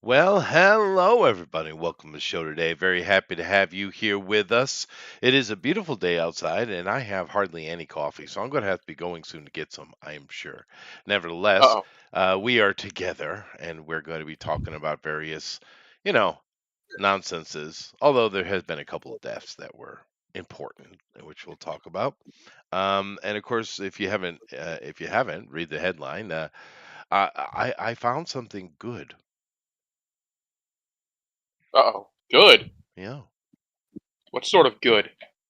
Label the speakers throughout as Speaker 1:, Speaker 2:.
Speaker 1: Well, hello everybody. Welcome to the show today. Very happy to have you here with us. It is a beautiful day outside, and I have hardly any coffee, so I'm going to have to be going soon to get some, I am sure. Nevertheless,
Speaker 2: Uh-oh.
Speaker 1: we are together, and we're going to be talking about various, you know, nonsenses. Although there has been a couple of deaths that were important, which we'll talk about. And of course, if you haven't, read the headline. I found something good.
Speaker 2: Uh-oh. Good.
Speaker 1: Yeah.
Speaker 2: What sort of good?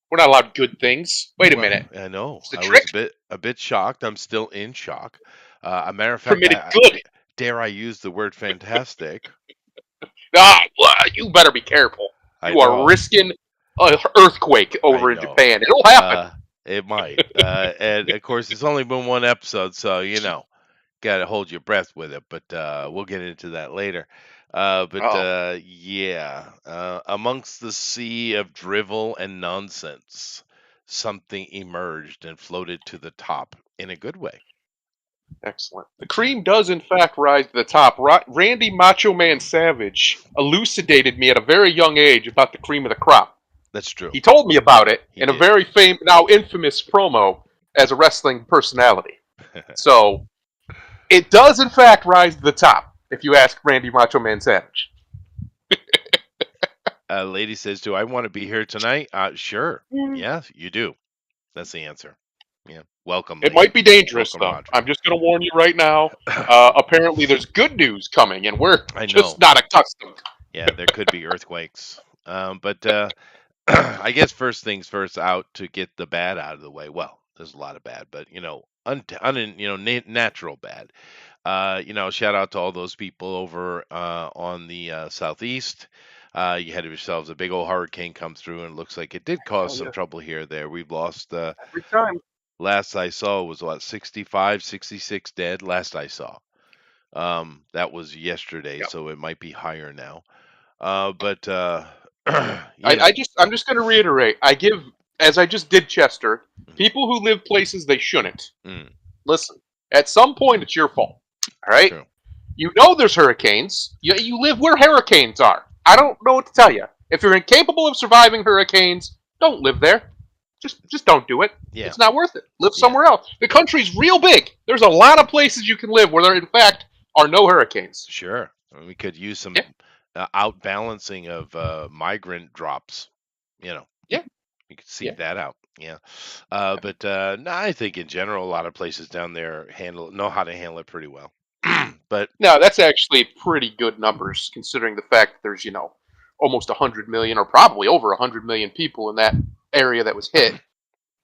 Speaker 2: We're not allowed good things. Wait a
Speaker 1: Well,
Speaker 2: minute.
Speaker 1: I know.
Speaker 2: It's the
Speaker 1: I was
Speaker 2: trick.
Speaker 1: a bit shocked. I'm still in shock. A matter of fact,
Speaker 2: Permitted
Speaker 1: I
Speaker 2: good.
Speaker 1: dare I use the word fantastic.
Speaker 2: Well, you better be careful.
Speaker 1: I
Speaker 2: You are
Speaker 1: know.
Speaker 2: risking an earthquake
Speaker 1: I
Speaker 2: over in
Speaker 1: know.
Speaker 2: Japan. It'll happen.
Speaker 1: Uh, it might. And of course, it's only been one episode, so got to hold your breath with it. But we'll get into that later.
Speaker 2: Oh,
Speaker 1: Yeah, amongst the sea of drivel and nonsense, something emerged and floated to the top in a good way.
Speaker 2: excellent. The
Speaker 1: Yeah.
Speaker 2: cream does, in fact, rise to the top. Randy Macho Man Savage elucidated me at a very young age about the cream of the crop.
Speaker 1: That's true.
Speaker 2: He told me about it
Speaker 1: He
Speaker 2: in a
Speaker 1: did.
Speaker 2: very famous, now infamous promo as a wrestling personality. So it does, in fact, rise to the top, if you ask Randy Macho Man Savage.
Speaker 1: A lady says, "Do I want to be here tonight?" Sure.
Speaker 2: Mm.
Speaker 1: Yeah, you do. That's the answer. Yeah. Welcome,
Speaker 2: It might
Speaker 1: lady.
Speaker 2: be dangerous,
Speaker 1: Welcome,
Speaker 2: though.
Speaker 1: Roger.
Speaker 2: I'm just going to warn you right now. Apparently, there's good news coming, and we're
Speaker 1: I
Speaker 2: just
Speaker 1: know.
Speaker 2: not accustomed.
Speaker 1: Yeah, there could be earthquakes. But I guess first things first, out to get the bad out of the way. Well, there's a lot of bad, but natural bad. Shout out to all those people over on the southeast. You had yourselves a big old hurricane come through, and it looks like it did cause
Speaker 2: Oh,
Speaker 1: some
Speaker 2: yeah.
Speaker 1: trouble here or there. We've lost,
Speaker 2: Every time.
Speaker 1: last I saw was what, 65, 66 dead. Last I saw. That was yesterday,
Speaker 2: Yep.
Speaker 1: so it might be higher now. But you
Speaker 2: I
Speaker 1: know,
Speaker 2: just, I'm just going to reiterate. I give, as I just did Chester,
Speaker 1: mhm,
Speaker 2: people who live places they shouldn't.
Speaker 1: mm,
Speaker 2: Listen, at some point, it's your fault. All right?
Speaker 1: true.
Speaker 2: You know there's hurricanes. You live where hurricanes are. I don't know what to tell you. If you're incapable of surviving hurricanes, don't live there. Just don't do it.
Speaker 1: Yeah,
Speaker 2: It's not worth it. Live
Speaker 1: yeah,
Speaker 2: somewhere else. The country's real big. There's a lot of places you can live where there, in fact, are no hurricanes.
Speaker 1: sure. We could use
Speaker 2: Yeah,
Speaker 1: some outbalancing of migrant drops. You know,
Speaker 2: yeah,
Speaker 1: you could seek
Speaker 2: yeah.
Speaker 1: that out. Yeah. But no, I think in general, a lot of places down there know how to handle it pretty well. But
Speaker 2: No, that's actually pretty good numbers considering the fact that there's almost 100 million, or probably over 100 million people in that area that was hit.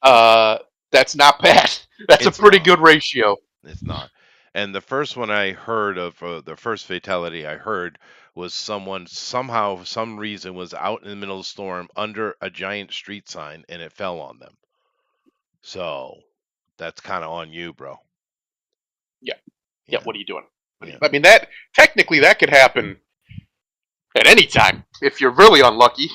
Speaker 2: Uh, that's not bad. That's a
Speaker 1: it's
Speaker 2: pretty
Speaker 1: not.
Speaker 2: good ratio.
Speaker 1: It's not. And the first one I heard of, the first fatality I heard was someone somehow, for some reason, was out in the middle of the storm under a giant street sign and it fell on them. So that's kind of on you, bro.
Speaker 2: Yeah. Yeah,
Speaker 1: Yeah,
Speaker 2: what are you doing?
Speaker 1: yeah.
Speaker 2: I mean, that technically that could happen at any time if you're really unlucky.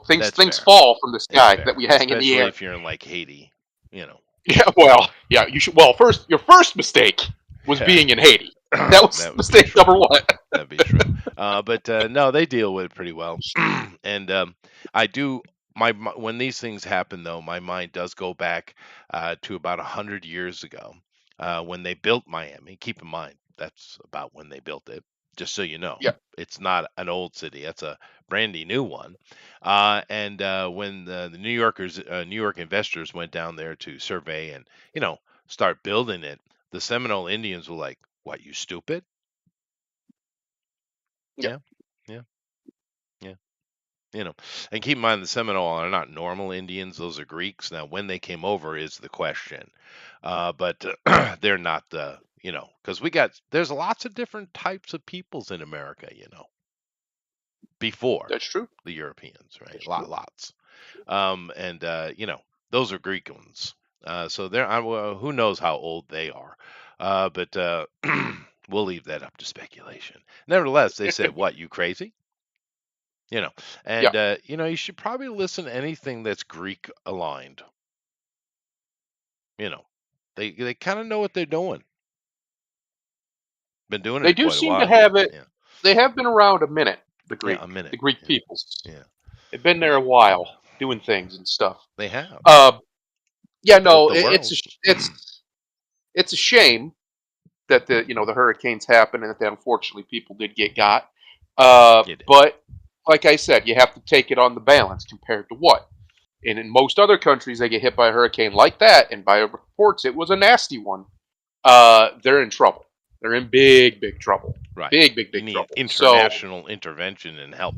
Speaker 2: Things
Speaker 1: That's
Speaker 2: things
Speaker 1: fair.
Speaker 2: fall from the
Speaker 1: It's
Speaker 2: sky that
Speaker 1: fair,
Speaker 2: we hang in the
Speaker 1: especially
Speaker 2: air.
Speaker 1: if you're in like Haiti. You know,
Speaker 2: Yeah, well, yeah, you should. Well, first, your first mistake was
Speaker 1: yeah,
Speaker 2: being in Haiti. That was
Speaker 1: that would be
Speaker 2: mistake
Speaker 1: true.
Speaker 2: number one.
Speaker 1: That'd be true. But no, they deal with it pretty well. And I do when these things happen, though, my mind does go back to about 100 years ago when they built Miami. Keep in mind that's about when they built it. Just so you know,
Speaker 2: Yeah,
Speaker 1: it's not an old city; that's a brandy new one. And when the New York investors went down there to survey and start building it, the Seminole Indians were like, "What, you stupid?"
Speaker 2: yeah,
Speaker 1: Yeah, yeah, yeah. And keep in mind the Seminole are not normal Indians; those are Greeks. Now, when they came over is the question, but they're not because there's lots of different types of peoples in America. Before
Speaker 2: that's true.
Speaker 1: the Europeans, right?
Speaker 2: That's true.
Speaker 1: Lots, and those are Greek ones. So well, who knows how old they are, but we'll leave that up to speculation. Nevertheless, they said, "What, you crazy?" You know,
Speaker 2: Yeah,
Speaker 1: and you should probably listen to anything that's Greek aligned. You know, they kind of know what they're doing. Been doing it
Speaker 2: they
Speaker 1: for
Speaker 2: do
Speaker 1: quite a
Speaker 2: seem to
Speaker 1: while.
Speaker 2: have it.
Speaker 1: Yeah.
Speaker 2: They have been around a minute. The
Speaker 1: Yeah,
Speaker 2: Greek,
Speaker 1: a minute.
Speaker 2: the Greek
Speaker 1: Yeah,
Speaker 2: peoples.
Speaker 1: yeah.
Speaker 2: They've been there a while, doing things and stuff.
Speaker 1: They have.
Speaker 2: Uh,
Speaker 1: They
Speaker 2: yeah,
Speaker 1: built
Speaker 2: no,
Speaker 1: the world.
Speaker 2: it's a shame that the hurricanes happen and that unfortunately people did get got.
Speaker 1: It did.
Speaker 2: But like I said, you have to take it on the balance compared to what. And in most other countries, they get hit by a hurricane like that, and by reports, it was a nasty one. They're in trouble. They're in big, big trouble.
Speaker 1: Right.
Speaker 2: Big, big,
Speaker 1: You
Speaker 2: big
Speaker 1: need
Speaker 2: trouble. So
Speaker 1: international intervention and help.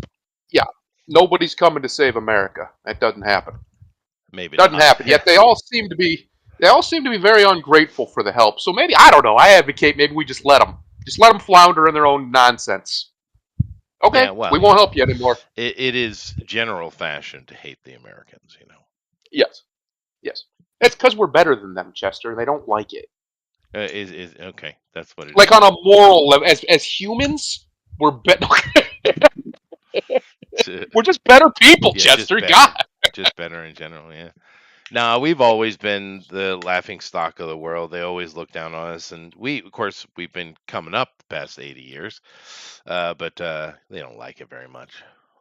Speaker 2: yeah, nobody's coming to save America. That doesn't happen.
Speaker 1: Maybe
Speaker 2: Doesn't
Speaker 1: not.
Speaker 2: happen. Yet they all seem to be very ungrateful for the help. So maybe I don't know. I advocate maybe we just let them flounder in their own nonsense. Okay,
Speaker 1: Yeah, well,
Speaker 2: we won't help you anymore.
Speaker 1: it is general fashion to hate the Americans,
Speaker 2: Yes, yes. It's because we're better than them, Chester. They don't like it.
Speaker 1: Is okay. That's what it
Speaker 2: Like
Speaker 1: is.
Speaker 2: on a moral level, as humans, we're better. We're just better people,
Speaker 1: Yeah, just
Speaker 2: Chester.
Speaker 1: better.
Speaker 2: God.
Speaker 1: Just better in general, yeah. Now, we've always been the laughing stock of the world. They always look down on us, and of course, we've been coming up the past 80 years, but they don't like it very much.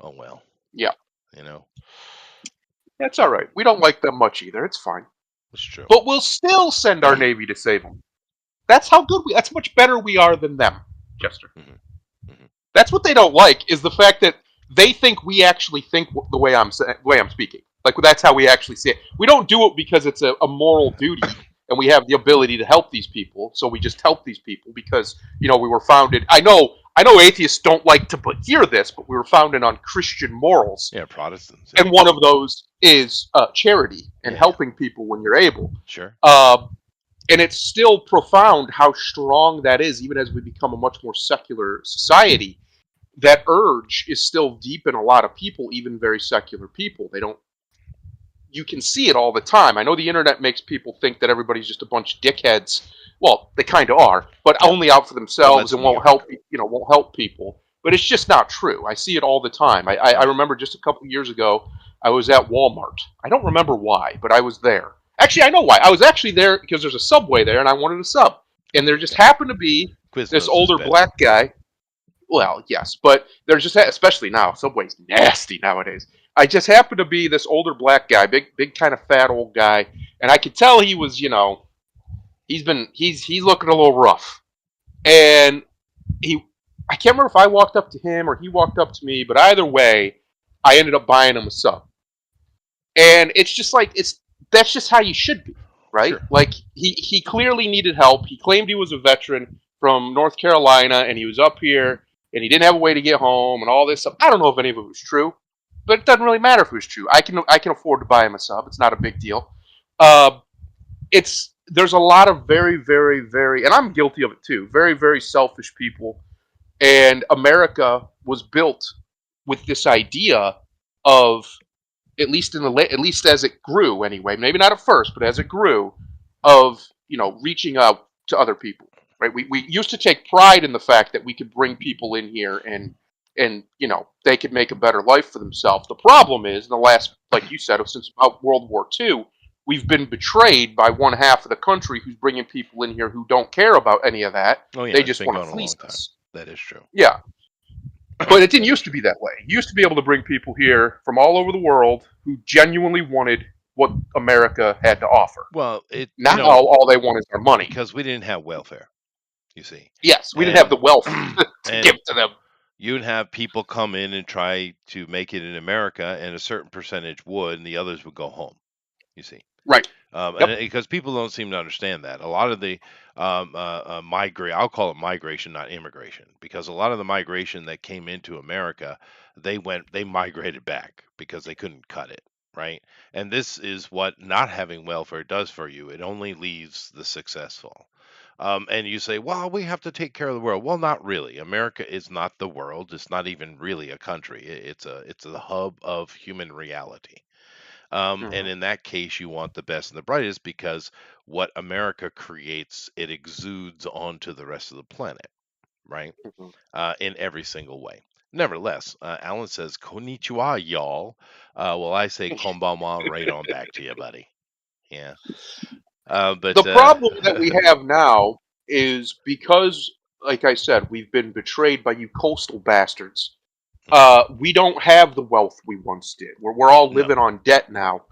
Speaker 1: Oh well,
Speaker 2: Yeah,
Speaker 1: you know,
Speaker 2: that's all right. We don't like them much either. It's fine.
Speaker 1: it's true.
Speaker 2: But we'll still send our navy to save them. That's how good we. That's much better we are than them, Chester.
Speaker 1: Hmm. Hmm.
Speaker 2: That's what they don't like is the fact that they think we actually think the way I'm speaking. Like that's how we actually see it. We don't do it because it's a moral duty and we have the ability to help these people. So we just help these people because we were founded. I know atheists don't like to hear this, but we were founded on Christian morals,
Speaker 1: Yeah, Protestants.
Speaker 2: and one of those is charity and
Speaker 1: Yeah.
Speaker 2: helping people when you're able.
Speaker 1: Sure.
Speaker 2: And it's still profound how strong that is, even as we become a much more secular society. That urge is still deep in a lot of people, even very secular people. You can see it all the time. I know the internet makes people think that everybody's just a bunch of dickheads. Well, they kind of are, but only out for themselves and won't help people. But it's just not true. I see it all the time. I remember just a couple of years ago, I was at Walmart. I don't remember why, but I was there. Actually, I know why. I was actually there because there's a Subway there, and I wanted a sub. And there just happened to be this older black guy. Well, yes, but there's just, especially now, Subway's nasty nowadays. I just happened to be this older black guy, big kind of fat old guy, and I could tell he was, he's looking a little rough. And I can't remember if I walked up to him or he walked up to me, but either way, I ended up buying him a sub. And it's just like that's just how you should be, right?
Speaker 1: Sure.
Speaker 2: Like he clearly needed help. He claimed he was a veteran from North Carolina and he was up here and he didn't have a way to get home and all this stuff. I don't know if any of it was true, but it doesn't really matter if it was true. I can afford to buy him a sub. It's not a big deal. There's a lot of very, very, very, and I'm guilty of it too. Very, very selfish people, and America was built with this idea of at least as it grew anyway. Maybe not at first, but as it grew, of reaching out to other people. Right? We used to take pride in the fact that we could bring people in here and they could make a better life for themselves. The problem is, in the last, like you said, since about World War II, we've been betrayed by one half of the country who's bringing people in here who don't care about any of that.
Speaker 1: Oh yeah,
Speaker 2: they
Speaker 1: it's
Speaker 2: just
Speaker 1: been
Speaker 2: want
Speaker 1: going
Speaker 2: to
Speaker 1: a long
Speaker 2: fleece
Speaker 1: time.
Speaker 2: us.
Speaker 1: That is true.
Speaker 2: Yeah. But it didn't used to be that way. You used to be able to bring people here from all over the world who genuinely wanted what America had to offer.
Speaker 1: Well,
Speaker 2: Now all they want is our money.
Speaker 1: Because we didn't have welfare, you see.
Speaker 2: Yes, we didn't have the wealth to give to them.
Speaker 1: You'd have people come in and try to make it in America, and a certain percentage would, and the others would go home, you see.
Speaker 2: Right.
Speaker 1: And because people don't seem to understand that. A lot of the I'll call it migration, not immigration, because a lot of the migration that came into America, they migrated back because they couldn't cut it, right? And this is what not having welfare does for you. It only leaves the successful. And you say, well, we have to take care of the world. Well, not really. America is not the world. It's not even really a country. It's a hub of human reality. And in that case, you want the best and the brightest because what America creates, it exudes onto the rest of the planet, right? In every single way. Nevertheless, Alan says, "Konnichiwa, y'all." Well, I say "konbanwa" right on back to you, buddy. Yeah. But
Speaker 2: the problem that we have now is because like I said, we've been betrayed by you coastal bastards. We don't have the wealth we once did. We're all
Speaker 1: No.
Speaker 2: living on debt now,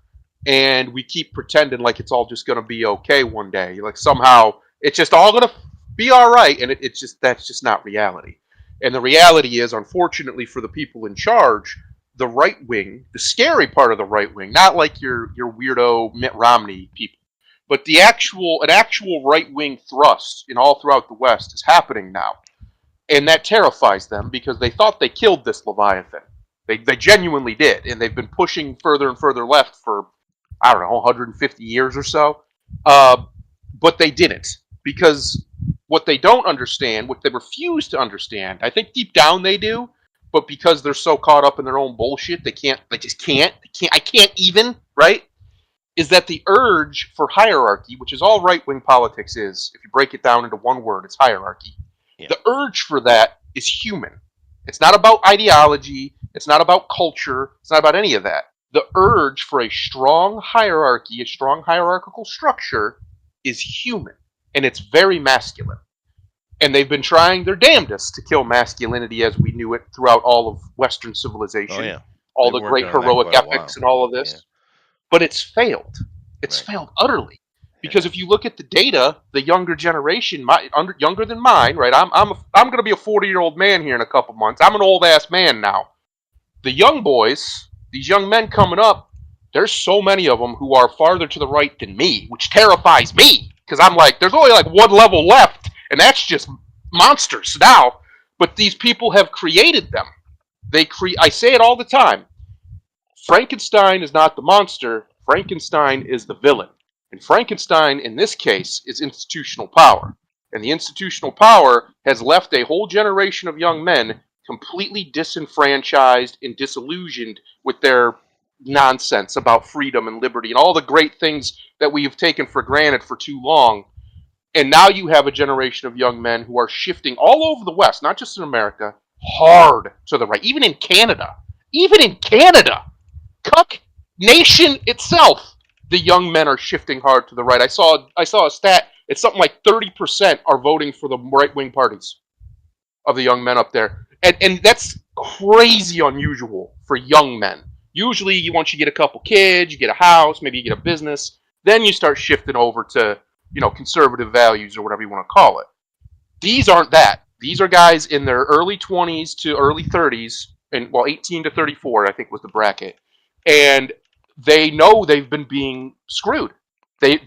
Speaker 2: and we keep pretending like it's all just going to be okay one day. Like somehow it's just all going to be all right, and it's just that's just not reality. And the reality is, unfortunately for the people in charge, the right wing, the scary part of the right wing, not like your weirdo Mitt Romney people, but the actual an actual right wing thrust in all throughout the West is happening now, and that terrifies them because they thought they killed this Leviathan. They genuinely did, and they've been pushing further and further left for I don't know 150 years or so. Uh, but they didn't because what they don't understand, what they refuse to understand, I think deep down they do, but because they're so caught up in their own bullshit, they can't. They just can't. They can't. I can't even. Right? Is that the urge for hierarchy, which is all right wing politics is. If you break it down into one word, it's hierarchy.
Speaker 1: Yeah.
Speaker 2: The urge for that is human. It's not about ideology. It's not about culture. It's not about any of that. The urge for a strong hierarchy, a strong hierarchical structure, is human. And it's very masculine. And they've been trying their damnedest to kill masculinity as we knew it throughout all of Western
Speaker 1: Oh
Speaker 2: civilization,
Speaker 1: yeah.
Speaker 2: all
Speaker 1: They've
Speaker 2: the
Speaker 1: been working
Speaker 2: great
Speaker 1: on that
Speaker 2: heroic
Speaker 1: quite a
Speaker 2: epics
Speaker 1: while.
Speaker 2: and all of
Speaker 1: Yeah.
Speaker 2: this. But it's failed. It's
Speaker 1: Right.
Speaker 2: failed utterly. Because
Speaker 1: Yeah.
Speaker 2: if you look at the data, the younger generation, younger than mine, right? I'm going to be a 40-year-old man here in a couple months. I'm an old ass man now. The young boys, these young men coming up, there's so many of them who are farther to the right than me, which terrifies me because I'm like, there's only like one level left, and that's just monsters now. But these people have created them. I say it all the time. Frankenstein is not the monster. Frankenstein is the villain. And Frankenstein, in this case, is institutional power. And the institutional power has left a whole generation of young men completely disenfranchised and disillusioned with their nonsense about freedom and liberty and all the great things that we have taken for granted for too long. And now you have a generation of young men who are shifting all over the West, not just in America, hard to the right. Even in Canada. Even in Canada. Cuck nation itself, the young men are shifting hard to the right. I saw a stat. It's something like 30% are voting for the right wing parties of the young men up there, and that's crazy unusual for young men. Usually, once you get a couple kids, you get a house, maybe you get a business, then you start shifting over to conservative values or whatever you want to call it. These aren't that. These are guys in their early 20s to early 30s, and well, 18 to 34, I think was the bracket, and they know they've been being screwed.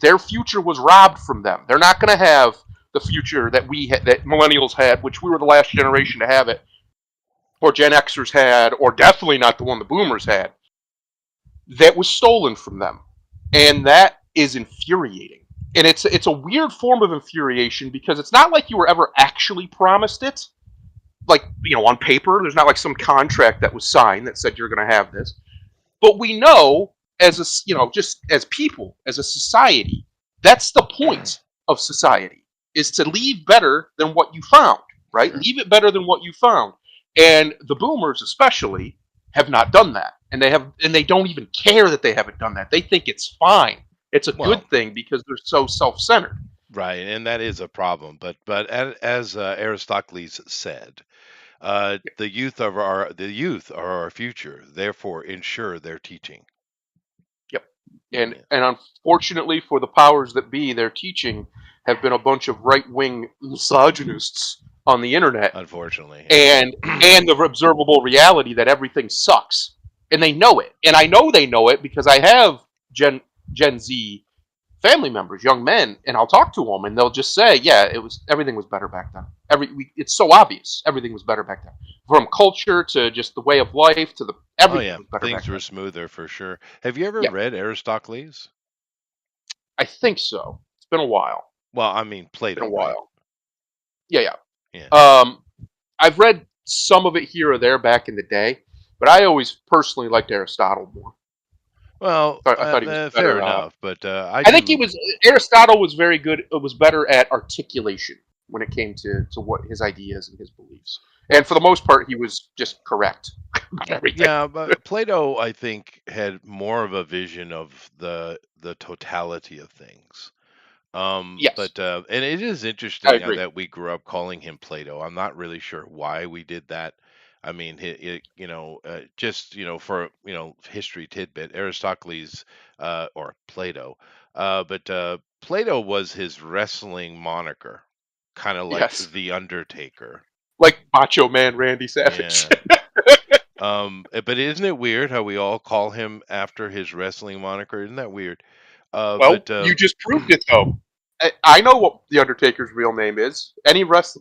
Speaker 2: Their future was robbed from them. They're not going to have the future that millennials had, which we were the last generation to have it, or Gen Xers had, or definitely not the one the Boomers had. That was stolen from them, and that is infuriating. And it's a weird form of infuriation because it's not like you were ever actually promised it, like on paper. There's not like some contract that was signed that said you're going to have this. But we know as just as people, as a society, that's the point of society is to leave better than what you found, right?
Speaker 1: Sure.
Speaker 2: Leave it better than what you found. And the boomers especially have not done that. And they don't even care that they haven't done that. They think it's fine. It's a
Speaker 1: Well,
Speaker 2: good thing because they're so self-centered.
Speaker 1: right, and that is a problem. But as Aristocles said, the youth are our future. Therefore, ensure their teaching.
Speaker 2: Yep. And
Speaker 1: Yeah,
Speaker 2: and unfortunately for the powers that be, their teaching have been a bunch of right-wing misogynists on the internet,
Speaker 1: unfortunately.
Speaker 2: and the observable reality that everything sucks, and they know it. And I know they know it because I have Gen Z family members, young men, and I'll talk to them, and they'll just say, "Yeah, everything was better back then. It's so obvious everything was better back then, from culture to just the way of life to the
Speaker 1: Oh
Speaker 2: everything
Speaker 1: yeah,
Speaker 2: was better back
Speaker 1: things were
Speaker 2: then."
Speaker 1: smoother for sure. Have you ever
Speaker 2: Yeah,
Speaker 1: read Aristocles?
Speaker 2: I think so. It's been a while.
Speaker 1: Well, I mean
Speaker 2: Been a
Speaker 1: Plato, right?
Speaker 2: while. Yeah, yeah.
Speaker 1: Yeah.
Speaker 2: I've read some of it here or there back in the day, but I always personally liked Aristotle more.
Speaker 1: Well,
Speaker 2: I thought he was
Speaker 1: fair
Speaker 2: better.
Speaker 1: enough, but I
Speaker 2: I think he
Speaker 1: do.
Speaker 2: was Aristotle was very good. It was better at articulation when it came to what his ideas and his beliefs. And for the most part, he was just correct about everything.
Speaker 1: Yeah, but Plato, I think, had more of a vision of the totality of things.
Speaker 2: Yes,
Speaker 1: And it is
Speaker 2: I
Speaker 1: interesting
Speaker 2: agree.
Speaker 1: that we grew up calling him Plato. I'm not really sure why we did that. I mean, just for history tidbit, Aristocles or Plato, but Plato was his wrestling moniker, kind of like
Speaker 2: Yes,
Speaker 1: the Undertaker.
Speaker 2: like Macho Man Randy Savage.
Speaker 1: Yeah. But isn't it weird how we all call him after his wrestling moniker? Isn't that weird?
Speaker 2: Well,
Speaker 1: But
Speaker 2: you just proved it though. I know what the Undertaker's real name is.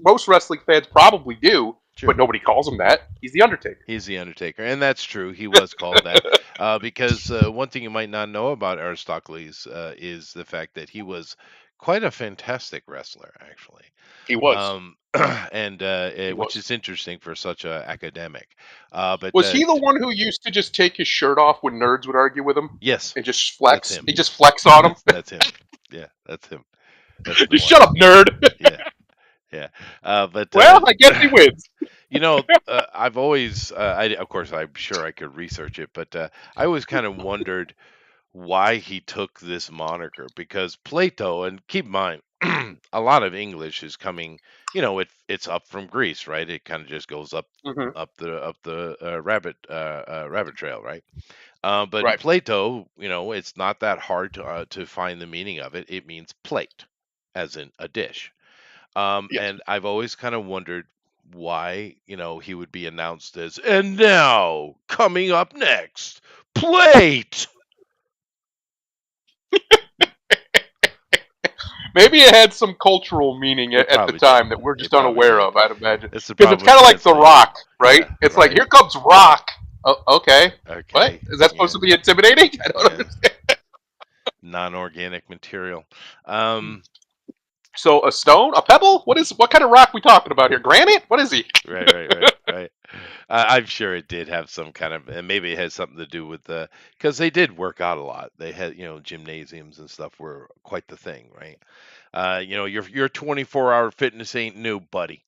Speaker 2: Most wrestling fans probably do, but
Speaker 1: Sure.
Speaker 2: nobody calls him that. He's the Undertaker.
Speaker 1: He's the Undertaker, and that's true. He was called that because one thing you might not know about Aristocles is the fact that he was quite a fantastic wrestler, actually,
Speaker 2: He was.
Speaker 1: which
Speaker 2: He was.
Speaker 1: is interesting for such a academic. But
Speaker 2: Was he the one who used to just take his shirt off when nerds would argue with him
Speaker 1: yes,
Speaker 2: and just
Speaker 1: that's
Speaker 2: flex?
Speaker 1: him.
Speaker 2: He just flex on them.
Speaker 1: That's him. Yeah, that's him. That's the
Speaker 2: Just
Speaker 1: one.
Speaker 2: shut up, nerd.
Speaker 1: Yeah, yeah. But
Speaker 2: Well, I guess he wins.
Speaker 1: I've always, of course, I'm sure I could research it, but I always kind of wondered why he took this moniker because Plato, and keep in mind, a lot of English is coming, it's up from Greece, right? It kind of just goes
Speaker 2: Hmm.
Speaker 1: up the rabbit trail, right? But in
Speaker 2: Right.
Speaker 1: Plato, it's not that hard to find the meaning of it. It means plate, as in a dish.
Speaker 2: Yes.
Speaker 1: And I've always kind of wondered why, he would be announced as, and now coming up next, plate.
Speaker 2: Maybe it had some cultural meaning
Speaker 1: It
Speaker 2: at the
Speaker 1: probably did.
Speaker 2: time that we're
Speaker 1: It
Speaker 2: just
Speaker 1: probably
Speaker 2: unaware
Speaker 1: did.
Speaker 2: of, I'd imagine.
Speaker 1: It's the
Speaker 2: Because it's
Speaker 1: problem with
Speaker 2: kind of like The
Speaker 1: translation.
Speaker 2: Rock, right?
Speaker 1: Yeah,
Speaker 2: It's like,
Speaker 1: right.
Speaker 2: here comes Rock. Oh, okay. What?
Speaker 1: Okay.
Speaker 2: Is that supposed
Speaker 1: Yeah.
Speaker 2: to be intimidating? I don't
Speaker 1: Yeah.
Speaker 2: understand.
Speaker 1: Non-organic material. Um,
Speaker 2: So a stone? A pebble? What kind of rock we talking about here? Granite? What is he?
Speaker 1: right. I'm sure it did have some kind of, and maybe it has something to do with because they did work out a lot. They had, gymnasiums and stuff were quite the thing, right? Your 24-hour fitness ain't new, buddy.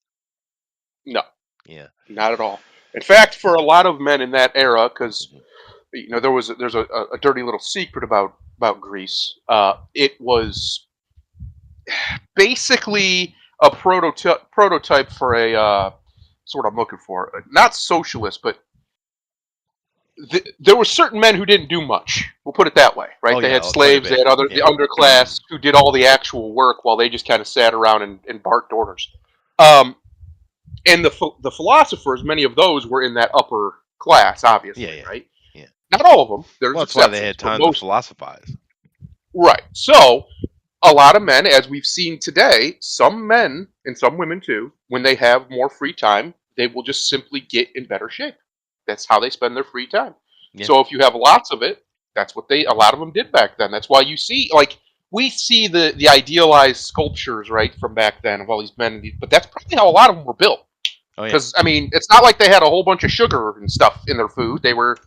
Speaker 2: No,
Speaker 1: Yeah.
Speaker 2: not at all. In fact, for a lot of men in that era, because
Speaker 1: Mhm.
Speaker 2: there's a dirty little secret about Greece. It was basically a prototype for a sort I'm looking for, not socialist, but there were certain men who didn't do much. We'll put it that way,
Speaker 1: Oh
Speaker 2: right? They
Speaker 1: yeah,
Speaker 2: had
Speaker 1: quite a
Speaker 2: slaves, they
Speaker 1: bit.
Speaker 2: had the
Speaker 1: Yeah.
Speaker 2: underclass who did all the actual work while they just kind of sat around and barked orders. Um, and the philosophers, many of those were in that upper class,
Speaker 1: Yeah,
Speaker 2: obviously,
Speaker 1: yeah,
Speaker 2: right?
Speaker 1: yeah.
Speaker 2: Not all of them.
Speaker 1: Well,
Speaker 2: There's
Speaker 1: that's why they
Speaker 2: exceptions,
Speaker 1: had
Speaker 2: but
Speaker 1: time to
Speaker 2: most.
Speaker 1: philosophize.
Speaker 2: Right. So a lot of men, as we've seen today, some men and some women too, when they have more free time, they will just simply get in better shape. That's how they spend their free time.
Speaker 1: Yeah.
Speaker 2: So if you have lots of it, that's what a lot of them did back then. That's why you see, like, we see the idealized sculptures, right, from back then of all these men, but that's probably how a lot of them were built.
Speaker 1: Oh yeah.
Speaker 2: Because I mean, it's not like they had a whole bunch of sugar and stuff in their food. They were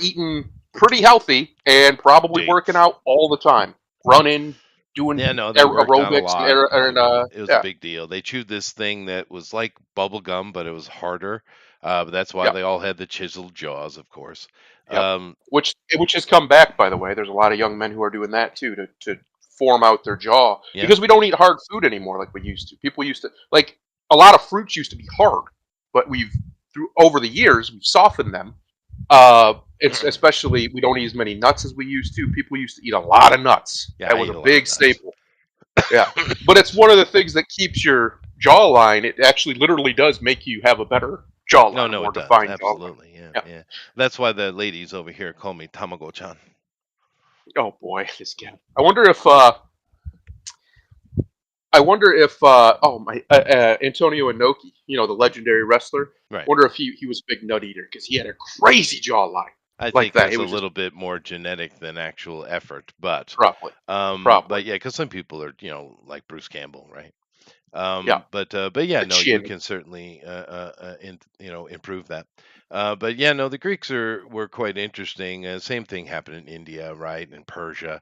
Speaker 2: eating pretty healthy and probably working
Speaker 1: Dates.
Speaker 2: out all the time, running, doing
Speaker 1: Yeah, no, they worked out a
Speaker 2: aerobics,
Speaker 1: lot. It was a
Speaker 2: yeah,
Speaker 1: big deal. They chewed this thing that was like bubble gum, but it was harder. But that's why
Speaker 2: yep,
Speaker 1: they all had the chiseled jaws, of course.
Speaker 2: yep.
Speaker 1: Um,
Speaker 2: Which has come back, by the way. There's a lot of young men who are doing that too to form out their jaw
Speaker 1: yeah.
Speaker 2: because we don't eat hard food anymore like we used to. People used to like a lot of fruits used to be hard, but we've through over the years we've softened them. It's especially we don't eat as many nuts as we used to. People used to eat a lot of nuts.
Speaker 1: Yeah,
Speaker 2: That
Speaker 1: I
Speaker 2: was
Speaker 1: eat
Speaker 2: a
Speaker 1: a lot of
Speaker 2: big
Speaker 1: nuts.
Speaker 2: staple. Yeah, but it's one of the things that keeps your jawline. It actually literally does make you have a better
Speaker 1: No,
Speaker 2: jawline, a
Speaker 1: no,
Speaker 2: more
Speaker 1: it does.
Speaker 2: defined jawline.
Speaker 1: Absolutely. Yeah,
Speaker 2: Yeah.
Speaker 1: yeah. That's why the ladies over here call me Tamago-chan.
Speaker 2: Oh boy, this guy. I wonder if oh my Antonio Inoki, the legendary wrestler.
Speaker 1: Right.
Speaker 2: Wonder if he was a big nut eater because he had a crazy jawline
Speaker 1: I
Speaker 2: like
Speaker 1: think
Speaker 2: that. It
Speaker 1: that's a
Speaker 2: was just
Speaker 1: little bit more genetic than actual effort, but
Speaker 2: probably
Speaker 1: but
Speaker 2: probably
Speaker 1: yeah, because some people are, like Bruce Campbell, right?
Speaker 2: yeah
Speaker 1: But yeah,
Speaker 2: the
Speaker 1: no, you
Speaker 2: chin.
Speaker 1: can certainly improve that. But yeah, no, the Greeks were quite interesting. Same thing happened in India, right, and Persia.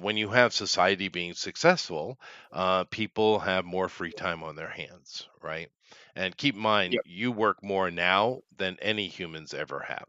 Speaker 1: When you have society being successful, people have more free time on their hands, right? And keep in mind,
Speaker 2: Yeah.
Speaker 1: you work more now than any humans ever have.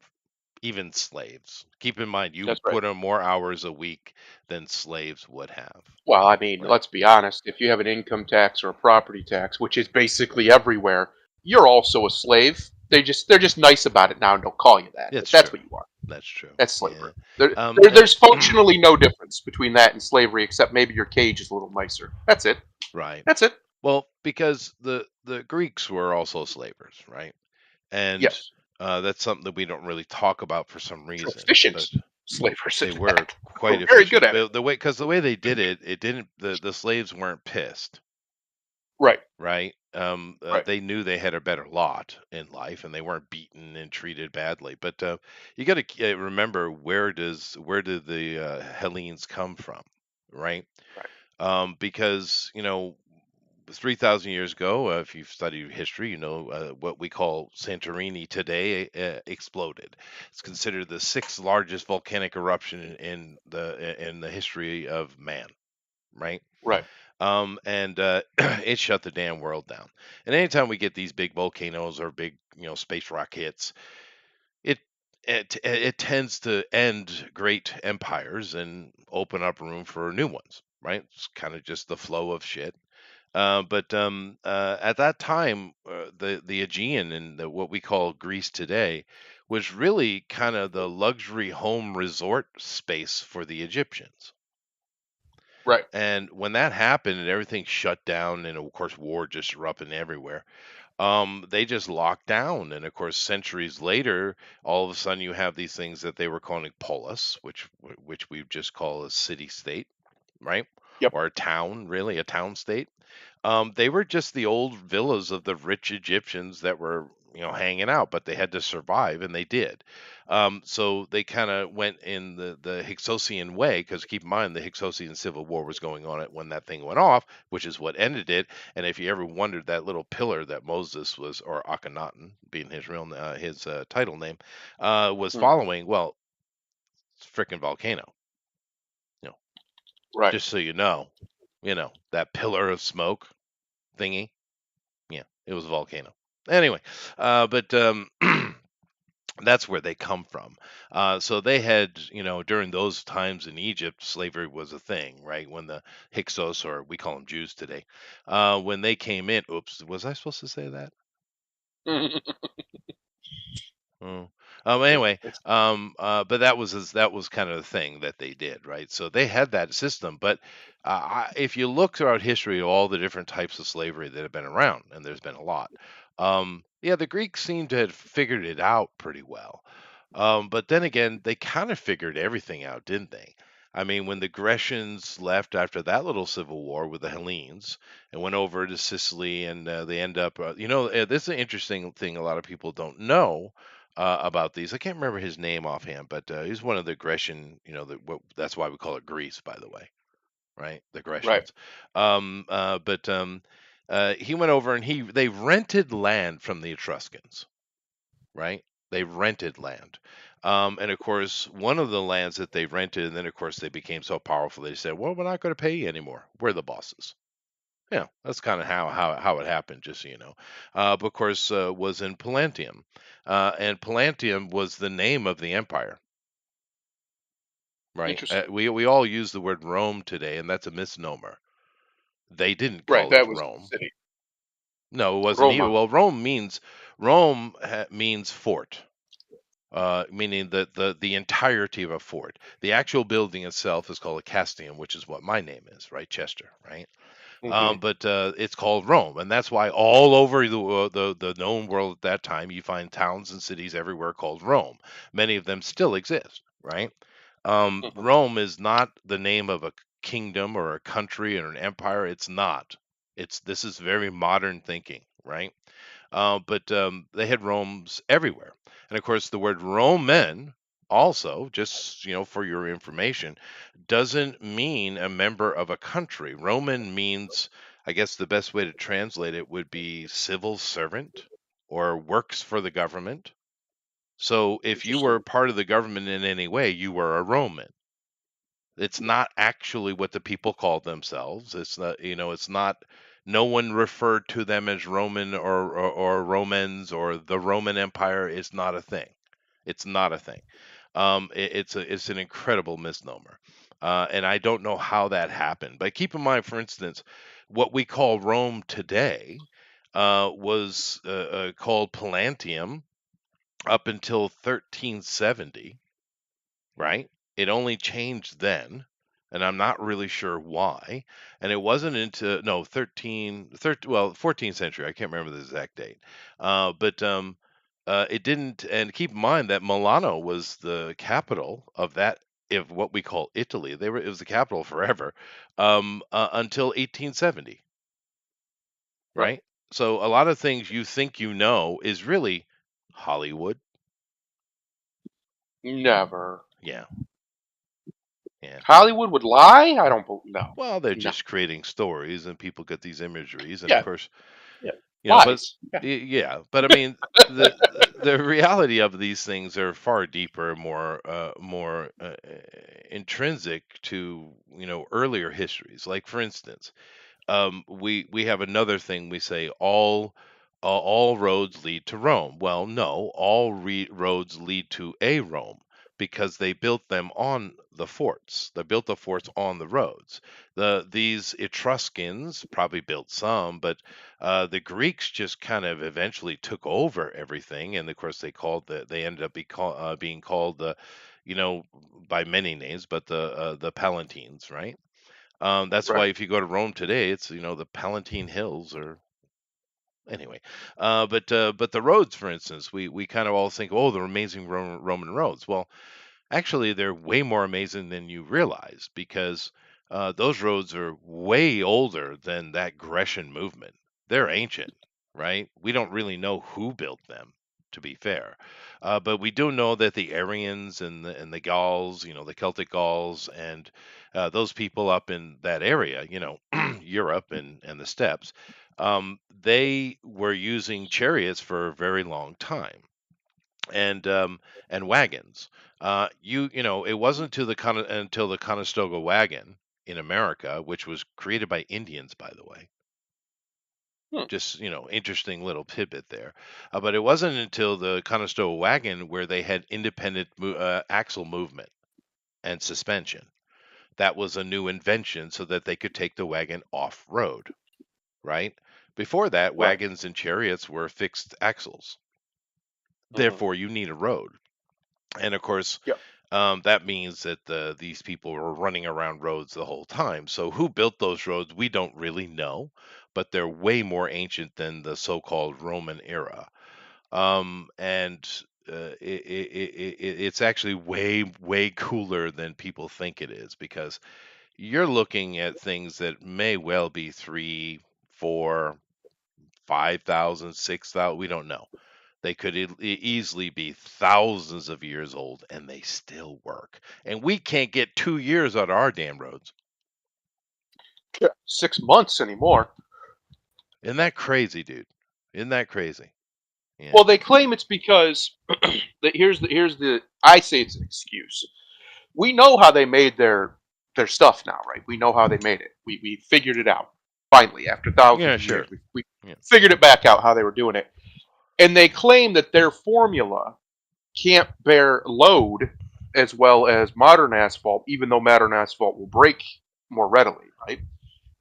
Speaker 1: even slaves. Keep in mind, you
Speaker 2: That's right.
Speaker 1: put in more hours a week than slaves would have.
Speaker 2: Well, I mean,
Speaker 1: Right.
Speaker 2: let's be honest. If you have an income tax or a property tax, which is basically everywhere, you're also a slave. They're just nice about it now and don't call you that, but
Speaker 1: It's
Speaker 2: that's
Speaker 1: true.
Speaker 2: what you are.
Speaker 1: That's true.
Speaker 2: That's
Speaker 1: Yeah.
Speaker 2: slavery.
Speaker 1: And
Speaker 2: There's functionally no difference between that and slavery, except maybe your cage is a little nicer. That's it.
Speaker 1: right.
Speaker 2: That's it.
Speaker 1: Well, because the Greeks were also slavers, right? And
Speaker 2: Yes.
Speaker 1: that's something that we don't really talk about for some reason.
Speaker 2: Proficient
Speaker 1: But
Speaker 2: slavers
Speaker 1: they
Speaker 2: at
Speaker 1: were
Speaker 2: that. They
Speaker 1: quite
Speaker 2: were very good
Speaker 1: efficient.
Speaker 2: at it.
Speaker 1: The way, because the way they did it, it didn't. The slaves weren't pissed,
Speaker 2: Right.
Speaker 1: right?
Speaker 2: Right.
Speaker 1: They knew they had a better lot in life, and they weren't beaten and treated badly. But you got to remember, where did the Hellenes come from, right?
Speaker 2: Right.
Speaker 1: Because 3,000 years ago, if you've studied history, what we call Santorini today exploded. It's considered the sixth largest volcanic eruption in the history of man, right?
Speaker 2: Right.
Speaker 1: And it shut the damn world down. And anytime we get these big volcanoes or big, space rock hits, it it tends to end great empires and open up room for new ones, right? It's kind of just the flow of shit. But at that time, the Aegean and what we call Greece today was really kind of the luxury home resort space for the Egyptians.
Speaker 2: Right.
Speaker 1: And when that happened and everything shut down, and of course war just erupted everywhere, they just locked down. And of course, centuries later, all of a sudden you have these things that they were calling polis, which we just call a city state, right?
Speaker 2: Yep.
Speaker 1: Or a town, really, a town state. They were just the old villas of the rich Egyptians that were, hanging out, but they had to survive, and they did. So they kind of went in the Hyksos way, because keep in mind the Hyksos Civil War was going on at when that thing went off, which is what ended it. And if you ever wondered, that little pillar that Moses was, or Akhenaten, being his title name, was
Speaker 2: Mm.
Speaker 1: following, well, it's frickin' volcano. You know,
Speaker 2: Right.
Speaker 1: just so that pillar of smoke thingy. Yeah, it was a volcano. Anyway, but that's where they come from. So they had, during those times in Egypt, slavery was a thing, right? When the Hyksos, or we call them Jews today, when they came in, oops, was I supposed to say that? Oh. Anyway, but that was kind of the thing that they did, right? So they had that system. But if you look throughout history, all the different types of slavery that have been around, and there's been a lot. Yeah, the Greeks seem to have figured it out pretty well. But then again, they kind of figured everything out, didn't they? I mean, when the Grecians left after that little civil war with the Hellenes and went over to Sicily, and they end up, this is an interesting thing a lot of people don't know about these. I can't remember his name offhand, but he's one of the Grecian, that's why we call it Greece, by the way, right? The
Speaker 2: Right.
Speaker 1: Grecians. But he went over and they rented land from the Etruscans, right? They rented land. And of course, one of the lands that they rented, and then of course they became so powerful, they said, "Well, we're not going to pay you anymore. We're the bosses." Yeah, that's kind of how it happened, just so you know. But of course, was in Palantium, and Palantium was the name of the empire, right?
Speaker 2: Interesting.
Speaker 1: We all use the word Rome today, and that's a misnomer. They didn't
Speaker 2: Right.
Speaker 1: call it
Speaker 2: That was the
Speaker 1: Rome.
Speaker 2: city.
Speaker 1: No, it wasn't either.
Speaker 2: Roma.
Speaker 1: Well, Rome means fort, meaning the entirety of a fort. The actual building itself is called a castium, which is what my name is, right, Chester, right?
Speaker 2: Hmm.
Speaker 1: But it's called Rome, and that's why all over the known world at that time, you find towns and cities everywhere called Rome. Many of them still exist, right?
Speaker 2: Hmm.
Speaker 1: Rome is not the name of a kingdom or a country or an empire. It's not. This is very modern thinking, right? But they had Rome's everywhere, and of course, the word Roman also, just for your information, doesn't mean a member of a country. Roman means, I guess, the best way to translate it would be civil servant or works for the government. So if you were
Speaker 2: Interesting.
Speaker 1: part of the government in any way, you were a Roman. It's not actually what the people called themselves. It's not, it's not, no one referred to them as Roman or Romans or the Roman Empire is not a thing. It's not a thing. It's an incredible misnomer, and I don't know how that happened. But keep in mind, for instance, what we call Rome today was called Palantium up until 1370, right? It only changed then, and I'm not really sure why. And it wasn't into no 14th century. I can't remember the exact date. But it didn't. And keep in mind that Milano was the capital of that, of what we call Italy. It was the capital forever, until 1870,
Speaker 2: Right.
Speaker 1: right? So a lot of things you think you know is really Hollywood.
Speaker 2: Never.
Speaker 1: Yeah, yeah.
Speaker 2: Hollywood would lie? I don't believe. No.
Speaker 1: Well, they're
Speaker 2: No.
Speaker 1: just creating stories, and people get these imageries, and of
Speaker 2: Yeah.
Speaker 1: course,
Speaker 2: Yeah.
Speaker 1: but
Speaker 2: Lies. Yeah.
Speaker 1: yeah, but I mean, the the reality of these things are far deeper, more intrinsic to earlier histories. Like for instance, we have another thing we say all roads lead to Rome. Well, no, all roads lead to a Rome because they built them on the forts. They built the forts on the roads. These Etruscans probably built some, but the Greeks just kind of eventually took over everything, and of course they ended up being called you know by many names, but the Palatines, right? That's why
Speaker 2: Right.
Speaker 1: if you go to Rome today, it's the Palatine Hills or anyway. But the roads, for instance, we kind of all think, oh, they're amazing Roman roads. Well, actually, they're way more amazing than you realize because those roads are way older than that Grecian movement. They're ancient, right? We don't really know who built them, to be fair, but we do know that the Aryans and the Gauls, the Celtic Gauls, and those people up in that area, Europe and the steppes, they were using chariots for a very long time and wagons. It wasn't until the Conestoga wagon in America, which was created by Indians, by the way.
Speaker 2: Hmm.
Speaker 1: Just interesting little tidbit there. But it wasn't until the Conestoga wagon where they had independent axle movement and suspension. That was a new invention so that they could take the wagon off road. Right. Before that,
Speaker 2: Right.
Speaker 1: wagons and chariots were fixed axles.
Speaker 2: Hmm.
Speaker 1: Therefore, you need a road. And of course,
Speaker 2: Yep.
Speaker 1: that means that these people were running around roads the whole time. So who built those roads, we don't really know, but they're way more ancient than the so-called Roman era. And it's actually way cooler than people think it is because you're looking at things that may well be 3, 4, 5,000, 6,000. We don't know. They could easily be thousands of years old and they still work. And we can't get 2 years on our damn roads.
Speaker 2: Yeah. 6 months anymore.
Speaker 1: Isn't that crazy, dude? Isn't that crazy? Yeah.
Speaker 2: Well, they claim it's because here's the I say it's an excuse. We know how they made their stuff now, right? We know how they made it. We figured it out finally after thousands
Speaker 1: Yeah,
Speaker 2: of years.
Speaker 1: sure.
Speaker 2: We
Speaker 1: Yeah.
Speaker 2: figured it back out how they were doing it, and they claim that their formula can't bear load as well as modern asphalt, even though modern asphalt will break more readily, right?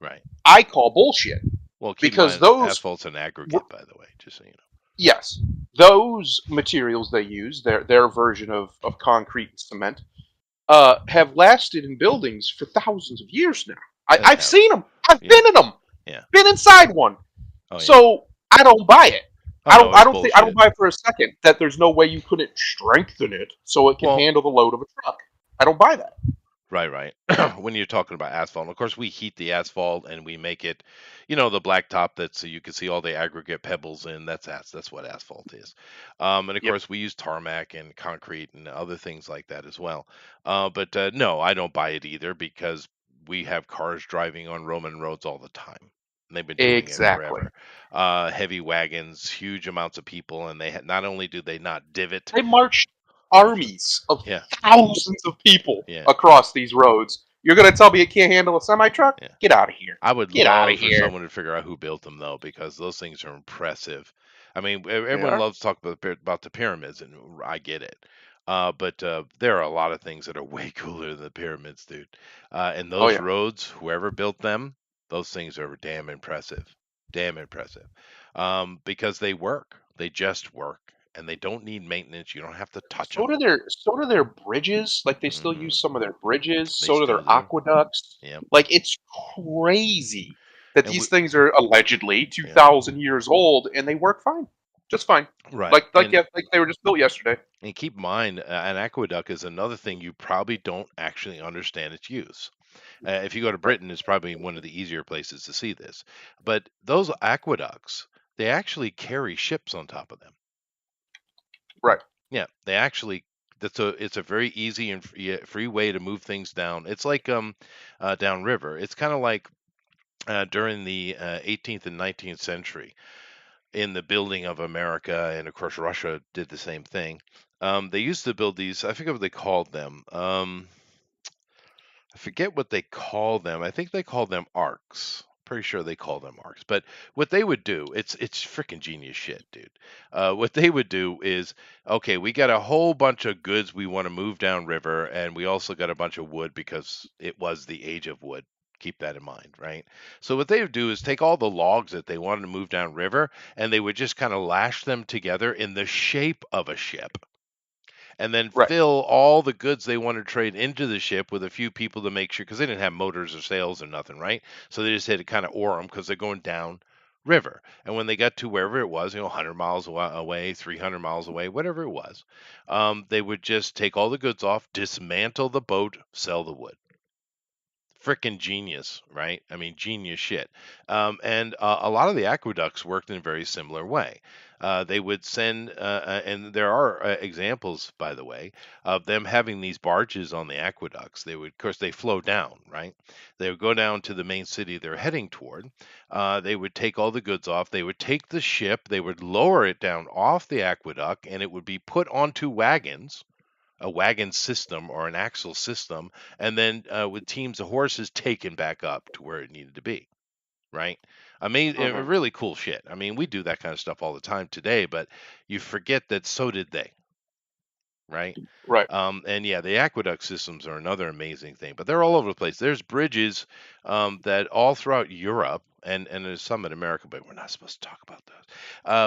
Speaker 1: Right.
Speaker 2: I call bullshit
Speaker 1: Well, keep in
Speaker 2: because
Speaker 1: mind, asphalt's an aggregate, by the way, just so you know.
Speaker 2: yes, those materials they use, their version of concrete and cement, have lasted in buildings for thousands of years now.
Speaker 1: That
Speaker 2: I've
Speaker 1: have.
Speaker 2: seen them. I've
Speaker 1: Yeah.
Speaker 2: been in them.
Speaker 1: Yeah.
Speaker 2: Been inside one.
Speaker 1: Oh, yeah.
Speaker 2: So I don't buy it.
Speaker 1: Oh, no,
Speaker 2: I
Speaker 1: it's
Speaker 2: don't think I don't
Speaker 1: bullshit.
Speaker 2: buy it for a second that there's no way you couldn't strengthen it so it can
Speaker 1: Well,
Speaker 2: handle the load of a truck. I don't buy that.
Speaker 1: right. When you're talking about asphalt, and of course, we heat the asphalt and we make it, the blacktop so you can see all the aggregate pebbles in. That's what asphalt is. And of
Speaker 2: Yep.
Speaker 1: course, we use tarmac and concrete and other things like that as well. But no, I don't buy it either because we have cars driving on Roman roads all the time. And they've been doing it
Speaker 2: Exactly.
Speaker 1: forever. Heavy wagons, huge amounts of people, and not only do they not divot,
Speaker 2: They marched armies of
Speaker 1: yeah,
Speaker 2: thousands of people
Speaker 1: yeah,
Speaker 2: across these roads. You're gonna tell me it can't handle a semi truck?
Speaker 1: yeah.
Speaker 2: Get out of here.
Speaker 1: I would
Speaker 2: Get out of
Speaker 1: love for
Speaker 2: here.
Speaker 1: someone to figure out who built them though, because those things are impressive. I mean,
Speaker 2: They
Speaker 1: everyone
Speaker 2: are.
Speaker 1: loves to talk about the pyramids, and I get it. But there are a lot of things that are way cooler than the pyramids, dude. And
Speaker 2: Oh
Speaker 1: those
Speaker 2: yeah.
Speaker 1: roads, whoever built them, those things are damn impressive. Damn impressive. Because they work. They just work. And they don't need maintenance. You don't have to touch them.
Speaker 2: So do their bridges. Like they still use
Speaker 1: Hmm.
Speaker 2: some of their bridges.
Speaker 1: They
Speaker 2: So do
Speaker 1: still
Speaker 2: their
Speaker 1: do.
Speaker 2: aqueducts.
Speaker 1: Yep.
Speaker 2: Like it's crazy that
Speaker 1: And we,
Speaker 2: these things are allegedly
Speaker 1: yeah.
Speaker 2: 2,000 years old and they work fine, just fine.
Speaker 1: Right.
Speaker 2: Yeah, like they were just built yesterday.
Speaker 1: And keep in mind, an aqueduct is another thing you probably don't actually understand its use. If you go to
Speaker 2: Right.
Speaker 1: Britain, it's probably one of the easier places to see this. But those aqueducts, they actually carry ships on top of them.
Speaker 2: Right.
Speaker 1: Yeah, they actually. It's a very easy and free way to move things down. It's like downriver. It's kind of like during the 18th and 19th century in the building of America, and of course Russia did the same thing. They used to build these. I forget what they called them. I forget what they call them. I think they call them arcs. Pretty sure they call them arcs. But what they would do, it's freaking genius shit, dude. What they would do is, okay, we got a whole bunch of goods we want to move downriver, and we also got a bunch of wood because it was the age of wood. Keep that in mind, right? So what they would do is take all the logs that they wanted to move downriver, and they would just kind of lash them together in the shape of a ship and then
Speaker 2: Right.
Speaker 1: fill all the goods they want to trade into the ship with a few people to make sure, because they didn't have motors or sails or nothing, right? So they just had to kind of oar them because they're going down river. And when they got to wherever it was, 100 miles away, 300 miles away, whatever it was, they would just take all the goods off, dismantle the boat, sell the wood. Freaking genius, right? I mean, genius shit. And a lot of the aqueducts worked in a very similar way. They would send, and there are examples, by the way, of them having these barges on the aqueducts. They would, of course, they flow down, right? They would go down to the main city they're heading toward. They would take all the goods off. They would take the ship. They would lower it down off the aqueduct, and it would be put onto wagons, a wagon system or an axle system, and then with teams of horses taken back up to where it needed to be. Right? I mean,
Speaker 2: Hmm.
Speaker 1: really cool shit. I mean, we do that kind of stuff all the time today, but you forget that so did they. Right?
Speaker 2: Right.
Speaker 1: And yeah, the aqueduct systems are another amazing thing, but they're all over the place. There's bridges that all throughout Europe, and there's some in America, but we're not supposed to talk about those.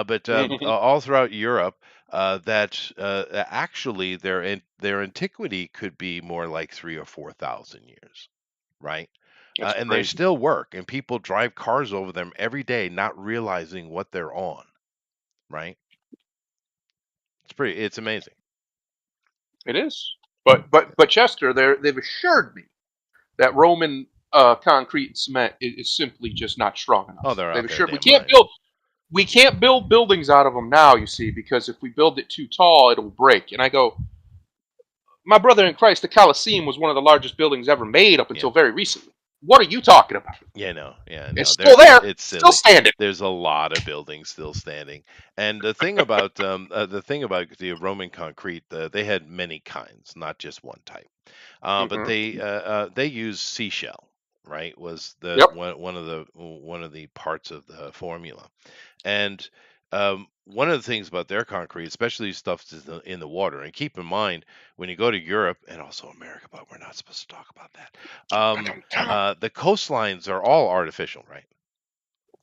Speaker 1: But all throughout Europe, that actually their antiquity could be more like 3 or 4 thousand years, right?
Speaker 2: That's
Speaker 1: And they
Speaker 2: crazy.
Speaker 1: still work, and people drive cars over them every day, not realizing what they're on, right? It's amazing.
Speaker 2: It is. But Chester, they've assured me that Roman concrete and cement is simply just not strong
Speaker 1: Oh,
Speaker 2: enough.
Speaker 1: they're
Speaker 2: They've
Speaker 1: out their
Speaker 2: assured
Speaker 1: damn mind.
Speaker 2: we can't build buildings out of them now. You see, because if we build it too tall, it'll break. And I go, my brother in Christ, the Colosseum was one of the largest buildings ever made up
Speaker 1: Yeah.
Speaker 2: until very recently. What are you talking about?
Speaker 1: Yeah,
Speaker 2: It's
Speaker 1: no,
Speaker 2: still there,
Speaker 1: it's
Speaker 2: still
Speaker 1: silly.
Speaker 2: standing.
Speaker 1: There's a lot of buildings still standing, and the thing about the Roman concrete, they had many kinds, not just one type. But
Speaker 2: Hmm.
Speaker 1: they use seashell, right? Was the
Speaker 2: Yep.
Speaker 1: one of the parts of the formula. And one of the things about their concrete, especially stuff that's in the water, and keep in mind when you go to Europe and also America, but we're not supposed to talk about that. The coastlines are all artificial, right?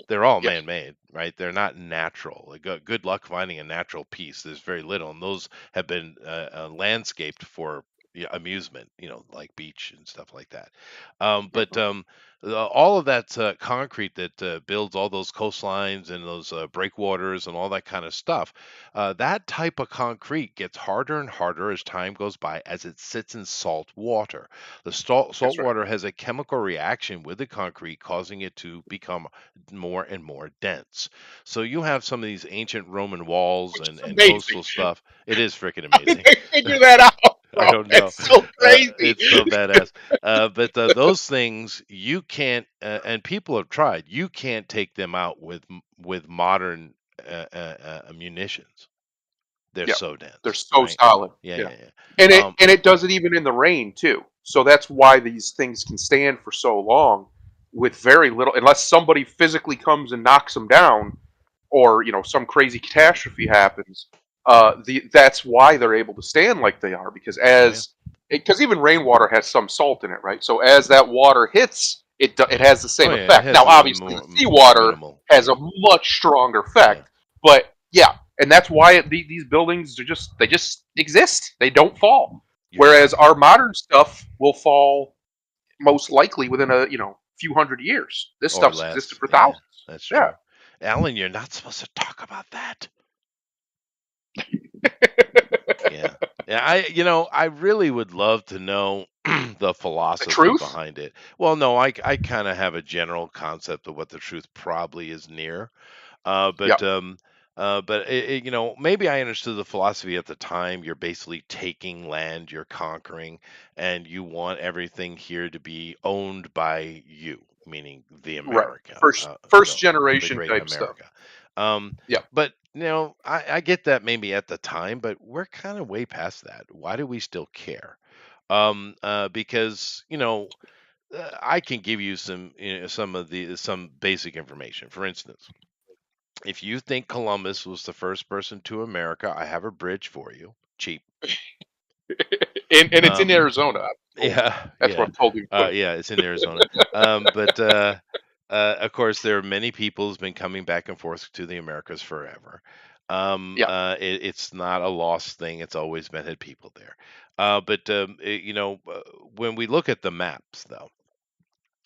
Speaker 1: They're all
Speaker 2: Yes.
Speaker 1: man-made, right? They're not natural. Like, good luck finding a natural piece. There's very little, and those have been landscaped for amusement, like beach and stuff like that. But
Speaker 2: Hmm.
Speaker 1: all of that concrete that builds all those coastlines and those breakwaters and all that kind of stuff, that type of concrete gets harder and harder as time goes by as it sits in salt water. The salt
Speaker 2: That's right.
Speaker 1: water has a chemical reaction with the concrete, causing it to become more and more dense. So you have some of these ancient Roman walls
Speaker 2: Which is
Speaker 1: and
Speaker 2: amazing.
Speaker 1: coastal stuff. It is freaking
Speaker 2: How did
Speaker 1: amazing.
Speaker 2: they figure that out,
Speaker 1: I
Speaker 2: bro?
Speaker 1: don't know.
Speaker 2: That's so crazy.
Speaker 1: It's so badass. But those things you can't, and people have tried. You can't take them out with modern munitions. They're
Speaker 2: Yeah,
Speaker 1: so
Speaker 2: they're
Speaker 1: dense,
Speaker 2: so
Speaker 1: right?
Speaker 2: solid.
Speaker 1: Yeah,
Speaker 2: Yeah,
Speaker 1: yeah, yeah.
Speaker 2: and it does it even in the rain too. So that's why these things can stand for so long with very little, unless somebody physically comes and knocks them down. or some crazy catastrophe happens, that's why they're able to stand like they are, because
Speaker 1: Oh yeah.
Speaker 2: even rainwater has some salt in it, right? So as that water hits, it has the
Speaker 1: Oh
Speaker 2: same
Speaker 1: yeah. It
Speaker 2: effect.
Speaker 1: has
Speaker 2: Now,
Speaker 1: a
Speaker 2: obviously, the seawater
Speaker 1: minimal.
Speaker 2: has
Speaker 1: Yeah.
Speaker 2: a much stronger
Speaker 1: Yeah.
Speaker 2: effect, but yeah, and that's why these buildings just exist. They don't fall.
Speaker 1: You're
Speaker 2: Whereas
Speaker 1: right.
Speaker 2: our modern stuff will fall most likely within a few hundred years. This
Speaker 1: Or
Speaker 2: stuff's existed
Speaker 1: less.
Speaker 2: for
Speaker 1: Yeah.
Speaker 2: thousands.
Speaker 1: That's
Speaker 2: Yeah.
Speaker 1: true. Alan, you're not supposed to talk about that. Yeah. Yeah, I really would love to know the
Speaker 2: The
Speaker 1: philosophy
Speaker 2: truth?
Speaker 1: behind it. Well, no, I kind of have a general concept of what the truth probably is near. Uh,
Speaker 2: Yeah.
Speaker 1: but um, but maybe I understood the philosophy at the time. You're basically taking land, you're conquering, and you want everything here to be owned by you, meaning the
Speaker 2: Right.
Speaker 1: America,
Speaker 2: First
Speaker 1: the
Speaker 2: generation
Speaker 1: great
Speaker 2: type stuff.
Speaker 1: America. Um,
Speaker 2: Yeah.
Speaker 1: but I get that maybe at the time, but we're kind of way past that. Why do we still care? Because I can give you some basic information. For instance, if you think Columbus was the first person to America, I have a bridge for you. Cheap.
Speaker 2: And it's in
Speaker 1: Um,
Speaker 2: Arizona, I'm told.
Speaker 1: yeah,
Speaker 2: That's what
Speaker 1: yeah,
Speaker 2: I'm told you put it.
Speaker 1: yeah. It's in Arizona. But of course, there are many people who's been coming back and forth to the Americas forever.
Speaker 2: Yeah.
Speaker 1: It's not a lost thing. It's always been had people there. When we look at the maps, though,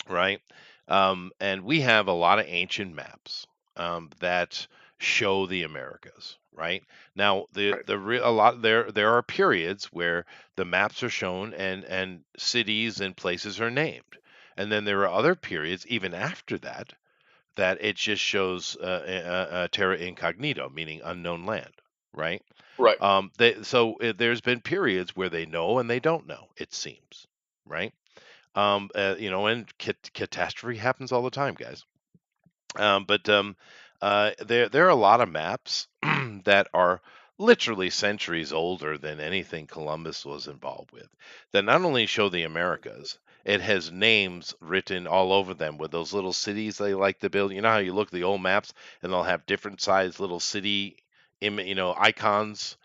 Speaker 1: right? And we have a lot of ancient maps that show the Americas, right? Now,
Speaker 2: Right.
Speaker 1: a lot there are periods where the maps are shown and cities and places are named, and then there are other periods even after that that it just shows terra incognito, meaning unknown land, right?
Speaker 2: Right.
Speaker 1: There's been periods where they know and they don't know. It seems, right? And catastrophe happens all the time, guys. There are a lot of maps that are literally centuries older than anything Columbus was involved with. That not only show the Americas, it has names written all over them with those little cities they like to build. You know how you look at the old maps and they'll have different sized little city, icons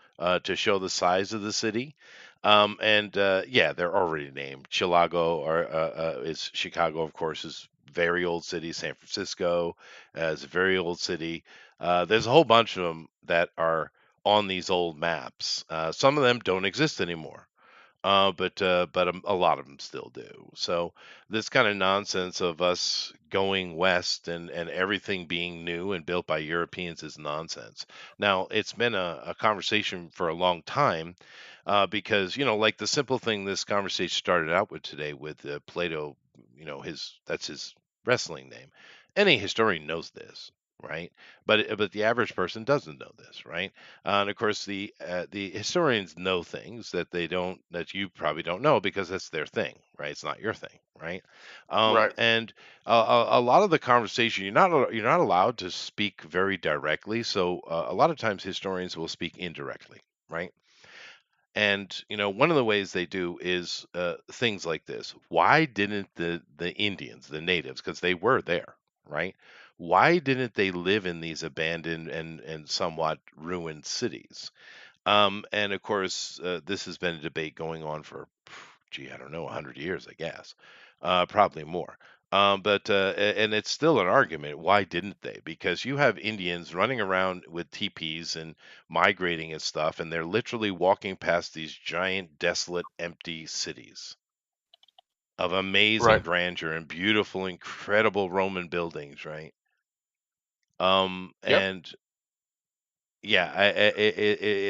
Speaker 1: to show the size of the city. And Yeah, they're already named. Is Chicago, of course, is very old city. San Francisco is a very old city. There's a whole bunch of them that are on these old maps. Some of them don't exist anymore. A lot of them still do. So this kind of nonsense of us going west and everything being new and built by Europeans is nonsense. Now it's been a conversation for a long time, because like the simple thing this conversation started out with today with Plato. His that's his wrestling name. Any historian knows this, right? But the average person doesn't know this, right? And of course, the historians know things that you probably don't know because that's their thing, right? It's not your thing, right?
Speaker 2: Right.
Speaker 1: And a lot of the conversation you're not allowed to speak very directly. So a lot of times historians will speak indirectly, right? And one of the ways they do is things like this. Why didn't the Indians, the natives, because they were there, right? Why didn't they live in these abandoned and somewhat ruined cities? And of course, this has been a debate going on for, gee, I don't know, 100 years, I guess, probably more. And it's still an argument. Why didn't they? Because you have Indians running around with teepees and migrating and stuff, and they're literally walking past these giant, desolate, empty cities of amazing
Speaker 2: Right.
Speaker 1: grandeur and beautiful, incredible Roman buildings, right?
Speaker 2: Yep.
Speaker 1: And yeah,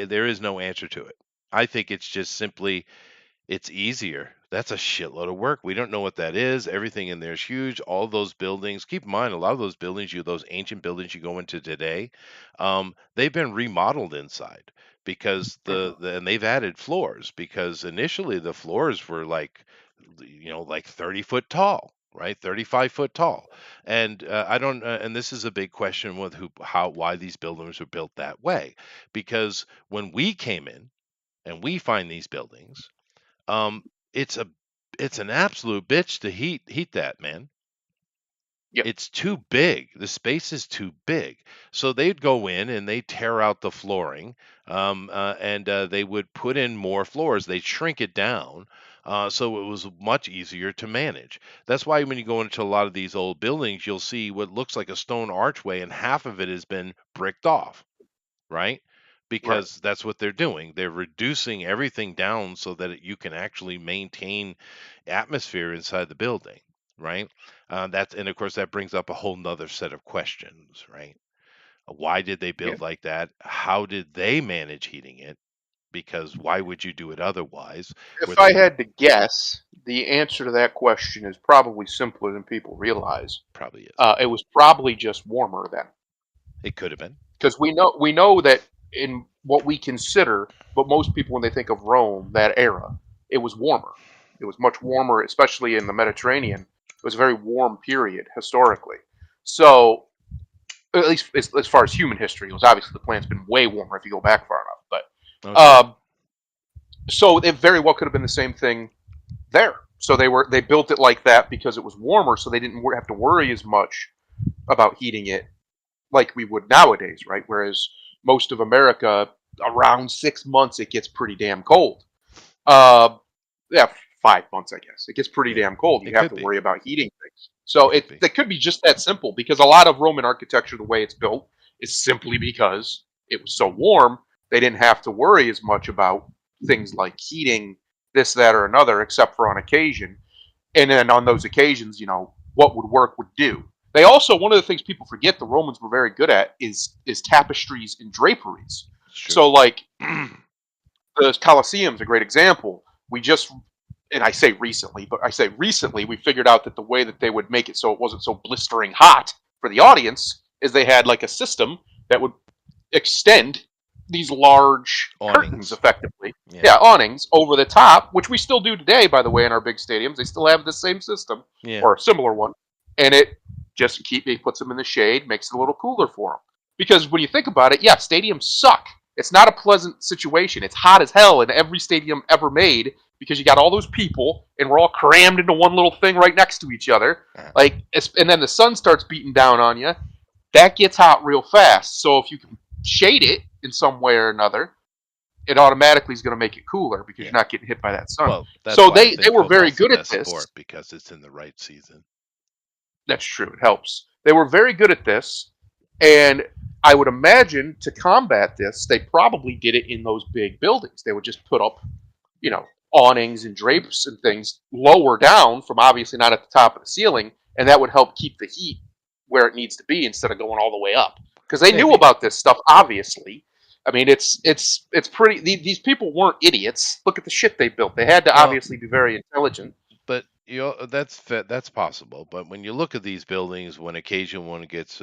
Speaker 1: there is no answer to it. I think it's just simply it's easier. That's a shitload of work. We don't know what that is. Everything in there is huge. All those buildings. Keep in mind, a lot of those buildings, those ancient buildings you go into today, they've been remodeled inside because
Speaker 2: Hmm.
Speaker 1: and they've added floors because initially the floors were like 30-foot tall, right? 35-foot tall. And I don't. And this is a big question with why these buildings were built that way, because when we came in and we find these buildings, um, it's a it's an absolute bitch to heat that, man.
Speaker 2: Yep.
Speaker 1: It's too big. The space is too big. So they'd go in and they tear out the flooring, and they would put in more floors. They'd shrink it down, so it was much easier to manage. That's why when you go into a lot of these old buildings, you'll see what looks like a stone archway, and half of it has been bricked off, right?
Speaker 2: Right.
Speaker 1: Because that's what they're doing. They're reducing everything down so that you can actually maintain atmosphere inside the building, right? That's and of course that brings up a whole nother set of questions, right? Why did they
Speaker 2: Yeah.
Speaker 1: build like that? How did they manage heating it? Because why would you do it otherwise? Were
Speaker 2: If I
Speaker 1: they
Speaker 2: had to guess, the answer to that question is probably simpler than people realize.
Speaker 1: probably is.
Speaker 2: It was probably just warmer then,
Speaker 1: It could have been.
Speaker 2: because we know that in what we consider, but most people when they think of Rome, that era, it was warmer. It was much warmer, especially in the Mediterranean. It was a very warm period historically. So, at least as far as human history goes, obviously the planet's been way warmer if you go back far enough.
Speaker 1: Oh,
Speaker 2: But
Speaker 1: sure.
Speaker 2: so it very well could have been the same thing there. So they built it like that because it was warmer, so they didn't have to worry as much about heating it like we would nowadays, right? Whereas most of America, around 6 months, it gets pretty damn cold. Uh, yeah, 5 months, I guess. It gets pretty
Speaker 1: Yeah.
Speaker 2: damn cold. You
Speaker 1: It
Speaker 2: have
Speaker 1: could
Speaker 2: to
Speaker 1: be.
Speaker 2: worry about heating things.
Speaker 1: It
Speaker 2: So
Speaker 1: could be.
Speaker 2: it could be just that simple because a lot of Roman architecture, the way it's built, is simply because it was so warm, they didn't have to worry as much about things like heating this, that, or another, except for on occasion. And then on those occasions, what would work would do. They also, one of the things people forget the Romans were very good at is tapestries and draperies.
Speaker 1: It's true.
Speaker 2: So like the Colosseum is a great example. We just, and I say recently, but I say recently, we figured out that the way that they would make it so it wasn't so blistering hot for the audience is they had like a system that would extend these large curtains
Speaker 1: Awnings.
Speaker 2: effectively.
Speaker 1: Yeah.
Speaker 2: Yeah, awnings over the top, which we still do today, by the way, in our big stadiums. They still have the same system
Speaker 1: Yeah.
Speaker 2: or a similar one, and it puts them in the shade, makes it a little cooler for them. Because when you think about it, yeah, stadiums suck. It's not a pleasant situation. It's hot as hell in every stadium ever made because you got all those people and we're all crammed into one little thing right next to each other.
Speaker 1: Uh,
Speaker 2: And then the sun starts beating down on you. That gets hot real fast. So if you can shade it in some way or another, it automatically is going to make it cooler because you're
Speaker 1: yeah.
Speaker 2: not getting hit by that sun.
Speaker 1: Well, that's
Speaker 2: So
Speaker 1: why I
Speaker 2: they
Speaker 1: think
Speaker 2: were very
Speaker 1: football's the
Speaker 2: good at
Speaker 1: best
Speaker 2: this.
Speaker 1: sport because it's in the right season.
Speaker 2: That's true. It helps. They were very good at this, and I would imagine to combat this, they probably did it in those big buildings. They would just put up, awnings and drapes and things lower down from obviously not at the top of the ceiling, and that would help keep the heat where it needs to be instead of going all the way up. Because they knew
Speaker 1: Maybe.
Speaker 2: about this stuff, obviously. I mean, it's pretty. These people weren't idiots. Look at the shit they built. They had to
Speaker 1: Well,
Speaker 2: obviously be very intelligent.
Speaker 1: but that's possible. But when you look at these buildings, when occasion one gets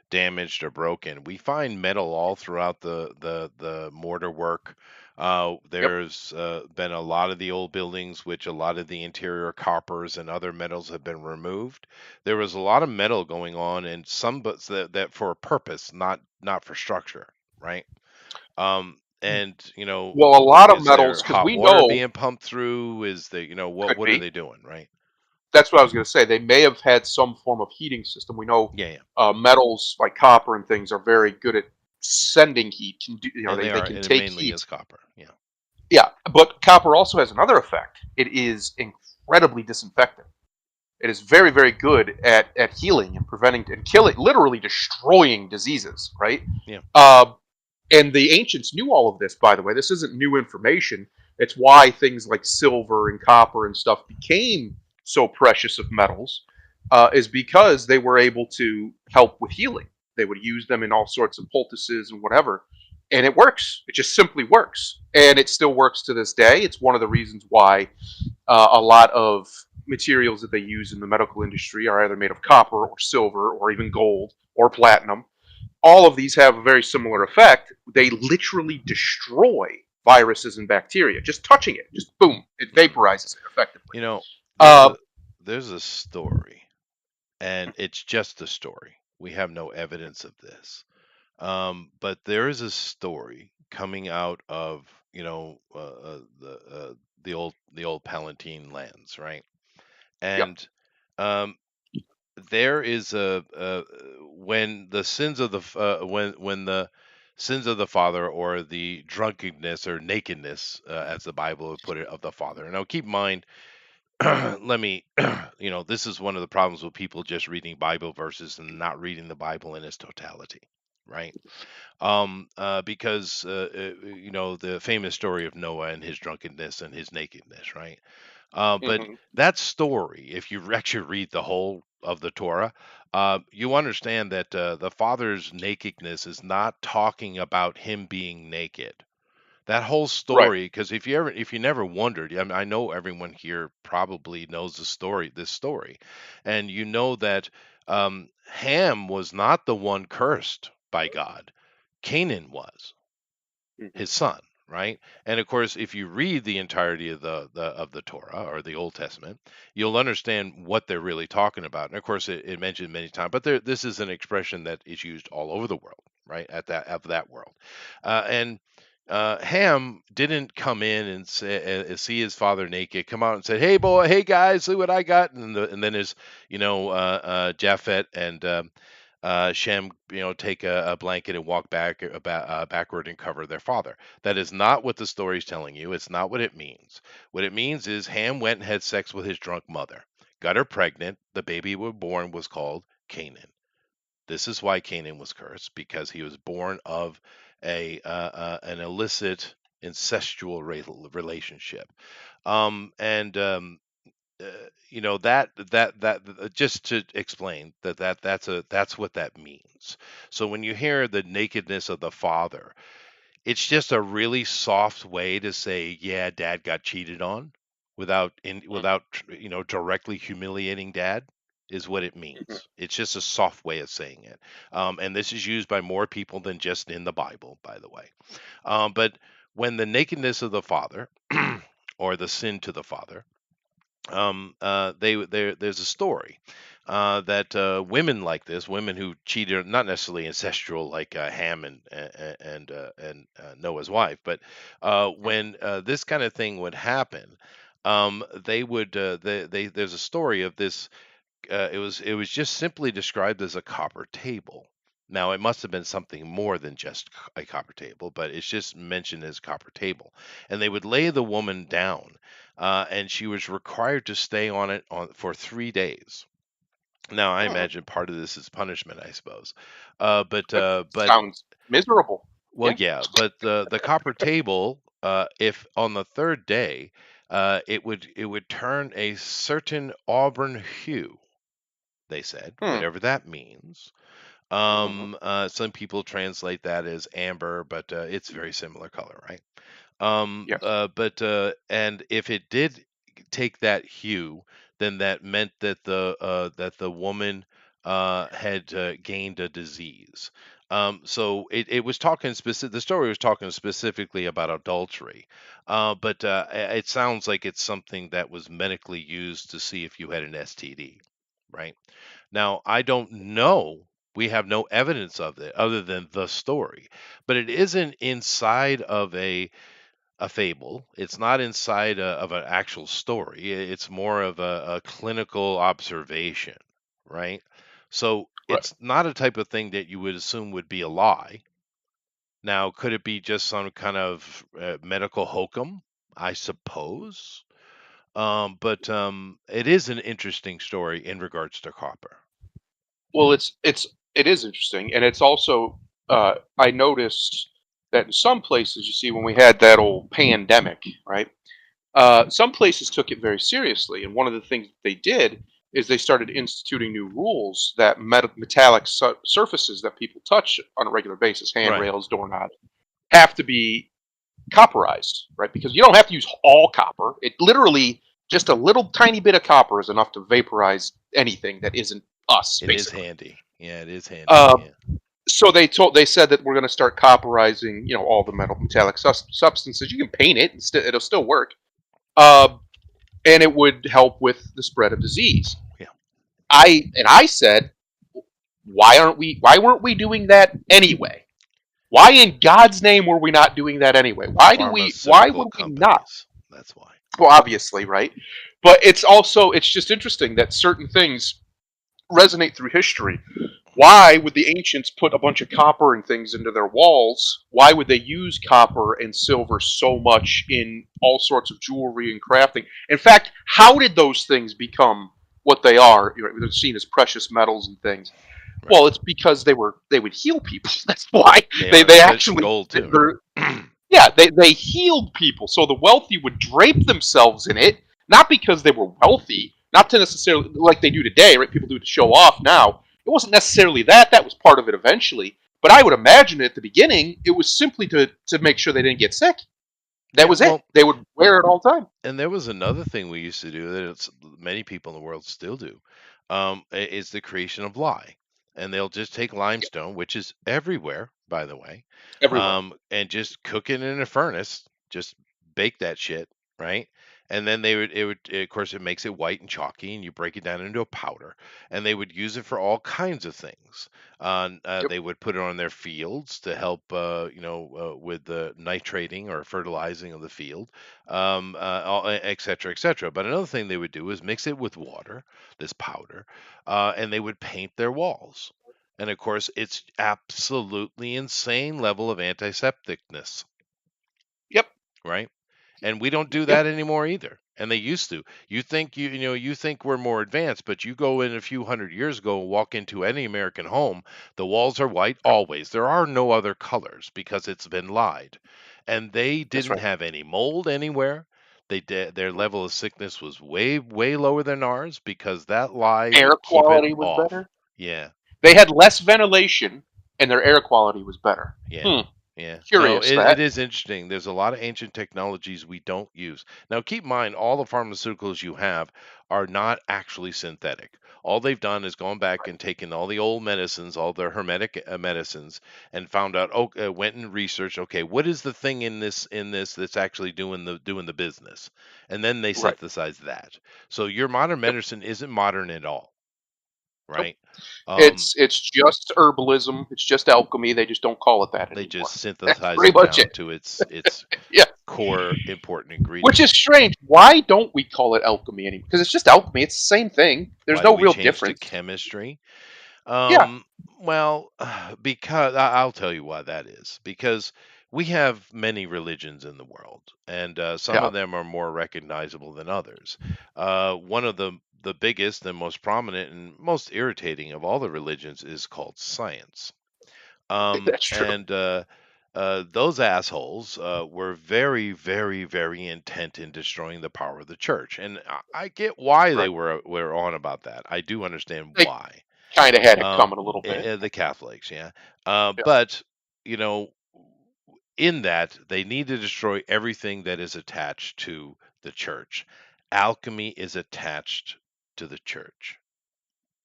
Speaker 1: damaged or broken, we find metal all throughout the mortar work.
Speaker 2: Yep.
Speaker 1: There's been a lot of the old buildings, which a lot of the interior coppers and other metals have been removed. There was a lot of metal going on, and some but that for a purpose, not for structure, right? And
Speaker 2: Well, a lot of
Speaker 1: is there
Speaker 2: metals, because
Speaker 1: hot
Speaker 2: we
Speaker 1: water
Speaker 2: know
Speaker 1: being pumped through? Is the
Speaker 2: could
Speaker 1: what are
Speaker 2: be.
Speaker 1: they doing, right?
Speaker 2: That's what I was going to say. They may have had some form of heating system. We know
Speaker 1: Yeah, yeah.
Speaker 2: metals like copper and things are very good at sending heat. Can do,
Speaker 1: And
Speaker 2: they
Speaker 1: and
Speaker 2: can
Speaker 1: it
Speaker 2: take
Speaker 1: mainly
Speaker 2: heat.
Speaker 1: is copper. Yeah.
Speaker 2: Yeah, but copper also has another effect. It is incredibly disinfectant. It is very, very good at healing and preventing and killing, literally destroying diseases. Right.
Speaker 1: Yeah.
Speaker 2: Uh, and the ancients knew all of this, by the way. This isn't new information. It's why things like silver and copper and stuff became so precious of metals, is because they were able to help with healing. They would use them in all sorts of poultices and whatever. And it works. It just simply works. And it still works to this day. It's one of the reasons why a lot of materials that they use in the medical industry are either made of copper or silver or even gold or platinum. All of these have a very similar effect. They literally destroy viruses and bacteria. Just touching it, just boom, it
Speaker 1: Hmm.
Speaker 2: vaporizes it effectively.
Speaker 1: You know, there's
Speaker 2: Uh,
Speaker 1: a there's a story, and it's just a story. We have no evidence of this. But there is a story coming out of the old Palatine lands, right?
Speaker 2: yep.
Speaker 1: And um, there is a when the sins of the when the sins of the father, or the drunkenness or nakedness, as the Bible would put it, of the father. Now keep in mind, let me this is one of the problems with people just reading Bible verses and not reading the Bible in its totality, right? Because the famous story of Noah and his drunkenness and his nakedness, right? But
Speaker 2: Hmm.
Speaker 1: that story, if you actually read the whole of the Torah, you understand that the father's nakedness is not talking about him being naked. That whole
Speaker 2: Right.
Speaker 1: story, because if you never wondered, I mean, I know everyone here probably knows this story, and you know that Ham was not the one cursed by God. Canaan was
Speaker 2: Hmm.
Speaker 1: his son, right? And of course, if you read the entirety of the Torah, or the Old Testament, you'll understand what they're really talking about. And of course, it mentioned many times, but this is an expression that is used all over the world, right? At that world, and Ham didn't come in and see his father naked, come out and say, "Hey boy, hey guys, see what I got," and then his, Japhet and Shem, take a blanket and walk backward and cover their father. That is not what the story's telling you. It's not what it means. What it means is Ham went and had sex with his drunk mother, got her pregnant. The baby born was called Canaan. This is why Canaan was cursed, because he was born of an illicit incestual relationship. And uh, just to explain that's what that means. So when you hear the nakedness of the father, it's just a really soft way to say, yeah, dad got cheated on, without directly humiliating dad, is what it
Speaker 2: Hmm.
Speaker 1: means. It's just a soft way of saying it. And this is used by more people than just in the Bible, by the way. But when the nakedness of the father, or the sin to the father, there's a story that women like this, women who cheated, not necessarily ancestral like Ham and Noah's wife, but when this kind of thing would happen, they would there's a story of this. It was just simply described as a copper table. Now it must have been something more than just a copper table, but it's just mentioned as copper table. And they would lay the woman down, and she was required to stay on it for 3 days. Now I
Speaker 2: Hmm.
Speaker 1: imagine part of this is punishment, I suppose.
Speaker 2: That
Speaker 1: But
Speaker 2: sounds miserable.
Speaker 1: well,
Speaker 2: Yeah.
Speaker 1: yeah, but the copper table, if on the third day, it would turn a certain auburn hue, they said,
Speaker 2: Hmm.
Speaker 1: whatever that means.
Speaker 2: Hmm.
Speaker 1: Some people translate that as amber, but it's very similar color, right?
Speaker 2: Yes.
Speaker 1: But and if it did take that hue, then that meant that the woman had gained a disease. So it was talking specific. The story was talking specifically about adultery, but it sounds like it's something that was medically used to see if you had an STD, right? Now, I don't know. We have no evidence of it other than the story, but it isn't inside of a fable. It's not inside of an actual story. It's more of a clinical observation, right? So
Speaker 2: Right.
Speaker 1: it's not a type of thing that you would assume would be a lie. Now, could it be just some kind of medical hokum? I suppose. But it is an interesting story in regards to copper.
Speaker 2: Well, it is interesting, and it's also I noticed that in some places, you see, when we had that old pandemic, right? Some places took it very seriously, and one of the things that they did is they started instituting new rules that metallic surfaces that people touch on a regular basis,
Speaker 1: Right.
Speaker 2: handrails, doorknobs, have to be copperized, right? Because you don't have to use all copper. It literally just a little tiny bit of copper is enough to vaporize anything that isn't us,
Speaker 1: It is
Speaker 2: basically.
Speaker 1: handy. Yeah, it is handy.
Speaker 2: Uh,
Speaker 1: Yeah.
Speaker 2: so they said that we're going to start copperizing, all the metallic substances. You can paint it; it'll still work, uh, and it would help with the spread of disease.
Speaker 1: Yeah.
Speaker 2: I said, why weren't we doing that anyway? Why in God's name were we not doing that anyway? Why
Speaker 1: Pharmaceutical
Speaker 2: would we not?
Speaker 1: companies. That's why.
Speaker 2: Well, obviously, right? But it's just interesting that certain things. resonate through history. Why would the ancients put a bunch of copper and things into their walls? Why would they use copper and silver so much in all sorts of jewelry and crafting? In fact, how did those things become what they are? They're seen as precious metals and things.
Speaker 1: Right.
Speaker 2: Well, it's because they would heal people. That's why
Speaker 1: They
Speaker 2: they
Speaker 1: are.
Speaker 2: they
Speaker 1: But
Speaker 2: actually
Speaker 1: gold too.
Speaker 2: they're yeah, they healed people. So the wealthy would drape themselves in it, not because they were wealthy, not to necessarily like they do today, right? People do it to show off now. It wasn't necessarily that. That was part of it eventually. But I would imagine at the beginning, it was simply to make sure they didn't get sick. That
Speaker 1: Yeah.
Speaker 2: was it.
Speaker 1: Well,
Speaker 2: They would wear it all the time.
Speaker 1: and there was another thing we used to do that many people in the world still do, is the creation of lye. And they'll just take limestone, which is everywhere, by the way,
Speaker 2: Everywhere.
Speaker 1: and just cook it in a furnace, just bake that shit, right? And then of course, it makes it white and chalky, and you break it down into a powder. And they would use it for all kinds of things.
Speaker 2: Yep.
Speaker 1: They would put it on their fields to help, with the nitrating or fertilizing of the field, et cetera, et cetera. But another thing they would do is mix it with water, this powder, and they would paint their walls. And of course, it's absolutely insane level of antisepticness,
Speaker 2: Yep.
Speaker 1: right? And we don't do
Speaker 2: Yep.
Speaker 1: that anymore either. And they used to. You think you think we're more advanced, but you go in a few hundred years ago and walk into any American home, the walls are white always. There are no other colors because it's been lied. And they
Speaker 2: That's
Speaker 1: didn't
Speaker 2: right.
Speaker 1: have any mold anywhere. They did, their level of sickness was way way lower than ours because that lie
Speaker 2: Air
Speaker 1: would keep it
Speaker 2: quality was
Speaker 1: off.
Speaker 2: better.
Speaker 1: Yeah.
Speaker 2: They had less ventilation, and their air quality was better.
Speaker 1: Yeah.
Speaker 2: Hmm.
Speaker 1: Yeah. No,
Speaker 2: Curious
Speaker 1: it
Speaker 2: that.
Speaker 1: is interesting. There's a lot of ancient technologies we don't use. Now, keep in mind, all the pharmaceuticals you have are not actually synthetic. All they've done is gone back and taken all the old medicines, all the hermetic medicines, and found out. Oh, went and researched. Okay, what is the thing in this that's actually doing the business? And then they
Speaker 2: Right.
Speaker 1: synthesize that. So your modern
Speaker 2: Yep.
Speaker 1: medicine isn't modern at all,
Speaker 2: Nope.
Speaker 1: right? Um,
Speaker 2: It's just herbalism. It's just alchemy. They just don't call it that
Speaker 1: they
Speaker 2: anymore.
Speaker 1: just
Speaker 2: That's
Speaker 1: synthesize
Speaker 2: pretty
Speaker 1: it
Speaker 2: much
Speaker 1: down
Speaker 2: it.
Speaker 1: to its
Speaker 2: Yeah.
Speaker 1: core important
Speaker 2: Which is
Speaker 1: ingredient.
Speaker 2: strange. Why don't we call it alchemy anymore? Because it's just alchemy. It's the same thing. There's
Speaker 1: Why do
Speaker 2: no
Speaker 1: we
Speaker 2: real
Speaker 1: change to
Speaker 2: difference.
Speaker 1: chemistry?
Speaker 2: Yeah.
Speaker 1: Well, because I'll tell you why that is. Because we have many religions in the world, and some
Speaker 2: Yeah.
Speaker 1: of them are more recognizable than others. One of the biggest and most prominent and most irritating of all the religions is called science.
Speaker 2: That's true.
Speaker 1: And those assholes were very, very, very intent in destroying the power of the church. And I get why they
Speaker 2: Right.
Speaker 1: were on about that. I do understand
Speaker 2: They
Speaker 1: why.
Speaker 2: kind of had it
Speaker 1: Um,
Speaker 2: coming a little bit.
Speaker 1: the Catholics, yeah.
Speaker 2: Yeah.
Speaker 1: But you know, in that they need to destroy everything that is attached to the church. Alchemy is attached to the church.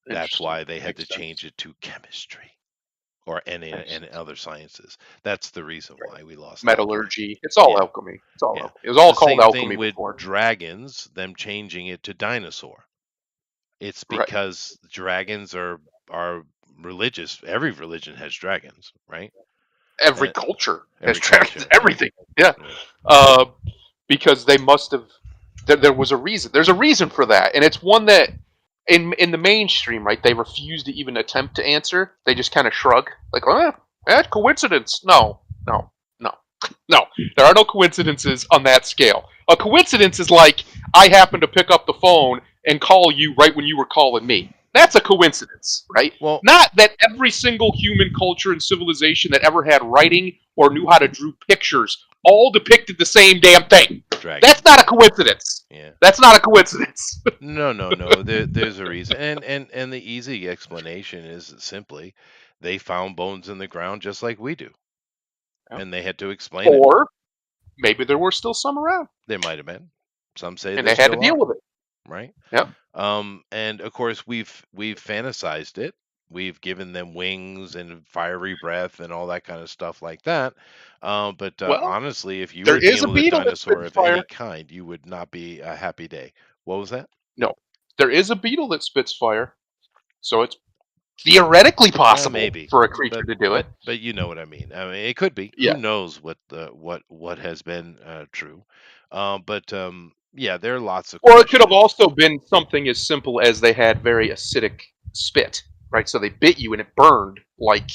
Speaker 1: That's
Speaker 2: Interesting.
Speaker 1: why they had to
Speaker 2: Makes
Speaker 1: change
Speaker 2: sense.
Speaker 1: it to chemistry or
Speaker 2: Makes
Speaker 1: any
Speaker 2: sense.
Speaker 1: other sciences. That's the reason
Speaker 2: Right.
Speaker 1: why we lost alchemy.
Speaker 2: Metallurgy. It's all
Speaker 1: Yeah,
Speaker 2: alchemy. It's all
Speaker 1: yeah.
Speaker 2: alchemy. It was all
Speaker 1: The
Speaker 2: called
Speaker 1: same thing
Speaker 2: alchemy
Speaker 1: with
Speaker 2: before.
Speaker 1: dragons, them changing it to dinosaur. It's
Speaker 2: Right.
Speaker 1: because dragons are religious. Every religion has dragons, right?
Speaker 2: Every
Speaker 1: And
Speaker 2: culture has
Speaker 1: every
Speaker 2: dragons.
Speaker 1: culture, yeah,
Speaker 2: Everything. Yeah.
Speaker 1: yeah.
Speaker 2: Uh, because they must have. There was a reason. There's a reason for that, and it's one that in the mainstream, right? They refuse to even attempt to answer. They just kind of shrug, like, "Oh, that's coincidence." No, no, no, no. There are no coincidences on that scale. A coincidence is like I happen to pick up the phone and call you right when you were calling me. That's a coincidence, right?
Speaker 1: Well,
Speaker 2: Not that every single human culture and civilization that ever had writing or knew how to draw pictures all depicted the same damn thing. That's
Speaker 1: dragons.
Speaker 2: not a coincidence.
Speaker 1: Yeah.
Speaker 2: That's not a coincidence.
Speaker 1: No, no, no. There's a reason, and the easy explanation is simply they found bones in the ground just like we do,
Speaker 2: Yeah.
Speaker 1: and they had to explain it.
Speaker 2: Or maybe there were still some around,
Speaker 1: There might have been. Some say
Speaker 2: and
Speaker 1: there
Speaker 2: they had to
Speaker 1: still
Speaker 2: deal
Speaker 1: are,
Speaker 2: with it.
Speaker 1: right?
Speaker 2: Yeah.
Speaker 1: And of course we've fantasized it. We've given them wings and fiery breath and all that kind of stuff like that. But
Speaker 2: Well,
Speaker 1: honestly, if you
Speaker 2: there
Speaker 1: were
Speaker 2: is a
Speaker 1: dealing with a
Speaker 2: beetle that
Speaker 1: dinosaur
Speaker 2: spits
Speaker 1: of any
Speaker 2: fire.
Speaker 1: kind, you would not be a happy day. What was that?
Speaker 2: No, there is a beetle that spits fire. So it's theoretically possible
Speaker 1: Maybe,
Speaker 2: for a creature to do it.
Speaker 1: but you know what I mean. I mean, it could be. Who
Speaker 2: Yeah.
Speaker 1: knows what has been true? But yeah, there are lots of
Speaker 2: Or it could have
Speaker 1: questions.
Speaker 2: also been something as simple as they had very acidic spit, right? So they bit you and it burned like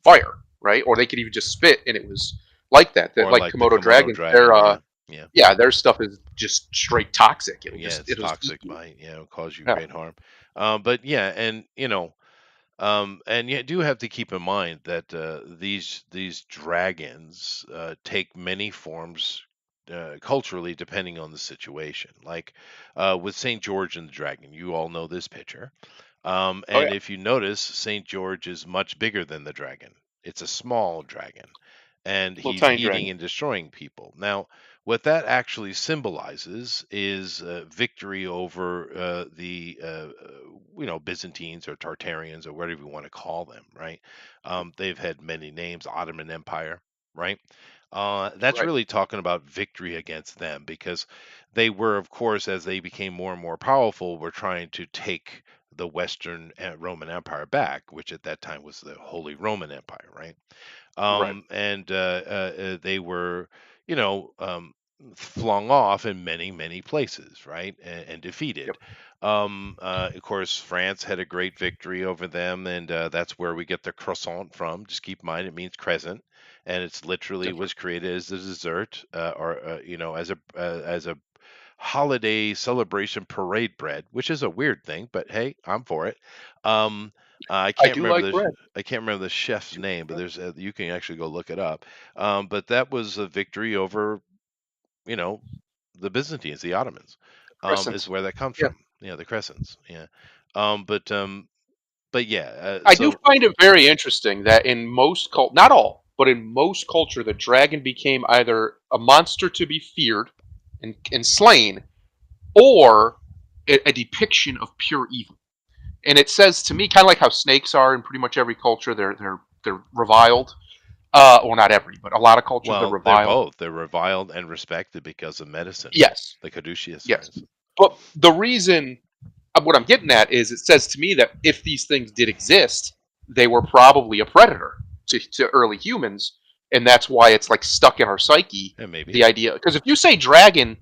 Speaker 2: fire, right? Or they could even just spit and it was like that. That
Speaker 1: Or
Speaker 2: like
Speaker 1: like the
Speaker 2: Komodo
Speaker 1: Komodo
Speaker 2: dragons, their
Speaker 1: dragon, yeah, yeah,
Speaker 2: yeah, their stuff is just straight toxic.
Speaker 1: yeah. It's
Speaker 2: It'll just eat
Speaker 1: toxic,
Speaker 2: you.
Speaker 1: might cause you
Speaker 2: Yeah.
Speaker 1: great harm. But yeah, and and you do have to keep in mind that these dragons take many forms culturally, depending on the situation. Like with Saint George and the dragon, you all know this picture.
Speaker 2: Oh
Speaker 1: And
Speaker 2: yeah,
Speaker 1: if you notice, Saint George is much bigger than the dragon. It's a small dragon, and
Speaker 2: little
Speaker 1: he's
Speaker 2: tiny
Speaker 1: eating
Speaker 2: dragon.
Speaker 1: and destroying people. Now, what that actually symbolizes is victory over Byzantines or Tartarians or whatever you want to call them, right? They've had many names, Ottoman Empire, right? That's
Speaker 2: Right,
Speaker 1: really talking about victory against them because they were, of course, as they became more and more powerful, were trying to take the Western Roman Empire back, which at that time was the Holy Roman Empire, right?
Speaker 2: right.
Speaker 1: And they were, you know, flung off in many, many places, right, and defeated.
Speaker 2: Yep,
Speaker 1: Of course, France had a great victory over them, and that's where we get the croissant from. Just keep in mind, it means crescent, and it's literally
Speaker 2: that's right.
Speaker 1: was created as a dessert, or as a holiday celebration parade bread, which is a weird thing, but hey, I'm for it. Um,
Speaker 2: I do like bread.
Speaker 1: I can't remember the chef's
Speaker 2: Too much
Speaker 1: name, but
Speaker 2: bread.
Speaker 1: there's you can actually go look it up. But that was a victory over you know the Byzantines, the Ottomans, is
Speaker 2: Crescent.
Speaker 1: where that comes
Speaker 2: Yeah,
Speaker 1: from. Yeah, the crescents. Yeah, um, but um, but yeah.
Speaker 2: I do find it very interesting that in most not all, but in most culture, the dragon became either a monster to be feared and slain, or a depiction of pure evil. And it says to me, kind of like how snakes are in pretty much every culture, they're reviled. Well, not every, but a lot of cultures they're
Speaker 1: Well, they're
Speaker 2: reviled.
Speaker 1: both. They're reviled and respected because of medicine,
Speaker 2: Yes,
Speaker 1: the caduceus
Speaker 2: yes.
Speaker 1: signs.
Speaker 2: But the reason, what I'm getting at is, it says to me that if these things did exist, they were probably a predator to early humans, and that's why it's like stuck in our psyche.
Speaker 1: And maybe.
Speaker 2: The idea, because if you say dragon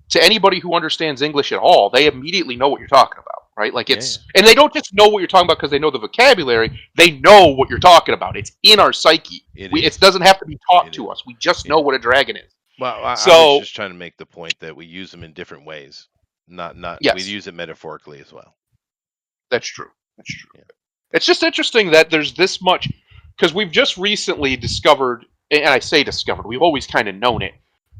Speaker 2: to anybody who understands English at all, they immediately know what you're talking about, right? Like
Speaker 1: Yeah, yeah.
Speaker 2: and they don't just know what you're talking about because they know the vocabulary. They know what you're talking about. It's in our psyche.
Speaker 1: It
Speaker 2: It
Speaker 1: is.
Speaker 2: doesn't have to be taught
Speaker 1: It
Speaker 2: to
Speaker 1: is.
Speaker 2: us. We just know
Speaker 1: Yeah.
Speaker 2: what a dragon is.
Speaker 1: Well, I was
Speaker 2: So
Speaker 1: just trying to make the point that we use them in different ways. Not we
Speaker 2: yes,
Speaker 1: use it metaphorically as well.
Speaker 2: that's true. That's true.
Speaker 1: Yeah.
Speaker 2: It's just interesting that there's this much, because we've just recently discovered, and I say discovered, we've always kind of known it,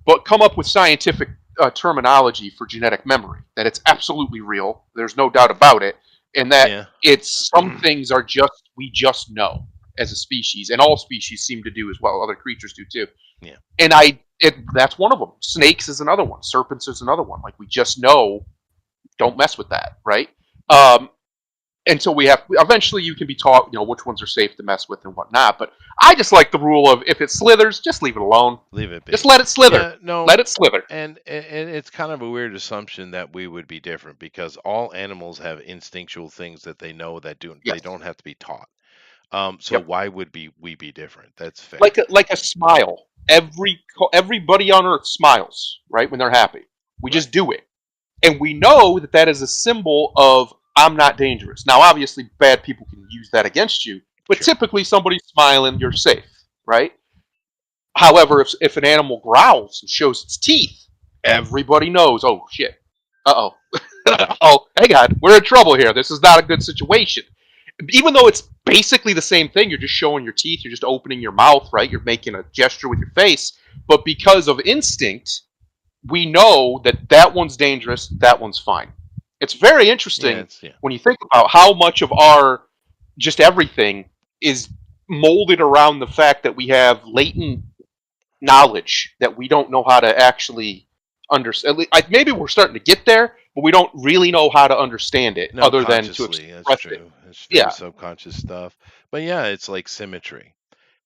Speaker 2: but come up with scientific terminology for genetic memory. That it's absolutely real. There's no doubt about it, and that
Speaker 1: Yeah.
Speaker 2: it's some things are just we just know as a species, and all species seem to do as well. Other creatures do too.
Speaker 1: Yeah.
Speaker 2: And that's one of them. Snakes is another one. Serpents is another one. Like we just know, don't mess with that, right? Um, until we have eventually you can be taught which ones are safe to mess with and whatnot, but I just like the rule of if it slithers, just leave it alone.
Speaker 1: Leave it
Speaker 2: Just
Speaker 1: be.
Speaker 2: let it slither.
Speaker 1: Yeah, no,
Speaker 2: Let it slither.
Speaker 1: and it's kind of a weird assumption that we would be different because all animals have instinctual things that they know that they
Speaker 2: Yes.
Speaker 1: don't have to be taught. So
Speaker 2: Yep.
Speaker 1: why would we be different? That's fair.
Speaker 2: Like a smile. Everybody on earth smiles, right, when they're happy. We
Speaker 1: Right.
Speaker 2: just do it, and we know that that is a symbol of I'm not dangerous. Now obviously bad people can use that against you, but
Speaker 1: Sure.
Speaker 2: typically somebody's smiling, you're safe, right? However, if an animal growls and shows its teeth, everybody knows, oh shit. Uh-oh. Oh, hang on, we're in trouble here. This is not a good situation. Even though it's basically the same thing, you're just showing your teeth, you're just opening your mouth, right? You're making a gesture with your face. But because of instinct, we know that that one's dangerous, that one's fine. It's very
Speaker 1: Yeah,
Speaker 2: interesting
Speaker 1: it's yeah.
Speaker 2: when you think about how much of our just everything is molded around the fact that we have latent knowledge that we don't know how to actually understand. Maybe we're starting to get there, but we don't really know how to understand it
Speaker 1: No,
Speaker 2: other than to
Speaker 1: consciously, that's
Speaker 2: express it.
Speaker 1: true. It's very
Speaker 2: Yeah.
Speaker 1: subconscious stuff. But yeah, it's like symmetry.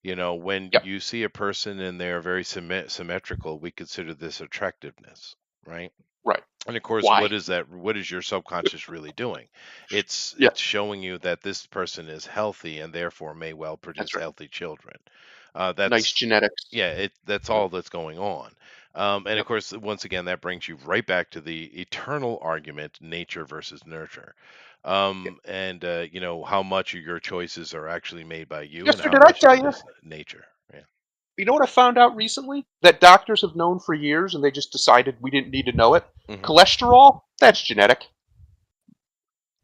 Speaker 1: When
Speaker 2: Yep.
Speaker 1: you see a person and they're very symmetrical, we consider this attractiveness, right?
Speaker 2: Right.
Speaker 1: And of course,
Speaker 2: Why?
Speaker 1: what is that? What is your subconscious really doing?
Speaker 2: Yeah.
Speaker 1: It's showing you that this person is healthy and therefore may well
Speaker 2: That's
Speaker 1: produce
Speaker 2: right.
Speaker 1: healthy children.
Speaker 2: Nice
Speaker 1: That's
Speaker 2: genetics.
Speaker 1: yeah, that's
Speaker 2: Yeah.
Speaker 1: all that's going on. And of
Speaker 2: Yep.
Speaker 1: course, once again, that brings you right back to the eternal argument: nature versus nurture.
Speaker 2: Yeah.
Speaker 1: And how much of your choices are actually made by you, and
Speaker 2: Yes, sir.
Speaker 1: how
Speaker 2: Did I
Speaker 1: much of
Speaker 2: tell
Speaker 1: it
Speaker 2: you?
Speaker 1: is nature. Yeah.
Speaker 2: You know what I found out recently? That doctors have known for years, and they just decided we didn't need to know it.
Speaker 1: Hmm.
Speaker 2: Cholesterol, that's genetic.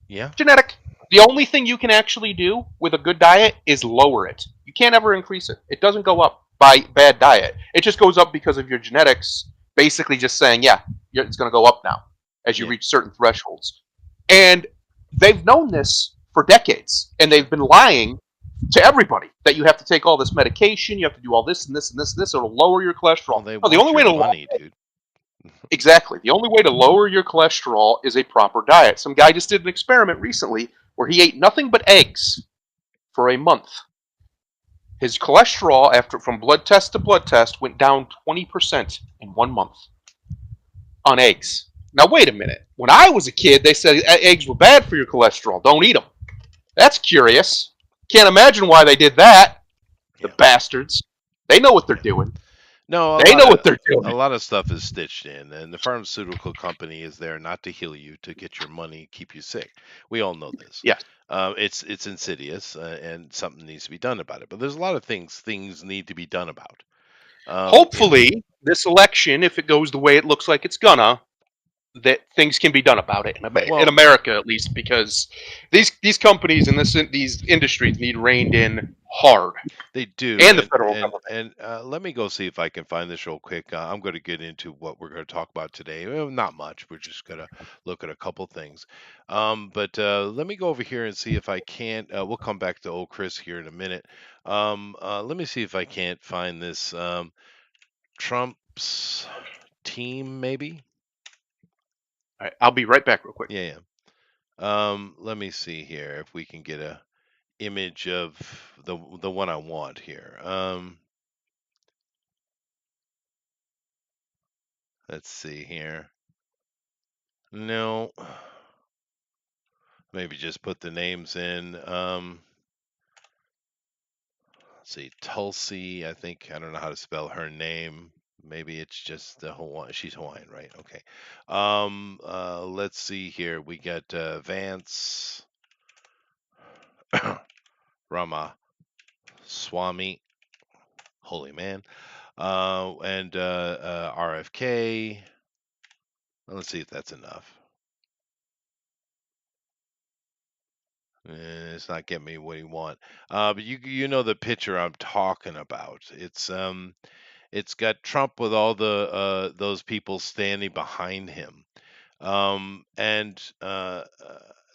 Speaker 1: Yeah.
Speaker 2: Genetic. The only thing you can actually do with a good diet is lower it. You can't ever increase it. It doesn't go up by bad diet. It just goes up because of your genetics, basically just saying, yeah, it's going to go up now as you
Speaker 1: Yeah.
Speaker 2: reach certain thresholds. And they've known this for decades, and they've been lying to everybody that you have to take all this medication, you have to do all this and this and this and this, it'll lower your cholesterol.
Speaker 1: Well, they
Speaker 2: No, the only
Speaker 1: want
Speaker 2: way
Speaker 1: your
Speaker 2: to
Speaker 1: money, dude.
Speaker 2: exactly. The only way to lower your cholesterol is a proper diet. Some guy just did an experiment recently where he ate nothing but eggs for a month. His cholesterol, after from blood test to blood test, went down 20% in 1 month on eggs. Now wait a minute. When I was a kid, they said eggs were bad for your cholesterol. Don't eat them. That's curious. Can't imagine why they did that. The
Speaker 1: Yeah.
Speaker 2: bastards. They know what they're
Speaker 1: Yeah.
Speaker 2: doing.
Speaker 1: No,
Speaker 2: They know what they're
Speaker 1: a
Speaker 2: doing.
Speaker 1: lot of stuff is stitched in, and the pharmaceutical company is there not to heal you, to get your money, keep you sick. We all know this.
Speaker 2: Yes.
Speaker 1: It's insidious, and something needs to be done about it. But there's a lot of things need to be done about. Um, you know,
Speaker 2: Hopefully, this election, if it goes the way it looks like it's gonna, that things can be done about it in
Speaker 1: well,
Speaker 2: America at least, because these companies and these industries need reined in hard,
Speaker 1: they do,
Speaker 2: and the
Speaker 1: and
Speaker 2: federal
Speaker 1: and
Speaker 2: government.
Speaker 1: and let me go see if I can find this real quick. I'm going to get into what we're going to talk about today. Well, not much. We're just going to look at a couple things. But let me go over here and see if I can't. We'll come back to old Chris here in a minute. Let me see if I can't find this Trump's team, maybe.
Speaker 2: All right, I'll be right back, real quick.
Speaker 1: Yeah, yeah. Let me see here if we can get a image of the one I want here. Let's see here. No, maybe just put the names in. Let's see, Tulsi. I think I don't know how to spell her name. Maybe it's just the Hawaiian. She's Hawaiian, right? Okay. Let's see here. We got Vance Rama Swami, holy man, and RFK. Let's see if that's enough. It's not getting me what you want. But you know the picture I'm talking about. It's got Trump with all the those people standing behind him. And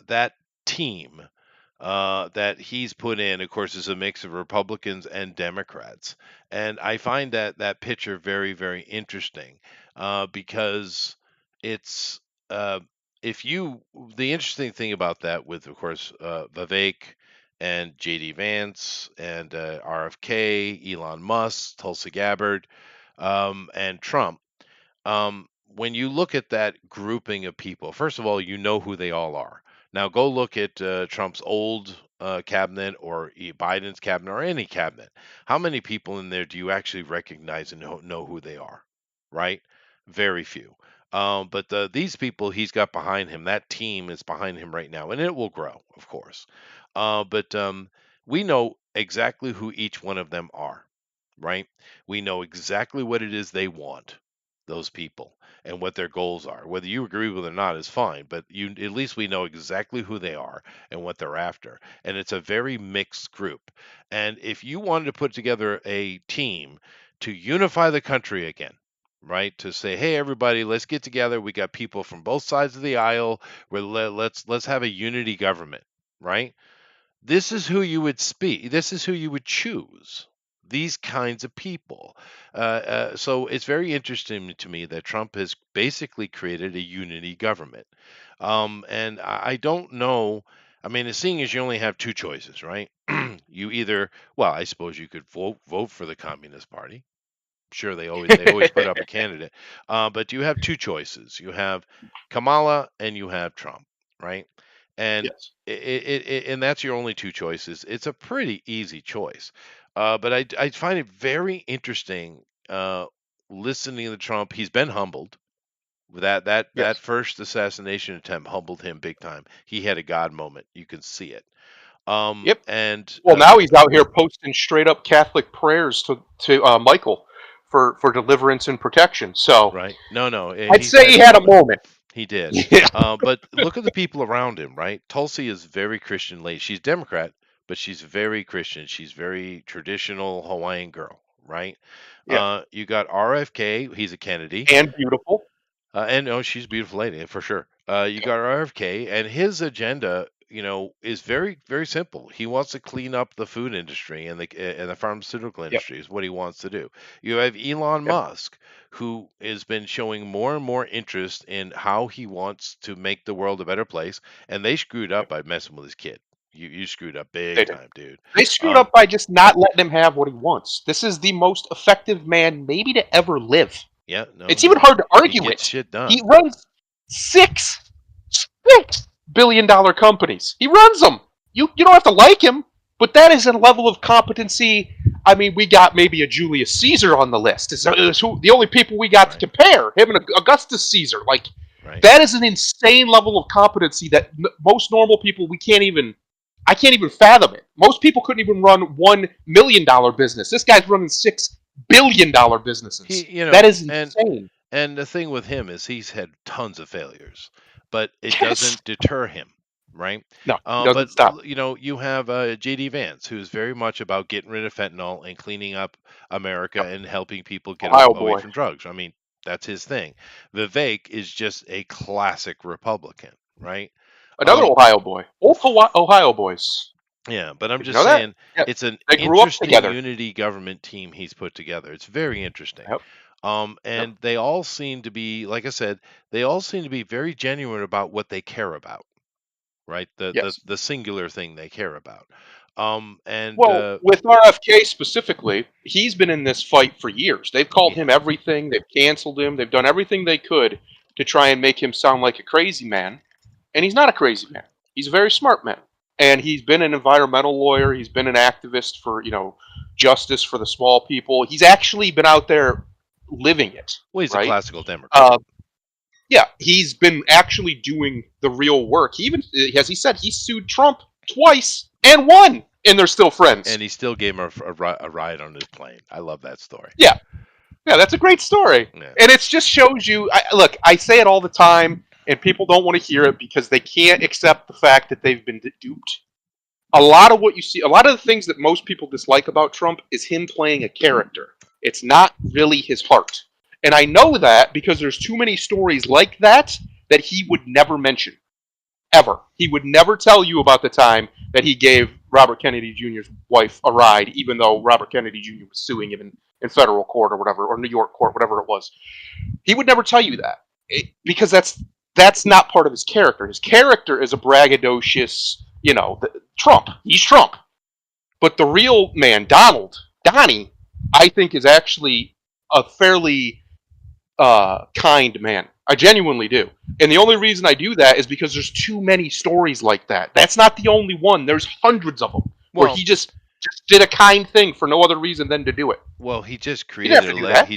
Speaker 1: that team that he's put in, of course, is a mix of Republicans and Democrats. And I find that picture very, very interesting because it's uh, if you the interesting thing about that with, of course, Vivek and JD Vance and RFK, Elon Musk, Tulsi Gabbard, and Trump, when you look at that grouping of people, first of all, you know who they all are. Now, go look at Trump's old cabinet or Biden's cabinet or any cabinet. How many people in there do you actually recognize and know who they are? Right? Very few. But these people he's got behind him, that team is behind him right now, and it will grow, of course. But we know exactly who each one of them are, right? We know exactly what it is they want, those people, and what their goals are. Whether you agree with it or not is fine, but you at least we know exactly who they are and what they're after. And it's a very mixed group. And if you wanted to put together a team to unify the country again, right? To say, hey, everybody, let's get together. We got people from both sides of the aisle. Let's have a unity government, right? This is who you would speak. This is who you would choose. These kinds of people. So it's very interesting to me that Trump has basically created a unity government. And I don't know. I mean, seeing as you only have two choices, right? You either, well, I suppose you could vote for the Communist Party. Sure, they always put up a candidate, but you have two choices. You have Kamala and you have Trump, right? And
Speaker 2: Yes.
Speaker 1: and that's your only two choices. It's a pretty easy choice, but I find it very interesting. listening to Trump, he's been humbled. That
Speaker 2: Yes.
Speaker 1: first assassination attempt humbled him big time. He had a God moment. You can see it.
Speaker 2: Yep.
Speaker 1: And
Speaker 2: Well, now he's out here posting straight up Catholic prayers to Michael for deliverance and protection. So
Speaker 1: right? No, no,
Speaker 2: I'd
Speaker 1: he's
Speaker 2: say
Speaker 1: had
Speaker 2: he
Speaker 1: a
Speaker 2: had a
Speaker 1: moment.
Speaker 2: moment.
Speaker 1: He did.
Speaker 2: Yeah.
Speaker 1: But look at the people around him, right? Tulsi is very Christian lady. She's Democrat, but she's very Christian. She's very traditional Hawaiian girl, right?
Speaker 2: Yeah.
Speaker 1: You got RFK. He's a Kennedy.
Speaker 2: And beautiful.
Speaker 1: And no, she's a beautiful lady for sure. You got RFK, and his agenda, is very, very simple. He wants to clean up the food industry and the pharmaceutical
Speaker 2: Yep.
Speaker 1: industry is what he wants to do. You have Elon
Speaker 2: Yep.
Speaker 1: Musk, who has been showing more and more interest in how he wants to make the world a better place, and they screwed up
Speaker 2: Yep.
Speaker 1: by messing with his kid. You screwed up
Speaker 2: They
Speaker 1: big
Speaker 2: did.
Speaker 1: time, dude.
Speaker 2: They screwed
Speaker 1: Um,
Speaker 2: up by just not letting him have what he wants. This is the most effective man maybe to ever live.
Speaker 1: yeah, no,
Speaker 2: It's even hard to
Speaker 1: he
Speaker 2: argue
Speaker 1: gets
Speaker 2: it.
Speaker 1: shit
Speaker 2: He
Speaker 1: done.
Speaker 2: runs six $6 billion companies. He runs them. You don't have to like him, but that is a level of competency. I mean, we got maybe a Julius Caesar on the list. Is the only people we got to
Speaker 1: Right,
Speaker 2: compare him and Augustus Caesar. Like
Speaker 1: right.
Speaker 2: that is an insane level of competency that most normal people we can't even. I can't even fathom it. Most people couldn't even run $1 million business. This guy's running $6 billion
Speaker 1: He,
Speaker 2: businesses. That is
Speaker 1: and
Speaker 2: insane.
Speaker 1: And the thing with him is he's had tons of failures, but it
Speaker 2: Yes.
Speaker 1: doesn't deter him, right?
Speaker 2: No, he
Speaker 1: But
Speaker 2: doesn't stop.
Speaker 1: you have JD Vance, who's very much about getting rid of fentanyl and cleaning up America
Speaker 2: Yep.
Speaker 1: and helping people get
Speaker 2: Ohio
Speaker 1: away
Speaker 2: boy.
Speaker 1: from drugs. I mean, that's his thing. Vivek is just a classic Republican, right?
Speaker 2: Another
Speaker 1: Um,
Speaker 2: Ohio boy. Both Ohio boys.
Speaker 1: yeah, but I'm
Speaker 2: Did you
Speaker 1: just
Speaker 2: know that?
Speaker 1: saying
Speaker 2: Yeah.
Speaker 1: it's an
Speaker 2: They grew up
Speaker 1: interesting
Speaker 2: together.
Speaker 1: unity government team he's put together. It's very interesting.
Speaker 2: Yep. Yep.
Speaker 1: And they all seem to be, like I said, they all seem to be very genuine about what they care about, right? The the
Speaker 2: Yes.
Speaker 1: the singular thing they care about. And
Speaker 2: Well, with RFK specifically, he's been in this fight for years. They've called
Speaker 1: yeah,
Speaker 2: him everything. They've canceled him. They've done everything they could to try and make him sound like a crazy man. And he's not a crazy man. He's a very smart man. And he's been an environmental lawyer. He's been an activist for, justice for the small people. He's actually been out there living it,
Speaker 1: well, he's a
Speaker 2: right?
Speaker 1: classical Democrat,
Speaker 2: Uh, yeah, he's been actually doing the real work. He even, as he said, he sued Trump twice and won, and they're still friends.
Speaker 1: and he still gave him a ride on his plane. I love that story.
Speaker 2: Yeah, yeah, that's a great story,
Speaker 1: Yeah,
Speaker 2: and it just shows you. Look, I say it all the time, and people don't want to hear it because they can't accept the fact that they've been duped. A lot of what you see, a lot of the things that most people dislike about Trump is him playing a character. It's not really his heart. And I know that because there's too many stories like that he would never mention. Ever. He would never tell you about the time that he gave Robert Kennedy Jr.'s wife a ride, even though Robert Kennedy Jr. was suing him in federal court or whatever, or New York court, whatever it was. He would never tell you that. Because that's not part of his character. His character is a braggadocious, Trump. He's Trump. But the real man, Donnie, I think is actually a fairly kind man. I genuinely do. And the only reason I do that is because there's too many stories like that. That's not the only one. There's hundreds of them where
Speaker 1: well,
Speaker 2: he just did a kind thing for no other reason than to do it.
Speaker 1: he just
Speaker 2: He didn't
Speaker 1: created
Speaker 2: have to do that.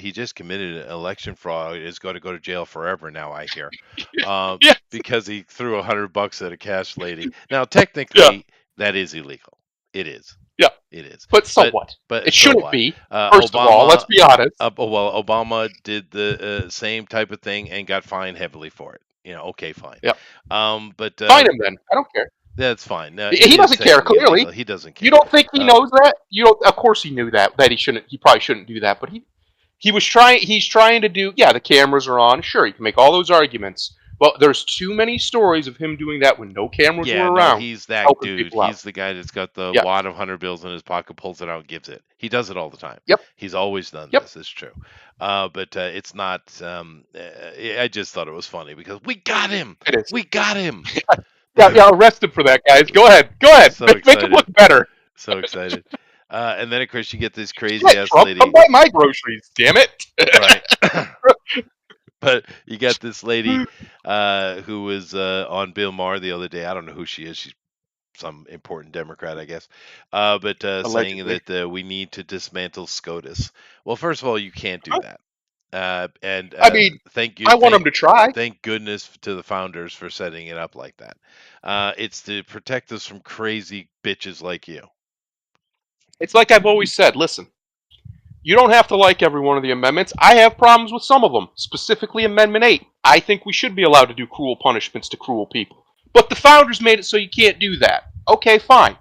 Speaker 1: he just committed an election fraud. Is going to go to jail forever now. I hear,
Speaker 2: Yeah,
Speaker 1: because he threw $100 at a cash lady. Now,
Speaker 2: yeah,
Speaker 1: technically, that is illegal. It is.
Speaker 2: yeah.
Speaker 1: It is.
Speaker 2: But so
Speaker 1: But
Speaker 2: what?
Speaker 1: but
Speaker 2: It
Speaker 1: so
Speaker 2: shouldn't
Speaker 1: what?
Speaker 2: be. First of all, let's
Speaker 1: Obama.
Speaker 2: be honest.
Speaker 1: Well, Obama did the same type of thing and got fined heavily for it. Okay, fine.
Speaker 2: Yeah.
Speaker 1: But
Speaker 2: Find him then. I don't care.
Speaker 1: that's fine. No, it
Speaker 2: He
Speaker 1: is
Speaker 2: doesn't care.
Speaker 1: technically
Speaker 2: Clearly,
Speaker 1: illegal. He doesn't
Speaker 2: you
Speaker 1: care.
Speaker 2: don't think he
Speaker 1: Uh,
Speaker 2: knows that? You don't. Of course, he knew that he shouldn't. He probably shouldn't do that. But he was trying. He's trying to do. Yeah, the cameras are on. Sure, you can make all those arguments. But there's too many stories of him doing that when no cameras
Speaker 1: yeah,
Speaker 2: were
Speaker 1: no,
Speaker 2: around,
Speaker 1: he's that
Speaker 2: helping
Speaker 1: dude.
Speaker 2: people out.
Speaker 1: He's the guy that's got the
Speaker 2: Yeah.
Speaker 1: wad of 100 bills in his pocket, pulls it out, gives it. He does it all the time.
Speaker 2: Yep.
Speaker 1: He's always done
Speaker 2: Yep.
Speaker 1: this. It's true. But it's not. I just thought it was funny because we got him.
Speaker 2: It is.
Speaker 1: We got him.
Speaker 2: Yeah. Yeah. Arrest him for that, guys. Go ahead. Go ahead.
Speaker 1: So
Speaker 2: Make him
Speaker 1: excited.
Speaker 2: look better.
Speaker 1: So excited. And then of course you get this crazy
Speaker 2: Yeah,
Speaker 1: ass
Speaker 2: Trump,
Speaker 1: lady.
Speaker 2: come buy my groceries. Damn it.
Speaker 1: Right. But you got this lady who was on Bill Maher the other day. I don't know who she is. She's some important Democrat, I guess. But saying
Speaker 2: Allegedly.
Speaker 1: that we need to dismantle SCOTUS. Well, first of all, you can't do
Speaker 2: Huh?
Speaker 1: that. And
Speaker 2: I mean,
Speaker 1: thank you,
Speaker 2: I want them to try.
Speaker 1: thank goodness to the founders for setting it up like that. It's to protect us from crazy bitches like you.
Speaker 2: It's like I've always said. Listen, you don't have to like every one of the amendments. I have problems with some of them, specifically Amendment 8. I think we should be allowed to do cruel punishments to cruel people. But the founders made it so you can't do that. Okay, fine.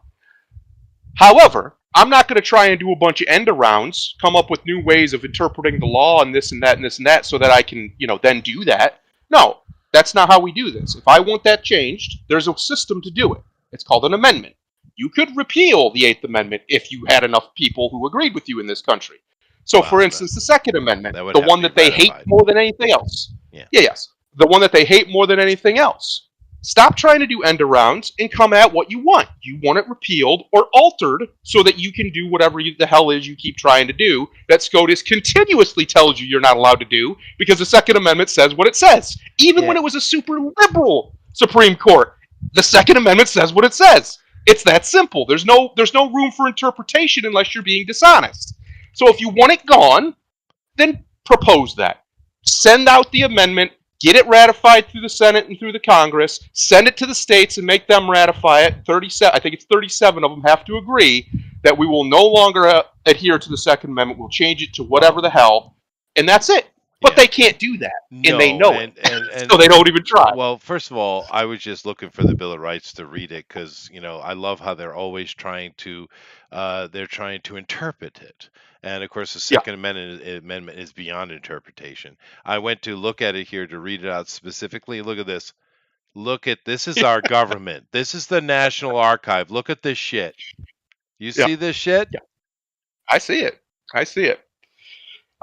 Speaker 2: However, I'm not going to try and do a bunch of end arounds, come up with new ways of interpreting the law and this and that and this and that so that I can, then do that. No, that's not how we do this. If I want that changed, there's a system to do it. It's called an amendment. You could repeal the Eighth Amendment if you had enough people who agreed with you in this country. So,
Speaker 1: Wow,
Speaker 2: for instance, the Second Amendment,
Speaker 1: that would
Speaker 2: the
Speaker 1: have to
Speaker 2: one
Speaker 1: be
Speaker 2: that they hate
Speaker 1: ratified.
Speaker 2: more than anything else.
Speaker 1: Yeah.
Speaker 2: Yes. The one that they hate more than anything else. Stop trying to do end arounds and come at what you want. You want it repealed or altered so that you can do whatever the hell is you keep trying to do that SCOTUS continuously tells you you're not allowed to do because the Second Amendment says what it says. Even when it was a super liberal Supreme Court, the Second Amendment says what it says. It's that simple. There's no room for interpretation unless you're being dishonest. So if you want it gone, then propose that. Send out the amendment, get it ratified through the Senate and through the Congress, send it to the states and make them ratify it. 37, I think it's 37 of them have to agree that we will no longer adhere to the Second Amendment. We'll change it to whatever the hell, and that's it. But they can't do that, and they know it, so they don't even try.
Speaker 1: Well, first of all, I was just looking for the Bill of Rights to read it because I love how they're always trying to interpret it, and of course the Second Amendment is beyond interpretation. I went to look at it here to read it out specifically. Look at this. Look at this is our government. This is the National Archive. Look at this shit. You see this shit?
Speaker 2: Yeah. I see it. I see it.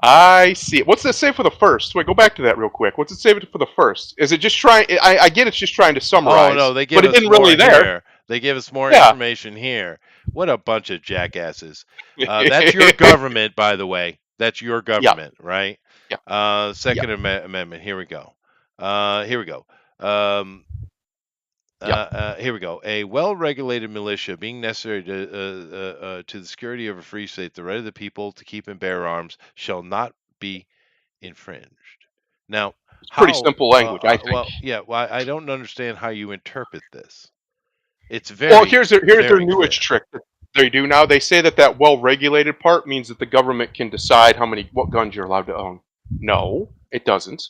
Speaker 2: I see it. What's it say for the first? Wait, go back to that real quick. What's it say for the first? Is it just trying? I get it's just trying to summarize.
Speaker 1: Oh no, they gave
Speaker 2: but it
Speaker 1: us
Speaker 2: didn't
Speaker 1: more
Speaker 2: really
Speaker 1: here.
Speaker 2: there.
Speaker 1: They gave us more information here. What a bunch of jackasses! That's your government, by the way. That's your government, right?
Speaker 2: Yeah.
Speaker 1: Second Amendment. Here we go. Here we go. Here we go. A well-regulated militia being necessary to the security of a free state, the right of the people to keep and bear arms shall not be infringed. Now,
Speaker 2: it's pretty simple language, I think.
Speaker 1: Well, I don't understand how you interpret this. It's very
Speaker 2: well. Here's their newest trick that they do now. They say that well-regulated part means that the government can decide what guns you're allowed to own. No, it doesn't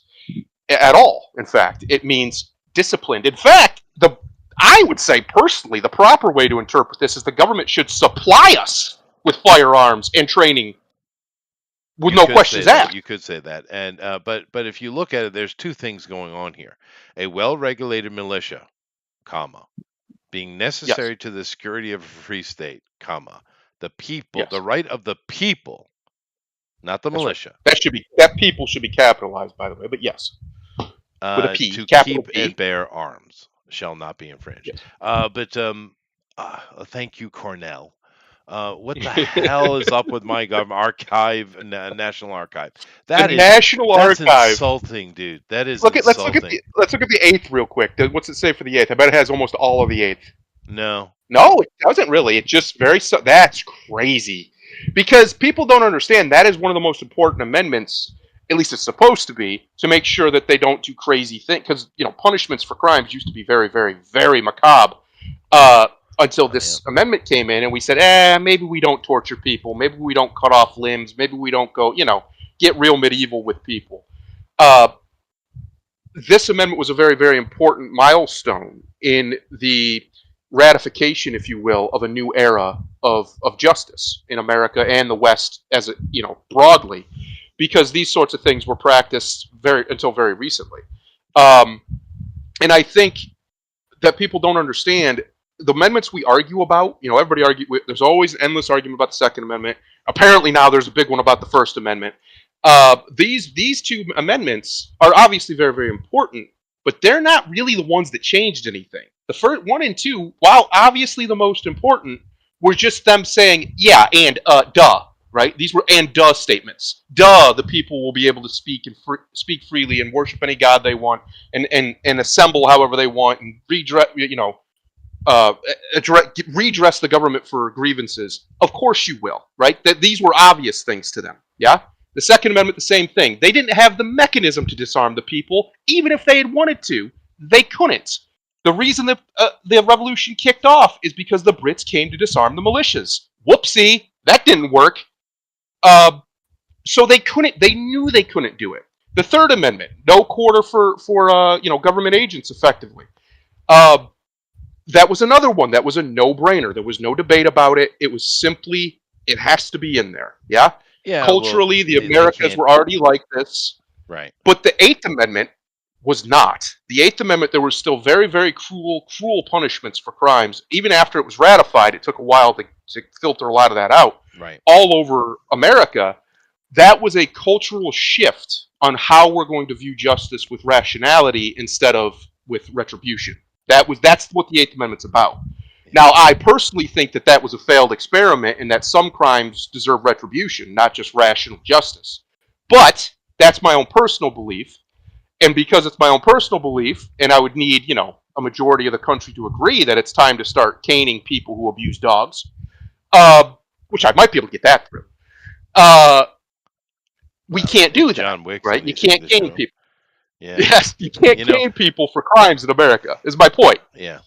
Speaker 2: at all. In fact, it means disciplined. In fact, I would say personally, the proper way to interpret this is the government should supply us with firearms and training with no questions asked.
Speaker 1: You could say that, and but if you look at it, there's two things going on here: a well-regulated militia, comma, being necessary to the security of a free state, comma, the people, the right of the people, not the militia.
Speaker 2: Right. That people should be capitalized, by the way, but yes. With a P,
Speaker 1: to keep
Speaker 2: P.
Speaker 1: and bear arms shall not be infringed.
Speaker 2: Yes.
Speaker 1: Thank you, Cornell. What the hell is up with my government archive, National Archive? That's insulting, dude. That is insulting.
Speaker 2: Let's look at the 8th real quick. What's it say for the 8th? I bet it has almost all of the 8th.
Speaker 1: No,
Speaker 2: it doesn't really. It just that's crazy because people don't understand that is one of the most important amendments. At least it's supposed to be, to make sure that they don't do crazy things. Because, punishments for crimes used to be very, very, very macabre until this amendment came in and we said, maybe we don't torture people. Maybe we don't cut off limbs. Maybe we don't go, get real medieval with people. This amendment was a very, very important milestone in the ratification, if you will, of a new era of justice in America and the West as broadly. Because these sorts of things were practiced until very recently. And I think that people don't understand the amendments we argue about. Everybody there's always an endless argument about the Second Amendment. Apparently now there's a big one about the First Amendment. These two amendments are obviously very, very important, but they're not really the ones that changed anything. The first 1 and 2, while obviously the most important, were just them saying, yeah, and duh. Right? These were and duh statements. Duh, the people will be able to speak and speak freely and worship any god they want and assemble however they want and redress the government for grievances. Of course you will, right? That these were obvious things to them. Yeah? The Second Amendment, the same thing. They didn't have the mechanism to disarm the people. Even if they had wanted to, they couldn't. The reason that the revolution kicked off is because the Brits came to disarm the militias. Whoopsie, that didn't work. So they couldn't. They knew they couldn't do it. The Third Amendment, no quarter for government agents, effectively. That was another one. That was a no-brainer. There was no debate about it. It was simply, it has to be in there. Yeah.
Speaker 1: Yeah.
Speaker 2: Culturally,
Speaker 1: well,
Speaker 2: the Americas were already like this.
Speaker 1: Right.
Speaker 2: But the Eighth Amendment was not. The Eighth Amendment, there were still very, very cruel punishments for crimes. Even after it was ratified, it took a while to filter a lot of that out.
Speaker 1: Right.
Speaker 2: All over America, that was a cultural shift on how we're going to view justice with rationality instead of with retribution. That's what the Eighth Amendment's about. Now, I personally think that was a failed experiment and that some crimes deserve retribution, not just rational justice. But that's my own personal belief. And because it's my own personal belief, and I would need, a majority of the country to agree that it's time to start caning people who abuse dogs, which I might be able to get that through. We can't do that,
Speaker 1: John Wick,
Speaker 2: right? You can't cane people.
Speaker 1: Yeah.
Speaker 2: Yes, you can't cane people for crimes in America. Is my point.
Speaker 1: Yeah,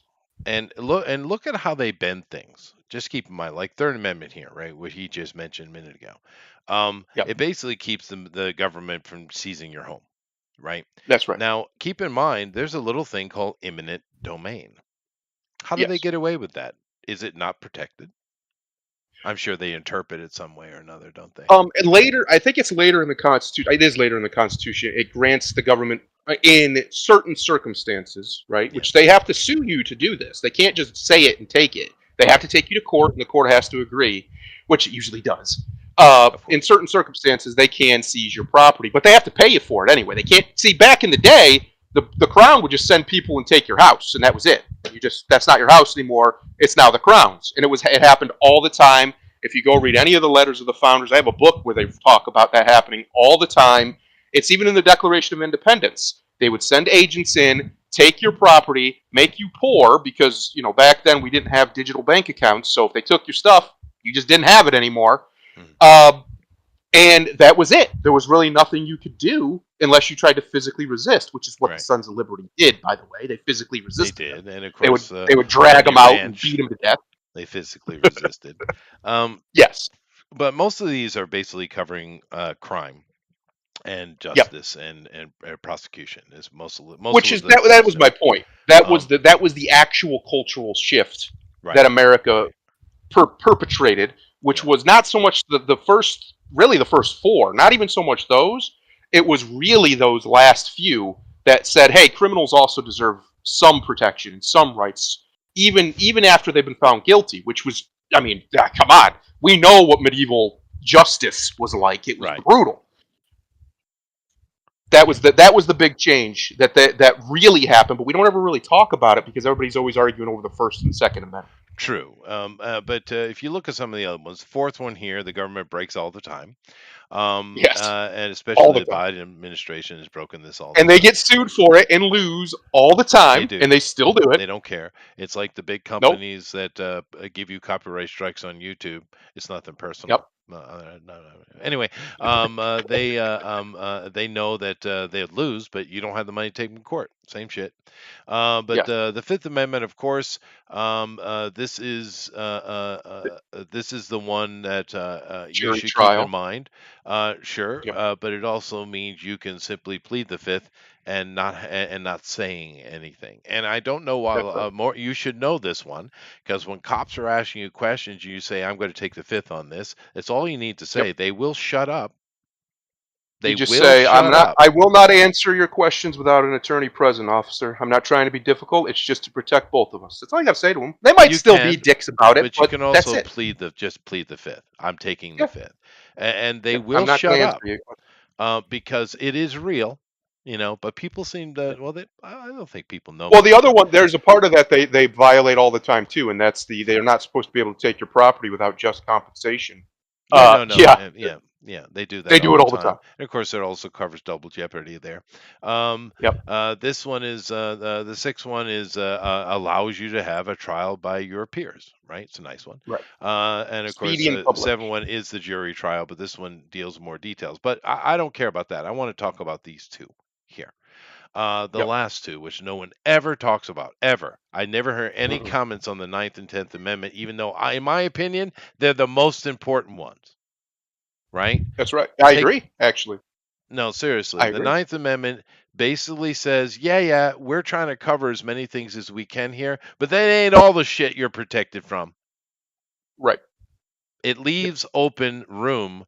Speaker 1: and look at how they bend things. Just keep in mind, like Third Amendment here, right? What he just mentioned a minute ago. It basically keeps the government from seizing your home, right?
Speaker 2: That's right.
Speaker 1: Now, keep in mind, there's a little thing called eminent domain. How do they get away with that? Is it not protected? I'm sure they interpret it some way or another, don't they?
Speaker 2: And later, I think it's later in the Constitution. It is later in the Constitution. It grants the government, in certain circumstances, right, which they have to sue you to do this. They can't just say it and take it. They have to take you to court, and the court has to agree, which it usually does. In certain circumstances, they can seize your property, but they have to pay you for it anyway. They can't see. Back in the day, the Crown would just send people and take your house, and that was it. That's not your house anymore. It's now the Crown's, and it happened all the time. If you go read any of the letters of the founders, I have a book where they talk about that happening all the time. It's even in the Declaration of Independence. They would send agents in, take your property, make you poor because back then we didn't have digital bank accounts. So if they took your stuff, you just didn't have it anymore. And that was it. There was really nothing you could do unless you tried to physically resist, which is what the Sons of Liberty did, by the way. They physically resisted.
Speaker 1: They did, and of
Speaker 2: course they would drag them out and beat them to death.
Speaker 1: They physically resisted.
Speaker 2: Yes,
Speaker 1: but most of these are basically covering crime and justice and prosecution. Is most
Speaker 2: which is that was my point. That was the actual cultural shift that America perpetrated, which was not so much the first four, not even so much those. It was really those last few that said, hey, criminals also deserve some protection and some rights, even after they've been found guilty, which was, come on. We know what medieval justice was like. It was brutal. That was the big change that really happened, but we don't ever really talk about it because everybody's always arguing over the First and Second Amendment.
Speaker 1: True. But if you look at some of the other ones, the fourth one here, the government breaks all the time.
Speaker 2: Yes.
Speaker 1: And especially the Biden administration has broken this all the time.
Speaker 2: And they get sued for it and lose all the time, and they still do it.
Speaker 1: They don't care. It's like the big companies that give you copyright strikes on YouTube. It's nothing personal.
Speaker 2: Yep.
Speaker 1: No. Anyway, they know that they'd lose, but you don't have the money to take them to court. Same shit. The Fifth Amendment, of course, this is the one that you should keep in mind. But it also means you can simply plead the Fifth and not saying anything. And I don't know why more. You should know this one because when cops are asking you questions, you say, "I'm going to take the Fifth on this." It's all you need to say. They will shut up.
Speaker 2: They just say, I will not answer your questions without an attorney present, officer. I'm not trying to be difficult. It's just to protect both of us. That's all you got to say to them. They might still be dicks about it,
Speaker 1: but you can also plead the Fifth. I'm taking the Fifth, and they will shut up because it is real. But people seem to. Well, I don't think people know.
Speaker 2: Well, the other one, there's a part of that they violate all the time too, and that's they're not supposed to be able to take your property without just compensation.
Speaker 1: Yeah. Yeah, they do
Speaker 2: They
Speaker 1: that all
Speaker 2: do it
Speaker 1: the
Speaker 2: all the time.
Speaker 1: time. And of course, it also covers double jeopardy there.
Speaker 2: Yep.
Speaker 1: This one is the sixth one is allows you to have a trial by your peers, right? It's a nice one.
Speaker 2: Right.
Speaker 1: And of course,
Speaker 2: Speedy and
Speaker 1: the
Speaker 2: public.
Speaker 1: seventh one is the jury trial, but this one deals more details. But I don't care about that. I want to talk about these two here. The
Speaker 2: Yep.
Speaker 1: last two, which no one ever talks about, ever. I never heard any
Speaker 2: Mm-mm.
Speaker 1: comments on the Ninth and Tenth Amendment, even though, in my opinion, they're the most important ones, right?
Speaker 2: That's right. I
Speaker 1: Take
Speaker 2: agree. Actually,
Speaker 1: No, seriously.
Speaker 2: I
Speaker 1: The
Speaker 2: agree.
Speaker 1: Ninth Amendment basically says, yeah, we're trying to cover as many things as we can here, but that ain't all the shit you're protected from.
Speaker 2: Right.
Speaker 1: It
Speaker 2: Yep.
Speaker 1: leaves open room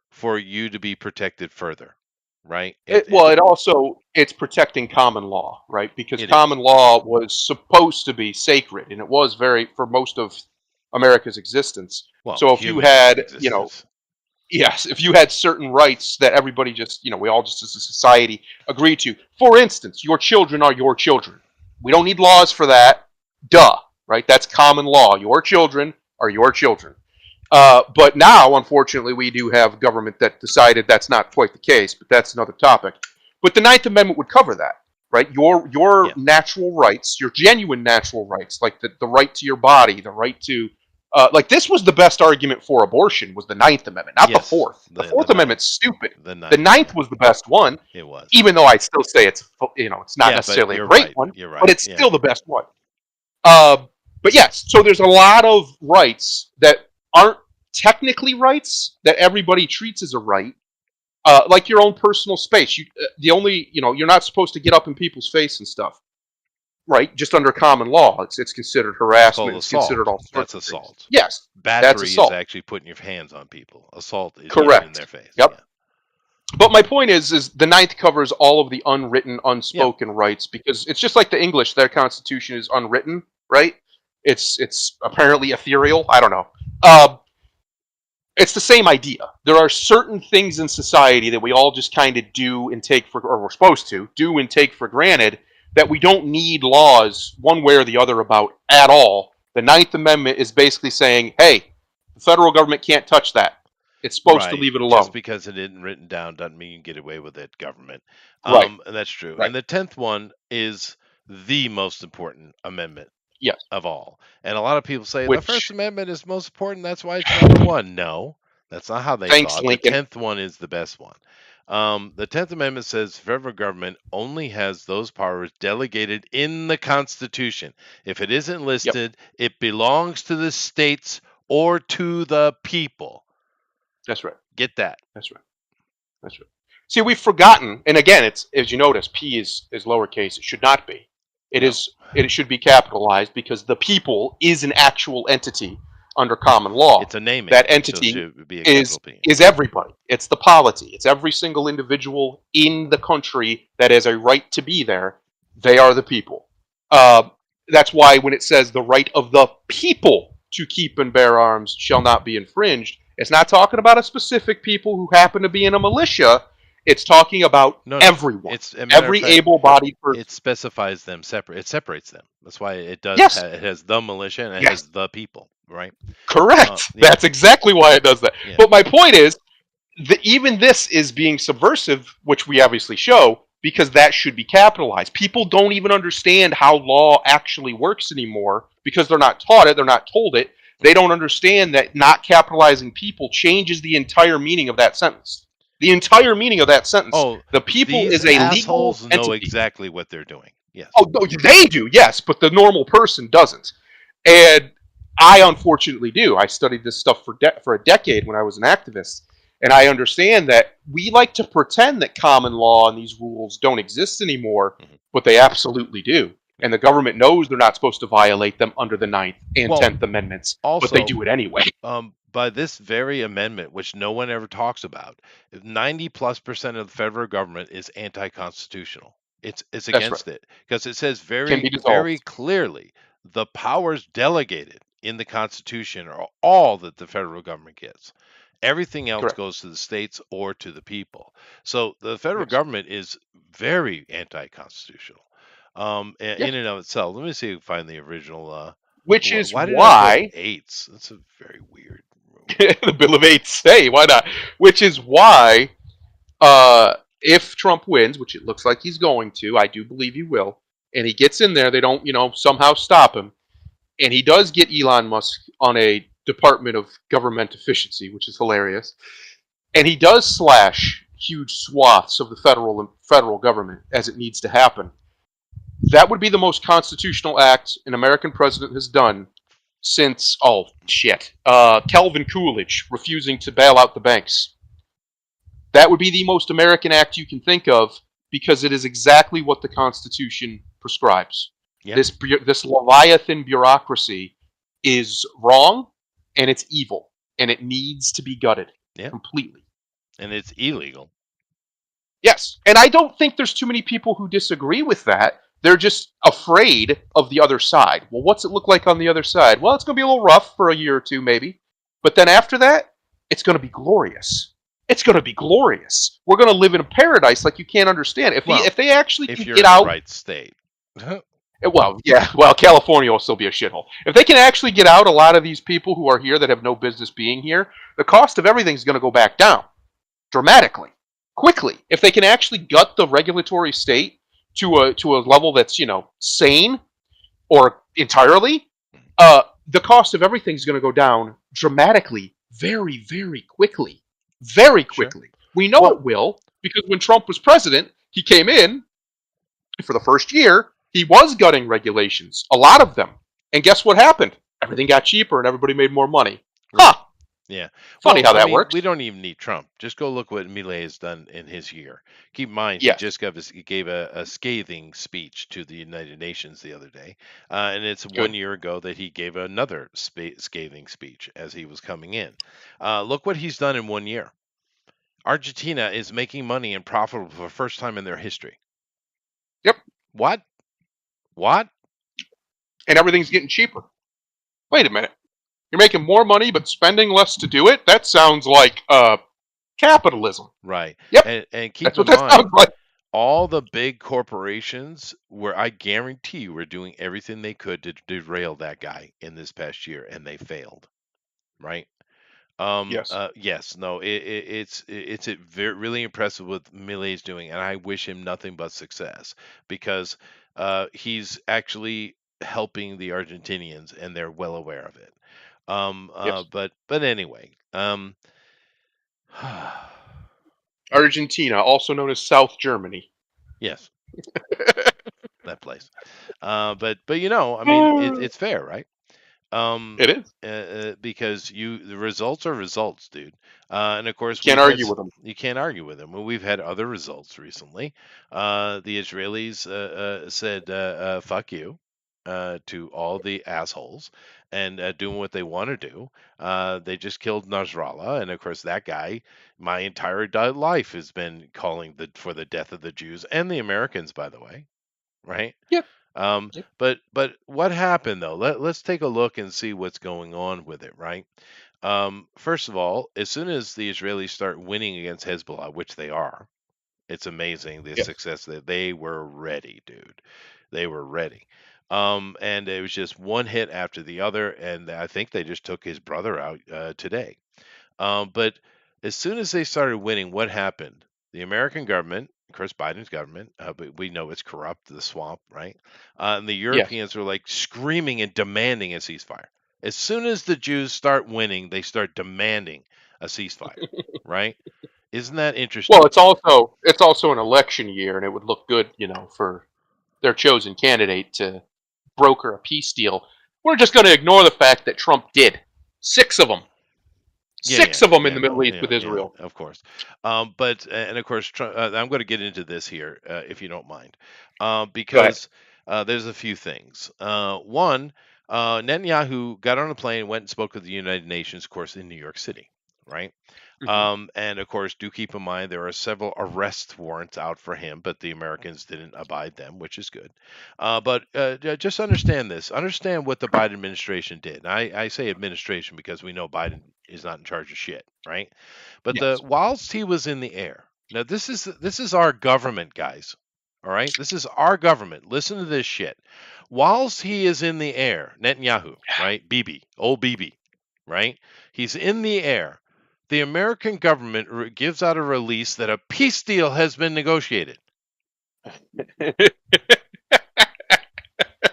Speaker 1: for you to be protected further, right?
Speaker 2: Well, it also it's protecting common law, right? Because
Speaker 1: It is.
Speaker 2: common law was supposed to be sacred, and it was very for most of America's existence.
Speaker 1: Well,
Speaker 2: So if you
Speaker 1: human
Speaker 2: had,
Speaker 1: existence.
Speaker 2: yes, if you had certain rights that everybody just, we all just as a society agree to. For instance, your children are your children. We don't need laws for that. Duh, right? That's common law. Your children are your children. But now, unfortunately, we do have government that decided that's not quite the case, but that's another topic. But the Ninth Amendment would cover that, right? Your
Speaker 1: Yeah.
Speaker 2: natural rights, your genuine natural rights, like the right to your body, the right to like this was the best argument for abortion was the Ninth Amendment, not the
Speaker 1: Yes.
Speaker 2: Fourth. The
Speaker 1: The
Speaker 2: Fourth
Speaker 1: ninth.
Speaker 2: Amendment's stupid.
Speaker 1: The
Speaker 2: The
Speaker 1: ninth.
Speaker 2: Ninth was the best one,
Speaker 1: It was.
Speaker 2: even though I still say it's not
Speaker 1: Yeah, but
Speaker 2: necessarily a
Speaker 1: you're
Speaker 2: great
Speaker 1: right.
Speaker 2: one,
Speaker 1: You're
Speaker 2: but
Speaker 1: right.
Speaker 2: it's
Speaker 1: Yeah.
Speaker 2: still the best one. Uh, but yes, so there's a lot of rights that aren't technically rights that everybody treats as a right, like your own personal space. The only, you're not supposed to get up in people's face and stuff, right? Just under common law, it's considered
Speaker 1: It's called
Speaker 2: harassment. It's considered
Speaker 1: assault.
Speaker 2: all
Speaker 1: That's
Speaker 2: sorts of things.
Speaker 1: assault.
Speaker 2: Yes, that's
Speaker 1: Battery is
Speaker 2: assault.
Speaker 1: actually putting your hands on people. Assault is getting in their
Speaker 2: Correct.
Speaker 1: face.
Speaker 2: Yep.
Speaker 1: Yeah.
Speaker 2: But my point is the Ninth covers all of the unwritten,
Speaker 1: Yeah.
Speaker 2: unspoken rights because it's just like the English. Their Constitution is unwritten, right? It's apparently ethereal. I don't know. It's the same idea. There are certain things in society that we all just kind of do and take for, or we're supposed to do and take for granted that we don't need laws one way or the other about at all. The Ninth Amendment is basically saying, hey, the federal government can't touch that. It's supposed to
Speaker 1: Right.
Speaker 2: leave it
Speaker 1: Just
Speaker 2: alone.
Speaker 1: because it isn't written down doesn't mean you get away with it, government.
Speaker 2: Right.
Speaker 1: And that's true.
Speaker 2: Right.
Speaker 1: And the 10th one is the most important amendment
Speaker 2: Yes.
Speaker 1: of all. And a lot of people say the First
Speaker 2: Which,
Speaker 1: Amendment is most important. That's why it's number one. No, that's not how they
Speaker 2: thanks,
Speaker 1: thought. The
Speaker 2: Lincoln.
Speaker 1: 10th one is the best one. The 10th Amendment says federal government only has those powers delegated in the Constitution. If it isn't
Speaker 2: Yep.
Speaker 1: listed, it belongs to the states or to the people.
Speaker 2: That's right.
Speaker 1: Get that.
Speaker 2: That's right. That's right. See, we've forgotten, and again, it's as you notice, P is lowercase. It should not be. It
Speaker 1: No.
Speaker 2: is. It should be capitalized because the people is an actual entity under common law.
Speaker 1: It's a naming.
Speaker 2: That
Speaker 1: So it
Speaker 2: entity
Speaker 1: should be a
Speaker 2: is
Speaker 1: capital P.
Speaker 2: is everybody. It's the polity. It's every single individual in the country that has a right to be there. They are the people. That's why when it says the right of the people to keep and bear arms shall not be infringed, it's not talking about a specific people who happen to be in a militia. It's talking about
Speaker 1: No.
Speaker 2: everyone.
Speaker 1: It's a matter
Speaker 2: Every
Speaker 1: of fact,
Speaker 2: able-bodied person.
Speaker 1: it specifies them separate. It separates them. That's why it does.
Speaker 2: Yes.
Speaker 1: It has the militia and it
Speaker 2: Yes.
Speaker 1: has the people, right?
Speaker 2: Correct.
Speaker 1: Yeah.
Speaker 2: That's exactly why it does that.
Speaker 1: Yeah.
Speaker 2: But my point is, even this is being subversive, which we obviously show, because that should be capitalized. People don't even understand how law actually works anymore because they're not taught it, they're not told it. They don't understand that not capitalizing people changes the entire meaning of that sentence. The entire meaning of that sentence.
Speaker 1: Oh,
Speaker 2: the people
Speaker 1: these
Speaker 2: is a legal
Speaker 1: assholes know
Speaker 2: entity.
Speaker 1: exactly what they're doing. Yes.
Speaker 2: Oh, no, they do, yes, but the normal person doesn't. And I unfortunately do. I studied this stuff for a decade when I was an activist, and I understand that we like to pretend that common law and these rules don't exist anymore, but they absolutely do. And the government knows they're not supposed to violate them under the 9th and 10th Amendments, but they do it anyway.
Speaker 1: By this very amendment, which no one ever talks about, 90+% of the federal government is anti-constitutional. It's against it because it says very clearly the powers delegated in the Constitution are all that the federal government gets. Everything else goes to the states or to the people. So the federal government is very anti-constitutional in and of itself. Let me see if I can find the original.
Speaker 2: Which is
Speaker 1: why did I
Speaker 2: why
Speaker 1: put eights? That's a very weird.
Speaker 2: The Bill of Eights. Hey, why not? Which is why, if Trump wins, which it looks like he's going to, I do believe he will, and he gets in there, they don't, somehow stop him, and he does get Elon Musk on a Department of Government Efficiency, which is hilarious, and he does slash huge swaths of the federal government as it needs to happen. That would be the most constitutional act an American president has done since Calvin Coolidge refusing to bail out the banks. That would be the most American act you can think of because it is exactly what the Constitution prescribes.
Speaker 1: Yeah.
Speaker 2: This Leviathan bureaucracy is wrong and it's evil and it needs to be gutted completely.
Speaker 1: And it's illegal.
Speaker 2: Yes, and I don't think there's too many people who disagree with that. They're just afraid of the other side. Well, what's it look like on the other side? Well, it's going to be a little rough for a year or two, maybe. But then after that, it's going to be glorious. It's going to be glorious. We're going to live in a paradise like you can't understand. If they actually
Speaker 1: if
Speaker 2: can
Speaker 1: you're
Speaker 2: get
Speaker 1: in
Speaker 2: out,
Speaker 1: the right state.
Speaker 2: well, yeah, well, California will still be a shithole. If they can actually get out a lot of these people who are here that have no business being here, the cost of everything is going to go back down dramatically, quickly. If they can actually gut the regulatory state to a level that's sane or entirely, the cost of everything is going to go down dramatically, very, very quickly. Very quickly. Sure. We know it will, because when Trump was president, he came in, for the first year, he was gutting regulations, a lot of them. And guess what happened? Everything got cheaper and everybody made more money. Right. Huh.
Speaker 1: Yeah.
Speaker 2: Funny how that works.
Speaker 1: We don't even need Trump. Just go look what Milei has done in his year. Keep in mind, he just gave a scathing speech to the United Nations the other day. And it's 1 year ago that he gave another scathing speech as he was coming in. Look what he's done in 1 year. Argentina is making money and profitable for the first time in their history.
Speaker 2: Yep.
Speaker 1: What?
Speaker 2: And everything's getting cheaper. Wait a minute. You're making more money but spending less to do it? That sounds like capitalism.
Speaker 1: Right.
Speaker 2: Yep.
Speaker 1: And keep
Speaker 2: That's
Speaker 1: in
Speaker 2: what
Speaker 1: mind,
Speaker 2: that sounds like.
Speaker 1: All the big corporations I guarantee you, were doing everything they could to derail that guy in this past year, and they failed. Right? Yes. No. It's really impressive what Milei's doing, and I wish him nothing but success because he's actually helping the Argentinians, and they're well aware of it. But anyway,
Speaker 2: Argentina, also known as South Germany.
Speaker 1: Yes, that place. But I mean, it's fair, right?
Speaker 2: It
Speaker 1: is because the results are results, dude. And of course,
Speaker 2: you can't argue with them.
Speaker 1: You can't argue with them. Well, we've had other results recently. The Israelis said "fuck you" to all the assholes and doing what they want to do. They just killed Nasrallah, and of course, that guy, my entire life, has been calling for the death of the Jews and the Americans, by the way, right?
Speaker 2: Yep.
Speaker 1: But what happened though? Let's take a look and see what's going on with it, right? First of all, as soon as the Israelis start winning against Hezbollah, which they are, it's amazing the success that they were ready, dude. They were ready. And it was just one hit after the other, and I think they just took his brother out today. But as soon as they started winning, what happened? The American government, of course, Biden's government, but we know it's corrupt, the swamp, right? And the Europeans were like screaming and demanding a ceasefire. As soon as the Jews start winning, they start demanding a ceasefire, right? Isn't that interesting?
Speaker 2: Well, it's also an election year, and it would look good, for their chosen candidate to broker a peace deal. We're just going to ignore the fact that Trump did 6 of them. Six of them in the Middle East with Israel.
Speaker 1: Of course. But of course, I'm going to get into this here, if you don't mind, because there's a few things. One, Netanyahu got on a plane and went and spoke with the United Nations, of course, in New York City, right? Mm-hmm. And of course, do keep in mind there are several arrest warrants out for him, but the Americans didn't abide them, which is good. But just understand this. Understand what the Biden administration did. And I say administration because we know Biden is not in charge of shit, right? But whilst he was in the air, now this is our government, guys. All right, this is our government. Listen to this shit. Whilst he is in the air, Netanyahu, right? Bibi, old Bibi, right? He's in the air. The American government gives out a release that a peace deal has been negotiated.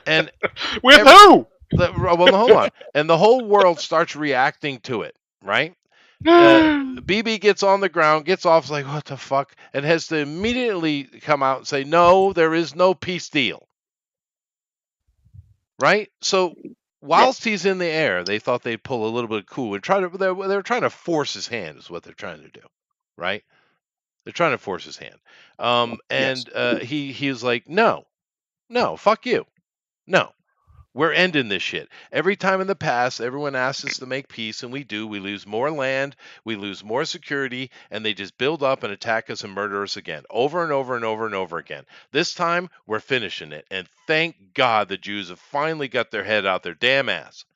Speaker 1: And
Speaker 2: with who?
Speaker 1: well, hold on. And the whole world starts reacting to it, right? BB gets on the ground, gets off, like, what the fuck? And has to immediately come out and say, no, there is no peace deal. Right? So whilst he's in the air, they thought they'd pull a little bit of cool and they were trying to force his hand, is what they're trying to do. Right? They're trying to force his hand. And
Speaker 2: Yes.
Speaker 1: he was like, no, fuck you. No. We're ending this shit. Every time in the past, everyone asks us to make peace, and we do. We lose more land, we lose more security, and they just build up and attack us and murder us again, over and over and over and over again. This time, we're finishing it. And thank God the Jews have finally got their head out their damn ass.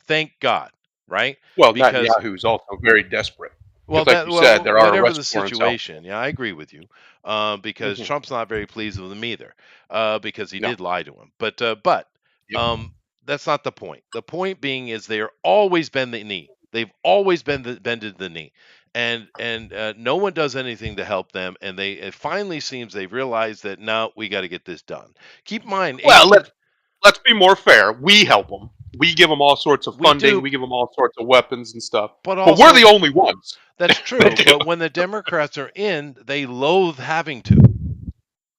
Speaker 1: Thank God, right?
Speaker 2: Well,
Speaker 1: Because
Speaker 2: Netanyahu's also very desperate.
Speaker 1: well,
Speaker 2: Because, like you said, there are
Speaker 1: whatever the
Speaker 2: arrest warrants out.
Speaker 1: situation, yeah, I agree with you. Because
Speaker 2: Mm-hmm.
Speaker 1: Trump's not very pleased with him either, because he
Speaker 2: No.
Speaker 1: did lie to him. But
Speaker 2: Yep.
Speaker 1: um, that's not the point. The point being is they are always bend the knee. They've always bended the knee, and no one does anything to help them. And it finally seems they've realized that no, we got to get this done. Keep in mind,
Speaker 2: Well,
Speaker 1: 18.
Speaker 2: let's be more fair. We help them. We give them all sorts of
Speaker 1: We
Speaker 2: funding.
Speaker 1: do,
Speaker 2: We give them all sorts of weapons and stuff.
Speaker 1: but
Speaker 2: But we're
Speaker 1: also
Speaker 2: the only ones
Speaker 1: that's
Speaker 2: that
Speaker 1: true.
Speaker 2: do.
Speaker 1: But when the Democrats are in, they loathe having to.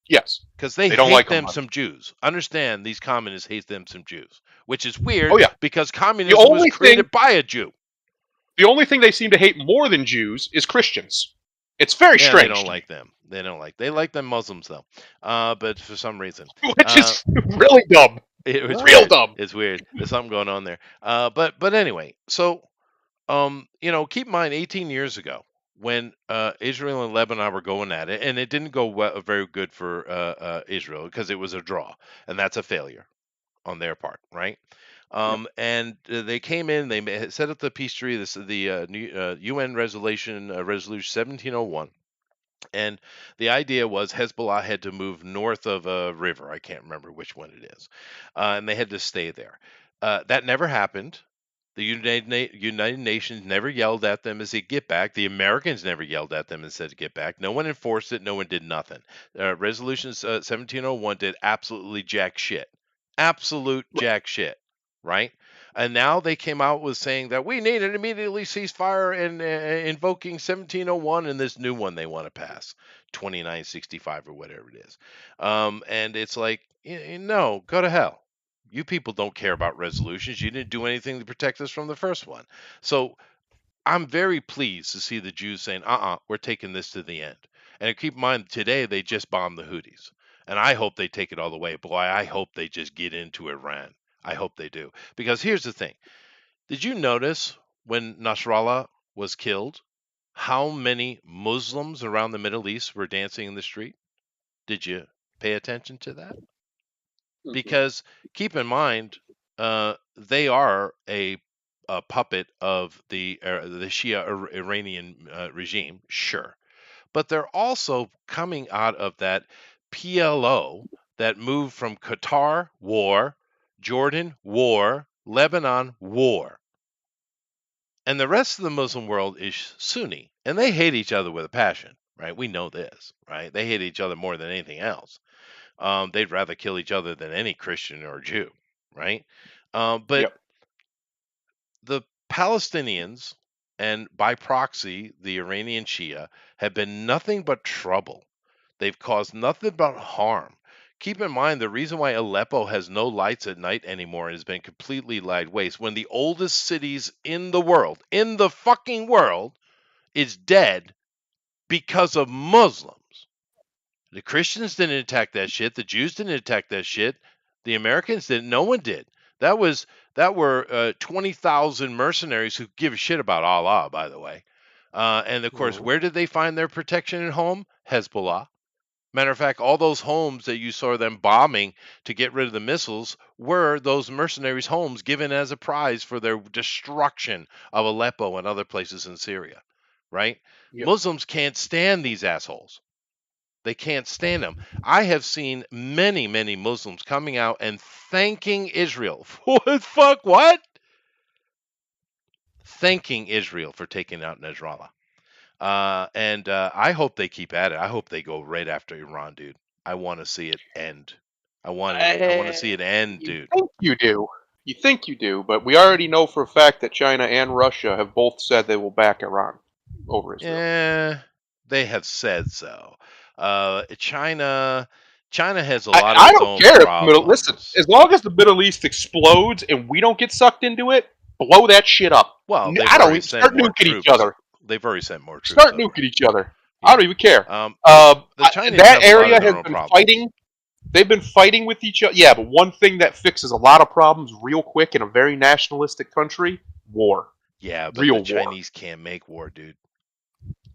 Speaker 2: Yes.
Speaker 1: Because they
Speaker 2: They don't
Speaker 1: hate
Speaker 2: like them
Speaker 1: them
Speaker 2: much.
Speaker 1: some Jews. Understand, these communists hate them some Jews, which is
Speaker 2: Oh
Speaker 1: weird
Speaker 2: yeah.
Speaker 1: because
Speaker 2: The
Speaker 1: communism was
Speaker 2: only thing
Speaker 1: created by a Jew.
Speaker 2: the only thing they seem to hate more than Jews is Christians. It's very
Speaker 1: Yeah, they
Speaker 2: strange
Speaker 1: don't
Speaker 2: to me.
Speaker 1: like them. They like them Muslims though, but for some reason,
Speaker 2: Which
Speaker 1: uh,
Speaker 2: is really dumb.
Speaker 1: it's
Speaker 2: Real
Speaker 1: weird.
Speaker 2: dumb.
Speaker 1: It's weird. There's something going on there. But anyway, so keep in mind, 18 years ago, when Israel and Lebanon were going at it, and it didn't go very good for Israel because it was a draw, and that's a failure on their part, right?
Speaker 2: Yep.
Speaker 1: And they came in, they set up the peace treaty, the UN resolution 1701. And the idea was Hezbollah had to move north of a river. I can't remember which one it is. And they had to stay there. That never happened. The United Nations never yelled at them as they get back. The Americans never yelled at them and said get back. No one enforced it. No one did nothing. Resolution 1701 did absolutely jack shit. Absolute jack shit. Right? And now they came out with saying that we need an immediately ceasefire and invoking 1701 and this new one they want to pass, 2965 or whatever it is. And it's like, no, go to hell. You people don't care about resolutions. You didn't do anything to protect us from the first one. So I'm very pleased to see the Jews saying, we're taking this to the end. And keep in mind, today they just bombed the Houthis. And I hope they take it all the way. Boy, I hope they just get into Iran. I hope they do. Because here's the thing. Did you notice when Nasrallah was killed, how many Muslims around the Middle East were dancing in the street? Did you pay attention to that? Because keep in mind, they are a puppet of the Shia Iranian regime, sure, but they're also coming out of that PLO that moved from Qatar war, Jordan war, Lebanon war, and the rest of the Muslim world is Sunni, and they hate each other with a passion, right? We know this, right? They hate each other more than anything else. They'd rather kill each other than any Christian or Jew, right? But
Speaker 2: Yep.
Speaker 1: the Palestinians and by proxy the Iranian Shia have been nothing but trouble. They've caused nothing but harm. Keep in mind the reason why Aleppo has no lights at night anymore and has been completely laid waste when the oldest cities in the fucking world, is dead because of Muslims. The Christians didn't attack that shit. The Jews didn't attack that shit. The Americans didn't. No one did. That were 20,000 mercenaries who give a shit about Allah, by the way. And of course, where did they find their protection and home? Hezbollah. Matter of fact, all those homes that you saw them bombing to get rid of the missiles were those mercenaries' homes given as a prize for their destruction of Aleppo and other places in Syria. Right?
Speaker 2: Yep.
Speaker 1: Muslims can't stand these assholes. They can't stand them. I have seen many, many Muslims coming out and thanking Israel. What? Fuck what? thanking Israel for taking out Nasrallah. And I hope they keep at it. I hope they go right after Iran, dude. I want to see it end. I want to see it end,
Speaker 2: You
Speaker 1: dude.
Speaker 2: think you do. You think you do, but we already know for a fact that China and Russia have both said they will back Iran over Israel.
Speaker 1: Yeah, they have said so. China, China has a
Speaker 2: I,
Speaker 1: lot of
Speaker 2: I
Speaker 1: its
Speaker 2: don't
Speaker 1: own
Speaker 2: care if the Middle. Listen,
Speaker 1: problems.
Speaker 2: as long as the Middle East explodes and we don't get sucked into it, blow that shit up.
Speaker 1: Well, they've
Speaker 2: I don't
Speaker 1: already
Speaker 2: even
Speaker 1: sent
Speaker 2: start
Speaker 1: more
Speaker 2: nuking each
Speaker 1: troops.
Speaker 2: other.
Speaker 1: They've already sent more troops
Speaker 2: Start
Speaker 1: over.
Speaker 2: nuking each other. I
Speaker 1: Yeah.
Speaker 2: don't even care.
Speaker 1: The Chinese
Speaker 2: That
Speaker 1: have a lot of
Speaker 2: area
Speaker 1: their
Speaker 2: has
Speaker 1: own
Speaker 2: been
Speaker 1: problems.
Speaker 2: fighting. They've been fighting with each other. Yeah, but one thing that fixes a lot of problems real quick in a very nationalistic country: war.
Speaker 1: Yeah, but the
Speaker 2: Real war.
Speaker 1: Chinese can't make war, dude.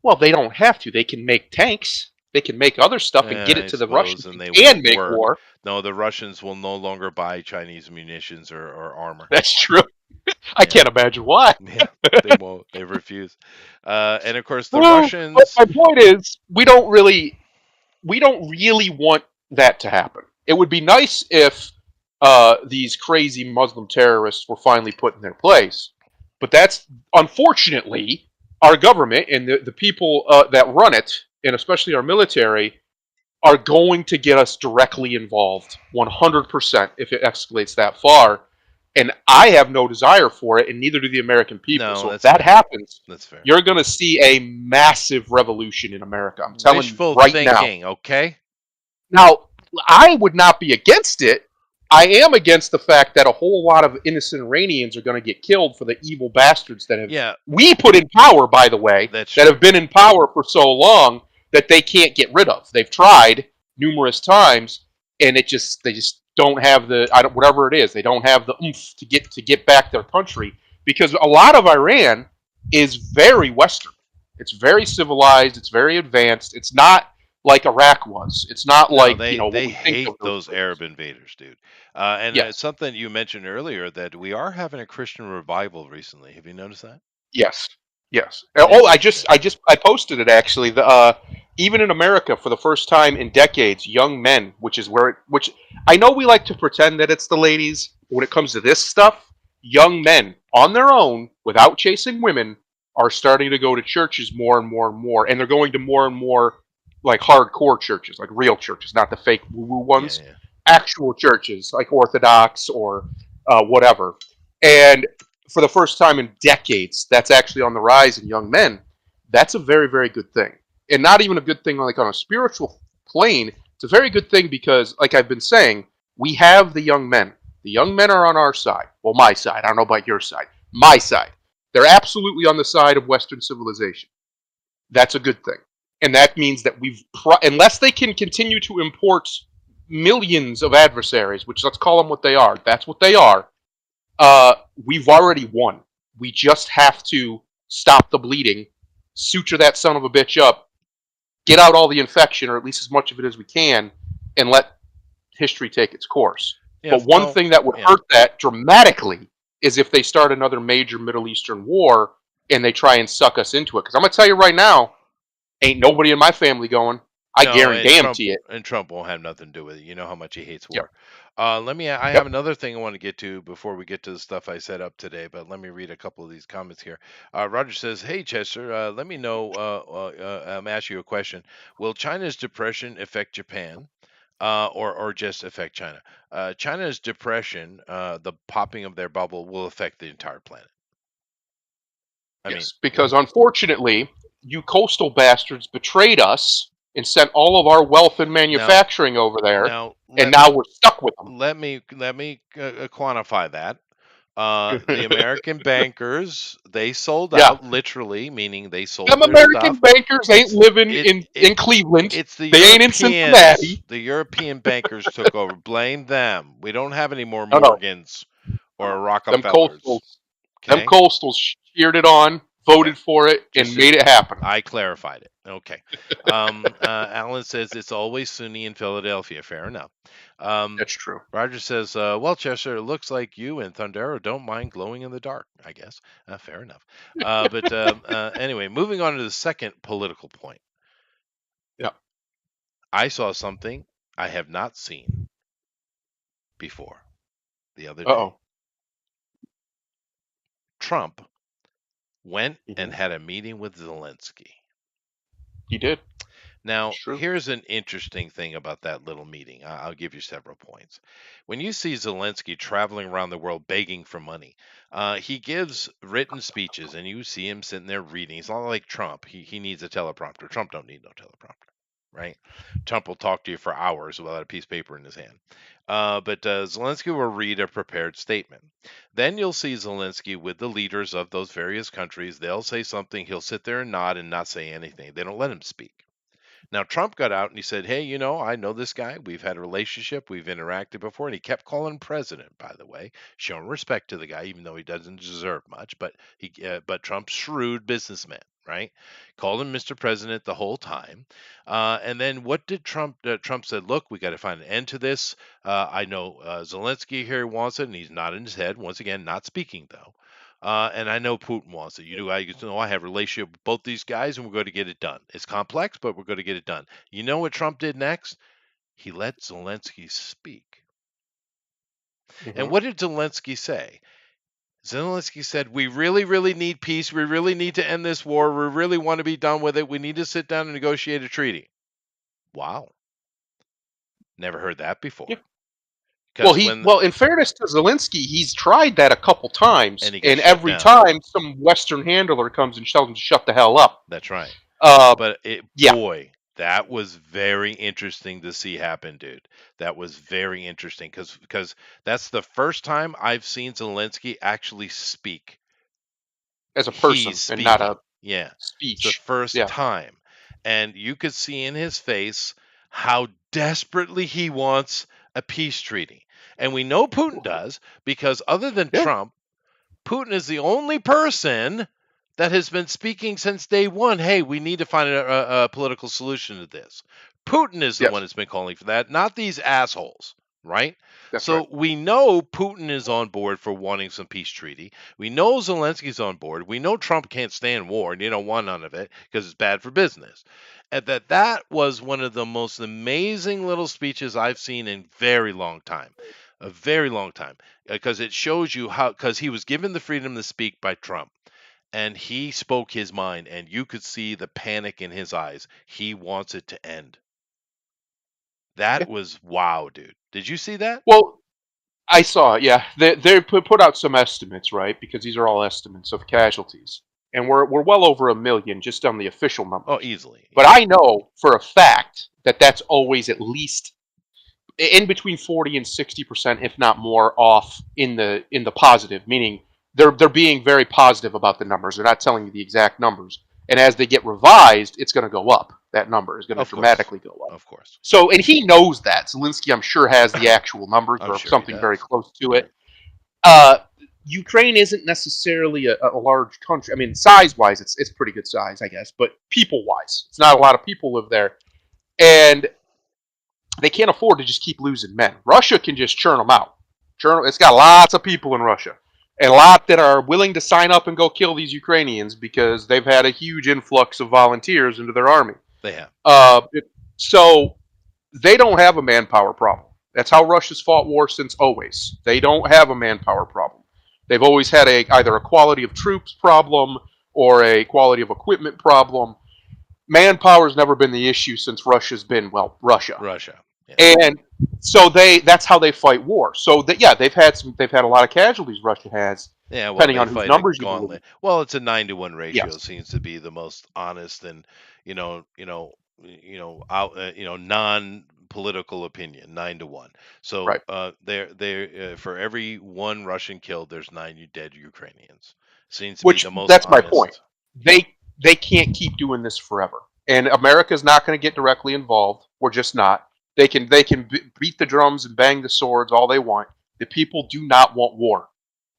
Speaker 2: Well, they don't have to. They can make tanks. They can make other stuff and get it
Speaker 1: I
Speaker 2: to the
Speaker 1: suppose,
Speaker 2: Russians
Speaker 1: and
Speaker 2: who
Speaker 1: they
Speaker 2: can
Speaker 1: won't
Speaker 2: make
Speaker 1: work.
Speaker 2: war.
Speaker 1: No, the Russians will no longer buy Chinese munitions or armor.
Speaker 2: That's true. I
Speaker 1: Yeah,
Speaker 2: can't imagine why.
Speaker 1: yeah, they won't. They refuse. And of course, the
Speaker 2: But
Speaker 1: Russians.
Speaker 2: my point is, we don't really want that to happen. It would be nice if these crazy Muslim terrorists were finally put in their place, but that's unfortunately our government and the people that run it, and especially our military, are going to get us directly involved 100% if it escalates that far. And I have no desire for it, and neither do the American people.
Speaker 1: No,
Speaker 2: So if
Speaker 1: that's
Speaker 2: that
Speaker 1: fair.
Speaker 2: happens,
Speaker 1: That's fair.
Speaker 2: you're going to see a massive revolution in America. I'm telling you
Speaker 1: Wishful
Speaker 2: right now.
Speaker 1: thinking, okay?
Speaker 2: Now, I would not be against it. I am against the fact that a whole lot of innocent Iranians are going to get killed for the evil bastards that have
Speaker 1: Yeah,
Speaker 2: we put in power, by the way,
Speaker 1: that's
Speaker 2: that
Speaker 1: true.
Speaker 2: have been in power for so long that they can't get rid of. They've tried numerous times, and they just don't have the whatever it is. They don't have the oomph to get back their country because a lot of Iran is very Western. It's very civilized. It's very advanced. It's not like Iraq was. It's not
Speaker 1: No,
Speaker 2: like
Speaker 1: they
Speaker 2: what
Speaker 1: they
Speaker 2: we think of
Speaker 1: hate
Speaker 2: those
Speaker 1: those
Speaker 2: places.
Speaker 1: Arab invaders, dude. And it's
Speaker 2: Yes,
Speaker 1: something you mentioned earlier that we are having a Christian revival recently. Have you noticed that?
Speaker 2: yes, yes. Oh,
Speaker 1: Interesting.
Speaker 2: I posted it actually. The even in America, for the first time in decades, young men, which I know we like to pretend that it's the ladies. When it comes to this stuff, young men on their own, without chasing women, are starting to go to churches more and more and more, and they're going to more and more like hardcore churches, like real churches, not the fake woo-woo
Speaker 1: Yeah,
Speaker 2: ones,
Speaker 1: yeah.
Speaker 2: actual churches like Orthodox or whatever. And for the first time in decades, that's actually on the rise in young men. That's a very, very good thing. And not even a good thing like on a spiritual plane. It's a very good thing because, like I've been saying, we have the young men. The young men are on our side. Well, my side. I don't know about your side. My side. They're absolutely on the side of Western civilization. That's a good thing. And that means that unless they can continue to import millions of adversaries, which let's call them what they are, that's what they are, we've already won. We just have to stop the bleeding, suture that son of a bitch up, get out all the infection, or at least as much of it as we can, and let history take its course.
Speaker 1: Yeah,
Speaker 2: But one
Speaker 1: well,
Speaker 2: thing that would
Speaker 1: yeah.
Speaker 2: hurt that dramatically is if they start another major Middle Eastern war and they try and suck us into it. Because I'm going to tell you right now, ain't nobody in my family going. I
Speaker 1: No,
Speaker 2: guarantee it.
Speaker 1: And Trump won't have nothing to do with it. You know how much he hates
Speaker 2: Yep.
Speaker 1: war. I have
Speaker 2: Yep.
Speaker 1: another thing I want to get to before we get to the stuff I set up today, but let me read a couple of these comments here. Roger says, "Hey Chester, let me know. I'm asking you a question. Will China's depression affect Japan, or just affect China? China's depression, the popping of their bubble, will affect the entire planet. I mean,
Speaker 2: Yes. Because unfortunately, you coastal bastards betrayed us and sent all of our wealth and
Speaker 1: now,
Speaker 2: manufacturing over there,
Speaker 1: now
Speaker 2: and
Speaker 1: let
Speaker 2: now
Speaker 1: me
Speaker 2: we're stuck with them.
Speaker 1: quantify that. The American bankers, they sold
Speaker 2: Yeah.
Speaker 1: out literally, meaning they sold
Speaker 2: Them
Speaker 1: their
Speaker 2: American
Speaker 1: stuff.
Speaker 2: bankers ain't
Speaker 1: It's
Speaker 2: living
Speaker 1: it it
Speaker 2: in Cleveland.
Speaker 1: it's the
Speaker 2: They ain't in
Speaker 1: Europeans.
Speaker 2: Cincinnati.
Speaker 1: The European bankers took over. Blame them. We don't have any more
Speaker 2: No, no,
Speaker 1: Morgans
Speaker 2: no,
Speaker 1: or
Speaker 2: no. Them
Speaker 1: Rockefellers.
Speaker 2: coastals, them
Speaker 1: Okay?
Speaker 2: coastals cheered it on,
Speaker 1: Okay.
Speaker 2: voted for it, and
Speaker 1: Just
Speaker 2: made it happen.
Speaker 1: I clarified it. Okay. Alan says it's always Sunni in Philadelphia. Fair enough. Um,
Speaker 2: That's true.
Speaker 1: Roger says, well, Chester, it looks like you and Thundera don't mind glowing in the dark, I guess. Fair enough. Anyway, moving on to the second political point.
Speaker 2: Yeah.
Speaker 1: I saw something I have not seen before the other
Speaker 2: Uh
Speaker 1: day.
Speaker 2: oh.
Speaker 1: Trump went and
Speaker 2: Hmm.
Speaker 1: had a meeting with Zelensky.
Speaker 2: He did. It's
Speaker 1: Now,
Speaker 2: true.
Speaker 1: here's an interesting thing about that little meeting. I'll give you several points. When you see Zelensky traveling around the world begging for money, he gives written speeches, and you see him sitting there reading. It's not like Trump. He needs a teleprompter. Trump don't need no teleprompter, right? Trump will talk to you for hours without a piece of paper in his hand. But Zelensky will read a prepared statement. Then you'll see Zelensky with the leaders of those various countries. They'll say something. He'll sit there and nod and not say anything. They don't let him speak. Now, Trump got out and he said, "Hey, I know this guy. We've had a relationship. We've interacted before." And he kept calling him president, by the way, showing respect to the guy, even though he doesn't deserve much. But Trump's shrewd businessman, right? Called him Mr. President the whole time. And then what did Trump? Trump said, "Look, we got to find an end to this. I know Zelensky here wants it, and he's nodding his head once again, not speaking though." And I know Putin wants it. You do. I have a relationship with both these guys, and we're going to get it done. It's complex, but we're going to get it done. You know what Trump did next? He let Zelensky speak. And
Speaker 2: Hmm.
Speaker 1: what did Zelensky say? Zelensky said, "We really, really need peace. We really need to end this war. We really want to be done with it. We need to sit down and negotiate a treaty." Wow. Never heard that
Speaker 2: Yeah.
Speaker 1: before.
Speaker 2: Well,
Speaker 1: Because when,
Speaker 2: in fairness to Zelensky, he's tried that a couple times,
Speaker 1: and he got
Speaker 2: and
Speaker 1: shut
Speaker 2: every
Speaker 1: down.
Speaker 2: time some Western handler comes and tells him to shut the hell up.
Speaker 1: That's right.
Speaker 2: Uh,
Speaker 1: But
Speaker 2: yeah.
Speaker 1: boy, that was very interesting to see happen, dude. That was very interesting because that's the first time I've seen Zelensky actually speak.
Speaker 2: As a
Speaker 1: He's
Speaker 2: person and not
Speaker 1: speaking.
Speaker 2: a
Speaker 1: Yeah. It's the
Speaker 2: speech.
Speaker 1: first
Speaker 2: Yeah.
Speaker 1: time. And you could see in his face how desperately he wants a peace treaty. And we know Putin does because other than
Speaker 2: Yeah.
Speaker 1: Trump, Putin is the only person that has been speaking since day one. Hey, we need to find a political solution to this. Putin is the one
Speaker 2: Yes.
Speaker 1: that's been calling for that, not these assholes, right?
Speaker 2: That's right.
Speaker 1: So we know Putin is on board for wanting some peace treaty. We know Zelensky's on board. We know Trump can't stand war, and you don't want none of it because it's bad for business. And that was one of the most amazing little speeches I've seen in very long time, a very long time, because it shows you how, because he was given the freedom to speak by Trump, and he spoke his mind, and you could see the panic in his eyes. He wants it to end.
Speaker 2: Yeah.
Speaker 1: That was wow, dude. Did you see that?
Speaker 2: Well, I saw it. Yeah, they put out some estimates, right? Because these are all estimates of casualties, and we're well over 1 million just on the official
Speaker 1: Oh,
Speaker 2: numbers.
Speaker 1: easily,
Speaker 2: But
Speaker 1: easily.
Speaker 2: I know for a fact that that's always at least in between 40 and 60%, if not more, off in the positive. Meaning they're being very positive about the numbers. They're not telling you the exact numbers, and as they get revised, it's going to go up. That number is going to
Speaker 1: Of course,
Speaker 2: dramatically go up.
Speaker 1: of course.
Speaker 2: So, and he knows that. Zelensky, I'm sure, has the actual numbers
Speaker 1: I'm
Speaker 2: or
Speaker 1: sure he
Speaker 2: something very
Speaker 1: does.
Speaker 2: close to
Speaker 1: Yeah.
Speaker 2: it. Uh, Ukraine isn't necessarily a large country. I mean, size-wise, it's pretty good size, I guess. But people-wise, it's not a lot of people live there, and they can't afford to just keep losing men. Russia can just churn them out. It's got lots of people in Russia, and a lot that are willing to sign up and go kill these Ukrainians because they've had a huge influx of volunteers into their army.
Speaker 1: They have.
Speaker 2: So they don't have a manpower problem. That's how Russia's fought war since always. They don't have a manpower problem. They've always had either a quality of troops problem or a quality of equipment problem. Manpower's never been the issue since Russia's been, well, Russia.
Speaker 1: Russia. Yeah.
Speaker 2: And so that's how they fight war. So they've had a lot of casualties. Russia has,
Speaker 1: Yeah, well,
Speaker 2: depending
Speaker 1: they
Speaker 2: on whose
Speaker 1: fight a
Speaker 2: numbers you believe.
Speaker 1: gauntlet. Well, it's a 9-to-1 ratio.
Speaker 2: Yes,
Speaker 1: Seems to be the most honest and out non-political opinion. 9-to-1. So
Speaker 2: right.
Speaker 1: they for every one Russian killed, there's 9 dead Ukrainians. Seems to be
Speaker 2: Which
Speaker 1: the most
Speaker 2: that's my point.
Speaker 1: honest.
Speaker 2: They can't keep doing this forever, and America's not going to get directly involved. We're just not. They can beat the drums and bang the swords all they want. The people do not want war.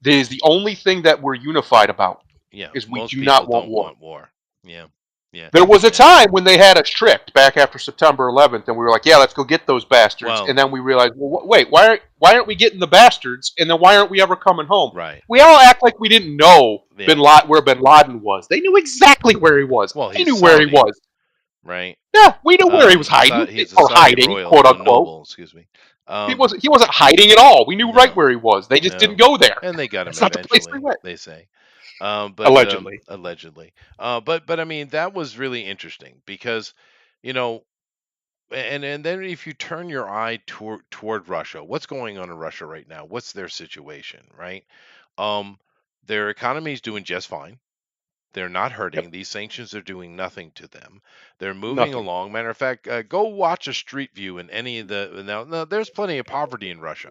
Speaker 2: That is the only thing that we're unified about.
Speaker 1: Yeah,
Speaker 2: Is we
Speaker 1: most
Speaker 2: do
Speaker 1: people
Speaker 2: not want
Speaker 1: don't
Speaker 2: war.
Speaker 1: want war. Yeah, yeah,
Speaker 2: There was a
Speaker 1: yeah.
Speaker 2: time when they had us tricked back after September 11th, and we were like, "Yeah, let's go get those bastards."
Speaker 1: Well,
Speaker 2: And then we realized, well, wait, why aren't we getting the bastards? And then why aren't we ever coming home?
Speaker 1: right.
Speaker 2: We all act like we didn't know
Speaker 1: Yeah.
Speaker 2: where Bin Laden was. They knew exactly where he was.
Speaker 1: Well,
Speaker 2: They
Speaker 1: he's
Speaker 2: knew where he
Speaker 1: Saudi,
Speaker 2: was.
Speaker 1: right?
Speaker 2: Yeah, we knew where he was hiding,
Speaker 1: He's a
Speaker 2: or
Speaker 1: Saudi
Speaker 2: hiding,
Speaker 1: royal,
Speaker 2: quote unquote.
Speaker 1: noble. Excuse me.
Speaker 2: He wasn't hiding at all. We knew right
Speaker 1: No,
Speaker 2: where he was. They just
Speaker 1: no,
Speaker 2: didn't go there.
Speaker 1: and they got him
Speaker 2: That's not the place they
Speaker 1: eventually.
Speaker 2: went.
Speaker 1: They say. But
Speaker 2: Allegedly.
Speaker 1: allegedly, but I mean that was really interesting because, you know, and then if you turn your eye toward Russia, what's going on in Russia right now? What's their situation, right? Um, their economy is doing just fine. They're not
Speaker 2: Yep.
Speaker 1: hurting. These sanctions are doing nothing to them. They're moving
Speaker 2: Nothing.
Speaker 1: along. Matter of fact, go watch a street view in any of the now. There's plenty of poverty in Russia.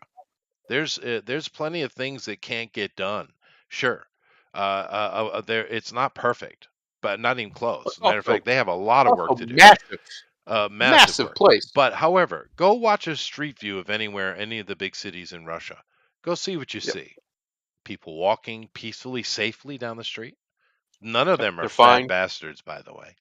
Speaker 1: There's plenty of things that can't get done. Sure, there it's not perfect, but not even
Speaker 2: But
Speaker 1: close. Matter of
Speaker 2: also,
Speaker 1: fact, they have a lot of work
Speaker 2: also
Speaker 1: to do.
Speaker 2: massive,
Speaker 1: Massive
Speaker 2: massive
Speaker 1: work.
Speaker 2: place.
Speaker 1: But however, go watch a street view of anywhere, any of the big cities in Russia. Go see what you
Speaker 2: Yep.
Speaker 1: see. People walking peacefully, safely down the street. None of
Speaker 2: Yep.
Speaker 1: them are
Speaker 2: They're
Speaker 1: fat
Speaker 2: fine.
Speaker 1: bastards, by the way,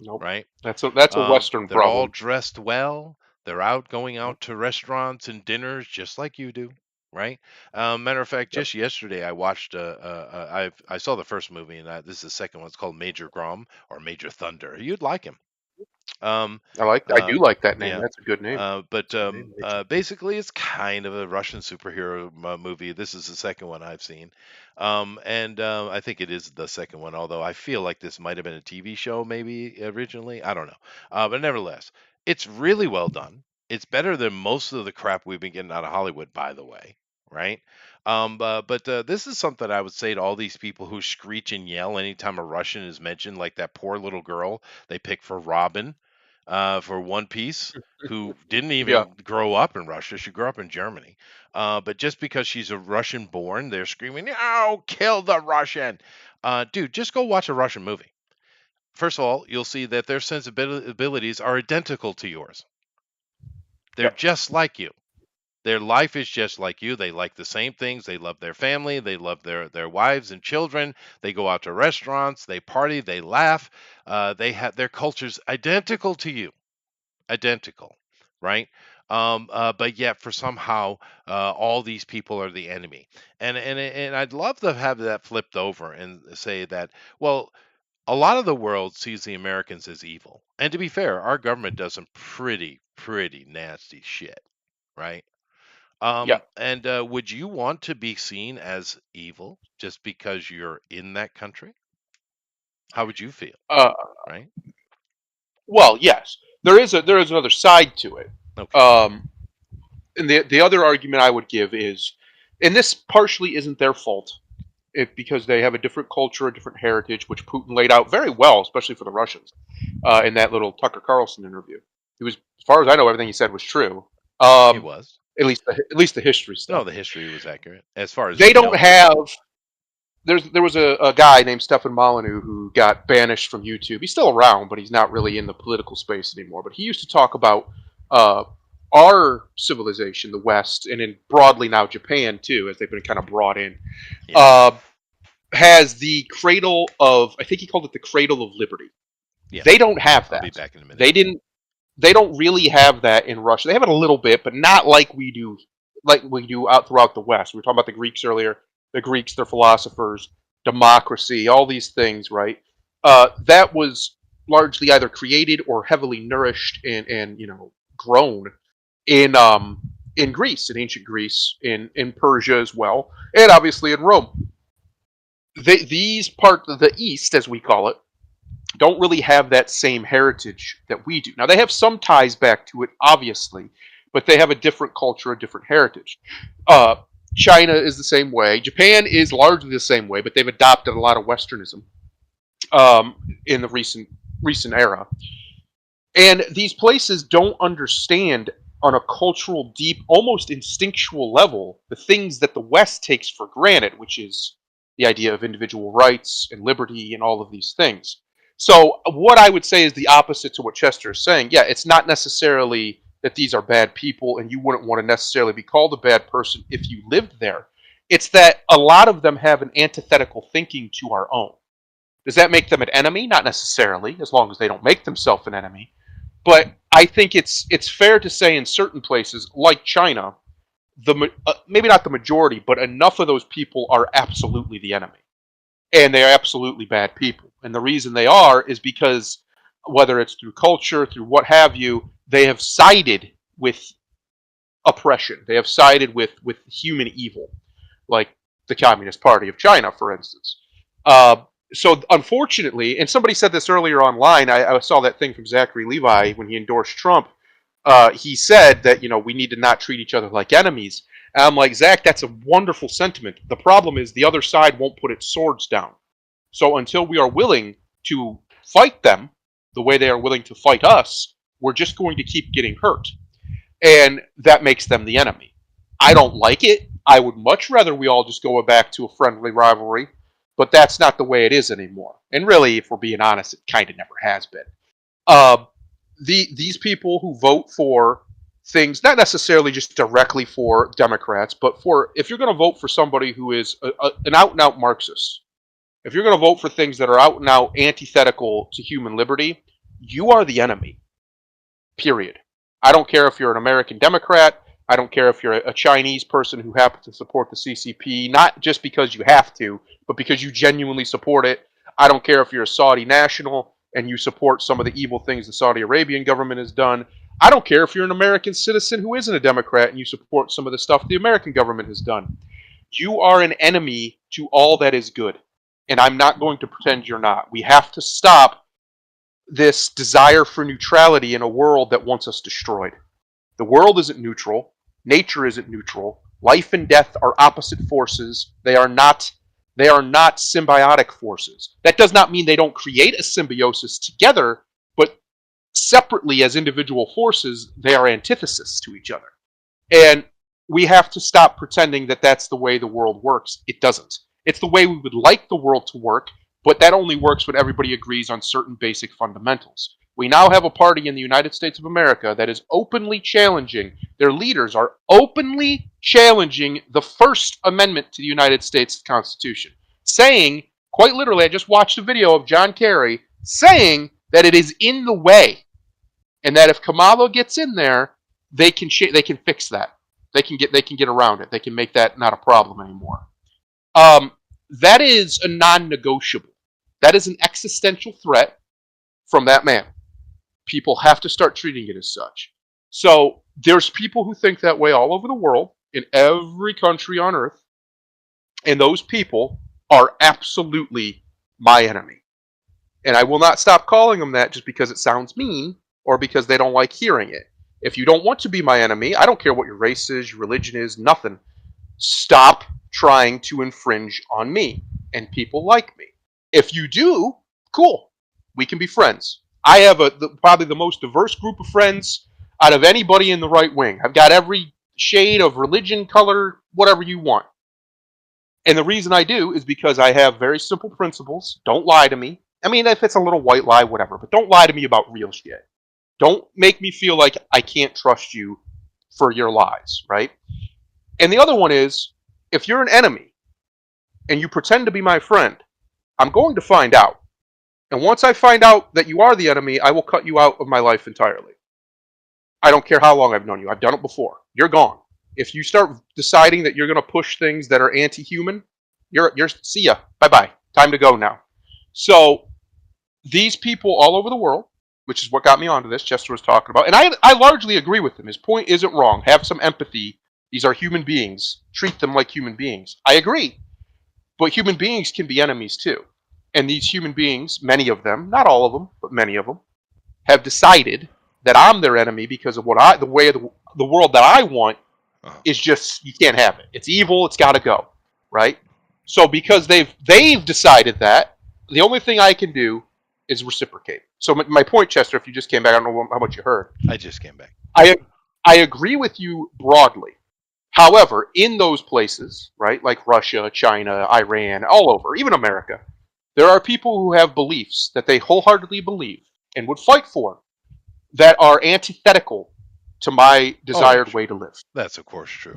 Speaker 2: Nope.
Speaker 1: right?
Speaker 2: That's a Western
Speaker 1: They're all
Speaker 2: problem.
Speaker 1: dressed well. They're out going
Speaker 2: Yep.
Speaker 1: out to restaurants and dinners just like you do, right? Matter of fact,
Speaker 2: Yep.
Speaker 1: just yesterday I watched. I saw the first movie, and this is the second one. It's called Major Grom or Major Thunder. You'd like him. Um,
Speaker 2: I do
Speaker 1: uh,
Speaker 2: like that name.
Speaker 1: yeah.
Speaker 2: That's a good name.
Speaker 1: But
Speaker 2: Good name, Major.
Speaker 1: basically, it's kind of a Russian superhero movie. This is the second one I've seen, and I think it is the second one. Although I feel like this might have been a TV show, maybe originally. I don't know, but nevertheless, it's really well done. It's better than most of the crap we've been getting out of Hollywood, by the way. Right? But this is something I would say to all these people who screech and yell anytime a Russian is mentioned, like that poor little girl they pick for Robin for One Piece, who didn't
Speaker 2: Yeah.
Speaker 1: even grow up in Russia. She grew up in Germany. But just because she's a Russian born, they're screaming, "No, kill the Russian!" Dude, just go watch a Russian movie. First of all, you'll see that their sensibilities are identical to yours. They're
Speaker 2: Yep.
Speaker 1: just like you. Their life is just like you. They like the same things. They love their family. They love their wives and children. They go out to restaurants. They party. They laugh. They have their cultures identical to you, identical, right? But yet, for somehow, all these people are the enemy, and I'd love to have that flipped over and say that, well, a lot of the world sees the Americans as evil, and to be fair, our government does some pretty nasty shit, right?
Speaker 2: Yeah.
Speaker 1: And would you want to be seen as evil just because you're in that country? How would you feel,
Speaker 2: Uh,
Speaker 1: right?
Speaker 2: well, yes. There is another side to it.
Speaker 1: Okay.
Speaker 2: Um, and the other argument I would give is, and this partially isn't their fault, because they have a different culture, a different heritage, which Putin laid out very well, especially for the Russians, in that little Tucker Carlson interview. He was, as far as I know, everything he said was true.
Speaker 1: It
Speaker 2: Um,
Speaker 1: was.
Speaker 2: at least the history
Speaker 1: No,
Speaker 2: stuff.
Speaker 1: the history was accurate as far as
Speaker 2: They
Speaker 1: we
Speaker 2: don't
Speaker 1: know.
Speaker 2: have. There was a guy named Stefan Molyneux who got banished from YouTube. He's still around, but he's not really in the political space anymore. But he used to talk about uh, our civilization, the West, and in broadly now Japan too, as they've been kind of brought in.
Speaker 1: Yeah.
Speaker 2: Uh, has the cradle of, I think he called it the cradle of liberty.
Speaker 1: Yes.
Speaker 2: They don't have
Speaker 1: I'll be
Speaker 2: that.
Speaker 1: back in a minute.
Speaker 2: They didn't. They don't really have that in Russia. They have it a little bit, but not like we do out throughout the West. We were talking about the Greeks earlier. The Greeks, their philosophers, democracy, all these things, right? That was largely either created or heavily nourished and grown in Greece, in ancient Greece, in Persia as well, and obviously in Rome. These parts of the East, as we call it, don't really have that same heritage that we do. Now, they have some ties back to it, obviously, but they have a different culture, a different heritage. Uh, China is the same way. Japan is largely the same way, but they've adopted a lot of Westernism in the recent era. And these places don't understand on a cultural, deep, almost instinctual level the things that the West takes for granted, which is the idea of individual rights and liberty and all of these things. So, what I would say is the opposite to what Chester is saying. Yeah, it's not necessarily that these are bad people and you wouldn't want to necessarily be called a bad person if you lived there. It's that a lot of them have an antithetical thinking to our own. Does that make them an enemy? Not necessarily, as long as they don't make themselves an enemy. But I think it's fair to say in certain places, like China, maybe not the majority, but enough of those people are absolutely the enemy, and they are absolutely bad people. And the reason they are is because whether it's through culture, through what have you, they have sided with oppression. They have sided with human evil, like the Communist Party of China, for instance. So unfortunately, and somebody said this earlier online. I saw that thing from Zachary Levi when he endorsed Trump. He said that we need to not treat each other like enemies. And I'm like, Zach, that's a wonderful sentiment. The problem is the other side won't put its swords down. So until we are willing to fight them the way they are willing to fight us, we're just going to keep getting hurt. And that makes them the enemy. I don't like it. I would much rather we all just go back to a friendly rivalry, but that's not the way it is anymore. And really, if we're being honest, it kind of never has been. Uh, these people who vote for things, not necessarily just directly for Democrats, but for if you're going to vote for somebody who is an out and out Marxist, if you're going to vote for things that are out and out antithetical to human liberty, you are the enemy. Period. I don't care if you're an American Democrat. I don't care if you're a Chinese person who happens to support the CCP, not just because you have to, but because you genuinely support it. I don't care if you're a Saudi national and you support some of the evil things the Saudi Arabian government has done. I don't care if you're an American citizen who isn't a Democrat and you support some of the stuff the American government has done. You are an enemy to all that is good. And I'm not going to pretend you're not. We have to stop this desire for neutrality in a world that wants us destroyed. The world isn't neutral. Nature isn't neutral. Life and death are opposite forces. They are not symbiotic forces. That does not mean they don't create a symbiosis together, but separately as individual forces, they are antithesis to each other. And we have to stop pretending that that's the way the world works. It doesn't. It's the way we would like the world to work, but that only works when everybody agrees on certain basic fundamentals. We now have a party in the United States of America that is openly challenging, their leaders are openly challenging the First Amendment to the United States Constitution, saying, quite literally, I just watched a video of John Kerry saying that it is in the way, and that if Kamala gets in there, they can fix that. They can get around it. They can make that not a problem anymore. That is a non-negotiable. That is an existential threat from that man. People have to start treating it as such. So there's people who think that way all over the world, in every country on earth, and those people are absolutely my enemy. And I will not stop calling them that just because it sounds mean or because they don't like hearing it. If you don't want to be my enemy, I don't care what your race is, your religion is, nothing. Stop trying to infringe on me and people like me. If you do, cool. We can be friends. I have probably the most diverse group of friends out of anybody in the right wing. I've got every shade of religion, color, whatever you want. And the reason I do is because I have very simple principles. Don't lie to me. I mean, if it's a little white lie, whatever, but don't lie to me about real shit. Don't make me feel like I can't trust you for your lies, right? And the other one is, if you're an enemy and you pretend to be my friend, I'm going to find out. And once I find out that you are the enemy, I will cut you out of my life entirely. I don't care how long I've known you. I've done it before. You're gone. If you start deciding that you're going to push things that are anti-human, you're see ya. Bye-bye. Time to go now. So these people all over the world, which is what got me onto this, Chester was talking about, and I largely agree with him. His point isn't wrong. Have some empathy. These are human beings. Treat them like human beings. I agree. But human beings can be enemies too. And these human beings, many of them, not all of them, but many of them, have decided that I'm their enemy because of the way of the world that I want is just, you can't have it. It's evil. It's got to go, right? So because they've decided that, the only thing I can do is reciprocate. So my point, Chester, if you just came back, I don't know how much you heard.
Speaker 1: I just came back.
Speaker 2: I agree with you broadly. However, in those places, right, like Russia, China, Iran, all over, even America, there are people who have beliefs that they wholeheartedly believe and would fight for that are antithetical to my desired way to live.
Speaker 1: That's of course true.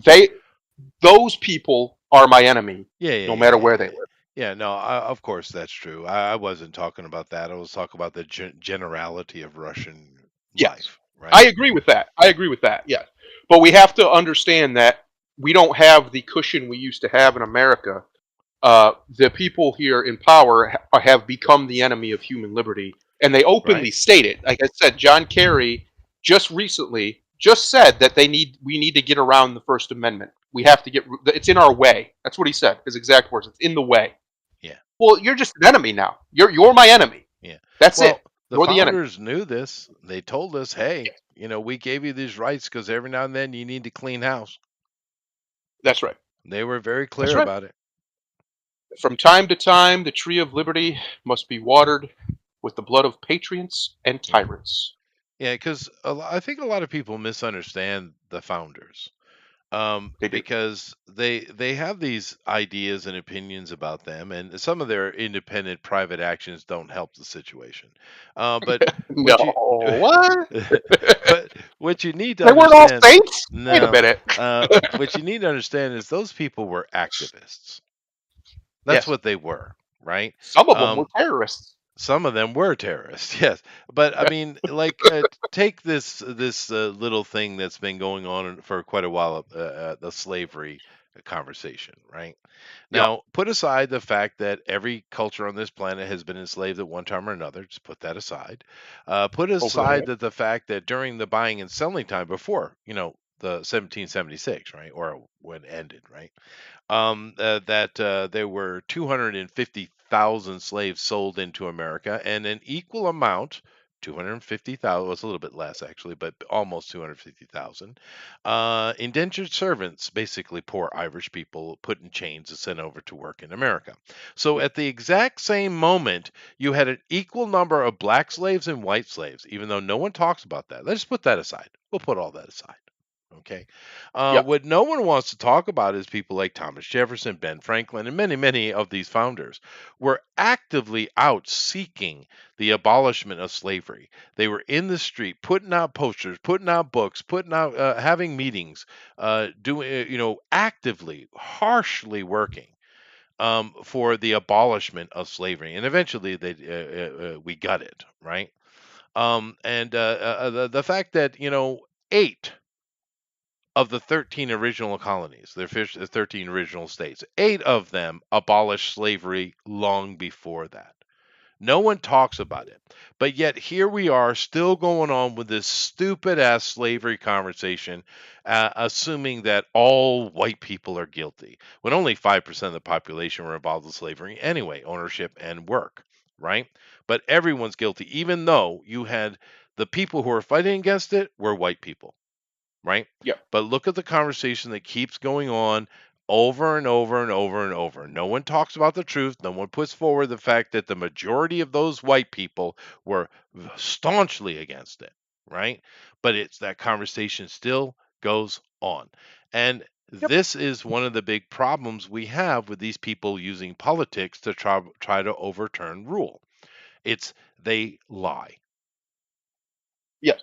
Speaker 2: Those people are my enemy, no matter where they live.
Speaker 1: Yeah, no, of course that's true. I wasn't talking about that. I was talking about the generality of Russian life. Right?
Speaker 2: I agree with that. Yeah. But we have to understand that we don't have the cushion we used to have in America. The people here in power have become the enemy of human liberty, and they openly state it. Like I said, John Kerry just recently said that we need to get around the First Amendment. We have to it's in our way. That's what he said. His exact words. It's in the way.
Speaker 1: Yeah.
Speaker 2: Well, you're just an enemy now. You're my enemy.
Speaker 1: Yeah.
Speaker 2: That's it.
Speaker 1: Well, the
Speaker 2: You're the enemy.
Speaker 1: founders knew this. They told us, hey, we gave you these rights because every now and then you need to clean house.
Speaker 2: That's right.
Speaker 1: They were very
Speaker 2: That's
Speaker 1: clear
Speaker 2: right.
Speaker 1: about it.
Speaker 2: From time to time, the tree of liberty must be watered with the blood of patriots and
Speaker 1: Yeah.
Speaker 2: tyrants.
Speaker 1: Yeah, because I think a lot of people misunderstand the founders.
Speaker 2: They do.
Speaker 1: Because they have these ideas and opinions about them, and some of their independent private actions don't help the situation. But
Speaker 2: No,
Speaker 1: what you
Speaker 2: what?
Speaker 1: but what you need to
Speaker 2: They weren't all
Speaker 1: understand,
Speaker 2: saints? Wait a
Speaker 1: no,
Speaker 2: minute.
Speaker 1: what you need to understand is those people were activists. That's
Speaker 2: Yes.
Speaker 1: what they were, right?
Speaker 2: Some of them were
Speaker 1: Um,
Speaker 2: terrorists.
Speaker 1: some of them were terrorists, yes. But I mean, like, take this little thing that's been going on for quite a while, the slavery conversation, right?
Speaker 2: Yeah.
Speaker 1: Now, put aside the fact that every culture on this planet has been enslaved at one time or another. Just put that aside. Put
Speaker 2: Over the
Speaker 1: aside
Speaker 2: head.
Speaker 1: that the fact that during the buying and selling time before, the 1776, right, or when it ended, right? That there were 250,000 slaves sold into America, and an equal amount, 250,000, was a little bit less actually, but almost 250,000, indentured servants, basically poor Irish people put in chains and sent over to work in America. So
Speaker 2: Yeah.
Speaker 1: at the exact same moment, you had an equal number of black slaves and white slaves, even though no one talks about that. Let's put that aside. We'll put all that aside. Okay.
Speaker 2: Yeah.
Speaker 1: What no one wants to talk about is people like Thomas Jefferson, Ben Franklin, and many, many of these founders were actively out seeking the abolishment of slavery. They were in the street, putting out posters, putting out books, putting out, having meetings, doing, actively, harshly working for the abolishment of slavery. And eventually, we got it, right? The fact that 8 of the 13 original colonies, the 13 original states, 8 of them abolished slavery long before that. No one talks about it. But yet here we are still going on with this stupid ass slavery conversation, assuming that all white people are guilty, when only 5% of the population were involved in slavery anyway, ownership and work, right? But everyone's guilty, even though you had the people who were fighting against it were white people, right?
Speaker 2: Yeah.
Speaker 1: But look at the conversation that keeps going on over and over and over and over. No one talks about the truth. No one puts forward the fact that the majority of those white people were staunchly against it, right? But it's that conversation still goes on. And
Speaker 2: Yep.
Speaker 1: this is one of the big problems we have with these people using politics to try to overturn rule. It's they lie.
Speaker 2: Yes.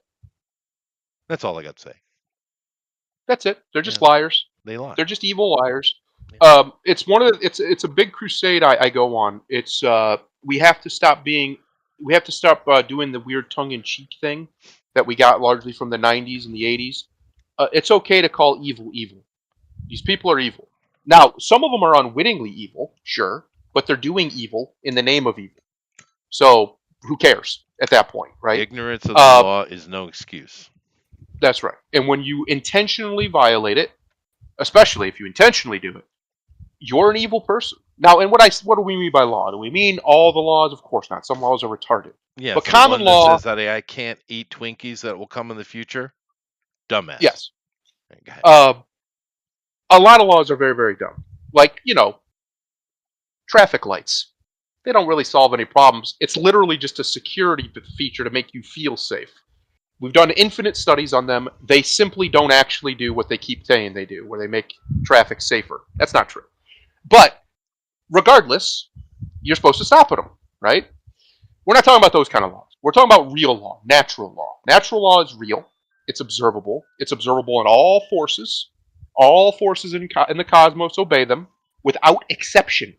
Speaker 1: That's all I got to say.
Speaker 2: That's it. They're
Speaker 1: Yeah,
Speaker 2: just liars.
Speaker 1: they lie.
Speaker 2: They're just evil liars.
Speaker 1: Yeah.
Speaker 2: It's one of the, it's a big crusade I go on. It's we have to stop being we have to stop doing the weird tongue in cheek thing that we got largely from the '90s and the '80s. It's okay to call evil evil. These people are evil. Now, some of them are unwittingly evil, sure, but they're doing evil in the name of evil. So who cares at that point, right?
Speaker 1: Ignorance of the
Speaker 2: Uh,
Speaker 1: law is no excuse.
Speaker 2: that's right. And when you intentionally violate it, especially if you intentionally do it, you're an evil person. Now, and what do we mean by law? Do we mean all the laws? Of course not. Some laws are retarded.
Speaker 1: Yeah,
Speaker 2: But
Speaker 1: for the
Speaker 2: common
Speaker 1: one that
Speaker 2: law,
Speaker 1: says that I can't eat Twinkies that will come in the future, dumbass.
Speaker 2: yes.
Speaker 1: Go ahead.
Speaker 2: Uh, a lot of laws are very, very dumb. Like, traffic lights. They don't really solve any problems. It's literally just a security feature to make you feel safe. We've done infinite studies on them. They simply don't actually do what they keep saying they do, where they make traffic safer. That's not true. But regardless, you're supposed to stop at them, right? We're not talking about those kind of laws. We're talking about real law, natural law. Natural law is real. It's observable. It's observable in all forces. All forces in the cosmos obey them without exception.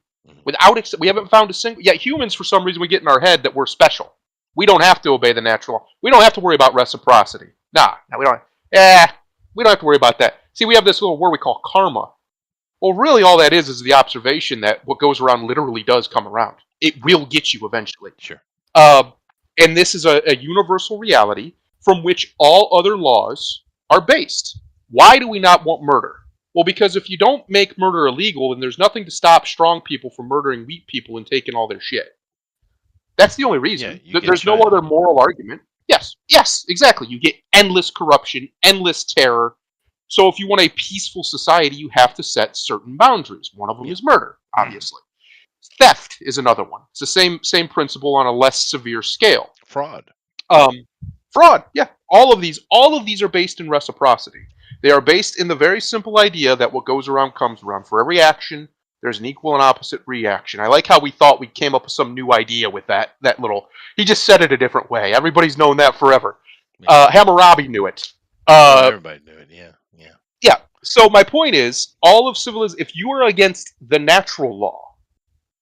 Speaker 2: We haven't found a single. Yet humans, for some reason, we get in our head that we're special. We don't have to obey the natural law. We don't have to worry about reciprocity. Nah, we don't. We don't have to worry about that. See, we have this little word we call karma. Well, really, all that is the observation that what goes around literally does come around. It will get you eventually.
Speaker 1: Sure.
Speaker 2: Uh, and this is a universal reality from which all other laws are based. Why do we not want murder? Well, because if you don't make murder illegal, then there's nothing to stop strong people from murdering weak people and taking all their shit. That's the only
Speaker 1: Yeah,
Speaker 2: reason.
Speaker 1: you get
Speaker 2: There's no
Speaker 1: China.
Speaker 2: other moral argument. Yes, exactly. You get endless corruption, endless terror. So if you want a peaceful society, you have to set certain boundaries. One of them
Speaker 1: Yeah.
Speaker 2: is murder, obviously. Theft is another one. It's the same principle on a less severe scale.
Speaker 1: Fraud.
Speaker 2: Um, Fraud, yeah. All of these are based in reciprocity. They are based in the very simple idea that what goes around comes around. For every action, there's an equal and opposite reaction. I like how we thought we came up with some new idea with that little. He just said it a different way. Everybody's known that forever.
Speaker 1: Yeah.
Speaker 2: Hammurabi knew it.
Speaker 1: Everybody knew it. Yeah.
Speaker 2: Yeah. So my point is, all of civilization. If you are against the natural law,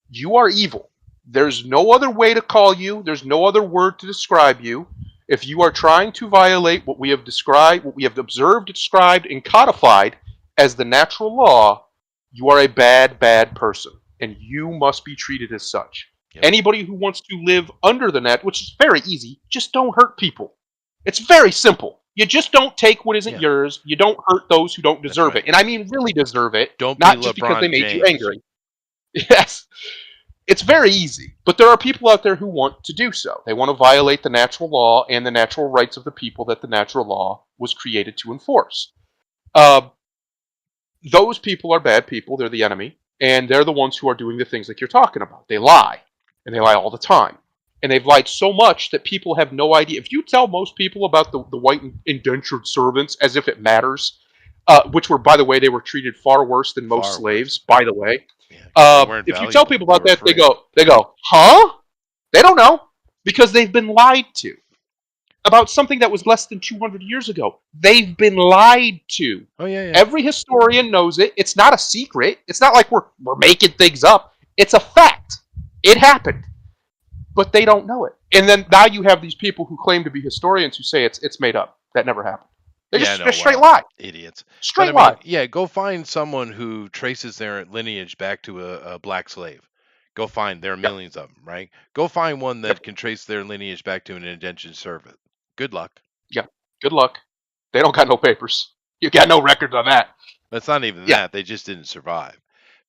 Speaker 2: you are evil. There's no other way to call you. There's no other word to describe you. If you are trying to violate what we have described, what we have observed, described, and codified as the natural law, you are a bad, bad person, and you must be treated as such.
Speaker 1: Yep.
Speaker 2: Anybody who wants to live under the net, which is very easy, just don't hurt people. It's very simple. You just don't take what isn't yours. You don't hurt those who don't deserve it. And I mean really deserve it,
Speaker 1: Don't
Speaker 2: not
Speaker 1: be
Speaker 2: just
Speaker 1: LeBron
Speaker 2: because they made
Speaker 1: James.
Speaker 2: you angry. Yes. It's very easy, but there are people out there who want to do so. They want to violate the natural law and the natural rights of the people that the natural law was created to enforce. Those people are bad people. They're the enemy, and they're the ones who are doing the things like you're talking about. They lie, and they lie all the time. And they've lied so much that people have no idea. If you tell most people about the white indentured servants as if it matters, which were, by the way, they were treated far worse than most slaves, by the way.
Speaker 1: Yeah,
Speaker 2: if you tell people about that, they go, huh? They don't know, because they've been lied to about something that was less than 200 years ago. They've been lied to.
Speaker 1: Oh yeah.
Speaker 2: Every historian knows it. It's not a secret. It's not like we're making things up. It's a fact. It happened. But they don't know it. And then now you have these people who claim to be historians who say it's made up. That never happened. They're just straight lie.
Speaker 1: Idiots.
Speaker 2: Straight lie.
Speaker 1: Yeah, go find someone who traces their lineage back to a black slave. Go find, there are millions of them, right? Go find one that can trace their lineage back to an indentured servant. Good luck.
Speaker 2: Yeah, good luck. They don't got no papers. You got no records on that.
Speaker 1: It's not even that. They just didn't survive.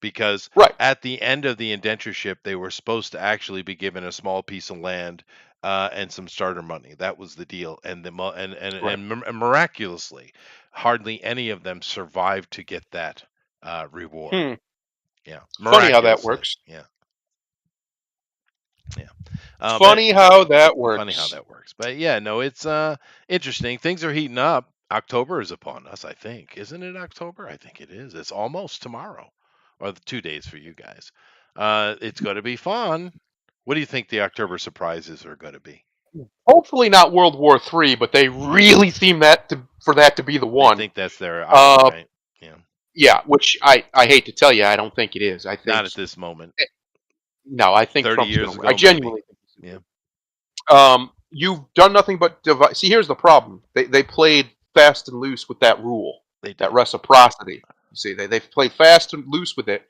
Speaker 1: Because at the end of the indentureship, they were supposed to actually be given a small piece of land and some starter money. That was the deal. And miraculously, hardly any of them survived to get that reward. Yeah.
Speaker 2: Funny how that works.
Speaker 1: Yeah.
Speaker 2: Funny how that works.
Speaker 1: But yeah, no, it's interesting. Things are heating up. October is upon us, I think. Isn't it October? I think it is. It's almost tomorrow. Or 2 days for you guys. It's going to be fun. What do you think the October surprises are going to be?
Speaker 2: Hopefully not World War III, but they really seem for that to be the one.
Speaker 1: I think that's their right? Yeah.
Speaker 2: Yeah, which I hate to tell you, I don't think it is. I think
Speaker 1: not at this moment.
Speaker 2: No, I think
Speaker 1: 30
Speaker 2: Trump's
Speaker 1: years ago.
Speaker 2: I genuinely
Speaker 1: think.
Speaker 2: Yeah. You've done nothing but divide. See, here's the problem. They played fast and loose with that rule, that reciprocity. You see, they've played fast and loose with it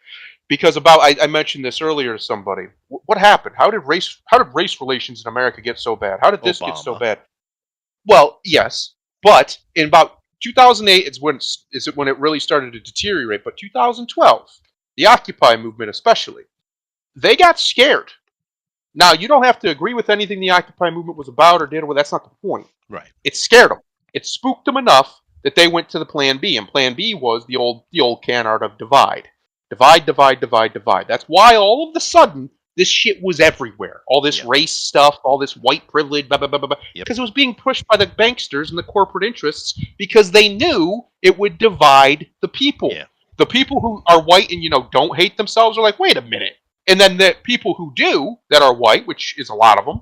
Speaker 2: because I mentioned this earlier to somebody. What happened? How did race relations in America get so bad? How did this get so bad? Well, yes, but in about 2008 is when it really started to deteriorate. But 2012, the Occupy movement especially, they got scared. Now, you don't have to agree with anything the Occupy movement was about or did. Well, that's not the point.
Speaker 1: Right.
Speaker 2: It scared them. It spooked them enough that they went to the Plan B, and Plan B was the old can art of divide. Divide. That's why all of a sudden this shit was everywhere. All this race stuff, all this white privilege, blah, blah, blah, blah. Because it was being pushed by the banksters and the corporate interests because they knew it would divide the people.
Speaker 1: Yeah.
Speaker 2: The people who are white and, don't hate themselves are like, wait a minute. And then the people who do, that are white, which is a lot of them,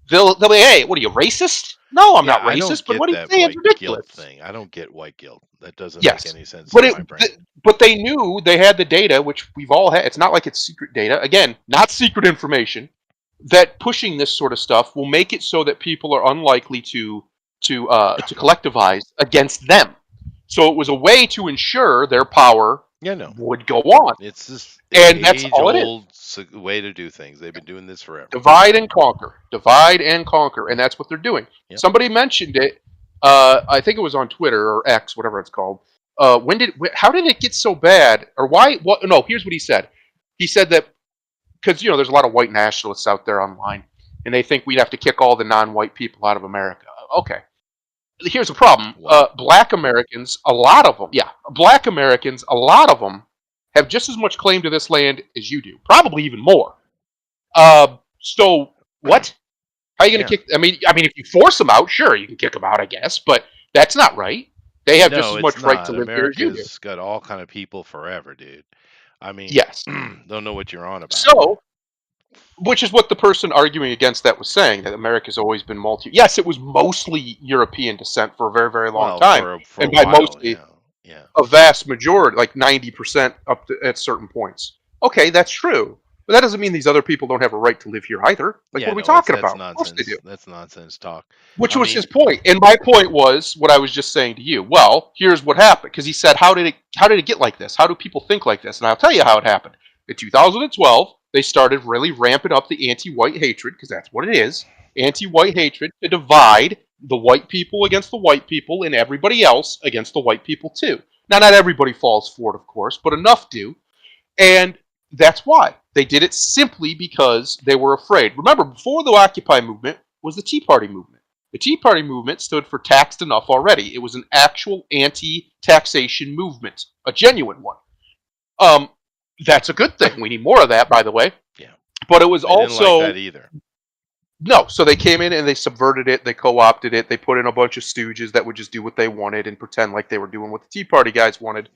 Speaker 2: they'll be, hey, what are you, racist? No, I'm not racist, but what do you say? It's ridiculous.
Speaker 1: Thing. I don't get white guilt. That doesn't make any sense
Speaker 2: in
Speaker 1: my brain.
Speaker 2: But they knew they had the data, which we've all had. It's not like it's secret data. Again, not secret information. That pushing this sort of stuff will make it so that people are unlikely to collectivize against them. So it was a way to ensure their power would go on.
Speaker 1: It's just
Speaker 2: that's all it is.
Speaker 1: Way to do things. They've been doing this forever.
Speaker 2: Divide and conquer, and that's what they're doing. Somebody mentioned it. I think it was on Twitter or X, whatever it's called. how did it get so bad, or why? What? No, here's what he said. He said that because there's a lot of white nationalists out there online, and they think we'd have to kick all the non-white people out of America. Okay, here's the problem.
Speaker 1: What?
Speaker 2: Black Americans, a lot of them, yeah, black Americans, a lot of them have just as much claim to this land as you do, probably even more. So what? How are you going to
Speaker 1: Yeah.
Speaker 2: kick? I mean, if you force them out, sure, you can kick them out, I guess, but that's not right. They have just
Speaker 1: No,
Speaker 2: as
Speaker 1: it's
Speaker 2: much right to
Speaker 1: not.
Speaker 2: live here as you do.
Speaker 1: America's got all kind of people forever, dude. I mean,
Speaker 2: Yes.
Speaker 1: don't know what you're on about.
Speaker 2: So, which is what the person arguing against that was saying, that America's always been multi. Yes, it was mostly European descent for a very, very long
Speaker 1: Well,
Speaker 2: time,
Speaker 1: for a
Speaker 2: and by
Speaker 1: while,
Speaker 2: mostly,
Speaker 1: yeah, yeah,
Speaker 2: a vast majority, like 90% up to, at certain points. Okay, that's true, but that doesn't mean these other people don't have a right to live here either. Like,
Speaker 1: yeah.
Speaker 2: what are we
Speaker 1: No,
Speaker 2: talking
Speaker 1: that's
Speaker 2: about? Of course they do.
Speaker 1: nonsense. That's nonsense talk.
Speaker 2: Which
Speaker 1: I
Speaker 2: was his
Speaker 1: mean,
Speaker 2: point, and my point was what I was just saying to you. Well, here's what happened, because he said, "How did it get like this? How do people think like this?" And I'll tell you how it happened. In 2012, they started really ramping up the anti-white hatred, because that's what it is: anti-white hatred to divide the white people against the white people, and everybody else against the white people too. Now, not everybody falls for it, of course, but enough do, and that's why they did it, simply because they were afraid. Remember, before the Occupy movement was the Tea Party movement. The Tea Party movement stood for taxed enough already. It was an actual anti-taxation movement, a genuine one. Um, that's a good thing. We need more of that, by the way.
Speaker 1: yeah,
Speaker 2: But it was
Speaker 1: they didn't like
Speaker 2: also
Speaker 1: that either.
Speaker 2: no. So they came in and they subverted it. They co-opted it. They put in a bunch of stooges that would just do what they wanted and pretend like they were doing what the Tea Party guys wanted,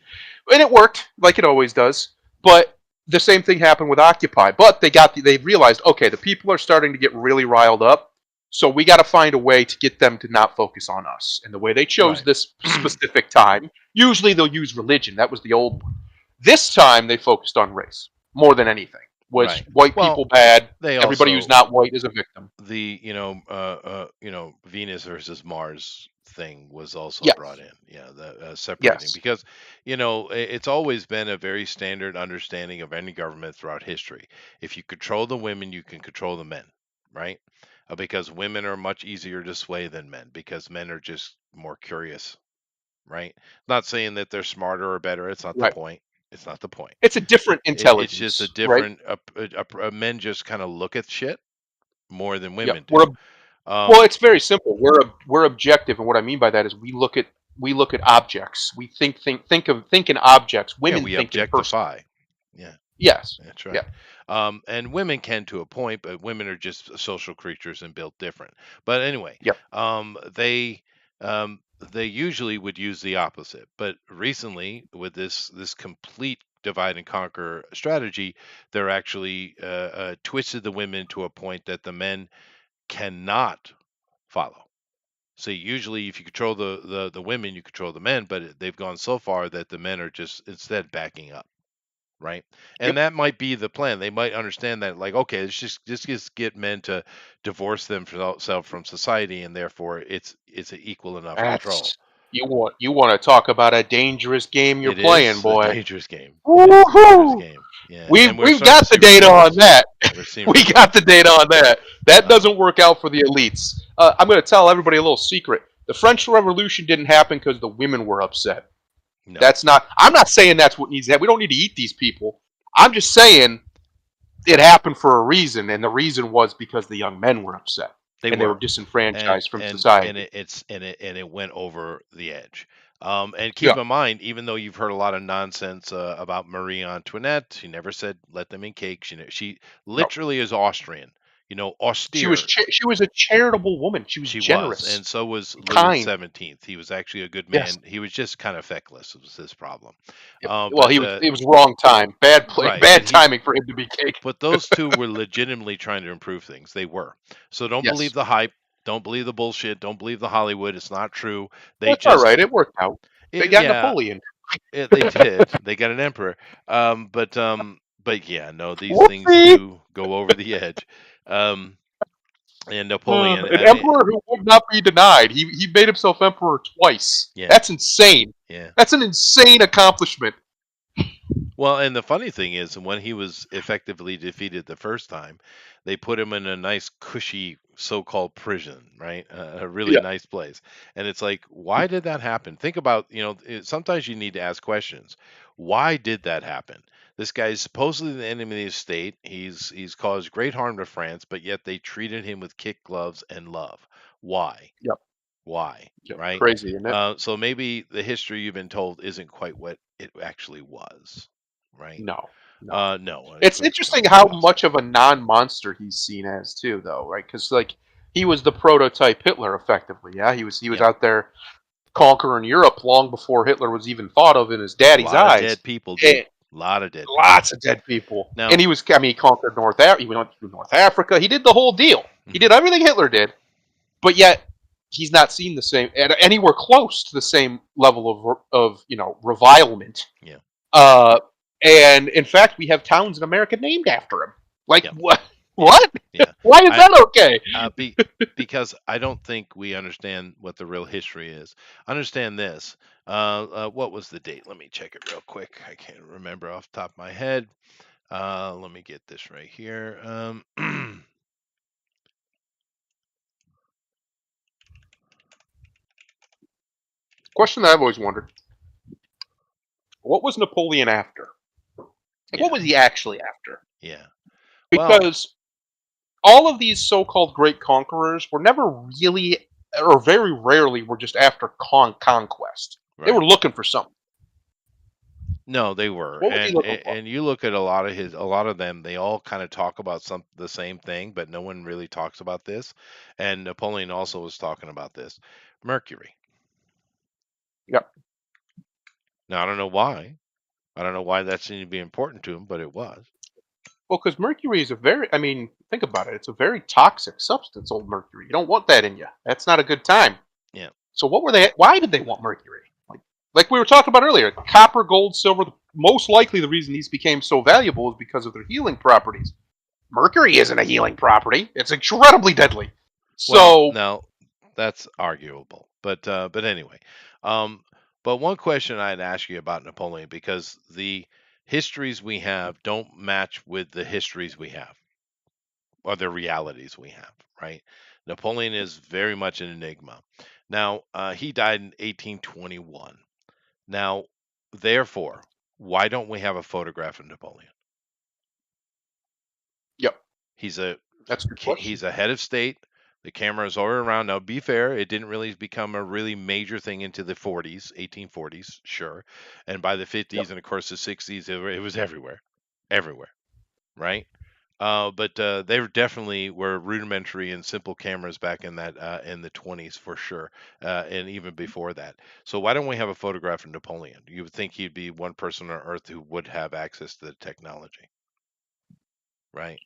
Speaker 2: and it worked like it always does. But the same thing happened with Occupy. But they realized, okay, the people are starting to get really riled up, so we got to find a way to get them to not focus on us. And the way they chose
Speaker 1: Right.
Speaker 2: this specific time, usually they'll use religion. That was the old one. This time they focused on race more than anything. Was
Speaker 1: Right.
Speaker 2: white
Speaker 1: Well,
Speaker 2: people bad?
Speaker 1: they
Speaker 2: Everybody who's
Speaker 1: also
Speaker 2: not white is a victim.
Speaker 1: the Venus versus Mars thing was also brought
Speaker 2: Yes.
Speaker 1: in. Yeah, the separating
Speaker 2: Yes.
Speaker 1: because it's always been a very standard understanding of any government throughout history. If you control the women, you can control the men, right? Because women are much easier to sway than men because men are just more curious, right? Not saying that they're smarter or better. It's not the
Speaker 2: Right.
Speaker 1: point. It's not the point.
Speaker 2: It's a different
Speaker 1: It's just a
Speaker 2: intelligence, right?
Speaker 1: different. Men just kind of look at shit more than
Speaker 2: Yep.
Speaker 1: women
Speaker 2: We're
Speaker 1: do.
Speaker 2: well. It's very simple. We're objective, and what I mean by that is we look at objects. We think in objects.
Speaker 1: Yeah,
Speaker 2: Women
Speaker 1: we
Speaker 2: think in person.
Speaker 1: objectify. Yeah,
Speaker 2: Yes.
Speaker 1: that's
Speaker 2: Yeah.
Speaker 1: right. And women can to a point, but women are just social creatures and built different. But anyway,
Speaker 2: Yep.
Speaker 1: um, they they usually would use the opposite. But recently, with this complete divide and conquer strategy, they're actually twisted the women to a point that the men cannot follow. So usually, if you control the women, you control the men. But they've gone so far that the men are just instead backing up, right? And
Speaker 2: Yep.
Speaker 1: that might be the plan. They might understand that, like, okay, let's just get men to divorce themselves from society, and therefore it's an equal enough control.
Speaker 2: That's you want to talk about a dangerous game you're
Speaker 1: It
Speaker 2: playing,
Speaker 1: is a
Speaker 2: boy.
Speaker 1: dangerous game. It is a dangerous
Speaker 2: Woohoo!
Speaker 1: game. Yeah,
Speaker 2: We've
Speaker 1: and we're
Speaker 2: we've
Speaker 1: starting to
Speaker 2: got the
Speaker 1: see
Speaker 2: data on
Speaker 1: results.
Speaker 2: that.
Speaker 1: We're seeing
Speaker 2: We got the
Speaker 1: results.
Speaker 2: data on that. That
Speaker 1: Um,
Speaker 2: doesn't work out for the elites. I'm going to tell everybody a little secret. The French Revolution didn't happen because the women were upset.
Speaker 1: no,
Speaker 2: That's not. I'm not saying that's what needs to happen. We don't need to eat these people. I'm just saying it happened for a reason, and the reason was because the young men were upset
Speaker 1: they
Speaker 2: and they were
Speaker 1: were. and
Speaker 2: disenfranchised from
Speaker 1: and
Speaker 2: society.
Speaker 1: it went over the edge. And keep
Speaker 2: Yeah.
Speaker 1: in mind, even though you've heard a lot of nonsense about Marie Antoinette, she never said let them in cake. She
Speaker 2: No.
Speaker 1: literally is Austrian,
Speaker 2: She was
Speaker 1: austere.
Speaker 2: she was a charitable woman. She was
Speaker 1: She was, and
Speaker 2: generous,
Speaker 1: so was Louis the
Speaker 2: kind.
Speaker 1: 17th. He was actually a good
Speaker 2: Yes.
Speaker 1: man. He was just kind of feckless. Was his problem.
Speaker 2: Yep. Well,
Speaker 1: But
Speaker 2: it was wrong time. Bad play.
Speaker 1: right,
Speaker 2: Bad timing for him to be cake.
Speaker 1: but those two were legitimately trying to improve things. They were. So don't believe
Speaker 2: Yes.
Speaker 1: the hype. Don't believe the bullshit. Don't believe the Hollywood. It's not true. They
Speaker 2: That's all
Speaker 1: just,
Speaker 2: right. It worked out. They got
Speaker 1: yeah,
Speaker 2: Napoleon.
Speaker 1: they did. They got an emperor. But yeah, no, these things
Speaker 2: Whoopsie!
Speaker 1: do go over the edge. Um, and Napoleon,
Speaker 2: An
Speaker 1: I mean,
Speaker 2: emperor who would not be denied. He made himself emperor twice.
Speaker 1: yeah,
Speaker 2: That's insane.
Speaker 1: yeah.
Speaker 2: That's an insane accomplishment.
Speaker 1: Well, and the funny thing is, when he was effectively defeated the first time, they put him in a nice, cushy so-called prison, right? A really
Speaker 2: Yeah.
Speaker 1: nice place. And it's like, why did that happen? Think about, sometimes you need to ask questions. Why did that happen? This guy is supposedly the enemy of the state. He's caused great harm to France, but yet they treated him with kid gloves and love. Why?
Speaker 2: Yep.
Speaker 1: Why?
Speaker 2: Yep.
Speaker 1: Right?
Speaker 2: Crazy, isn't it?
Speaker 1: So maybe the history you've been told isn't quite what it actually was, right?
Speaker 2: No. No.
Speaker 1: No,
Speaker 2: It's
Speaker 1: it's
Speaker 2: interesting how much
Speaker 1: impossible.
Speaker 2: of a non-monster he's seen as too, though, right? Because like he was the prototype Hitler, effectively. Yeah, he was
Speaker 1: Yeah,
Speaker 2: out there conquering Europe long before Hitler was even thought of in his
Speaker 1: a
Speaker 2: daddy's
Speaker 1: lot of
Speaker 2: eyes.
Speaker 1: dead people, dude.
Speaker 2: And
Speaker 1: A lot of dead people.
Speaker 2: lots of dead people.
Speaker 1: Now,
Speaker 2: And he was, I mean, he conquered North Africa. He went through North Africa. He did the whole deal. He
Speaker 1: mhm,
Speaker 2: did everything Hitler did, but yet he's not seen the same anywhere close to the same level of revilement.
Speaker 1: yeah,
Speaker 2: Uh, and in fact, we have towns in America named after him. Like
Speaker 1: yeah,
Speaker 2: what? What?
Speaker 1: yeah.
Speaker 2: Why is
Speaker 1: I
Speaker 2: that okay?
Speaker 1: be because I don't think we understand what the real history is. Understand this. What was the date? Let me check it real quick. I can't remember off the top of my head. Let me get this right here.
Speaker 2: Question that I've always wondered: what was Napoleon after? Like, what
Speaker 1: Yeah,
Speaker 2: was he actually after?
Speaker 1: yeah. Well,
Speaker 2: Because all of these so-called great conquerors were never really, or very rarely, were just after conquest. They
Speaker 1: right.
Speaker 2: were looking for something.
Speaker 1: No, they were,
Speaker 2: What was he looking for?
Speaker 1: and you look at a lot of them. They all kind of talk about the same thing, but no one really talks about this. And Napoleon also was talking about this. Mercury.
Speaker 2: Yep.
Speaker 1: Now I don't know why. I don't know why that seemed to be important to him, but it was.
Speaker 2: Well, because mercury is a very, I mean, think about it. It's a very toxic substance, old mercury. You don't want that in you. That's not a good time.
Speaker 1: Yeah.
Speaker 2: So what were they? Why did they want mercury? Like we were talking about earlier, copper, gold, silver. Most likely, the reason these became so valuable is because of their healing properties. Mercury isn't a healing property; it's incredibly deadly.
Speaker 1: Well,
Speaker 2: So,
Speaker 1: now that's arguable, but anyway. Um, but one question I'd ask you about Napoleon, because the histories we have don't match with the histories we have, or the realities we have, right? Napoleon is very much an enigma. Now, he died in 1821. Now, therefore, why don't we have a photograph of Napoleon?
Speaker 2: yep,
Speaker 1: He's a
Speaker 2: that's a good question.
Speaker 1: he's a head of state. The camera is all around. Now, be fair, it didn't really become a really major thing into the 40s, 1840s, sure, and by the
Speaker 2: Yep.
Speaker 1: 50s and of course the 60s, it was everywhere, everywhere, right? But they definitely were rudimentary and simple cameras back in that in the 20s for sure, and even before that. So why don't we have a photograph of Napoleon? You would think he'd be one person on Earth who would have access to the technology, right?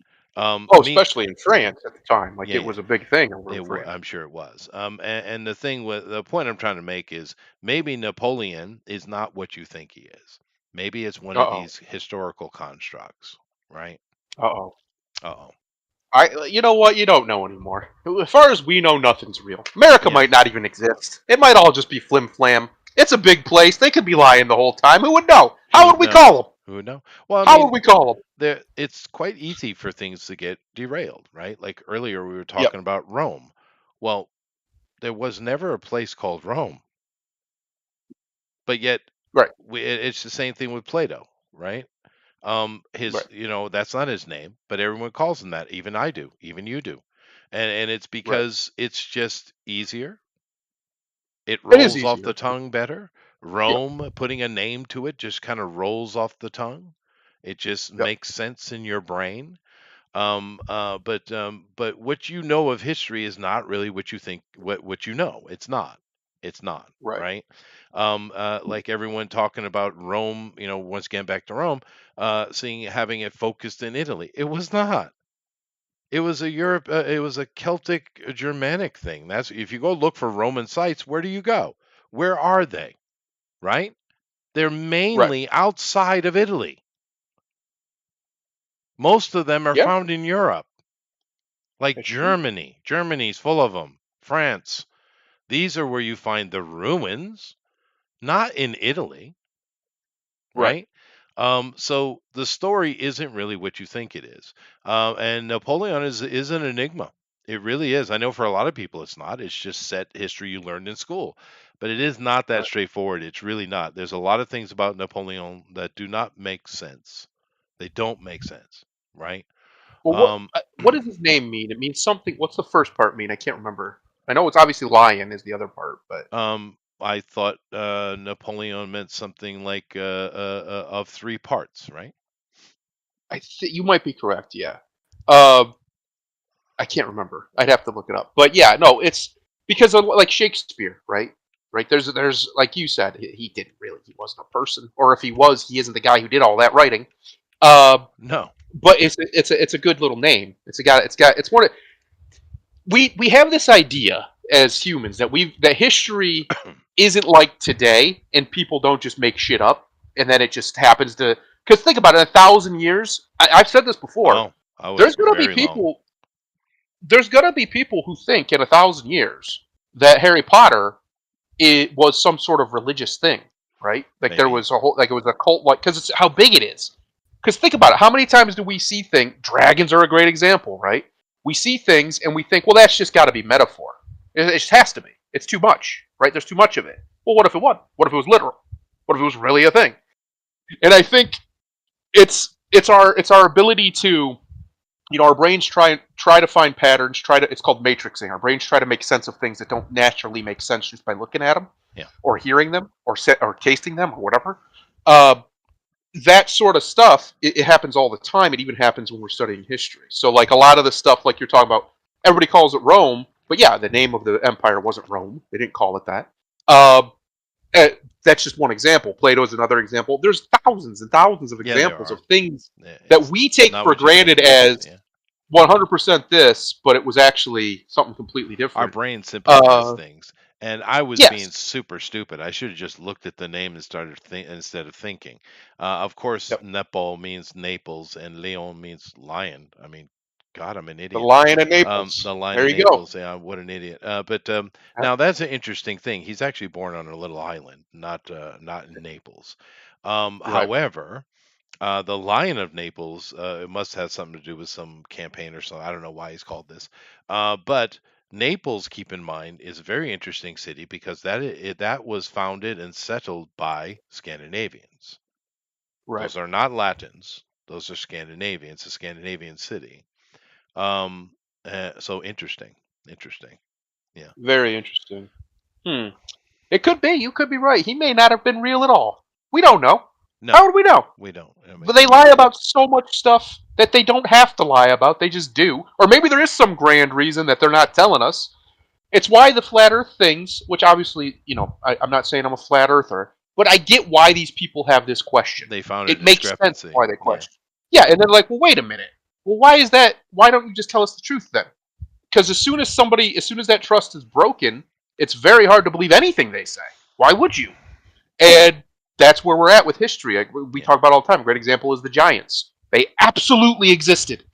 Speaker 2: Oh,
Speaker 1: Me,
Speaker 2: especially in France at the time, like
Speaker 1: yeah,
Speaker 2: it
Speaker 1: yeah.
Speaker 2: was a big thing over in France.
Speaker 1: I'm sure it was. And the thing with the point I'm trying to make is maybe Napoleon is not what you think he is. Maybe it's one
Speaker 2: Uh
Speaker 1: of
Speaker 2: oh.
Speaker 1: these historical constructs, right?
Speaker 2: Uh oh.
Speaker 1: Uh-oh.
Speaker 2: You know what? You don't know anymore. As far as we know, nothing's real. America
Speaker 1: Yeah.
Speaker 2: might not even exist. It might all just be flim flam. It's a big place. They could be lying the whole time. Who would know?
Speaker 1: Who
Speaker 2: How
Speaker 1: would
Speaker 2: would we
Speaker 1: know?
Speaker 2: call them?
Speaker 1: Who would know? Well, I
Speaker 2: How would
Speaker 1: mean,
Speaker 2: we call them?
Speaker 1: it's quite easy for things to get derailed, right? Like earlier we were
Speaker 2: Yep.
Speaker 1: talking about Rome. Well, there was never a place called Rome, but yet
Speaker 2: Right.
Speaker 1: it's the same thing with Plato, right?
Speaker 2: Right.
Speaker 1: That's not his name, but everyone calls him that. Even I do, even you do. And it's
Speaker 2: Right.
Speaker 1: because it's just easier. It
Speaker 2: It is
Speaker 1: rolls off the
Speaker 2: easier.
Speaker 1: tongue better.
Speaker 2: Yep.
Speaker 1: Rome, putting a name to it just kind of rolls off the tongue. It just
Speaker 2: Yep.
Speaker 1: makes sense in your brain. But what you know of history is not really what you think. What you know, it's not. It's not,
Speaker 2: Right.
Speaker 1: right? Like everyone talking about Rome. Once again back to Rome, seeing having it focused in Italy. It was not. It was a Europe. It was a Celtic, Germanic thing. That's if you go look for Roman sites. Where do you go? Where are they? Right? They're
Speaker 2: Right.
Speaker 1: mainly outside of Italy. Most of them are
Speaker 2: Yeah.
Speaker 1: found in Europe. Like
Speaker 2: That's true.
Speaker 1: Germany. Germany's full of them. France. These are where you find the ruins, not in Italy,
Speaker 2: Right.
Speaker 1: right? So the story isn't really what you think it is, and Napoleon is an enigma. It really is. I know for a lot of people it's not. It's just set history you learned in school, but it is not that
Speaker 2: Right.
Speaker 1: straightforward. It's really not. There's a lot of things about Napoleon that do not make sense. They don't make sense, right?
Speaker 2: Well,
Speaker 1: Um,
Speaker 2: what does his name mean? It means something. What's the first part mean? I can't remember. I know it's obviously lion is the other part, but
Speaker 1: I thought Napoleon meant something like of three parts, right?
Speaker 2: you might be correct. Yeah. Uh, I can't remember. I'd have to look it up. But yeah, no, it's because of, like Shakespeare, right? Right. There's like you said, he didn't really. He wasn't a person, or if he was, he isn't the guy who did all that writing. Uh,
Speaker 1: No,
Speaker 2: but it's a good little name. It's one of we have this idea as humans that history isn't like today, and people don't just make shit up, and then it just happens to. Because think about it, 1,000 years. I've said this before.
Speaker 1: oh, I
Speaker 2: There's
Speaker 1: was
Speaker 2: gonna be
Speaker 1: very long.
Speaker 2: people. There's gonna be people who think in 1,000 years that Harry Potter it was some sort of religious thing, right? Like there
Speaker 1: Maybe.
Speaker 2: was a whole, like it was a cult, like because it's how big it is. Because think about it, how many times do we see things? Dragons are a great example, right? We see things and we think, well, that's just got to be metaphor. It just has to be. It's too much, right? There's too much of it. Well, what if it wasn't? What if it was literal? What if it was really a thing? And I think it's our ability to our brains try to find patterns. It's called matrixing. Our brains try to make sense of things that don't naturally make sense just by looking at them
Speaker 1: Yeah.
Speaker 2: or hearing them or tasting them or whatever. Uh, that sort of stuff it happens all the time. It even happens when we're studying history. So like a lot of the stuff like you're talking about, everybody calls it Rome, but yeah, the name of the empire wasn't Rome. They didn't call it that. Uh, that's just one example. Plato is another example. There's thousands and thousands of
Speaker 1: Yeah, there
Speaker 2: examples
Speaker 1: are.
Speaker 2: of things that
Speaker 1: It's
Speaker 2: we take
Speaker 1: not
Speaker 2: for
Speaker 1: what you think
Speaker 2: granted
Speaker 1: it is.
Speaker 2: as
Speaker 1: Yeah.
Speaker 2: 100% this, but it was actually something completely
Speaker 1: Our
Speaker 2: different.
Speaker 1: brain simplifies
Speaker 2: Uh,
Speaker 1: things. And I was being
Speaker 2: yes.
Speaker 1: super stupid. I should have just looked at the name and started instead of thinking. Of course,
Speaker 2: Yep.
Speaker 1: Nepo means Naples and Leon means lion. I mean, God, I'm an
Speaker 2: The
Speaker 1: idiot.
Speaker 2: Lion of Naples.
Speaker 1: The Lion
Speaker 2: There
Speaker 1: of
Speaker 2: you go.
Speaker 1: Naples. Yeah, what an idiot. But
Speaker 2: Yep.
Speaker 1: now that's an interesting thing. He's actually born on a little island, not in Naples.
Speaker 2: Right.
Speaker 1: However, the Lion of Naples, it must have something to do with some campaign or something. I don't know why he's called this. But Naples, keep in mind, is a very interesting city because that was founded and settled by Scandinavians.
Speaker 2: Right.
Speaker 1: Those are not Latins. Those are Scandinavians. A Scandinavian city. Um, so interesting. Interesting. Yeah.
Speaker 2: Very interesting. Hmm. It could be. You could be right. He may not have been real at all. We don't know.
Speaker 1: No,
Speaker 2: How would we know?
Speaker 1: we don't. I
Speaker 2: But
Speaker 1: mean,
Speaker 2: they lie about so much stuff that they don't have to lie about. They just do. Or maybe there is some grand reason that they're not telling us. It's why the flat Earth things, which obviously, I'm not saying I'm a flat Earther, but I get why these people have this question.
Speaker 1: they found a
Speaker 2: It makes sense
Speaker 1: discrepancy.
Speaker 2: why they
Speaker 1: Yeah.
Speaker 2: question. Yeah, and they're like, well, wait a minute. Well, why is that? Why don't you just tell us the truth then? Because as soon as that trust is broken, it's very hard to believe anything they say. Why would you? And that's where we're at with history. Like, we
Speaker 1: Yeah.
Speaker 2: talk about all the time. A great example is the Giants. They absolutely existed.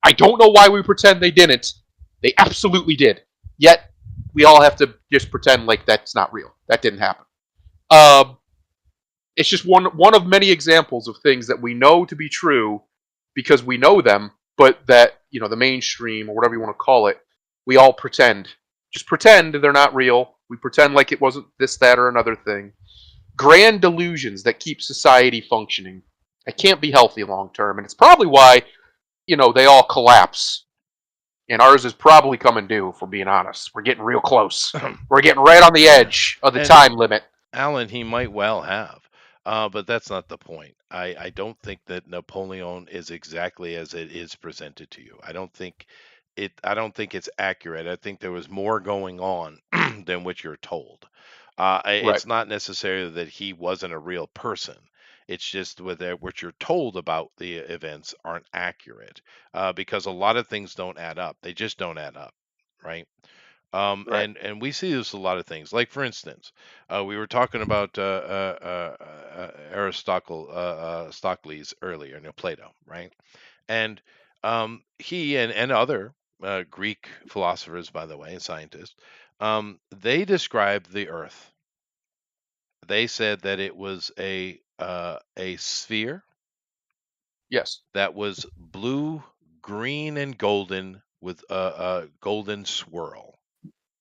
Speaker 2: I don't know why we pretend they didn't. They absolutely did. Yet we all have to just pretend like that's not real. That didn't happen. Um, it's just one of many examples of things that we know to be true because we know them, but that the mainstream or whatever you want to call it, we all pretend. Just pretend they're not real. We pretend like it wasn't this, that, or another thing. Grand delusions that keep society functioning. It can't be healthy long term, and it's probably why they all collapse. And ours is probably coming due. If we're being honest, we're getting real close. We're getting right on the
Speaker 1: Yeah.
Speaker 2: edge of the
Speaker 1: And
Speaker 2: time limit.
Speaker 1: Alan, he might well have, but that's not the point. I don't think that Napoleon is exactly as it is presented to you. I don't think it's accurate. I think there was more going on than what you're told.
Speaker 2: Right,
Speaker 1: It's not necessarily that he wasn't a real person. It's just whether what you're told about the events aren't accurate, because a lot of things don't add up. They just don't add up, right?
Speaker 2: right,
Speaker 1: And we see this a lot of things. Like for instance, we were talking about Aristotle, Stocles earlier, Plato, right? And he and other Greek philosophers, by the way, and scientists, they described the Earth. They said that it was a sphere.
Speaker 2: Yes,
Speaker 1: that was blue, green, and golden with a golden swirl,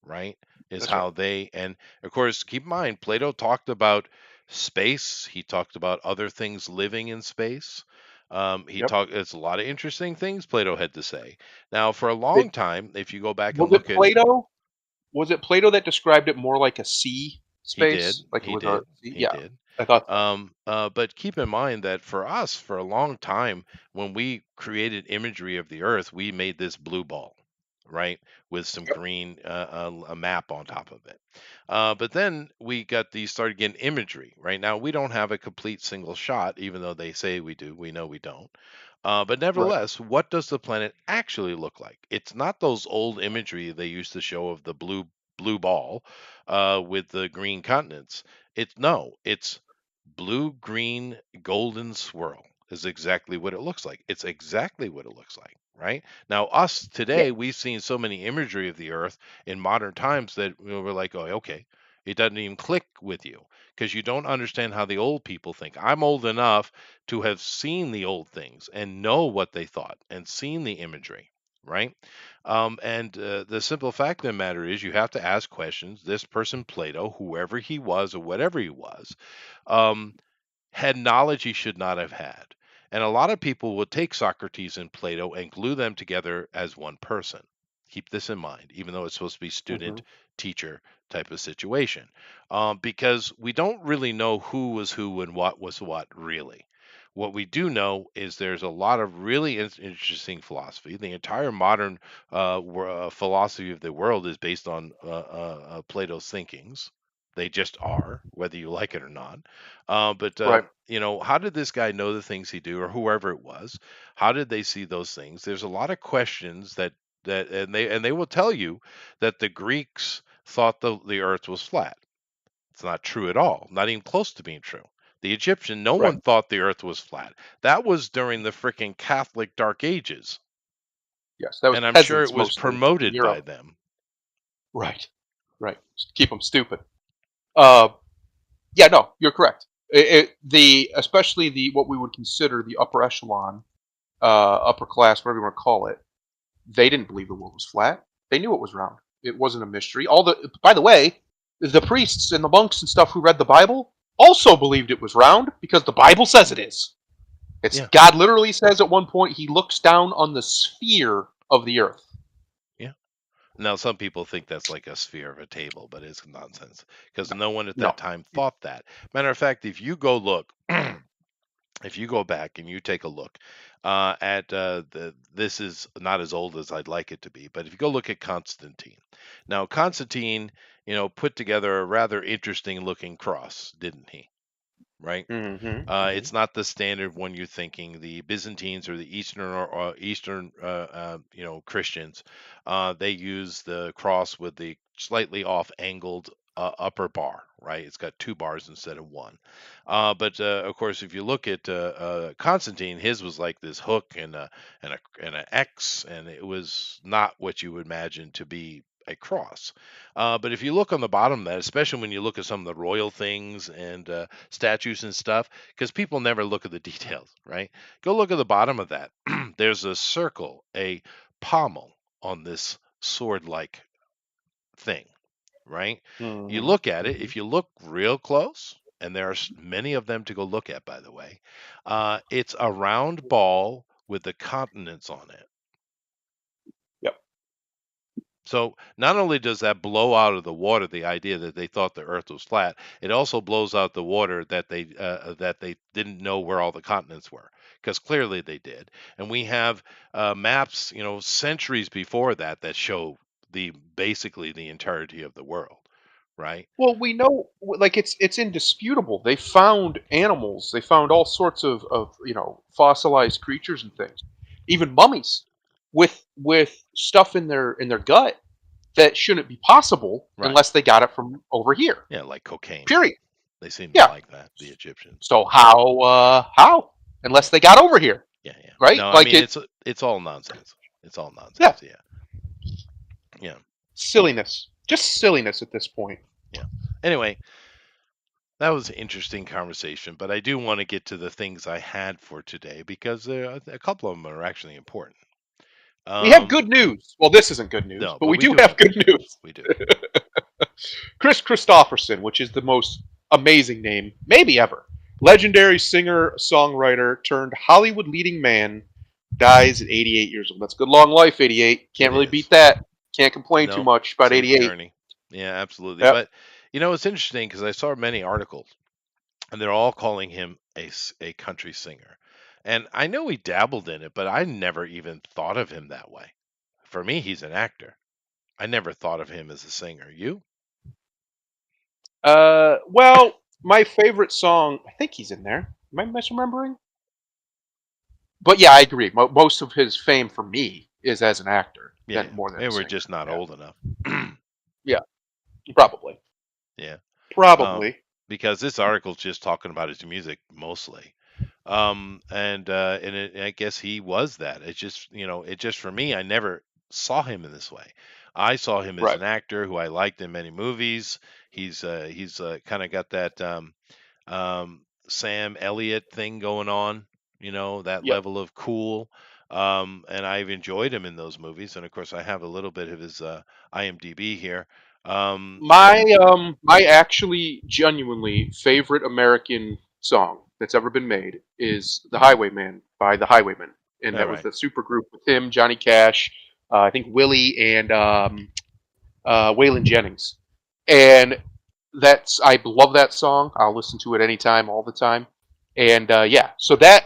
Speaker 1: right? Is
Speaker 2: that's right.
Speaker 1: how they, and of course, keep in mind, Plato talked about space. He talked about other things living in space.
Speaker 2: Yep.
Speaker 1: It's a lot of interesting things Plato had to say. Now, for a
Speaker 2: It,
Speaker 1: long time, if you go back and
Speaker 2: was it
Speaker 1: look at,
Speaker 2: Plato? Was it Plato that described it more like a sea
Speaker 1: he did,
Speaker 2: space? Like it
Speaker 1: he
Speaker 2: was a
Speaker 1: did,
Speaker 2: sea?
Speaker 1: he
Speaker 2: Yeah,
Speaker 1: did.
Speaker 2: I thought so.
Speaker 1: But keep in mind that for us, for a long time, when we created imagery of the Earth, we made this blue ball, right, with some
Speaker 2: Yep.
Speaker 1: green, a map on top of it. But then we got these started getting imagery. Right now, we don't have a complete single shot, even though they say we do. We know we don't. But
Speaker 2: Right.
Speaker 1: nevertheless, what does the planet actually look like? It's not those old imagery they used to show of the blue ball with the green continents. It's blue, green, golden swirl is exactly what it looks like. It's exactly what it looks like, right? Now, us
Speaker 2: Yeah.
Speaker 1: today, we've seen so many imagery of the Earth in modern times that we're like, oh, okay, it doesn't even click with you because you don't understand how the old people think. I'm old enough to have seen the old things and know what they thought and seen the imagery, right? And the simple fact of the matter is, you have to ask questions. This person, Plato, whoever he was or whatever he was, um, had knowledge he should not have had. And a lot of people will take Socrates and Plato and glue them together as one person. Keep this in mind, even though it's supposed to be
Speaker 2: Hmm.
Speaker 1: student teacher type of situation, because we don't really know who was who and what was what, really. What we do know is there's a lot of really interesting philosophy. The entire modern philosophy of the world is based on Plato's thinkings. They just are, whether you like it or not. But
Speaker 2: Right.
Speaker 1: how did this guy know the things he do, or whoever it was? How did they see those things? There's a lot of questions and they will tell you that the Greeks thought the Earth was flat. It's not true at all. Not even close to being true. The Egyptian, no
Speaker 2: Right.
Speaker 1: one thought the Earth was flat. That was during the freaking Catholic Dark Ages,
Speaker 2: Yes, that was
Speaker 1: and I'm sure it
Speaker 2: peasants
Speaker 1: was
Speaker 2: mostly in
Speaker 1: promoted by
Speaker 2: Europe.
Speaker 1: them.
Speaker 2: Right. Right. Just keep them stupid. Yeah. No, you're correct. The especially the what we would consider the upper echelon, upper class, whatever you want to call it. They didn't believe the world was flat. They knew it was round. It wasn't a mystery. By the way, the priests and the monks and stuff who read the Bible also believed it was round because the Bible says it is. It's
Speaker 1: Yeah,
Speaker 2: God literally says at one point he looks down on the sphere of the earth.
Speaker 1: yeah. Now, some people think that's like a sphere of a table, but it's nonsense because no one at
Speaker 2: No.
Speaker 1: that time thought that. Matter of fact, if you go look, if you go back and you take a look at this is not as old as I'd like it to be, but if you go look at Constantine, now Constantine, put together a rather interesting looking cross, didn't he? Right?
Speaker 2: Mm-hmm. Mm-hmm.
Speaker 1: It's not the standard one you're thinking. The Byzantines or the Eastern Christians, they use the cross with the slightly off angled upper bar, right? It's got two bars instead of one. But of course, if you look at Constantine, his was like this hook and a X, and it was not what you would imagine to be a cross. But if you look on the bottom of that, especially when you look at some of the royal things and statues and stuff, because people never look at the details, right? Go look at the bottom of that. There's a circle, a pommel on this sword like thing, right? You
Speaker 2: Mm-hmm.
Speaker 1: look at it,
Speaker 2: Mm-hmm.
Speaker 1: if you look real close, and there are many of them to go look at, by the way, it's a round ball with the continents on it.
Speaker 2: Yep.
Speaker 1: So not only does that blow out of the water the idea that they thought the Earth was flat, it also blows out the water that they didn't know where all the continents were, because clearly they did. And we have maps, centuries before that show basically the entirety of the world, right?
Speaker 2: Well, we know, like it's indisputable. They found animals. They found all sorts of fossilized creatures and things, even mummies with stuff in their gut that shouldn't be possible
Speaker 1: Right.
Speaker 2: unless they got it from over here.
Speaker 1: Yeah, like cocaine.
Speaker 2: Period.
Speaker 1: They seem to
Speaker 2: Yeah.
Speaker 1: like that, the Egyptians.
Speaker 2: So how unless they got over here,
Speaker 1: Yeah, yeah.
Speaker 2: right?
Speaker 1: No, I
Speaker 2: Like
Speaker 1: mean
Speaker 2: it.
Speaker 1: it's all nonsense. It's all
Speaker 2: Yeah.
Speaker 1: nonsense. Yeah, yeah.
Speaker 2: Silliness. Just silliness at this point.
Speaker 1: Yeah. Anyway, That was an interesting conversation, but I do want to get to the things I had for today because a couple of them are actually important.
Speaker 2: We have
Speaker 1: Um,
Speaker 2: good news. Well, this isn't good news,
Speaker 1: no,
Speaker 2: but
Speaker 1: but
Speaker 2: we
Speaker 1: we
Speaker 2: do
Speaker 1: do
Speaker 2: have
Speaker 1: have good
Speaker 2: good
Speaker 1: news.
Speaker 2: news.
Speaker 1: We do.
Speaker 2: Chris Christopherson, which is the most amazing name maybe ever. Legendary singer, songwriter turned Hollywood leading man, dies at 88 years old. That's good long life, 88.
Speaker 1: It
Speaker 2: Can't really
Speaker 1: is.
Speaker 2: beat that. Can't complain too
Speaker 1: No,
Speaker 2: much about
Speaker 1: safe
Speaker 2: 88.
Speaker 1: journey. Yeah, absolutely.
Speaker 2: Yep.
Speaker 1: But it's interesting because I saw many articles and they're all calling him a country singer. And I know he dabbled in it, but I never even thought of him that way. For me, he's an actor. I never thought of him as a singer. You?
Speaker 2: Well, my favorite song, I think he's in there. Am I misremembering? But yeah, I agree. Most of his fame for me is as an actor
Speaker 1: Yeah,
Speaker 2: than
Speaker 1: yeah.
Speaker 2: more than a
Speaker 1: Maybe we're
Speaker 2: singer.
Speaker 1: just not
Speaker 2: Yeah.
Speaker 1: old enough.
Speaker 2: Yeah. Probably.
Speaker 1: Yeah. Um,
Speaker 2: Probably.
Speaker 1: because this article's just talking about his music mostly. I guess he was that. It's just, it just for me, I never saw him in this way. I saw him as
Speaker 2: Right.
Speaker 1: an actor who I liked in many movies. He's kind of got that Sam Elliott thing going on, that
Speaker 2: Yep.
Speaker 1: level of cool. And I've enjoyed him in those movies. And of course, I have a little bit of his IMDb here.
Speaker 2: My
Speaker 1: And
Speaker 2: my actually genuinely favorite American song that's ever been made is "The Highwayman" by The Highwaymen, and
Speaker 1: all
Speaker 2: that was
Speaker 1: right,
Speaker 2: the super group with him, Johnny Cash, I think Willie, and Waylon Jennings. And I love that song. I'll listen to it anytime, all the time. And yeah, so that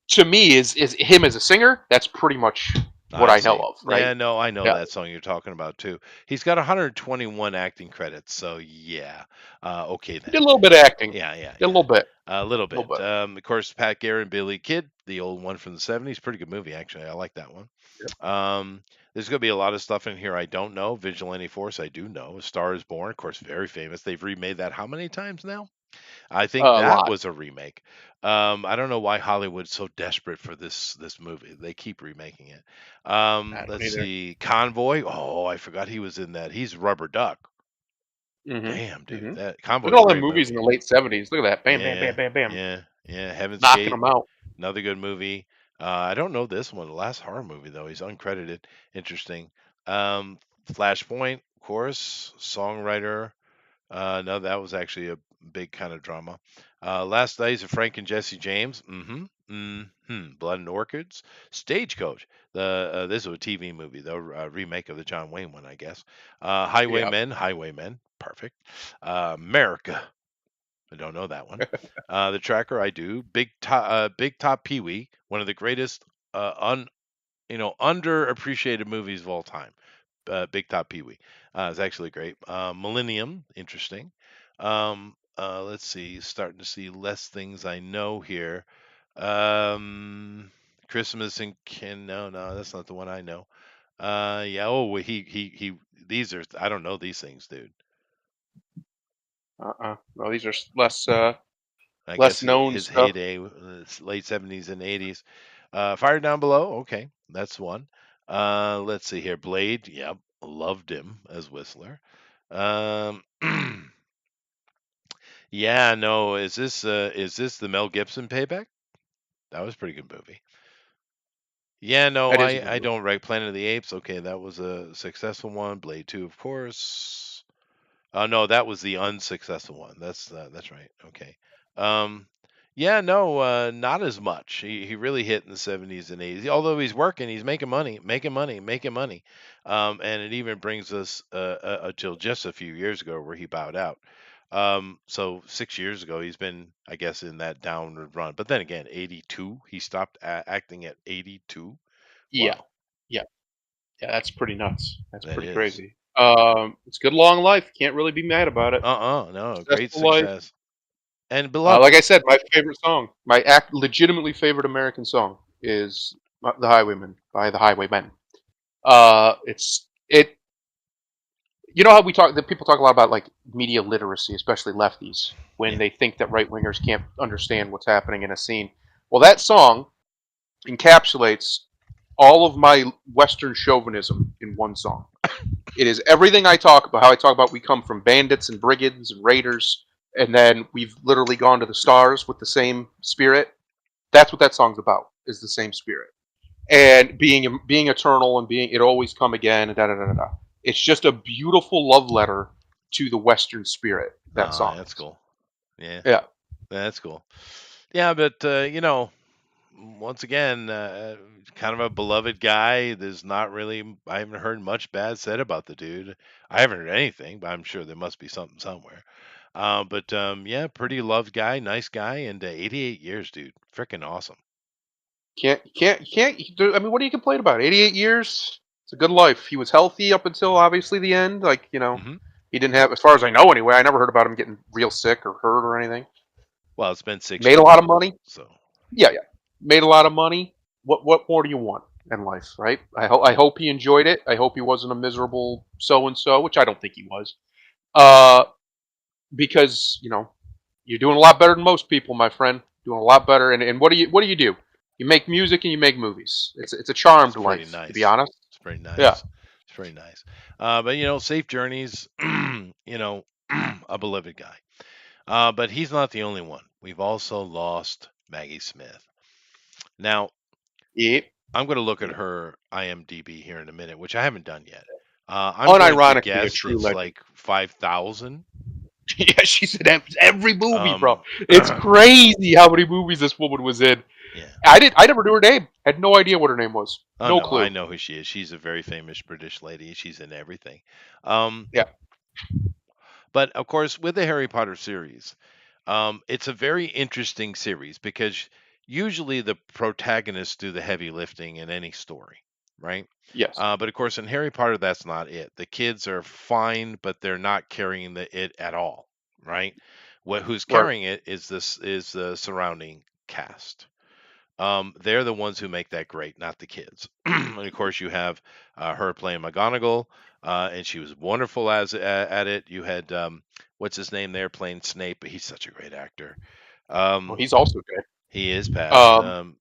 Speaker 2: to me is him as a singer. That's pretty much what
Speaker 1: I
Speaker 2: I know
Speaker 1: see.
Speaker 2: of, right?
Speaker 1: Yeah, no, I know
Speaker 2: Yeah,
Speaker 1: that song you're talking about too. He's got 121 acting credits, so yeah. Okay then.
Speaker 2: did a little bit of acting,
Speaker 1: Yeah, yeah,
Speaker 2: did a
Speaker 1: yeah.
Speaker 2: little bit,
Speaker 1: A little
Speaker 2: a little
Speaker 1: bit.
Speaker 2: bit.
Speaker 1: Of course, Pat Garrett and Billy Kid, the old one from the 70s, pretty good movie actually. I like that one. Um, there's going to be a lot of stuff in here I don't know. Vigilante Force, I do know. A Star is Born, of course, very famous. They've remade that how many times now? I think
Speaker 2: A
Speaker 1: that
Speaker 2: lot.
Speaker 1: was a remake. I don't know why Hollywood's so desperate for this movie. They keep remaking it.
Speaker 2: I don't
Speaker 1: Let's
Speaker 2: either.
Speaker 1: see, Convoy. Oh, I forgot he was in that. He's Rubber Duck. Damn,
Speaker 2: Mm-hmm.
Speaker 1: dude,
Speaker 2: Mm-hmm.
Speaker 1: that
Speaker 2: Look at
Speaker 1: Convoy's a
Speaker 2: all them
Speaker 1: great
Speaker 2: movies in
Speaker 1: movie.
Speaker 2: the late '70s. Look at that. Bam, bam, bam,
Speaker 1: Yeah,
Speaker 2: bam, bam.
Speaker 1: yeah, yeah. Heaven's
Speaker 2: Knocking
Speaker 1: Gate,
Speaker 2: them out.
Speaker 1: another good movie. I don't know this one, the last horror movie though. He's uncredited. Interesting. Um, Flashpoint, of course, songwriter. No, that was actually a big kind of drama. Last Days of Frank and Jesse James. Mm-hmm. Mm-hmm. Blood and Orchids. Stagecoach. This is a TV movie, the remake of the John Wayne one, I guess.
Speaker 2: Yeah.
Speaker 1: Highwaymen. Highwaymen. Perfect. America. I don't know that one. The Tracker. I do. Big Top Pee Wee. One of the greatest underappreciated movies of all time. Big Top Pee Wee. It's actually great. Millennium, interesting. Let's see, starting to see less things I know here. Christmas in Ken. No, no, that's not the one I know. Yeah. Oh, he. These are. I don't know these things, dude.
Speaker 2: No, these are less
Speaker 1: I guess
Speaker 2: less known
Speaker 1: his
Speaker 2: stuff.
Speaker 1: heyday, late 70s and 80s. Fire Down Below. Okay, that's one. Let's see here. Blade. Yep, loved him as Whistler. Um, yeah, no. Is this the Mel Gibson payback? That was a pretty good movie. Yeah, no,
Speaker 2: That is a
Speaker 1: I
Speaker 2: good
Speaker 1: I
Speaker 2: movie.
Speaker 1: don't write Planet of the Apes. Okay, that was a successful one. Blade 2, of course. No, that was the unsuccessful one. That's right. Okay. Um, yeah, no, not as much. He really hit in the 70s and 80s. Although he's working, he's making money, making money, making money. And it even brings us until just a few years ago where he bowed out. So 6 years ago, he's been, I guess, in that downward run. But then again, 82, he stopped acting at 82.
Speaker 2: Yeah.
Speaker 1: Wow,
Speaker 2: Yeah. Yeah. That's pretty nuts. That's
Speaker 1: that
Speaker 2: pretty
Speaker 1: is.
Speaker 2: crazy. It's good long life. Can't really be mad about it.
Speaker 1: No, great
Speaker 2: Successful life.
Speaker 1: success and beloved.
Speaker 2: Like I said, my favorite song, legitimately favorite American song, is "The Highwayman" by The Highwaymen. It's it. You know how that people talk a lot about like media literacy, especially lefties, when
Speaker 1: Yeah.
Speaker 2: they think that right wingers can't understand what's happening in a scene. Well, that song encapsulates all of my Western chauvinism in one song. It is everything I talk about. How I talk about we come from bandits and brigands and raiders. and then we've literally gone to the stars with the same spirit. That's what that song's about. Is the same spirit and being eternal and being it always come again and da da da da. It's just a beautiful love letter to the Western spirit. That
Speaker 1: Oh,
Speaker 2: song
Speaker 1: that's
Speaker 2: is.
Speaker 1: cool. Yeah,
Speaker 2: Yeah.
Speaker 1: that's cool. Yeah, but once again, kind of a beloved guy. There's not really. I haven't heard much bad said about the dude. I haven't heard anything, but I'm sure there must be something somewhere. But yeah, pretty loved guy, nice guy, and 88 years, dude, freaking awesome.
Speaker 2: Can't. I mean, what do you complain about? 88 years. It's a good life. He was healthy up until obviously the end. Like
Speaker 1: Hmm.
Speaker 2: he didn't have, as far as I know, anyway. I never heard about him getting real sick or hurt or anything.
Speaker 1: Well, it's been six
Speaker 2: Made a
Speaker 1: years,
Speaker 2: lot of money.
Speaker 1: so
Speaker 2: Yeah, yeah. Made a lot of money. What more do you want in life, right? I hope he enjoyed it. I hope he wasn't a miserable so and so, which I don't think he was. Uh, because you're doing a lot better than most people, my friend. Doing a lot better. And what do? You make music and you make movies. It's a charmed
Speaker 1: it's pretty
Speaker 2: life, to be
Speaker 1: nice.
Speaker 2: honest.
Speaker 1: It's pretty
Speaker 2: Yeah.
Speaker 1: nice. It's pretty nice. But safe journeys. A beloved guy. But he's not the only one. We've also lost Maggie Smith. Now,
Speaker 2: Yeah.
Speaker 1: I'm going to look at her IMDb here in a minute, which I haven't done yet. I'm going to
Speaker 2: Unironically, a
Speaker 1: guess
Speaker 2: true
Speaker 1: it's
Speaker 2: legend.
Speaker 1: like 5,000.
Speaker 2: Yeah, she's in every movie, bro.
Speaker 1: Um,
Speaker 2: It's crazy how many movies this woman was in.
Speaker 1: yeah.
Speaker 2: I never knew her name. Had no idea what her name was.
Speaker 1: Oh
Speaker 2: No
Speaker 1: no, I
Speaker 2: clue.
Speaker 1: know who she is. She's a very famous British lady. She's in everything. Um,
Speaker 2: Yeah.
Speaker 1: but of course, with the Harry Potter series, it's a very interesting series because usually the protagonists do the heavy lifting in any story, right?
Speaker 2: Yes.
Speaker 1: But of course, in Harry Potter, that's not it. The kids are fine, but they're not carrying it at all, right? Who's
Speaker 2: Right.
Speaker 1: carrying it is the surrounding cast. They're the ones who make that great, not the kids. And of course, you have her playing McGonagall, and she was wonderful at it. You had what's his name there playing Snape, but he's such a great actor.
Speaker 2: Well,
Speaker 1: Um,
Speaker 2: he's also good.
Speaker 1: he is passed.
Speaker 2: Um.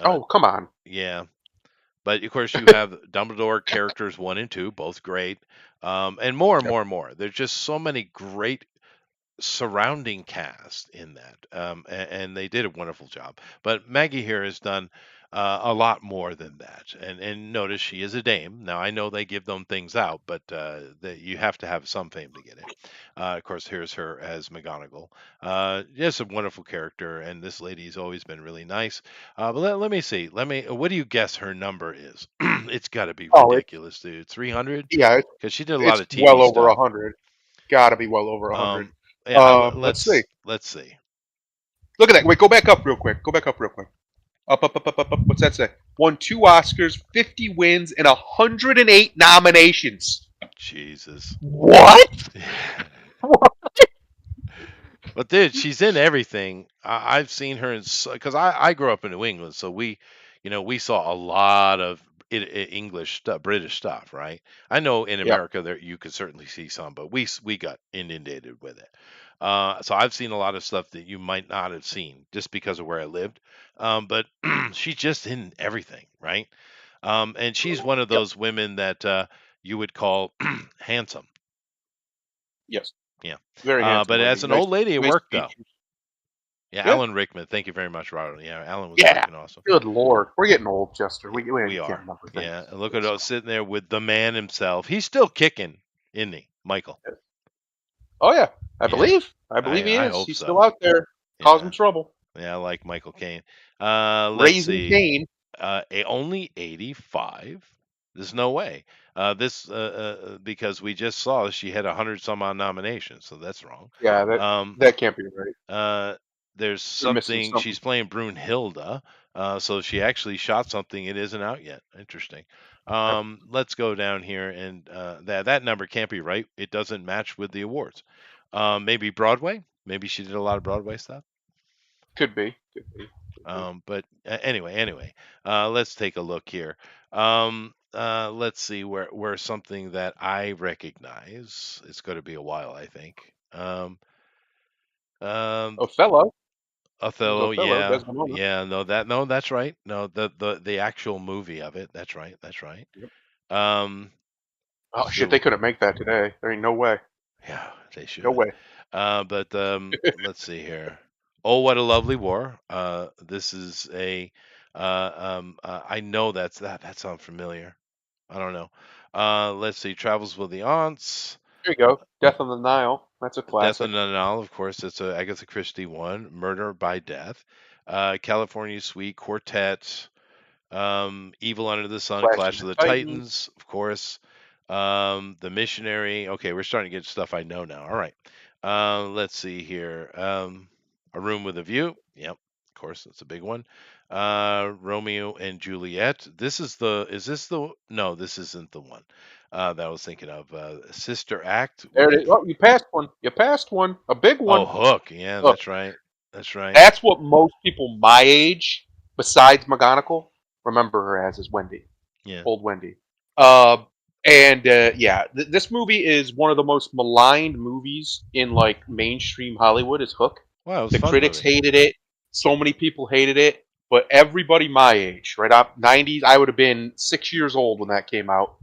Speaker 1: Uh,
Speaker 2: Oh, come on.
Speaker 1: yeah, but of course, you have Dumbledore characters 1 and 2, both great, and more and
Speaker 2: Yep.
Speaker 1: more and more. There's just so many great surrounding cast in that, and they did a wonderful job. But Maggie here has done a lot more than that. And notice she is a dame. Now I know they give them things out, but you have to have some fame to get it. Of course, here's her as McGonagall. Just a wonderful character, and this lady's always been really nice. But let me see. What do you guess her number is? It's got to be
Speaker 2: Oh,
Speaker 1: ridiculous, dude. 300?
Speaker 2: yeah.
Speaker 1: Because she did a lot
Speaker 2: It's
Speaker 1: of
Speaker 2: well
Speaker 1: TV
Speaker 2: over
Speaker 1: stuff.
Speaker 2: 100. Got to be well over 100.
Speaker 1: Um, yeah,
Speaker 2: Let's see.
Speaker 1: let's see.
Speaker 2: Look at that. Wait, go back up real quick. Go back up real quick. Up, up, up, up, up, up. What's that say? Won 2 Oscars, 50 wins, and 108 nominations.
Speaker 1: Jesus.
Speaker 2: What?
Speaker 1: But dude, she's in everything. I've seen her in because I grew up in New England, so we saw a lot of English stuff, British stuff, right? I know in
Speaker 2: Yeah.
Speaker 1: America there you could certainly see some, but we got inundated with it. So I've seen a lot of stuff that you might not have seen just because of where I lived. But she's just in everything, right? And she's one of
Speaker 2: Yep.
Speaker 1: those women that you would call handsome.
Speaker 2: Yes.
Speaker 1: Yeah.
Speaker 2: Very handsome
Speaker 1: But
Speaker 2: lady.
Speaker 1: as an old lady, it
Speaker 2: Nice
Speaker 1: worked though.
Speaker 2: features.
Speaker 1: Yeah,
Speaker 2: Yeah.
Speaker 1: Alan Rickman. Thank you very much, Robert. Yeah, Alan was
Speaker 2: Yeah.
Speaker 1: freaking awesome.
Speaker 2: Good lord. We're getting old, Chester.
Speaker 1: Yeah,
Speaker 2: We
Speaker 1: we
Speaker 2: can't
Speaker 1: are.
Speaker 2: remember
Speaker 1: Yeah,
Speaker 2: things.
Speaker 1: and look at us sitting there with the man himself. He's still kicking, isn't he, Michael?
Speaker 2: Oh yeah. I
Speaker 1: Yeah,
Speaker 2: believe. I believe he
Speaker 1: I
Speaker 2: is.
Speaker 1: hope
Speaker 2: He's still
Speaker 1: so.
Speaker 2: out there causing
Speaker 1: Yeah,
Speaker 2: trouble.
Speaker 1: yeah, I like Michael Caine. Let's
Speaker 2: Raising
Speaker 1: see.
Speaker 2: Cain.
Speaker 1: Only 85. There's no way. This because we just saw she had 100 some odd nominations, so that's wrong.
Speaker 2: Yeah, that
Speaker 1: Um,
Speaker 2: that can't be right.
Speaker 1: there's
Speaker 2: They're missing
Speaker 1: something
Speaker 2: something.
Speaker 1: she's playing Brunhilde, so she actually shot something. It isn't out yet. Interesting.
Speaker 2: Yep.
Speaker 1: Let's go down here, and that number can't be right. It doesn't match with the awards. Maybe Broadway. Maybe she did a lot of Broadway stuff.
Speaker 2: Could be. Could be. Could be.
Speaker 1: Anyway, let's take a look here. Let's see where something that I recognize. It's going to be a while, I think. Um,
Speaker 2: Othello. It was
Speaker 1: Othello,
Speaker 2: Othello.
Speaker 1: yeah,
Speaker 2: Desdemona.
Speaker 1: yeah, no, that's right. No, the actual movie of it. That's right, that's right.
Speaker 2: Yep.
Speaker 1: Um,
Speaker 2: Oh shit!
Speaker 1: so
Speaker 2: They couldn't make that today. There ain't no way.
Speaker 1: yeah, they
Speaker 2: No
Speaker 1: should.
Speaker 2: way.
Speaker 1: But let's see here. Oh, what a lovely war. This is a. I know that sounds familiar. I don't know. Let's see. Travels with the Aunts.
Speaker 2: There you go. Death on the Nile. That's a
Speaker 1: Death
Speaker 2: classic.
Speaker 1: on the Nile, of course. It's a Agatha Christie one. Murder by Death. California Suite. Quartet. Evil Under the Sun.
Speaker 2: Clash of
Speaker 1: Clash
Speaker 2: the
Speaker 1: of the
Speaker 2: Titans.
Speaker 1: Titans, of course. The Missionary. Okay, we're starting to get stuff I know now. All right. Let's see here. A Room with a View. Yep, of course, that's a big one. Romeo and Juliet. Is this the? No, this isn't the one that I was thinking of. Sister Act
Speaker 2: There
Speaker 1: with.
Speaker 2: it is. Oh, you passed one. You passed one. A big
Speaker 1: Oh,
Speaker 2: one.
Speaker 1: Hook. Yeah,
Speaker 2: Look,
Speaker 1: that's right. That's right.
Speaker 2: that's what most people my age, besides McGonagall, remember her as is Wendy,
Speaker 1: Yeah.
Speaker 2: old Wendy. Uh, this movie is one of the most maligned movies in like mainstream Hollywood. Is Hook.
Speaker 1: Wow, it was a
Speaker 2: The
Speaker 1: fun
Speaker 2: critics
Speaker 1: movie.
Speaker 2: hated it. So many people hated it. But everybody my age, right up 90s, I would have been 6 years old when that came out.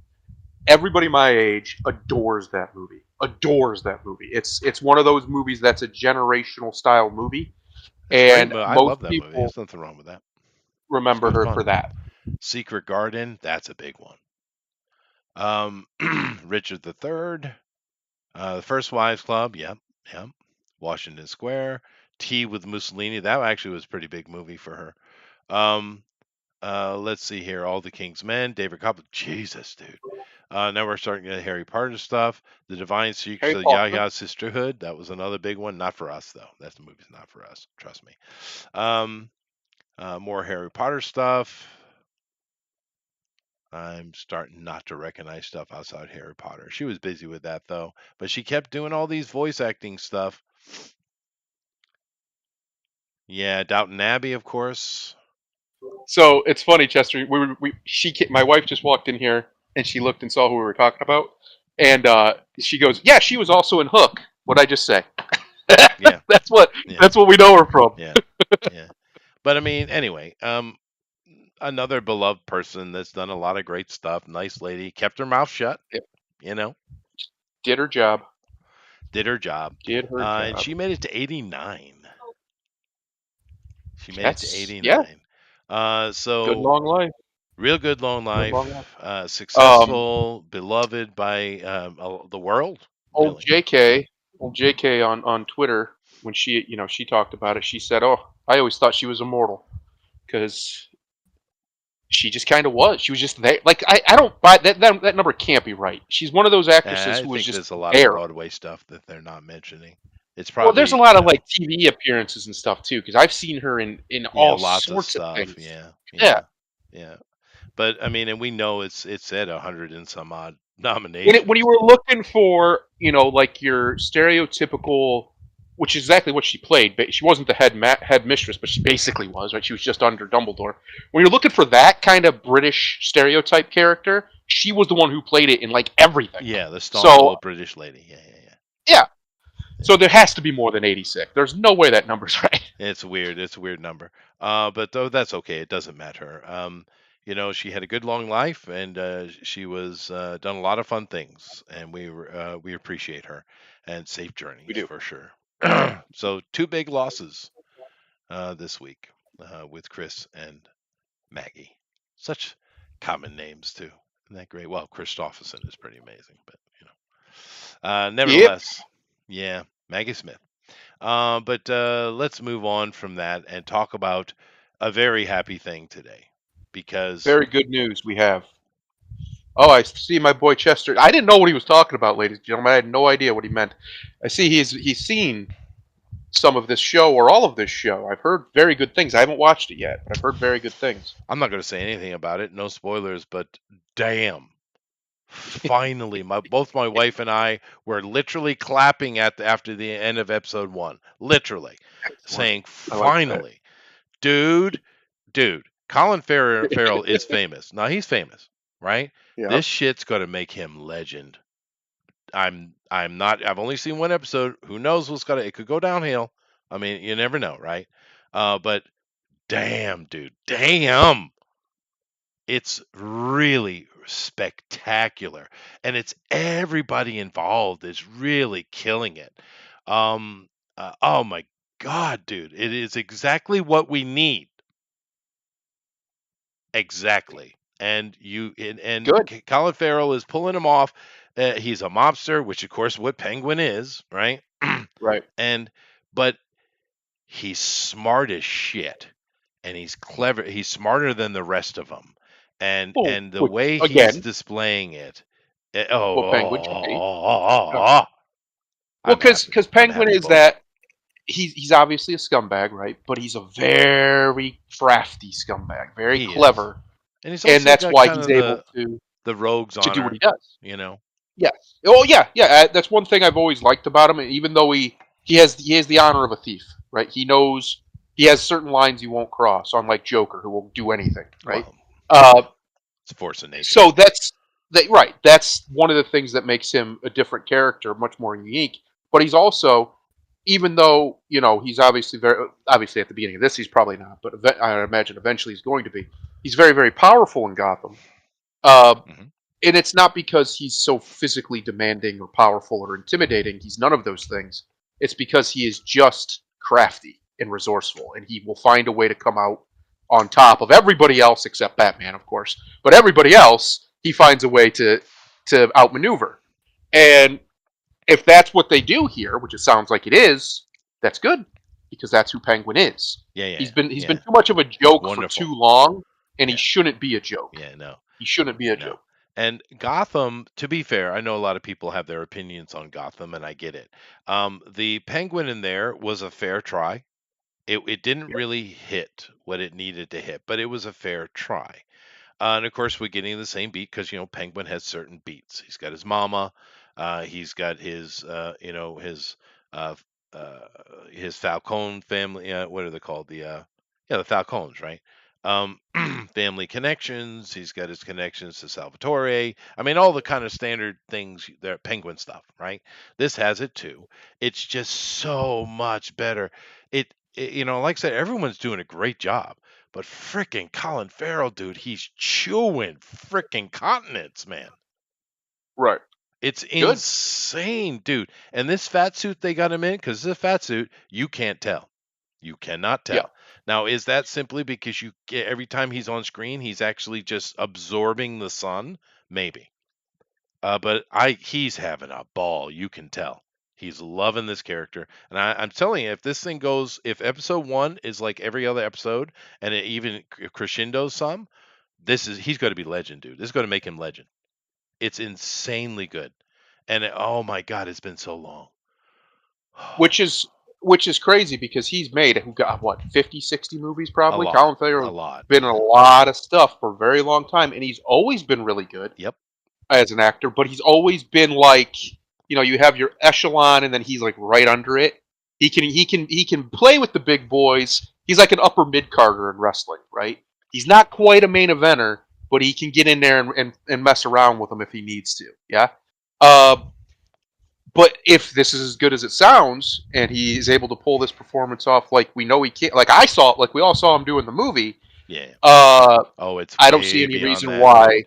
Speaker 2: Everybody my age adores that movie. Adores that movie. It's one of those movies that's a generational style movie,
Speaker 1: It's a great
Speaker 2: and
Speaker 1: movie. I
Speaker 2: most
Speaker 1: love that movie.
Speaker 2: people
Speaker 1: There's nothing wrong with that. It's
Speaker 2: remember
Speaker 1: good
Speaker 2: her
Speaker 1: fun.
Speaker 2: for that.
Speaker 1: Secret Garden, that's a big one. Richard III, the First Wives Club, yep, yep. Washington Square, Tea with Mussolini, that actually was a pretty big movie for her. Let's see here, All the King's Men, David Copperfield, Jesus, dude. Now we're starting to get Harry Potter stuff. The Divine Secrets
Speaker 2: Harry
Speaker 1: of the
Speaker 2: Potter.
Speaker 1: Yahya Sisterhood, that was another big one. Not for us though. That movie's not for us. Trust me. Um, more Harry Potter stuff. I'm starting not to recognize stuff outside Harry Potter. She was busy with that though, but she kept doing all these voice acting stuff. Yeah, Downton Abbey, of course.
Speaker 2: So it's funny, Chester. My wife just walked in here and she looked and saw who we were talking about, and she goes, "Yeah, she was also in Hook." What'd I just say?
Speaker 1: Yeah,
Speaker 2: that's what
Speaker 1: yeah,
Speaker 2: that's what we know her from.
Speaker 1: yeah, yeah. But I mean, anyway, another beloved person that's done a lot of great stuff. Nice lady, kept her mouth shut.
Speaker 2: Yep.
Speaker 1: You know,
Speaker 2: Did her job.
Speaker 1: did her job,
Speaker 2: Did her
Speaker 1: and
Speaker 2: job.
Speaker 1: she made it to 89. She made it to
Speaker 2: Yeah,
Speaker 1: 89.
Speaker 2: good
Speaker 1: So
Speaker 2: long life.
Speaker 1: real good long
Speaker 2: Good long life.
Speaker 1: life,
Speaker 2: Um,
Speaker 1: successful, beloved by the world,
Speaker 2: old
Speaker 1: really.
Speaker 2: JK, old JK on Twitter when she talked about it. She said, "Oh, I always thought she was immortal because she just kind of was. She was just there. Like I don't buy that number can't be right. She's one of those actresses
Speaker 1: I
Speaker 2: who was
Speaker 1: think
Speaker 2: just
Speaker 1: there's a lot of
Speaker 2: there.
Speaker 1: Broadway stuff that they're not mentioning. It's
Speaker 2: Well, there's a
Speaker 1: probably,
Speaker 2: lot of like TV appearances and stuff too because I've seen her in
Speaker 1: yeah,
Speaker 2: all
Speaker 1: lots of
Speaker 2: sorts of
Speaker 1: stuff.
Speaker 2: things.
Speaker 1: Yeah,
Speaker 2: Yeah,
Speaker 1: yeah, yeah. But I mean, and we know it's at 100 and some odd
Speaker 2: when you
Speaker 1: nominations.
Speaker 2: were looking for like your stereotypical, which is exactly what she played, but she wasn't the head mistress, but she basically was, right? She was just under Dumbledore. When you're looking for that kind of British stereotype character, she was the one who played it in like everything.
Speaker 1: Yeah, the staunch
Speaker 2: So
Speaker 1: old British lady. Yeah, yeah,
Speaker 2: yeah,
Speaker 1: yeah.
Speaker 2: so there has to be more than 86. There's no way that number's right.
Speaker 1: It's weird. It's a weird number. But though that's okay. It doesn't matter. She had a good long life, and she was done a lot of fun things, and we appreciate her, and safe
Speaker 2: We
Speaker 1: journeys
Speaker 2: do.
Speaker 1: for sure. So two big losses this week with Chris and Maggie. Such common names too. Isn't that great? Well, Christopherson is pretty amazing, but
Speaker 2: Yep.
Speaker 1: nevertheless, yeah, Maggie Smith. But let's move on from that and talk about a very happy thing today because
Speaker 2: Very good news we have. Oh, I see my boy Chester. I didn't know what he was talking about, ladies and gentlemen. I had no idea what he meant. I see he's seen some of this show or all of this show. I've heard very good things. I haven't watched it yet, but I've heard very good things.
Speaker 1: I'm not going to say anything about it. No spoilers, but damn. Finally, both my wife and I were literally clapping after the end of episode 1. Literally
Speaker 2: Excellent.
Speaker 1: saying
Speaker 2: I like that.
Speaker 1: finally. Dude, Colin Farrell is famous. Now he's famous, right?
Speaker 2: Yeah.
Speaker 1: This shit's going to make him legend. I'm not. I've only seen one episode. Who knows what's gonna? It could go downhill. I mean, you never know, right? But damn, dude, damn, it's really spectacular, and it's everybody involved is really killing it. Um, oh my God, dude, it is exactly what we need. Exactly. And
Speaker 2: Good.
Speaker 1: Colin Farrell is pulling him off. He's a mobster, which of course what Penguin is, right?
Speaker 2: Right.
Speaker 1: and but he's smart as shit, and he's clever. He's smarter than the rest of them,
Speaker 2: Well,
Speaker 1: and the
Speaker 2: which
Speaker 1: way he's
Speaker 2: again,
Speaker 1: displaying it,
Speaker 2: what Penguin should be. Yeah. Well,
Speaker 1: I'm happy.
Speaker 2: because
Speaker 1: I'm
Speaker 2: Penguin
Speaker 1: happy
Speaker 2: is
Speaker 1: both.
Speaker 2: that he's obviously a scumbag, right? But he's a very crafty scumbag, very
Speaker 1: He is,
Speaker 2: clever,
Speaker 1: and he's
Speaker 2: and
Speaker 1: also
Speaker 2: that's
Speaker 1: got
Speaker 2: why
Speaker 1: kind
Speaker 2: he's
Speaker 1: of
Speaker 2: able to
Speaker 1: the rogue's
Speaker 2: do what
Speaker 1: honor,
Speaker 2: he does.
Speaker 1: you know.
Speaker 2: Yes. Oh yeah, yeah. That's one thing I've always liked about him. Even though he has the honor of a thief, right? He knows he has certain lines he won't cross, unlike Joker, who will do anything, right?
Speaker 1: Well,
Speaker 2: Uh,
Speaker 1: it's a force of nature.
Speaker 2: so that's that. Right. That's one of the things that makes him a different character, much more unique. But he's also, even though he's obviously at the beginning of this, he's probably not, but I imagine eventually he's going to be. He's very, very powerful in Gotham. Uh,
Speaker 1: Hmm.
Speaker 2: and it's not because he's so physically demanding or powerful or intimidating. He's none of those things. It's because he is just crafty and resourceful, and he will find a way to come out on top of everybody else except Batman, of course. But everybody else, he finds a way to outmaneuver. And if that's what they do here, which it sounds like it is, that's good because that's who Penguin is.
Speaker 1: Yeah, yeah,
Speaker 2: He's been
Speaker 1: yeah.
Speaker 2: too much of a joke for too
Speaker 1: Wonderful.
Speaker 2: long, and he
Speaker 1: Yeah,
Speaker 2: shouldn't be a joke.
Speaker 1: yeah. No,
Speaker 2: He shouldn't be a
Speaker 1: no.
Speaker 2: joke.
Speaker 1: And Gotham, to be fair, I know a lot of people have their opinions on Gotham, and I get it. The Penguin in there was a fair try. It didn't really hit what it needed to hit, but it was a fair try. And of course, we're getting the same beat because Penguin has certain beats. He's got his mama, he's got uh, uh, his Falcone family. What are they called? The Falcones, right? Um, family connections. He's got his connections to Salvatore. I mean, all the kind of standard things, that Penguin stuff, right? This has it too. It's just so much better. Like I said, everyone's doing a great job. But frickin' Colin Farrell, dude, he's chewing frickin' continents, man.
Speaker 2: Right.
Speaker 1: It's
Speaker 2: Good.
Speaker 1: insane, dude. And this fat suit they got him in, because this fat suit, you can't tell. You cannot
Speaker 2: Yeah.
Speaker 1: tell. Now, is that simply because you get every time he's on screen, he's actually just absorbing the sun? Maybe. But he's having a ball. You can tell. He's loving this character, and I'm telling you, if episode one is like every other episode, and it even crescendos some, he's going to be legend, dude. This is going to make him legend. It's insanely good, and oh my god, it's been so long.
Speaker 2: which is which is crazy because he's made who got what 50, 60 movies
Speaker 1: A
Speaker 2: probably.
Speaker 1: lot,
Speaker 2: Colin Farrell's
Speaker 1: a lot.
Speaker 2: been in a lot of stuff for a very long time, and he's always been really good
Speaker 1: Yep.
Speaker 2: as an actor. But he's always been like you have your echelon, and then he's like right under it. He can play with the big boys. He's like an upper mid carder in wrestling, right? He's not quite a main eventer, but he can get in there and mess around with them if he needs to. Yeah. Uh, but if this is as good as it sounds, and he is able to pull this performance off, like we know he can, like I saw, like we all saw him do in the movie,
Speaker 1: Yeah.
Speaker 2: uh,
Speaker 1: Oh, it's
Speaker 2: I don't see
Speaker 1: way
Speaker 2: any
Speaker 1: beyond
Speaker 2: reason
Speaker 1: that, dude.
Speaker 2: why.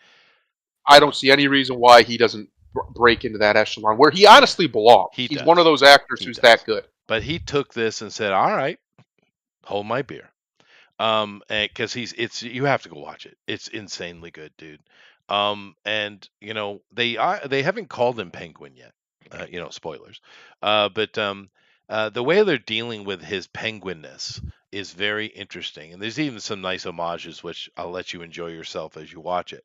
Speaker 2: I don't see any reason why he doesn't break into that echelon where he
Speaker 1: Yeah,
Speaker 2: honestly belongs.
Speaker 1: he
Speaker 2: He's one of
Speaker 1: does.
Speaker 2: those actors
Speaker 1: He
Speaker 2: who's that
Speaker 1: does.
Speaker 2: good.
Speaker 1: But he took this and said, "All right, hold my beer." Because you have to go watch it. It's insanely good, dude. And they haven't called him Penguin yet. Spoilers. But the way they're dealing with his penguinness is very interesting, and there's even some nice homages, which I'll let you enjoy yourself as you watch it.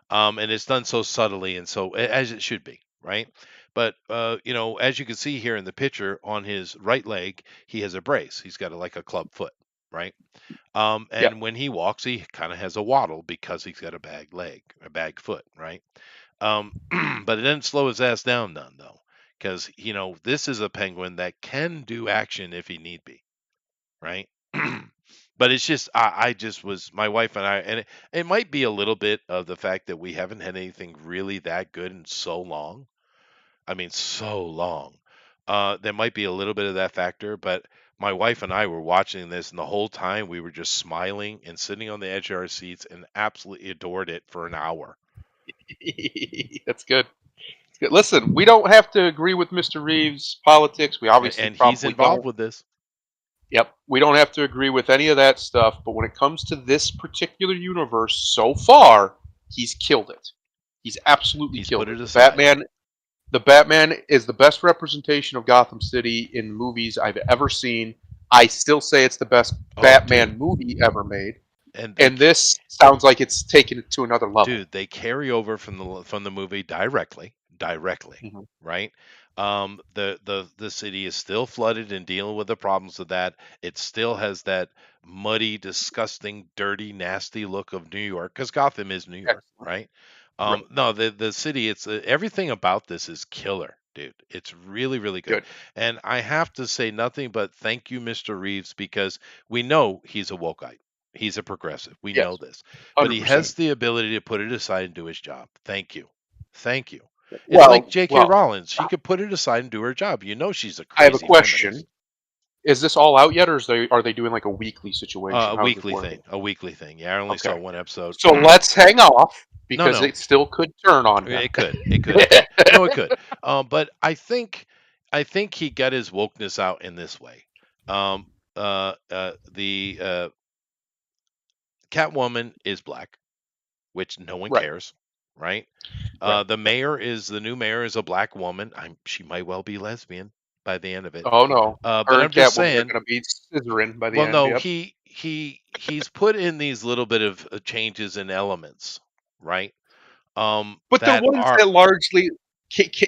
Speaker 1: And it's done so subtly and as it should be, right? But as you can see here in the picture, on his right leg, he has a brace. He's got like a club foot, right?
Speaker 2: Yeah.
Speaker 1: And when he walks, he kind of has a waddle because he's got a bag leg, a bag foot, right? Um, but it didn't slow his ass down none though, because this is a penguin that can do action if he need be, right? But it's just I just was my wife and I, and it might be a little bit of the fact that we haven't had anything really that good in so long. I mean, so long. There might be a little bit of that factor, but my wife and I were watching this, and the whole time we were just smiling and sitting on the edge of our seats and absolutely adored it for an hour.
Speaker 2: That's good. Listen, we don't have to agree with Mr. Reeves' politics. We obviously
Speaker 1: And he's
Speaker 2: probably
Speaker 1: involved
Speaker 2: don't.
Speaker 1: with this.
Speaker 2: Yep, we don't have to agree with any of that stuff. But when it comes to this particular universe, so far, he's killed it. He's absolutely
Speaker 1: He's
Speaker 2: killed
Speaker 1: put
Speaker 2: it.
Speaker 1: it aside.
Speaker 2: The Batman is the best representation of Gotham City in movies I've ever seen. I still say it's the best
Speaker 1: Oh,
Speaker 2: Batman
Speaker 1: dude.
Speaker 2: movie ever made.
Speaker 1: And
Speaker 2: And this sounds like it's taken it to another level.
Speaker 1: dude, they carry over from the movie directly,
Speaker 2: Hmm.
Speaker 1: right? The city is still flooded and dealing with the problems of that. It still has that muddy, disgusting, dirty, nasty look of New York because Gotham is New York,
Speaker 2: Excellent.
Speaker 1: right?
Speaker 2: Right.
Speaker 1: No, the city, it's everything about this is killer, dude. It's really, really good.
Speaker 2: Good.
Speaker 1: And I have to say nothing but thank you, Mr. Reeves, because we know he's a wokeite. He's a progressive. We know
Speaker 2: Yes.
Speaker 1: this, but he
Speaker 2: 100%.
Speaker 1: has the ability to put it aside and do his job. Thank you. Thank you. It's like
Speaker 2: Well,
Speaker 1: J.K.
Speaker 2: well,
Speaker 1: Rowling. She could put it aside and do her job. You know she's a
Speaker 2: I have a
Speaker 1: crazy feminist.
Speaker 2: question. Is this all out yet, or are they doing like a weekly situation?
Speaker 1: A
Speaker 2: How's this
Speaker 1: weekly
Speaker 2: working?
Speaker 1: thing. A weekly thing. Yeah, I only saw
Speaker 2: Okay.
Speaker 1: one episode.
Speaker 2: So let's hang off
Speaker 1: No,
Speaker 2: because
Speaker 1: no.
Speaker 2: it still could turn on you.
Speaker 1: It could. It could. It could. No, it could. But I think he got his wokeness out in this way. The Catwoman is black, which no one
Speaker 2: Right.
Speaker 1: cares, right?
Speaker 2: Right.
Speaker 1: The new mayor is a black woman. She might well be lesbian by the end of it.
Speaker 2: Oh no.
Speaker 1: But
Speaker 2: Her
Speaker 1: I'm
Speaker 2: and
Speaker 1: just
Speaker 2: Catwoman are
Speaker 1: saying.
Speaker 2: going to be scissoring by the
Speaker 1: Well,
Speaker 2: end.
Speaker 1: no,
Speaker 2: Yep.
Speaker 1: he's put in these little bit of changes and elements, right?
Speaker 2: But they're
Speaker 1: That
Speaker 2: ones
Speaker 1: are
Speaker 2: that largely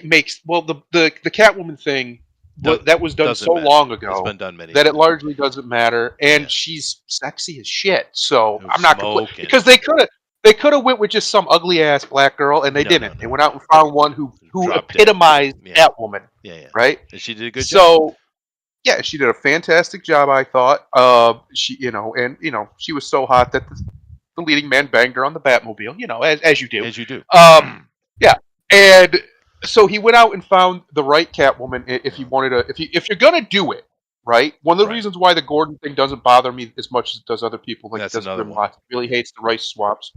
Speaker 2: makes the Catwoman thing
Speaker 1: do,
Speaker 2: that was done
Speaker 1: doesn't
Speaker 2: so
Speaker 1: matter.
Speaker 2: long
Speaker 1: It's
Speaker 2: ago
Speaker 1: been done many
Speaker 2: that it
Speaker 1: times.
Speaker 2: largely doesn't matter, and
Speaker 1: Yeah,
Speaker 2: she's sexy as shit. So I'm not complaining
Speaker 1: smoking.
Speaker 2: because they could have went with just some ugly ass black girl, and they
Speaker 1: No, no,
Speaker 2: didn't. They
Speaker 1: no.
Speaker 2: went out and found one who
Speaker 1: Drop dead.
Speaker 2: epitomized
Speaker 1: Yeah,
Speaker 2: Catwoman,
Speaker 1: yeah, yeah.
Speaker 2: right?
Speaker 1: And she did a good job.
Speaker 2: So yeah, she did a fantastic job, I thought. She she was so hot that the leading man banged her on the Batmobile, as you do.
Speaker 1: As you do.
Speaker 2: Yeah, and so he went out and found the right Catwoman. If he wanted to, if you're gonna do it, right? One of the
Speaker 1: Right.
Speaker 2: reasons why the Gordon thing doesn't bother me as much as it does other people, like
Speaker 1: That's
Speaker 2: it does
Speaker 1: another one.
Speaker 2: Grimlock, really hates the race swaps.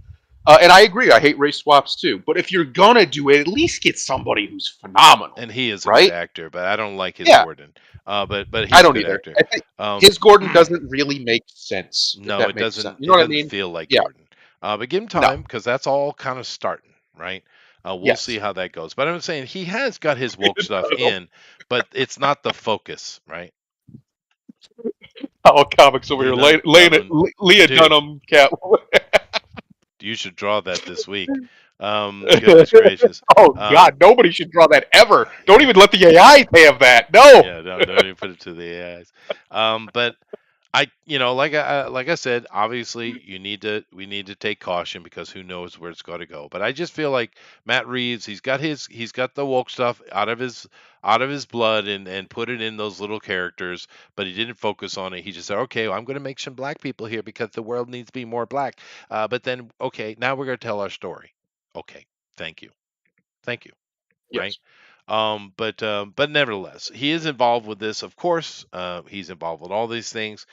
Speaker 2: And I agree, I hate race swaps too. But if you're gonna do it, at least get somebody who's phenomenal,
Speaker 1: And he is a good
Speaker 2: right?
Speaker 1: actor, but I don't like his
Speaker 2: Yeah,
Speaker 1: Gordon. But
Speaker 2: I
Speaker 1: he's a
Speaker 2: don't
Speaker 1: good
Speaker 2: either.
Speaker 1: actor.
Speaker 2: I think
Speaker 1: Um,
Speaker 2: his Gordon doesn't really make sense. If
Speaker 1: no,
Speaker 2: that
Speaker 1: it
Speaker 2: makes sense,
Speaker 1: doesn't.
Speaker 2: you know
Speaker 1: It
Speaker 2: what I
Speaker 1: doesn't
Speaker 2: mean?
Speaker 1: feel like
Speaker 2: Yeah.
Speaker 1: Gordon. But give him
Speaker 2: No.
Speaker 1: time because that's all kind of starting, right? We'll see
Speaker 2: Yes.
Speaker 1: how that goes. But I'm saying he has got his woke stuff in, but it's not the focus, right?
Speaker 2: All comics over here,
Speaker 1: Lena
Speaker 2: laying it,
Speaker 1: Dunham,
Speaker 2: Leah
Speaker 1: dude,
Speaker 2: Dunham, Catwoman.
Speaker 1: you should draw that this week. Goodness gracious.
Speaker 2: Oh
Speaker 1: Um,
Speaker 2: God, nobody should draw that ever. Don't even let the AI have that. No.
Speaker 1: yeah, no, don't even put it to the AIs. But like I said, obviously we need to take caution because who knows where it's going to go. But I just feel like Matt Reeves, he's got the woke stuff out of his blood and put it in those little characters, but he didn't focus on it. He just said, okay, well, I'm going to make some black people here because the world needs to be more black. But then, okay, now we're going to tell our story. Okay, thank you, thank you, right?
Speaker 2: Yes.
Speaker 1: But nevertheless, he is involved with this. Of course, he's involved with all these things.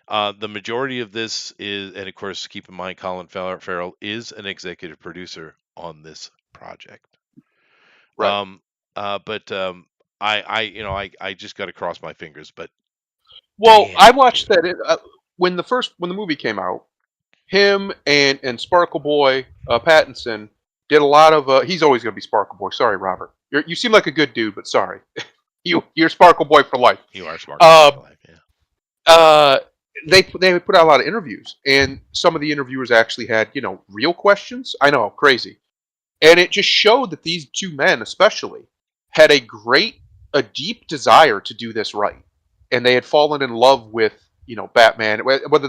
Speaker 1: The majority of this is, and of course, keep in mind, Colin Farrell is an executive producer on this project.
Speaker 2: Right.
Speaker 1: Um, but I just got to cross my fingers. But
Speaker 2: Well, I
Speaker 1: damn,
Speaker 2: watched
Speaker 1: dude,
Speaker 2: that when the movie came out. Him and Sparkle Boy Pattinson did a lot of. He's always going to be Sparkle Boy. Sorry, Robert. You seem like a good dude, but sorry, you're Sparkle Boy for life.
Speaker 1: you are smart
Speaker 2: Uh,
Speaker 1: for life, yeah.
Speaker 2: uh, they put out a lot of interviews, and some of the interviewers actually had real questions. I know, crazy, and it just showed that these two men, especially, had a deep desire to do this right, and they had fallen in love with Batman. Whether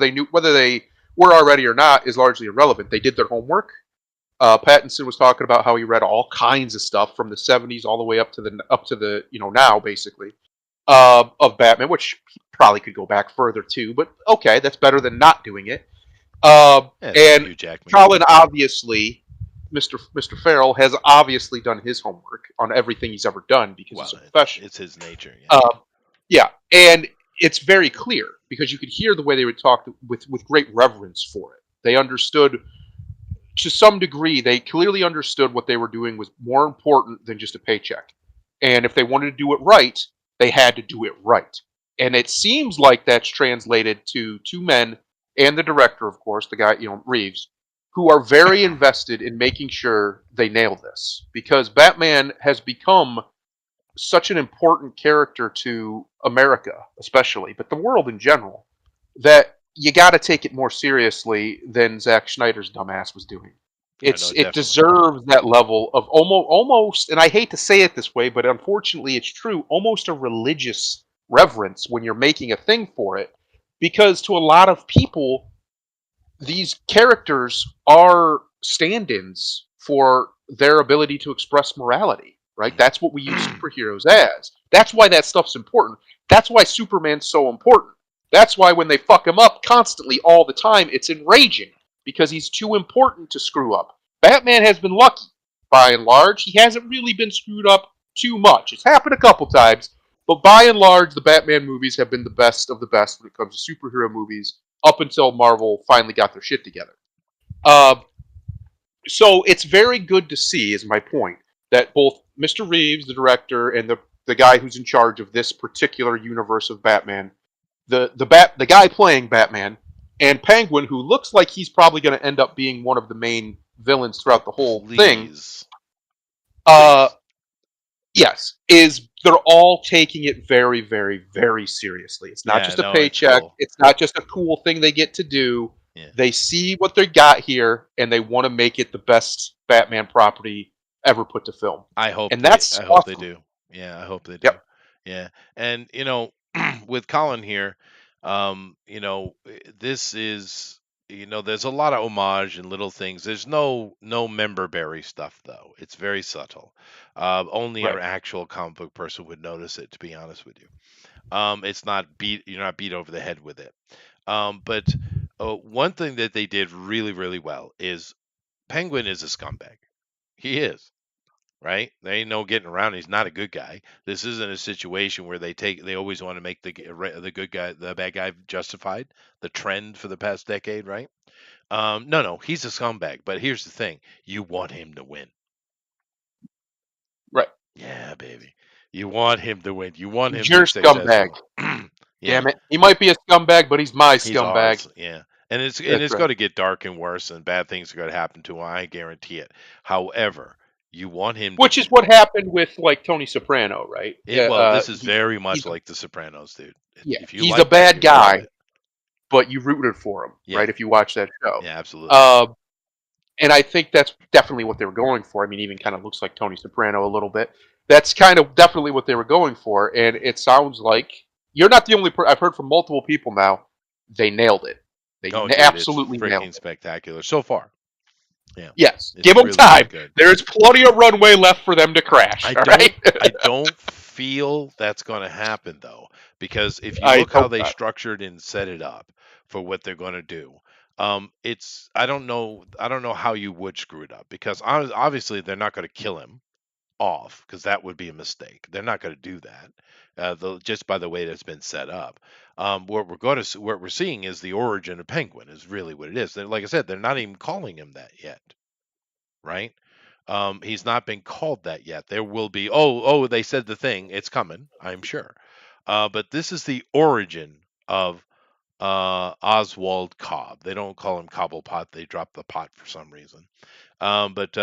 Speaker 2: they were already or not is largely irrelevant. They did their homework. Pattinson was talking about how he read all kinds of stuff from the '70s all the way up to the now basically of Batman, which he probably could go back further too. But okay, that's better than not doing it.
Speaker 1: Yeah, it's
Speaker 2: And
Speaker 1: Hugh Jackman.
Speaker 2: Colin obviously, Mr. Farrell has obviously done his homework on everything he's ever done because
Speaker 1: Well,
Speaker 2: he's a professional.
Speaker 1: it's his nature. Yeah.
Speaker 2: Yeah, and it's very clear because you could hear the way they would talk with great reverence for it. They understood to some degree, they clearly understood what they were doing was more important than just a paycheck. And if they wanted to do it right, they had to do it right. And it seems like that's translated to two men and the director, of course, the guy, Reeves, who are very invested in making sure they nail this. Because Batman has become such an important character to America, especially, but the world in general, that you got to take it more seriously than Zack Snyder's dumbass was doing.
Speaker 1: Yeah, no,
Speaker 2: It
Speaker 1: definitely.
Speaker 2: deserves that level of almost, and I hate to say it this way, but unfortunately it's true, almost a religious reverence when you're making a thing for it, because to a lot of people, these characters are stand-ins for their ability to express morality, right? That's what we use superheroes as. That's why that stuff's important. That's why Superman's so important. That's why when they fuck him up constantly all the time, it's enraging because he's too important to screw up. Batman has been lucky by and large. He hasn't really been screwed up too much. It's happened a couple times, but by and large, the Batman movies have been the best of the best when it comes to superhero movies up until Marvel finally got their shit together. Uh, so it's very good to see, is my point, that both Mr. Reeves, the director, and the guy who's in charge of this particular universe of Batman, the guy playing Batman, and Penguin, who looks like he's probably going to end up being one of the main villains throughout the whole thing.
Speaker 1: Please.
Speaker 2: Uh, yes, is they're all taking it very, very, very seriously. It's not just a paycheck.
Speaker 1: Cool.
Speaker 2: It's not just a cool thing they get to do.
Speaker 1: Yeah.
Speaker 2: They see what they got here, and they want to make it the best Batman property ever put to film.
Speaker 1: I hope.
Speaker 2: And that's
Speaker 1: I hope
Speaker 2: awesome.
Speaker 1: they do. Yeah, I hope they do.
Speaker 2: Yep.
Speaker 1: Yeah, and with Colin here, this is there's a lot of homage and little things. There's no member berry stuff though. It's very subtle. Only an
Speaker 2: Right.
Speaker 1: actual comic book person would notice it. To be honest with you, it's not beat. You're not beat over the head with it. But one thing that they did really really well is Penguin is a scumbag. He is. Right? There ain't no getting around. He's not a good guy. This isn't a situation where they always want to make the good guy, the bad guy justified. The trend for the past decade, right? No, he's a scumbag. But here's the thing: you want him to win.
Speaker 2: Right.
Speaker 1: Yeah, baby. You want him to win. You want him to
Speaker 2: You're
Speaker 1: be
Speaker 2: a scumbag.
Speaker 1: successful. Yeah,
Speaker 2: Damn it. He might be a scumbag, but he's my
Speaker 1: he's
Speaker 2: scumbag.
Speaker 1: ours. Yeah. And it's
Speaker 2: That's right.
Speaker 1: going to get dark and worse, and bad things are going to happen to him. I guarantee it. However, you want him
Speaker 2: Which
Speaker 1: to
Speaker 2: is what happened with like Tony Soprano, right?
Speaker 1: well, this is very much
Speaker 2: he's
Speaker 1: like The Sopranos, dude.
Speaker 2: yeah,
Speaker 1: If you
Speaker 2: he's
Speaker 1: like
Speaker 2: a
Speaker 1: that,
Speaker 2: bad
Speaker 1: you love
Speaker 2: guy,
Speaker 1: it.
Speaker 2: but you rooted for him,
Speaker 1: Yeah.
Speaker 2: right? If you watch that show.
Speaker 1: Yeah, absolutely.
Speaker 2: And I think that's definitely what they were going for. I mean, even kind of looks like Tony Soprano a little bit. That's kind of definitely what they were going for, and it sounds like you're not the only. I've heard from multiple people now. They nailed it. They
Speaker 1: Dude,
Speaker 2: absolutely
Speaker 1: it's
Speaker 2: nailed
Speaker 1: freaking
Speaker 2: it.
Speaker 1: spectacular so far. Yeah.
Speaker 2: Yes,
Speaker 1: It's
Speaker 2: give them
Speaker 1: really,
Speaker 2: time.
Speaker 1: really good.
Speaker 2: There's plenty of runway left for them to crash.
Speaker 1: I don't feel that's going to happen though, because if you look how they structured and set it up for what they're going to do, it's I don't know how you would screw it up, because obviously they're not going to kill him off, because that would be a mistake. They're not going to do that, just by the way that's been set up. What we're seeing is the origin of Penguin is really what it is. Like I said, they're not even calling him that yet, right? He's not been called that yet. There will be. Oh, they said the thing. It's coming, I'm sure. But this is the origin of Oswald Cobb. They don't call him Cobblepot. They drop the pot for some reason. But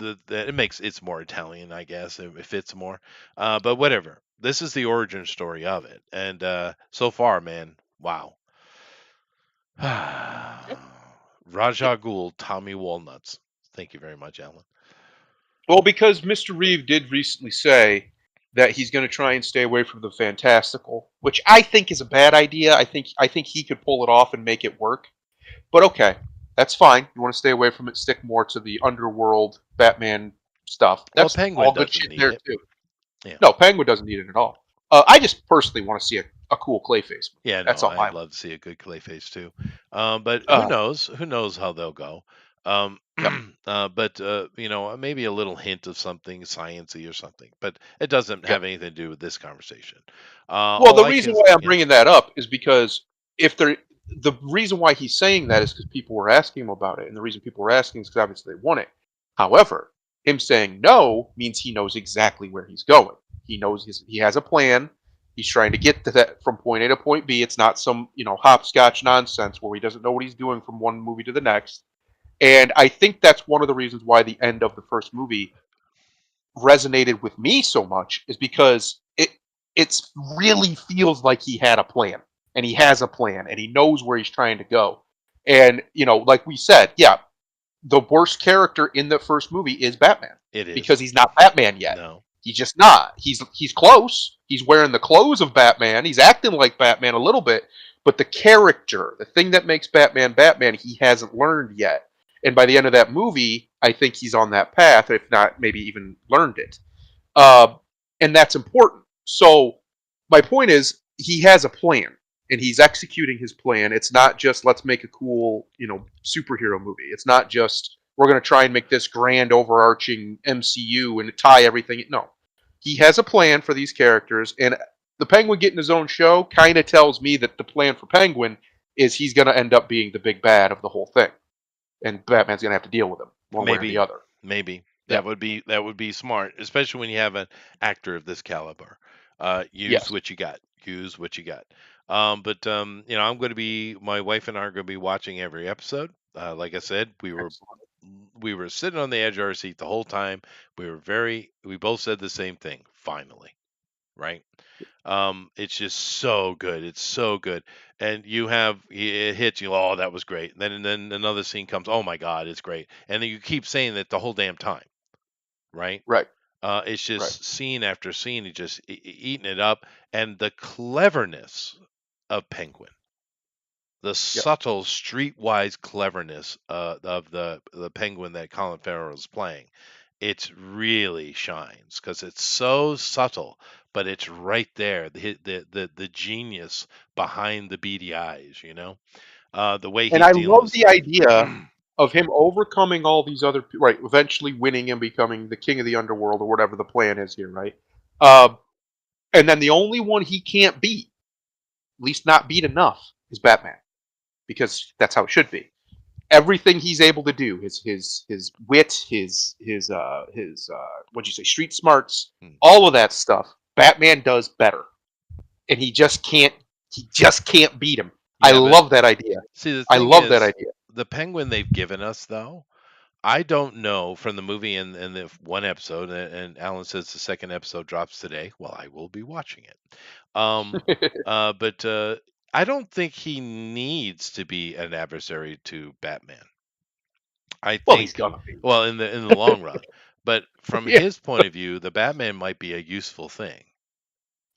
Speaker 1: it's more Italian, I guess. It fits more. But whatever. This is the origin story of it, and so far, man, wow. Raja Ghul, Tommy Walnuts. Thank you very much, Alan.
Speaker 2: Well, because Mr. Reeve did recently say that he's going to try and stay away from the fantastical, which I think is a bad idea. I think he could pull it off and make it work. But okay, that's fine. You want to stay away from it, stick more to the underworld Batman stuff. That's
Speaker 1: Penguin
Speaker 2: all good
Speaker 1: doesn't
Speaker 2: shit
Speaker 1: need
Speaker 2: there
Speaker 1: it.
Speaker 2: too.
Speaker 1: Yeah.
Speaker 2: No, Penguin doesn't need it at all. I just personally want to see a cool Clayface.
Speaker 1: Yeah,
Speaker 2: that's
Speaker 1: no,
Speaker 2: all.
Speaker 1: I'd love to see a good Clayface too. But who knows? Who knows how they'll go? But maybe a little hint of something sciencey or something. But it doesn't have anything to do with this conversation.
Speaker 2: Well, the reason why I'm bringing that up is because if they're the reason why he's saying that is because people were asking him about it, and the reason people were asking is because obviously they want it. However, him saying no means he knows exactly where he's going. He knows he has a plan. He's trying to get to that from point A to point B. It's not some hopscotch nonsense where he doesn't know what he's doing from one movie to the next. And I think that's one of the reasons why the end of the first movie resonated with me so much is because it's really feels like he had a plan and he has a plan and he knows where he's trying to go. And like we said, yeah, the worst character in the first movie is Batman
Speaker 1: It is.
Speaker 2: because he's not Batman yet.
Speaker 1: No.
Speaker 2: He's just not. He's close. He's wearing the clothes of Batman. He's acting like Batman a little bit, but the character, the thing that makes Batman Batman, he hasn't learned yet. And by the end of that movie, I think he's on that path, if not maybe even learned it. Uh, and that's important. So my point is, he has a plan, and he's executing his plan. It's not just let's make a cool, superhero movie. It's not just we're going to try and make this grand, overarching MCU and tie everything. No, he has a plan for these characters, and the Penguin getting his own show kind of tells me that the plan for Penguin is he's going to end up being the big bad of the whole thing, and Batman's going to have to deal with him one way or the other.
Speaker 1: Maybe
Speaker 2: Yeah.
Speaker 1: that would be smart, especially when you have an actor of this caliber. Use
Speaker 2: Yes.
Speaker 1: what you got. Use what you got. But I'm going to be. My wife and I are going to be watching every episode. Like I said, we were sitting on the edge of our seat the whole time. We both said the same thing. Finally, right? It's just so good. It's so good. And it hits you. Oh, that was great. And then another scene comes. Oh my God, it's great. And then you keep saying that the whole damn time, right?
Speaker 2: Right.
Speaker 1: It's
Speaker 2: Right.
Speaker 1: just scene after scene. He just eating it up, and the cleverness of Penguin, the subtle streetwise cleverness of the Penguin that Colin Farrell is playing. It really shines because it's so subtle, but it's right there. The genius behind the beady eyes, the way
Speaker 2: And
Speaker 1: he's
Speaker 2: I
Speaker 1: dealing
Speaker 2: love
Speaker 1: with
Speaker 2: the
Speaker 1: stuff.
Speaker 2: idea of him overcoming all these other right, eventually winning and becoming the king of the underworld or whatever the plan is here, right? Um, and then the only one he can't beat, at least not beat enough, is Batman, because that's how it should be. Everything he's able to do, his wit, his what'd you say, street smarts,
Speaker 1: Hmm.
Speaker 2: all of that stuff, Batman does better, and he just can't beat him. I
Speaker 1: Yeah, but
Speaker 2: love that idea.
Speaker 1: see, the
Speaker 2: I
Speaker 1: thing
Speaker 2: love that
Speaker 1: is,
Speaker 2: idea.
Speaker 1: the Penguin they've given us, though, I don't know from the movie and the one episode, and Alan says the second episode drops today. Well, I will be watching it. But I don't think he needs to be an adversary to Batman. I
Speaker 2: Well, he's
Speaker 1: think,
Speaker 2: gonna be.
Speaker 1: well, in the long run, but from
Speaker 2: Yeah.
Speaker 1: his point of view, the Batman might be a useful thing.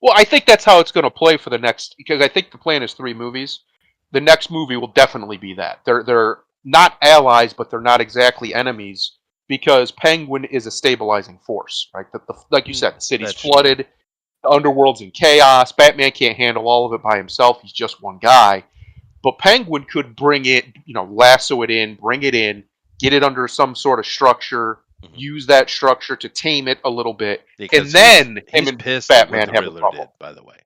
Speaker 2: Well, I think that's how it's going to play for the next, because I think the plan is 3 movies. The next movie will definitely be that. They're not allies, but they're not exactly enemies because Penguin is a stabilizing force, right? Like you said, the city's
Speaker 1: That's true.
Speaker 2: flooded, the underworld's in chaos. Batman can't handle all of it by himself. He's just one guy. But Penguin could bring it, lasso it in, bring it in, get it under some sort of structure, use that structure to tame it a little bit,
Speaker 1: Because
Speaker 2: and then
Speaker 1: he's
Speaker 2: him and
Speaker 1: pissed at what
Speaker 2: Batman
Speaker 1: the
Speaker 2: have a
Speaker 1: Riddler
Speaker 2: problem.
Speaker 1: did, by the way.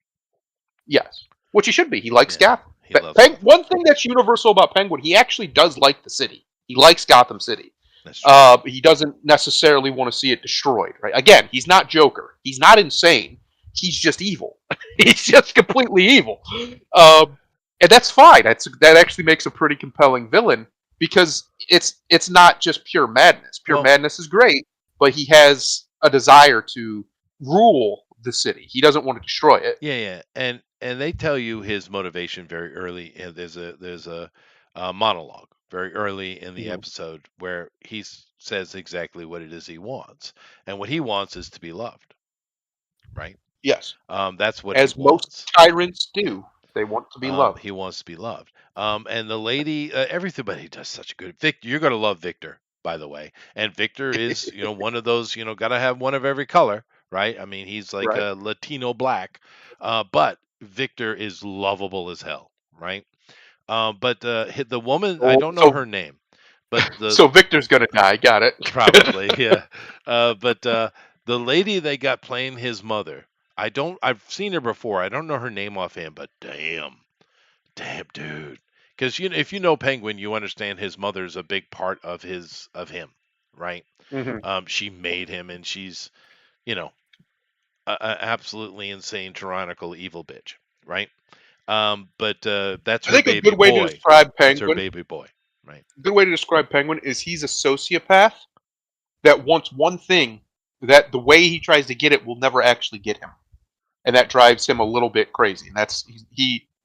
Speaker 2: Yes, which he should be. He likes
Speaker 1: Yeah,
Speaker 2: Gotham.
Speaker 1: he loves Gotham.
Speaker 2: One thing that's universal about Penguin, he actually does like the city. He likes Gotham City.
Speaker 1: That's true.
Speaker 2: He doesn't necessarily want to see it destroyed. Right? Again, he's not Joker. He's not insane. He's just evil. He's just completely evil. And that's fine. That actually makes a pretty compelling villain because it's not just pure madness. Pure madness is great, but he has a desire to rule the city. He doesn't want to destroy it.
Speaker 1: Yeah, and they tell you his motivation very early. And there's a monologue very early in the episode where he says exactly what it is he wants, and what he wants is to be loved, right?
Speaker 2: Yes.
Speaker 1: That's what
Speaker 2: as
Speaker 1: he wants.
Speaker 2: most tyrants do. They want to be loved.
Speaker 1: He wants to be loved. And the lady, everybody does such a good. Victor, you're gonna love Victor, by the way. And Victor is, one of those, gotta have one of every color, right? I mean, he's like
Speaker 2: Right.
Speaker 1: a Latino black, but Victor is lovable as hell, right? But the woman, I don't know her name, but
Speaker 2: so Victor's gonna die. Got it.
Speaker 1: probably, yeah. But the lady they got playing his mother, I've seen her before. I don't know her name offhand, but damn, dude, because if you know Penguin, you understand his mother's a big part of him, right?
Speaker 2: Hmm.
Speaker 1: She made him, and she's you know a absolutely insane, tyrannical, evil bitch, right? But that's
Speaker 2: I
Speaker 1: her
Speaker 2: think a
Speaker 1: baby
Speaker 2: good way to
Speaker 1: boy.
Speaker 2: describe
Speaker 1: That's her
Speaker 2: Penguin,
Speaker 1: baby boy, right?
Speaker 2: a good way to describe Penguin is he's a sociopath that wants one thing that the way he tries to get it will never actually get him, and that drives him a little bit crazy. And that's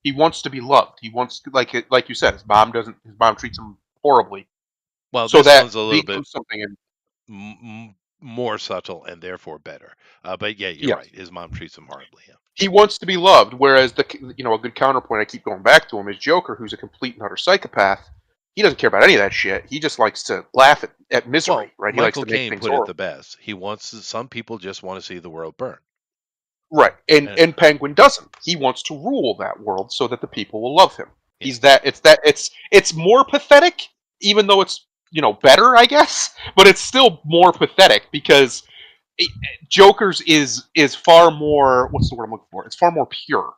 Speaker 2: he wants to be loved. He wants to, like you said, his mom treats him horribly,
Speaker 1: Well,
Speaker 2: so
Speaker 1: this
Speaker 2: that
Speaker 1: one's a little bit
Speaker 2: becomes something. And
Speaker 1: more subtle and therefore better. But yeah, you're
Speaker 2: yes,
Speaker 1: right. His mom treats him horribly. Yeah.
Speaker 2: he wants to be loved. Whereas a good counterpoint I keep going back to him is Joker, who's a complete and utter psychopath. He doesn't care about any of that shit. He just likes to laugh at
Speaker 1: Well,
Speaker 2: misery, right? He likes
Speaker 1: Michael
Speaker 2: to make
Speaker 1: Caine
Speaker 2: things
Speaker 1: put it
Speaker 2: horrible.
Speaker 1: the best. Some people just want to see the world burn.
Speaker 2: Right.
Speaker 1: And
Speaker 2: And Penguin doesn't. He wants to rule that world so that the people will love him.
Speaker 1: yeah,
Speaker 2: It's more pathetic, even though it's, better, I guess, but it's still more pathetic because it, Joker's is far more, what's the word I'm looking for? It's far more pure.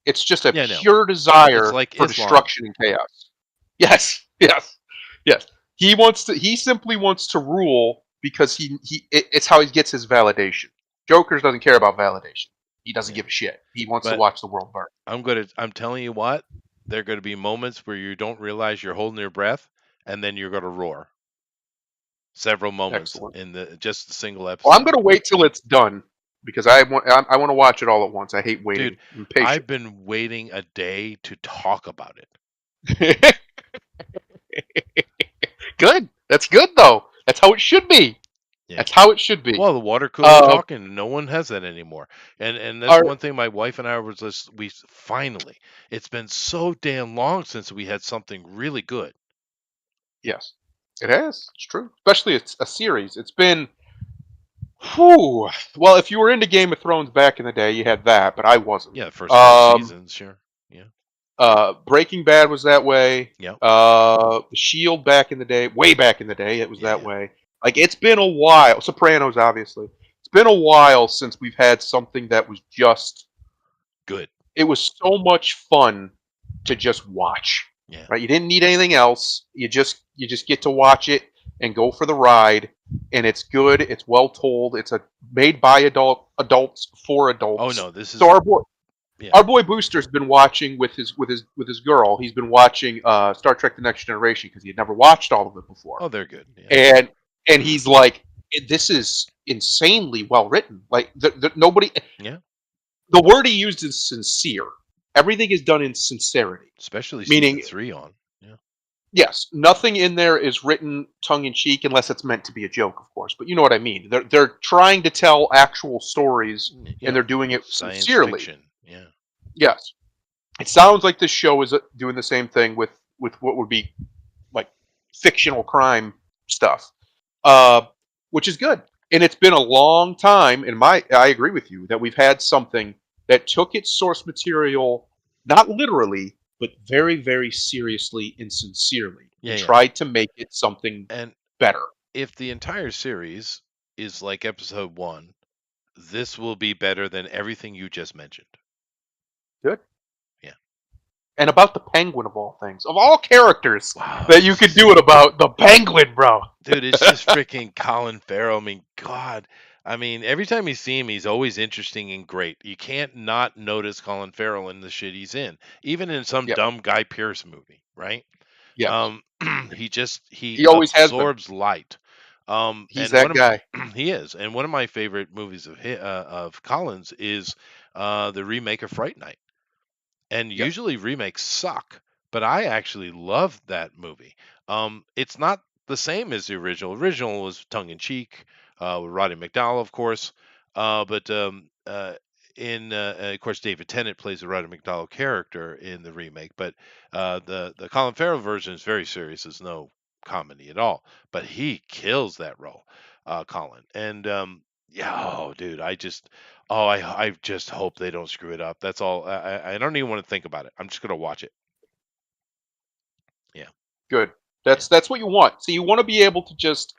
Speaker 2: It's just a
Speaker 1: yeah, no,
Speaker 2: pure
Speaker 1: it's
Speaker 2: desire
Speaker 1: like
Speaker 2: for
Speaker 1: Islam.
Speaker 2: destruction and chaos. Yes. Yes. Yes. He simply wants to rule because it's how he gets his validation. Joker's doesn't care about validation. He doesn't
Speaker 1: Yeah,
Speaker 2: give a shit. He wants to
Speaker 1: but
Speaker 2: watch the world burn.
Speaker 1: I'm telling you what, there are going to be moments where you don't realize you're holding your breath, and then you're going to roar. Several moments
Speaker 2: Excellent.
Speaker 1: in the just a single
Speaker 2: Well, I'm
Speaker 1: episode.
Speaker 2: going to wait till it's done because I want to watch it all at once. I hate
Speaker 1: Dude,
Speaker 2: waiting. I'm
Speaker 1: I've
Speaker 2: patient.
Speaker 1: been waiting a day to talk about it.
Speaker 2: Good. That's good though. That's how it should be.
Speaker 1: Yeah.
Speaker 2: That's how it should be.
Speaker 1: Well, the water cooler
Speaker 2: Uh,
Speaker 1: talking, no one has that anymore. And that's
Speaker 2: our
Speaker 1: one thing my wife and I was just we finally. It's been so damn long since we had something really good.
Speaker 2: Yes, it has. It's true. Especially it's a series. It's been. Whew. Well, if you were into Game of Thrones back in the day, you had that, but I wasn't.
Speaker 1: Yeah, the first four
Speaker 2: Um,
Speaker 1: seasons, sure. Yeah.
Speaker 2: Breaking Bad was that way.
Speaker 1: Yep.
Speaker 2: The Shield back in the day, way back in the day, it was that
Speaker 1: Yeah.
Speaker 2: way. Like it's been a while. Sopranos, obviously. It's been a while since we've had something that was just.
Speaker 1: Good.
Speaker 2: It was so much fun to just watch.
Speaker 1: Yeah.
Speaker 2: Right? You didn't need anything else. You just get to watch it and go for the ride. And it's good. It's well told. It's made by adults for
Speaker 1: Oh
Speaker 2: adults.
Speaker 1: no, this
Speaker 2: So
Speaker 1: is yeah.
Speaker 2: our boy Booster's been watching with his girl. He's been watching Star Trek: The Next Generation because he had never watched all of it before,
Speaker 1: Oh, they're good. Yeah.
Speaker 2: and he's like, "This is insanely well written. Like nobody."
Speaker 1: Yeah.
Speaker 2: The word he used is sincere. Everything is done in sincerity,
Speaker 1: Especially season
Speaker 2: meaning
Speaker 1: 3 on. Yeah.
Speaker 2: yes, nothing in there is written tongue in cheek unless it's meant to be a joke, of course. But you know what I mean. They're trying to tell actual stories, and
Speaker 1: Yeah.
Speaker 2: they're doing it
Speaker 1: Science
Speaker 2: sincerely.
Speaker 1: fiction. Yeah.
Speaker 2: Yes. It sounds like this show is doing the same thing with what would be like fictional crime stuff, uh, which is good. And it's been a long time. And I agree with you that we've had something that took its source material not literally, but very, very seriously and sincerely,
Speaker 1: Yeah,
Speaker 2: and
Speaker 1: yeah.
Speaker 2: tried to make it something
Speaker 1: And
Speaker 2: better.
Speaker 1: if the entire series is like episode 1, this will be better than everything you just mentioned.
Speaker 2: Good.
Speaker 1: Yeah.
Speaker 2: And about the Penguin of all things, of all characters
Speaker 1: Wow.
Speaker 2: that you could do it about, the Penguin, bro.
Speaker 1: Dude, it's just freaking Colin Farrell. I mean, God. I mean, every time you see him, he's always interesting and great. You can't not notice Colin Farrell in the shit he's in, even in some
Speaker 2: Yep.
Speaker 1: dumb Guy Pearce movie, right?
Speaker 2: Yes.
Speaker 1: He
Speaker 2: He always has been.
Speaker 1: absorbs light.
Speaker 2: He's
Speaker 1: And one
Speaker 2: that guy.
Speaker 1: of he is, and one of my favorite movies of Collins is the remake of Fright Night. And
Speaker 2: Yes.
Speaker 1: usually remakes suck, but I actually love that movie. It's not the same as the original. Original was tongue in cheek, with Roddy McDowall, of course, but in of course David Tennant plays the Roddy McDowall character in the remake, but the Colin Farrell version is very serious. There's no comedy at all, but he kills that role, Colin. And yeah, oh dude, I just hope they don't screw it up. That's all. I don't even want to think about it. I'm just gonna watch it. Yeah,
Speaker 2: Good.
Speaker 1: yeah,
Speaker 2: That's what you want. So you want to be able to just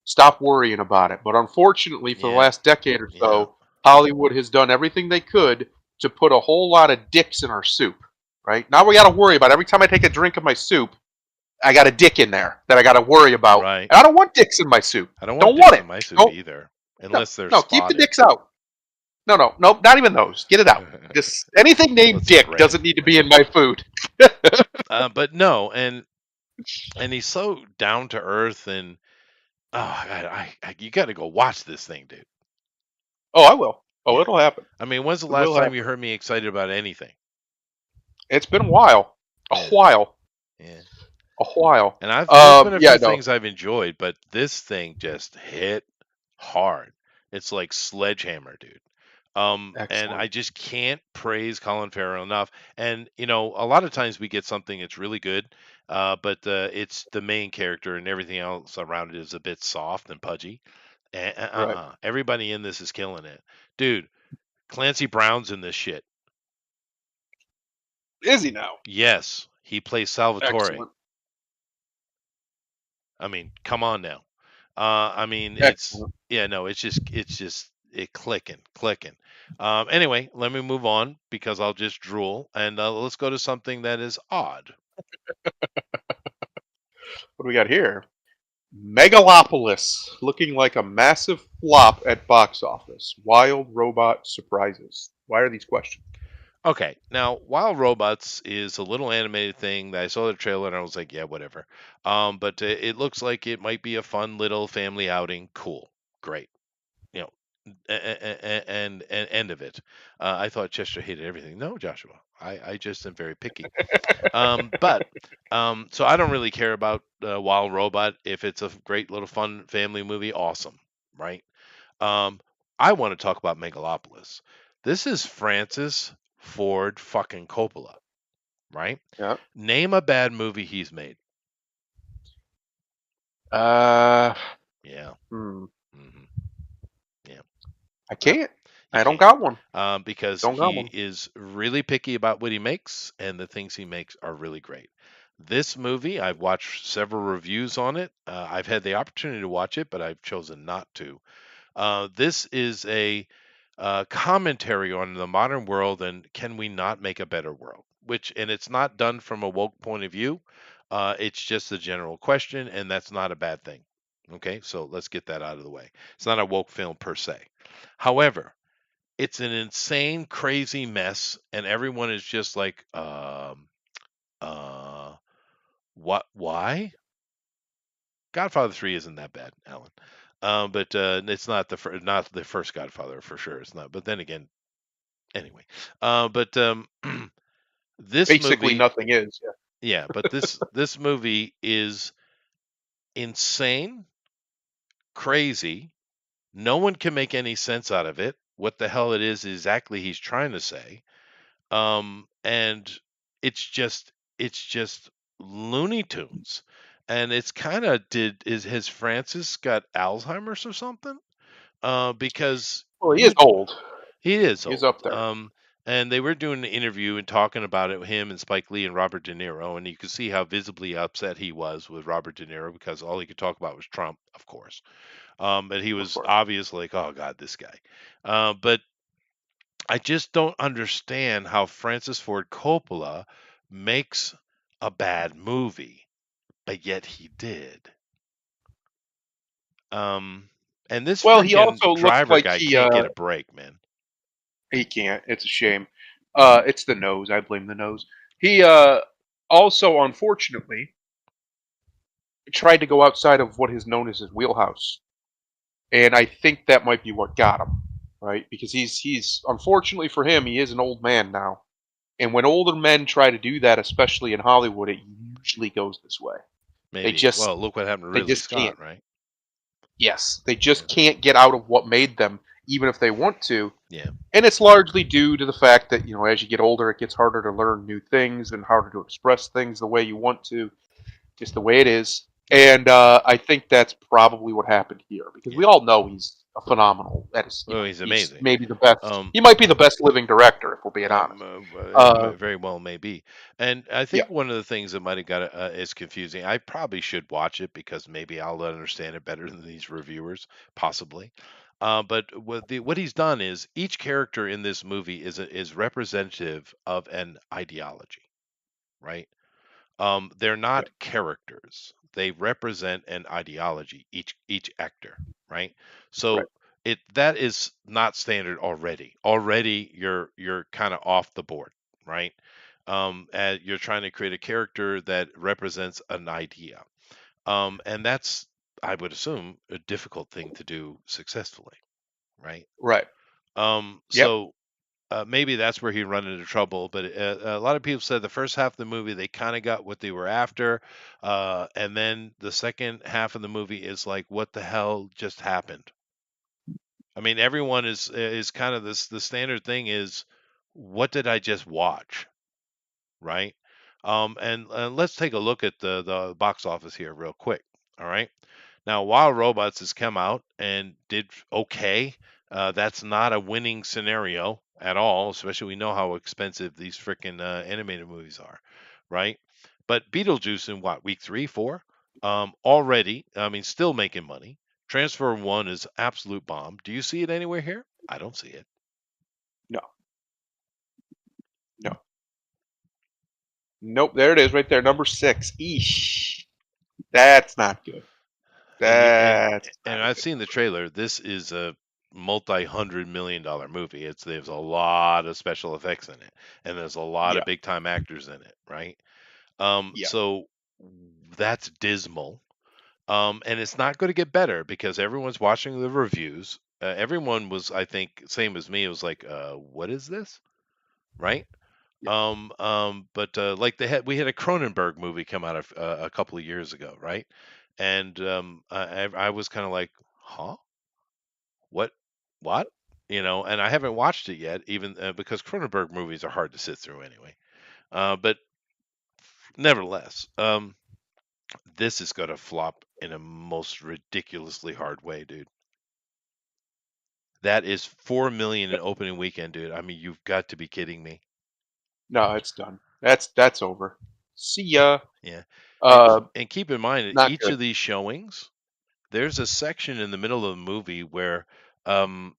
Speaker 2: stop worrying about it. But unfortunately, for the
Speaker 1: yeah,
Speaker 2: last decade or
Speaker 1: yeah.
Speaker 2: so, Hollywood has done everything they could to put a whole lot of dicks in our soup. right? Now we got to worry about every time I take a drink of my soup, I got a dick in there that I got to worry about.
Speaker 1: Right.
Speaker 2: And I don't want dicks in my soup.
Speaker 1: I don't want
Speaker 2: Don't want
Speaker 1: dicks
Speaker 2: it.
Speaker 1: in my soup
Speaker 2: Don't.
Speaker 1: either,
Speaker 2: No,
Speaker 1: unless they're
Speaker 2: no. Keep the
Speaker 1: spotted.
Speaker 2: dicks out. No, no, no. Not even those. Get it out. Just anything named
Speaker 1: Let's
Speaker 2: Dick
Speaker 1: spray
Speaker 2: doesn't
Speaker 1: it.
Speaker 2: need to be in my food.
Speaker 1: But no, and he's so down to earth, and oh, you got to go watch this thing, dude.
Speaker 2: Oh, I will. Oh,
Speaker 1: Yeah.
Speaker 2: it'll happen.
Speaker 1: I mean, when's the
Speaker 2: It
Speaker 1: last
Speaker 2: will
Speaker 1: time
Speaker 2: happen.
Speaker 1: you heard me excited about anything?
Speaker 2: It's been a while. A
Speaker 1: Yeah.
Speaker 2: while.
Speaker 1: Yeah.
Speaker 2: A while.
Speaker 1: And there's been a
Speaker 2: Yeah,
Speaker 1: few
Speaker 2: no.
Speaker 1: things I've enjoyed, but this thing just hit hard. It's like Sledgehammer, dude. And I
Speaker 2: Excellent.
Speaker 1: just can't praise Colin Farrell enough. And a lot of times we get something that's really good, but it's the main character and everything else around it is a bit soft and pudgy.
Speaker 2: Right.
Speaker 1: Everybody in this is killing it, dude. Clancy Brown's in this shit.
Speaker 2: Is he now?
Speaker 1: Yes, he plays Salvatore.
Speaker 2: Excellent.
Speaker 1: I mean, come on now. I mean,
Speaker 2: Excellent.
Speaker 1: it clicking. Anyway, let me move on because I'll just drool, and let's go to something that is odd.
Speaker 2: What do we got here? Megalopolis, looking like a massive flop at box office. Wild robot surprises. Why are these questions?
Speaker 1: Okay, now Wild Robots is a little animated thing that I saw the trailer and I was like, yeah, whatever. But it looks like it might be a fun little family outing. Cool, great. You know, and end of it. I thought Chester hated everything. No, Joshua, I just am very picky. But so I don't really care about Wild Robot. If it's a great little fun family movie, awesome, right? Um, I want to talk about Megalopolis. This is Francis Ford fucking Coppola, right?
Speaker 2: Yeah.
Speaker 1: Name a bad movie he's made.
Speaker 2: Uh.
Speaker 1: Yeah.
Speaker 2: Hmm.
Speaker 1: hmm Yeah.
Speaker 2: I
Speaker 1: Well,
Speaker 2: can't.
Speaker 1: you
Speaker 2: I don't
Speaker 1: can't.
Speaker 2: got one.
Speaker 1: Because
Speaker 2: Don't got
Speaker 1: he
Speaker 2: one.
Speaker 1: is really picky about what he makes, and the things he makes are really great. This movie, I've watched several reviews on it. I've had the opportunity to watch it, but I've chosen not to. This is a commentary on the modern world and can we not make a better world? And it's not done from a woke point of view. It's just a general question, and that's not a bad thing. Okay, so let's get that out of the way. It's not a woke film per se. However, it's an insane, crazy mess, and everyone is just like, uh, what? Why? Godfather 3 isn't that bad, Alan. But it's not not the first Godfather for sure. It's not. But then again, anyway. But this
Speaker 2: Basically,
Speaker 1: movie,
Speaker 2: nothing is. Yeah.
Speaker 1: yeah. But this movie is insane, crazy. No one can make any sense out of it. What the hell it is exactly he's trying to say. And it's just Looney Tunes. And it's kind of has Francis got Alzheimer's or something? Because
Speaker 2: Well, he is
Speaker 1: he
Speaker 2: old.
Speaker 1: he is
Speaker 2: He's
Speaker 1: old.
Speaker 2: up there.
Speaker 1: And they were doing an interview and talking about it with him and Spike Lee and Robert De Niro, and you could see how visibly upset he was with Robert De Niro because all he could talk about was Trump, of course. But he
Speaker 2: Of
Speaker 1: was
Speaker 2: course.
Speaker 1: obviously like, oh God, this guy. But I just don't understand how Francis Ford Coppola makes a bad movie, but yet he did. And this
Speaker 2: Well, he
Speaker 1: freaking
Speaker 2: also looks
Speaker 1: driver
Speaker 2: like
Speaker 1: guy can't get a break, man.
Speaker 2: he can't. It's a shame. It's the nose. I blame the nose. He also, unfortunately, tried to go outside of what is known as his wheelhouse, and I think that might be what got him, right? Because he's unfortunately for him, he is an old man now, and when older men try to do that, especially in Hollywood, it usually goes this way. They
Speaker 1: Maybe.
Speaker 2: just
Speaker 1: Well, look what happened to
Speaker 2: they
Speaker 1: Ridley
Speaker 2: just can't.
Speaker 1: Scott, right?
Speaker 2: Yes, they
Speaker 1: Yeah.
Speaker 2: just can't get out of what made them, even if they want to.
Speaker 1: Yeah.
Speaker 2: And it's largely due to the fact that, as you get older, it gets harder to learn new things and harder to express things the way you want to, just the way it is.
Speaker 1: Yeah.
Speaker 2: And I think that's probably what happened here because we
Speaker 1: Yeah.
Speaker 2: all know he's a phenomenal.
Speaker 1: Well, he's
Speaker 2: He's
Speaker 1: amazing.
Speaker 2: maybe the best.
Speaker 1: Um,
Speaker 2: He might be the best living director, if we're being honest.
Speaker 1: it
Speaker 2: Uh,
Speaker 1: very well may be. And I
Speaker 2: yeah,
Speaker 1: think one of the things that might have got it is confusing. I probably should watch it because maybe I'll understand it better than these reviewers, possibly. But what he's done is each character in this movie is representative of an ideology. right? They're
Speaker 2: Yep.
Speaker 1: not characters. They represent an ideology, each actor, right?
Speaker 2: Right.
Speaker 1: So that is not standard already. Already you're kind of off the board, right? And you're trying to create a character that represents an idea. And that's, I would assume, a difficult thing to do successfully, right?
Speaker 2: Right. Yep.
Speaker 1: So maybe that's where he run into trouble. But a lot of people said the first half of the movie they kind of got what they were after, and then the second half of the movie is like, what the hell just happened? I mean, everyone is kind of this. The standard thing is, what did I just watch, right? And let's take a look at the box office here real quick. All right. Now, Wild Robots has come out and did okay. That's not a winning scenario at all, especially we know how expensive these freaking animated movies are, right? But Beetlejuice in what, week 3, 4? Already, I mean, still making money. Transfer One is absolute bomb. Do you see it anywhere here? I don't see it.
Speaker 2: No. No. Nope. There it is, right there, number 6. Eesh. That's not good.
Speaker 1: And
Speaker 2: That's not a
Speaker 1: I've
Speaker 2: good
Speaker 1: seen the
Speaker 2: number.
Speaker 1: trailer. This is a multi-$100 million movie. There's a lot of special effects in it, and there's a lot of
Speaker 2: Yeah.
Speaker 1: big time actors in it, right?
Speaker 2: Yeah.
Speaker 1: So that's dismal. And it's not going to get better because everyone's watching the reviews. Everyone was, I think, same as me. It was like, what is this, right?
Speaker 2: Yeah.
Speaker 1: But like we had a Cronenberg movie come out a couple of years ago, right? And I was kind of like, huh, what, what, And I haven't watched it yet, even because Cronenberg movies are hard to sit through anyway. But nevertheless, this is going to flop in a most ridiculously hard way, dude. That is 4 million in
Speaker 2: Yep.
Speaker 1: opening weekend, dude. I mean, you've got to be kidding me.
Speaker 2: No, it's done. That's over. See ya.
Speaker 1: Yeah, and
Speaker 2: Uh,
Speaker 1: keep in mind that
Speaker 2: Not
Speaker 1: each
Speaker 2: good.
Speaker 1: of these showings, there's a section in the middle of the movie where um,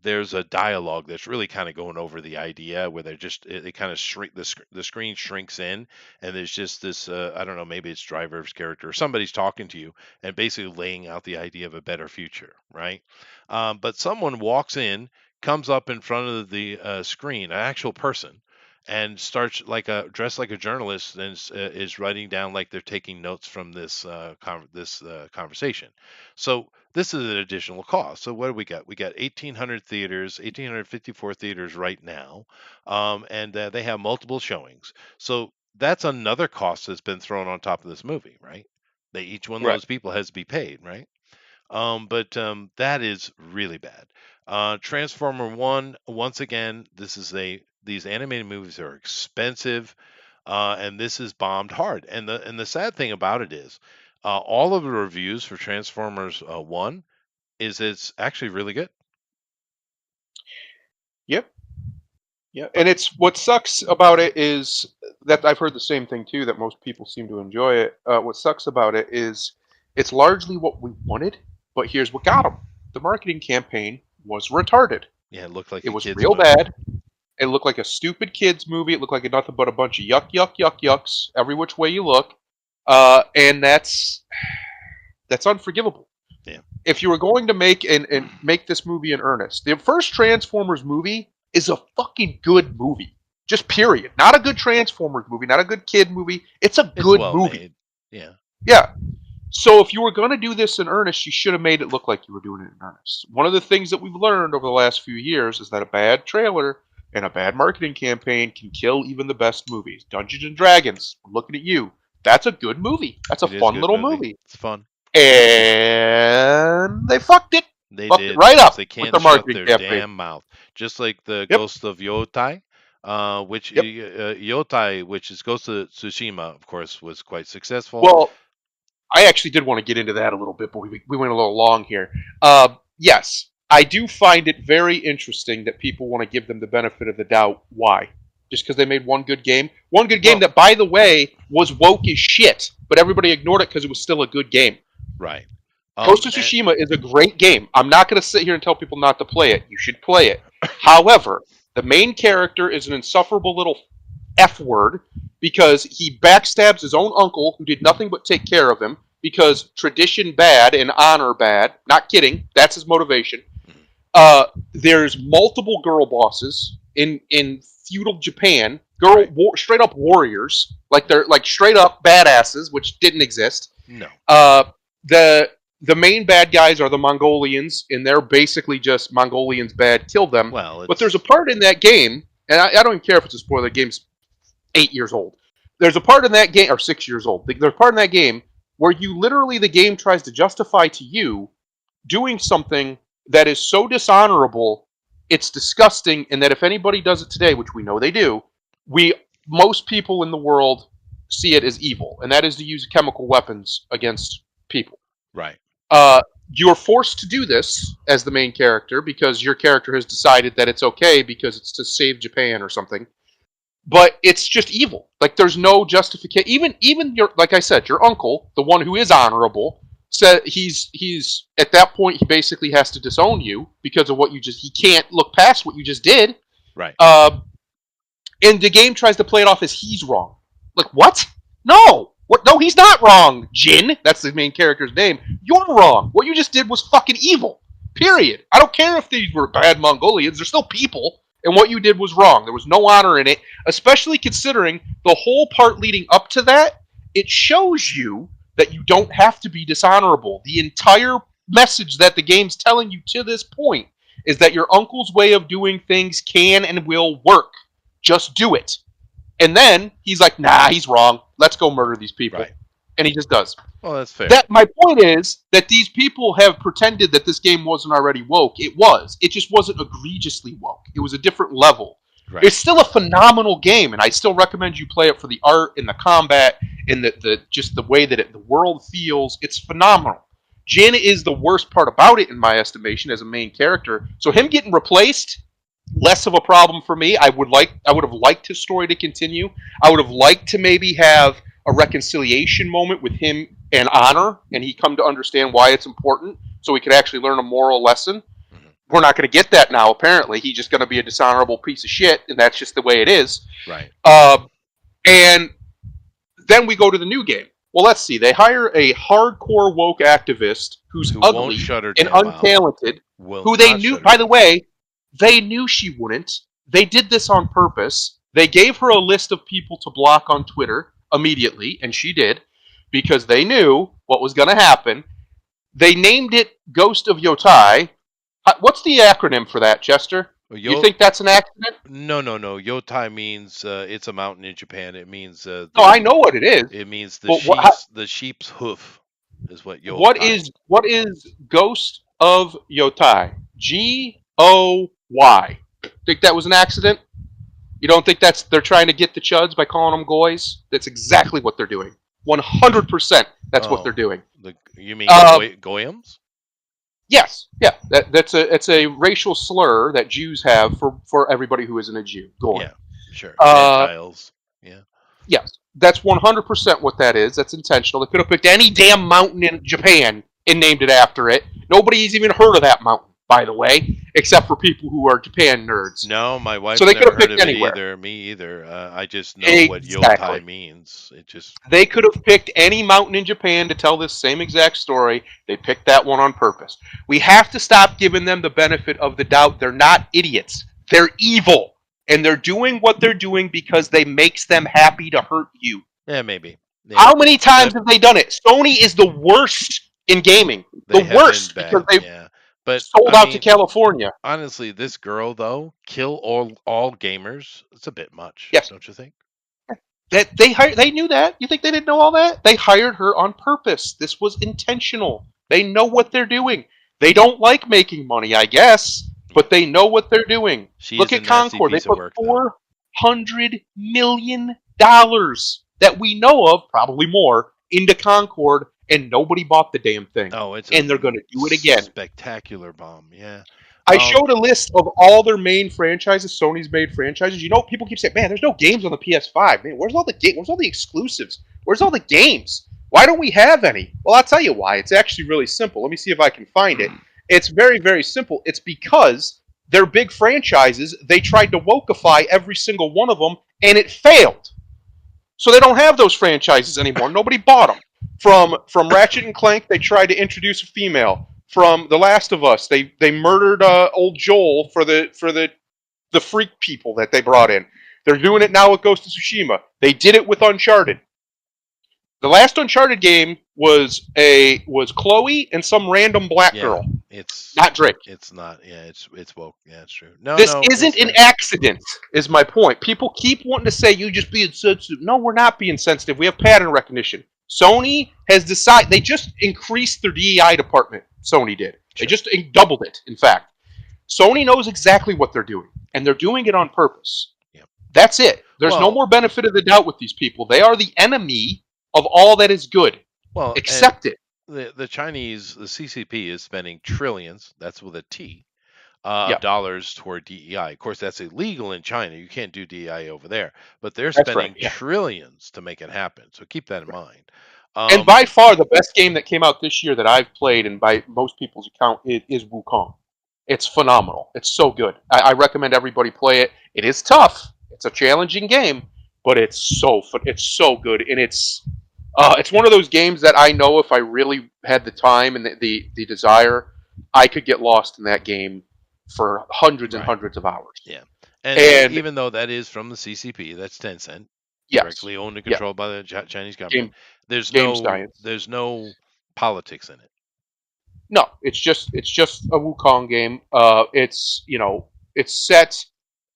Speaker 1: there's a dialogue that's really kind of going over the idea where they're just they kind of shrink the screen shrinks in, and there's just this I don't know, maybe it's Driver's character or somebody's talking to you and basically laying out the idea of a better future, right? But someone walks in, comes up in front of the screen, an actual person, and starts like a dressed like a journalist and is writing down like they're taking notes from this conversation. So this is an additional cost. So what do we got? We got 1,800 theaters, 1,854 theaters right now, and they have multiple showings. So that's another cost that's been thrown on top of this movie, right? They each one of
Speaker 2: Right.
Speaker 1: those people has to be paid, right? But that is really bad. Transformer One, once again, these animated movies are expensive, and this is bombed hard. And the sad thing about it is, all of the reviews for Transformers One is it's actually really good.
Speaker 2: Yep. Yeah.
Speaker 1: But
Speaker 2: And it's what sucks about it is that I've heard the same thing too. That most people seem to enjoy it. What sucks about it is it's largely what we wanted, but here's what got them: the marketing campaign was retarded.
Speaker 1: yeah, it looked like
Speaker 2: It
Speaker 1: a
Speaker 2: was
Speaker 1: kids
Speaker 2: real
Speaker 1: movie.
Speaker 2: bad. It looked like a stupid kids movie. It looked like nothing but a bunch of yucks every which way you look, and that's unforgivable.
Speaker 1: Yeah,
Speaker 2: If you were going to make make this movie in earnest, the first Transformers movie is a fucking good movie. Just period. Not a good Transformers movie, not a good kid movie. It's a
Speaker 1: it's
Speaker 2: good
Speaker 1: well
Speaker 2: movie.
Speaker 1: made. Yeah,
Speaker 2: Yeah. So if you were going to do this in earnest, you should have made it look like you were doing it in earnest. One of the things that we've learned over the last few years is that a bad trailer and a bad marketing campaign can kill even the best movies. Dungeons and Dragons, I'm looking at you. That's a good movie. That's a
Speaker 1: it is a
Speaker 2: fun
Speaker 1: good
Speaker 2: little
Speaker 1: movie.
Speaker 2: movie.
Speaker 1: It's fun.
Speaker 2: And they fucked it.
Speaker 1: They
Speaker 2: Fucked it
Speaker 1: did
Speaker 2: right
Speaker 1: because
Speaker 2: up
Speaker 1: they
Speaker 2: with
Speaker 1: can't
Speaker 2: their
Speaker 1: shut
Speaker 2: marketing
Speaker 1: their
Speaker 2: campaign.
Speaker 1: damn mouth. Just like the
Speaker 2: Yep.
Speaker 1: Ghost of Yotai, which
Speaker 2: Yep.
Speaker 1: Yotai, which is Ghost of Tsushima, of course, was quite successful.
Speaker 2: Well, I actually did want to get into that a little bit, but we went a little long here. Yes, I do find it very interesting that people want to give them the benefit of the doubt. Why? Just because they made one good game? One good game
Speaker 1: Well,
Speaker 2: that, by the way, was woke as shit, but everybody ignored it because it was still a good game.
Speaker 1: right.
Speaker 2: Ghost of
Speaker 1: And
Speaker 2: Tsushima is a great game. I'm not going to sit here and tell people not to play it. You should play it. However, the main character is an insufferable little F word because he backstabs his own uncle who did nothing but take care of him because tradition bad and honor bad. Not kidding. That's his motivation. There's multiple girl bosses in feudal Japan. Straight up warriors, like they're like straight up badasses, which didn't exist.
Speaker 1: No.
Speaker 2: The main bad guys are the Mongolians, and they're basically just Mongolians bad. Kill them.
Speaker 1: Well,
Speaker 2: but there's a part in that game, and I don't even care if it's a spoiler. The game's 8 years old. There's a part in that game, or 6 years old. There's a part in that game where you literally the game tries to justify to you doing something that is so dishonorable, it's disgusting, and that if anybody does it today, which we know they do, most people in the world see it as evil, and that is to use chemical weapons against people.
Speaker 1: Right.
Speaker 2: You're forced to do this as the main character because your character has decided that it's okay because it's to save Japan or something. But it's just evil. Like there's no justification. Even your, like I said, your uncle, the one who is honorable, said he's at that point he basically has to disown you because of what you just. He can't look past what you just did.
Speaker 1: Right.
Speaker 2: And the game tries to play it off as he's wrong. Like what? No. What? No, he's not wrong. Jin, that's the main character's name. You're wrong. What you just did was fucking evil. Period. I don't care if these were bad Mongolians. They're still people. And what you did was wrong. There was no honor in it, especially considering the whole part leading up to that. It shows you that you don't have to be dishonorable. The entire message that the game's telling you to this point is that your uncle's way of doing things can and will work. Just do it. And then he's like, nah, he's wrong. Let's go murder these people.
Speaker 1: Right.
Speaker 2: And he just does.
Speaker 1: Well, that's fair.
Speaker 2: My point is that these people have pretended that this game wasn't already woke. It was. It just wasn't egregiously woke. It was a different level.
Speaker 1: Right.
Speaker 2: It's still a phenomenal game, and I still recommend you play it for the art and the combat and the just the way that the world feels. It's phenomenal. Jin is the worst part about it, in my estimation, as a main character. So him getting replaced, less of a problem for me. I would have liked his story to continue. I would have liked to maybe have a reconciliation moment with him and Honor, and he come to understand why it's important, so he could actually learn a moral lesson. Mm-hmm. We're not going to get that now, apparently. He's just going to be a dishonorable piece of shit, and that's just the way it is.
Speaker 1: Right.
Speaker 2: And then we go to the new game. Well, let's see. They hire a hardcore woke activist who's ugly and untalented, who they knew, by the way, they knew she wouldn't. They did this on purpose. They gave her a list of people to block on Twitter immediately, and she did, because they knew what was going to happen. They named it Ghost of Yotai. What's the acronym for that, Chester? You think that's an accident?
Speaker 1: No. Yotai means it's a mountain in Japan. It means...
Speaker 2: I know what it is.
Speaker 1: It means the sheep's hoof is what Yotai.
Speaker 2: What is Ghost of Yotai? G-O-Y. Think that was an accident? You don't think they're trying to get the chuds by calling them goys? That's exactly what they're doing. 100% that's what they're doing.
Speaker 1: You mean goyams?
Speaker 2: Yes. Yeah. It's a racial slur that Jews have for everybody who isn't a Jew. Goy.
Speaker 1: Yeah, sure. Gentiles. Yeah.
Speaker 2: Yes. That's 100% what that is. That's intentional. They could have picked any damn mountain in Japan and named it after it. Nobody's even heard of that mountain, by the way, except for people who are Japan nerds.
Speaker 1: No, my wife never heard of it either. Me either. I just know what Yotai means. They
Speaker 2: could have picked any mountain in Japan to tell this same exact story. They picked that one on purpose. We have to stop giving them the benefit of the doubt. They're not idiots. They're evil. And they're doing what they're doing because they makes them happy to hurt you.
Speaker 1: Yeah, maybe.
Speaker 2: How many times have they done it? Sony is the worst in gaming. The worst. Because they've sold out to California.
Speaker 1: Honestly, this girl, though, kill all gamers, it's a bit much.
Speaker 2: Yes.
Speaker 1: Don't you think?
Speaker 2: That they knew that? You think they didn't know all that? They hired her on purpose. This was intentional. They know what they're doing. They don't like making money, I guess, but they know what they're doing. Look at Concord. They put $400 million that we know of, probably more, into Concord, and nobody bought the damn thing. And they're going to do it again.
Speaker 1: Spectacular bomb, yeah.
Speaker 2: I showed a list of all their main franchises, Sony's made franchises. You know, people keep saying, man, there's no games on the PS5. Man, where's all the games? Where's all the exclusives? Where's all the games? Why don't we have any? Well, I'll tell you why. It's actually really simple. Let me see if I can find it. It's very, very simple. It's because they're big franchises. They tried to wokeify every single one of them and it failed. So they don't have those franchises anymore. Nobody bought them. From Ratchet and Clank, they tried to introduce a female. From The Last of Us, they murdered old Joel for the freak people that they brought in. They're doing it now with Ghost of Tsushima. They did it with Uncharted. The last Uncharted game was Chloe and some random black
Speaker 1: Yeah,
Speaker 2: girl,
Speaker 1: it's
Speaker 2: not Drake.
Speaker 1: it's not. Yeah, it's woke. Yeah, it's true. No,
Speaker 2: This
Speaker 1: no,
Speaker 2: isn't
Speaker 1: it's
Speaker 2: an
Speaker 1: fair.
Speaker 2: accident, is my point. People keep wanting to say you just being sensitive. No, we're not being sensitive. We have pattern recognition. Sony has decided they just increased their DEI department. Sony did. They
Speaker 1: Sure.
Speaker 2: just doubled it. In fact, Sony knows exactly what they're doing, and they're doing it on purpose.
Speaker 1: Yep.
Speaker 2: That's it. There's no
Speaker 1: Well,
Speaker 2: more benefit of the doubt with these people. They are the enemy of all that is good.
Speaker 1: well, and
Speaker 2: Accept it.
Speaker 1: the Chinese, the CCP is spending trillions. That's with a T. Of
Speaker 2: Yeah,
Speaker 1: dollars toward DEI. Of course, that's illegal in China. You can't do DEI over there, but they're
Speaker 2: that's right.
Speaker 1: spending
Speaker 2: Yeah.
Speaker 1: trillions to make it happen. So keep that in mind.
Speaker 2: And by far the best game that came out this year that I've played, and by most people's account, is Wukong. It's phenomenal. It's so good. I recommend everybody play it. It is tough. It's a challenging game, but it's so good, and it's one of those games that I know if I really had the time and the desire, I could get lost in that game for hundreds and
Speaker 1: Right.
Speaker 2: hundreds of hours.
Speaker 1: Yeah. And
Speaker 2: And
Speaker 1: even though that is from the CCP, that's Tencent,
Speaker 2: yes,
Speaker 1: directly owned and
Speaker 2: yeah,
Speaker 1: controlled by the Chinese government.
Speaker 2: game
Speaker 1: There's
Speaker 2: game
Speaker 1: no
Speaker 2: science.
Speaker 1: there's no politics in it.
Speaker 2: No, it's just a Wukong game. It's set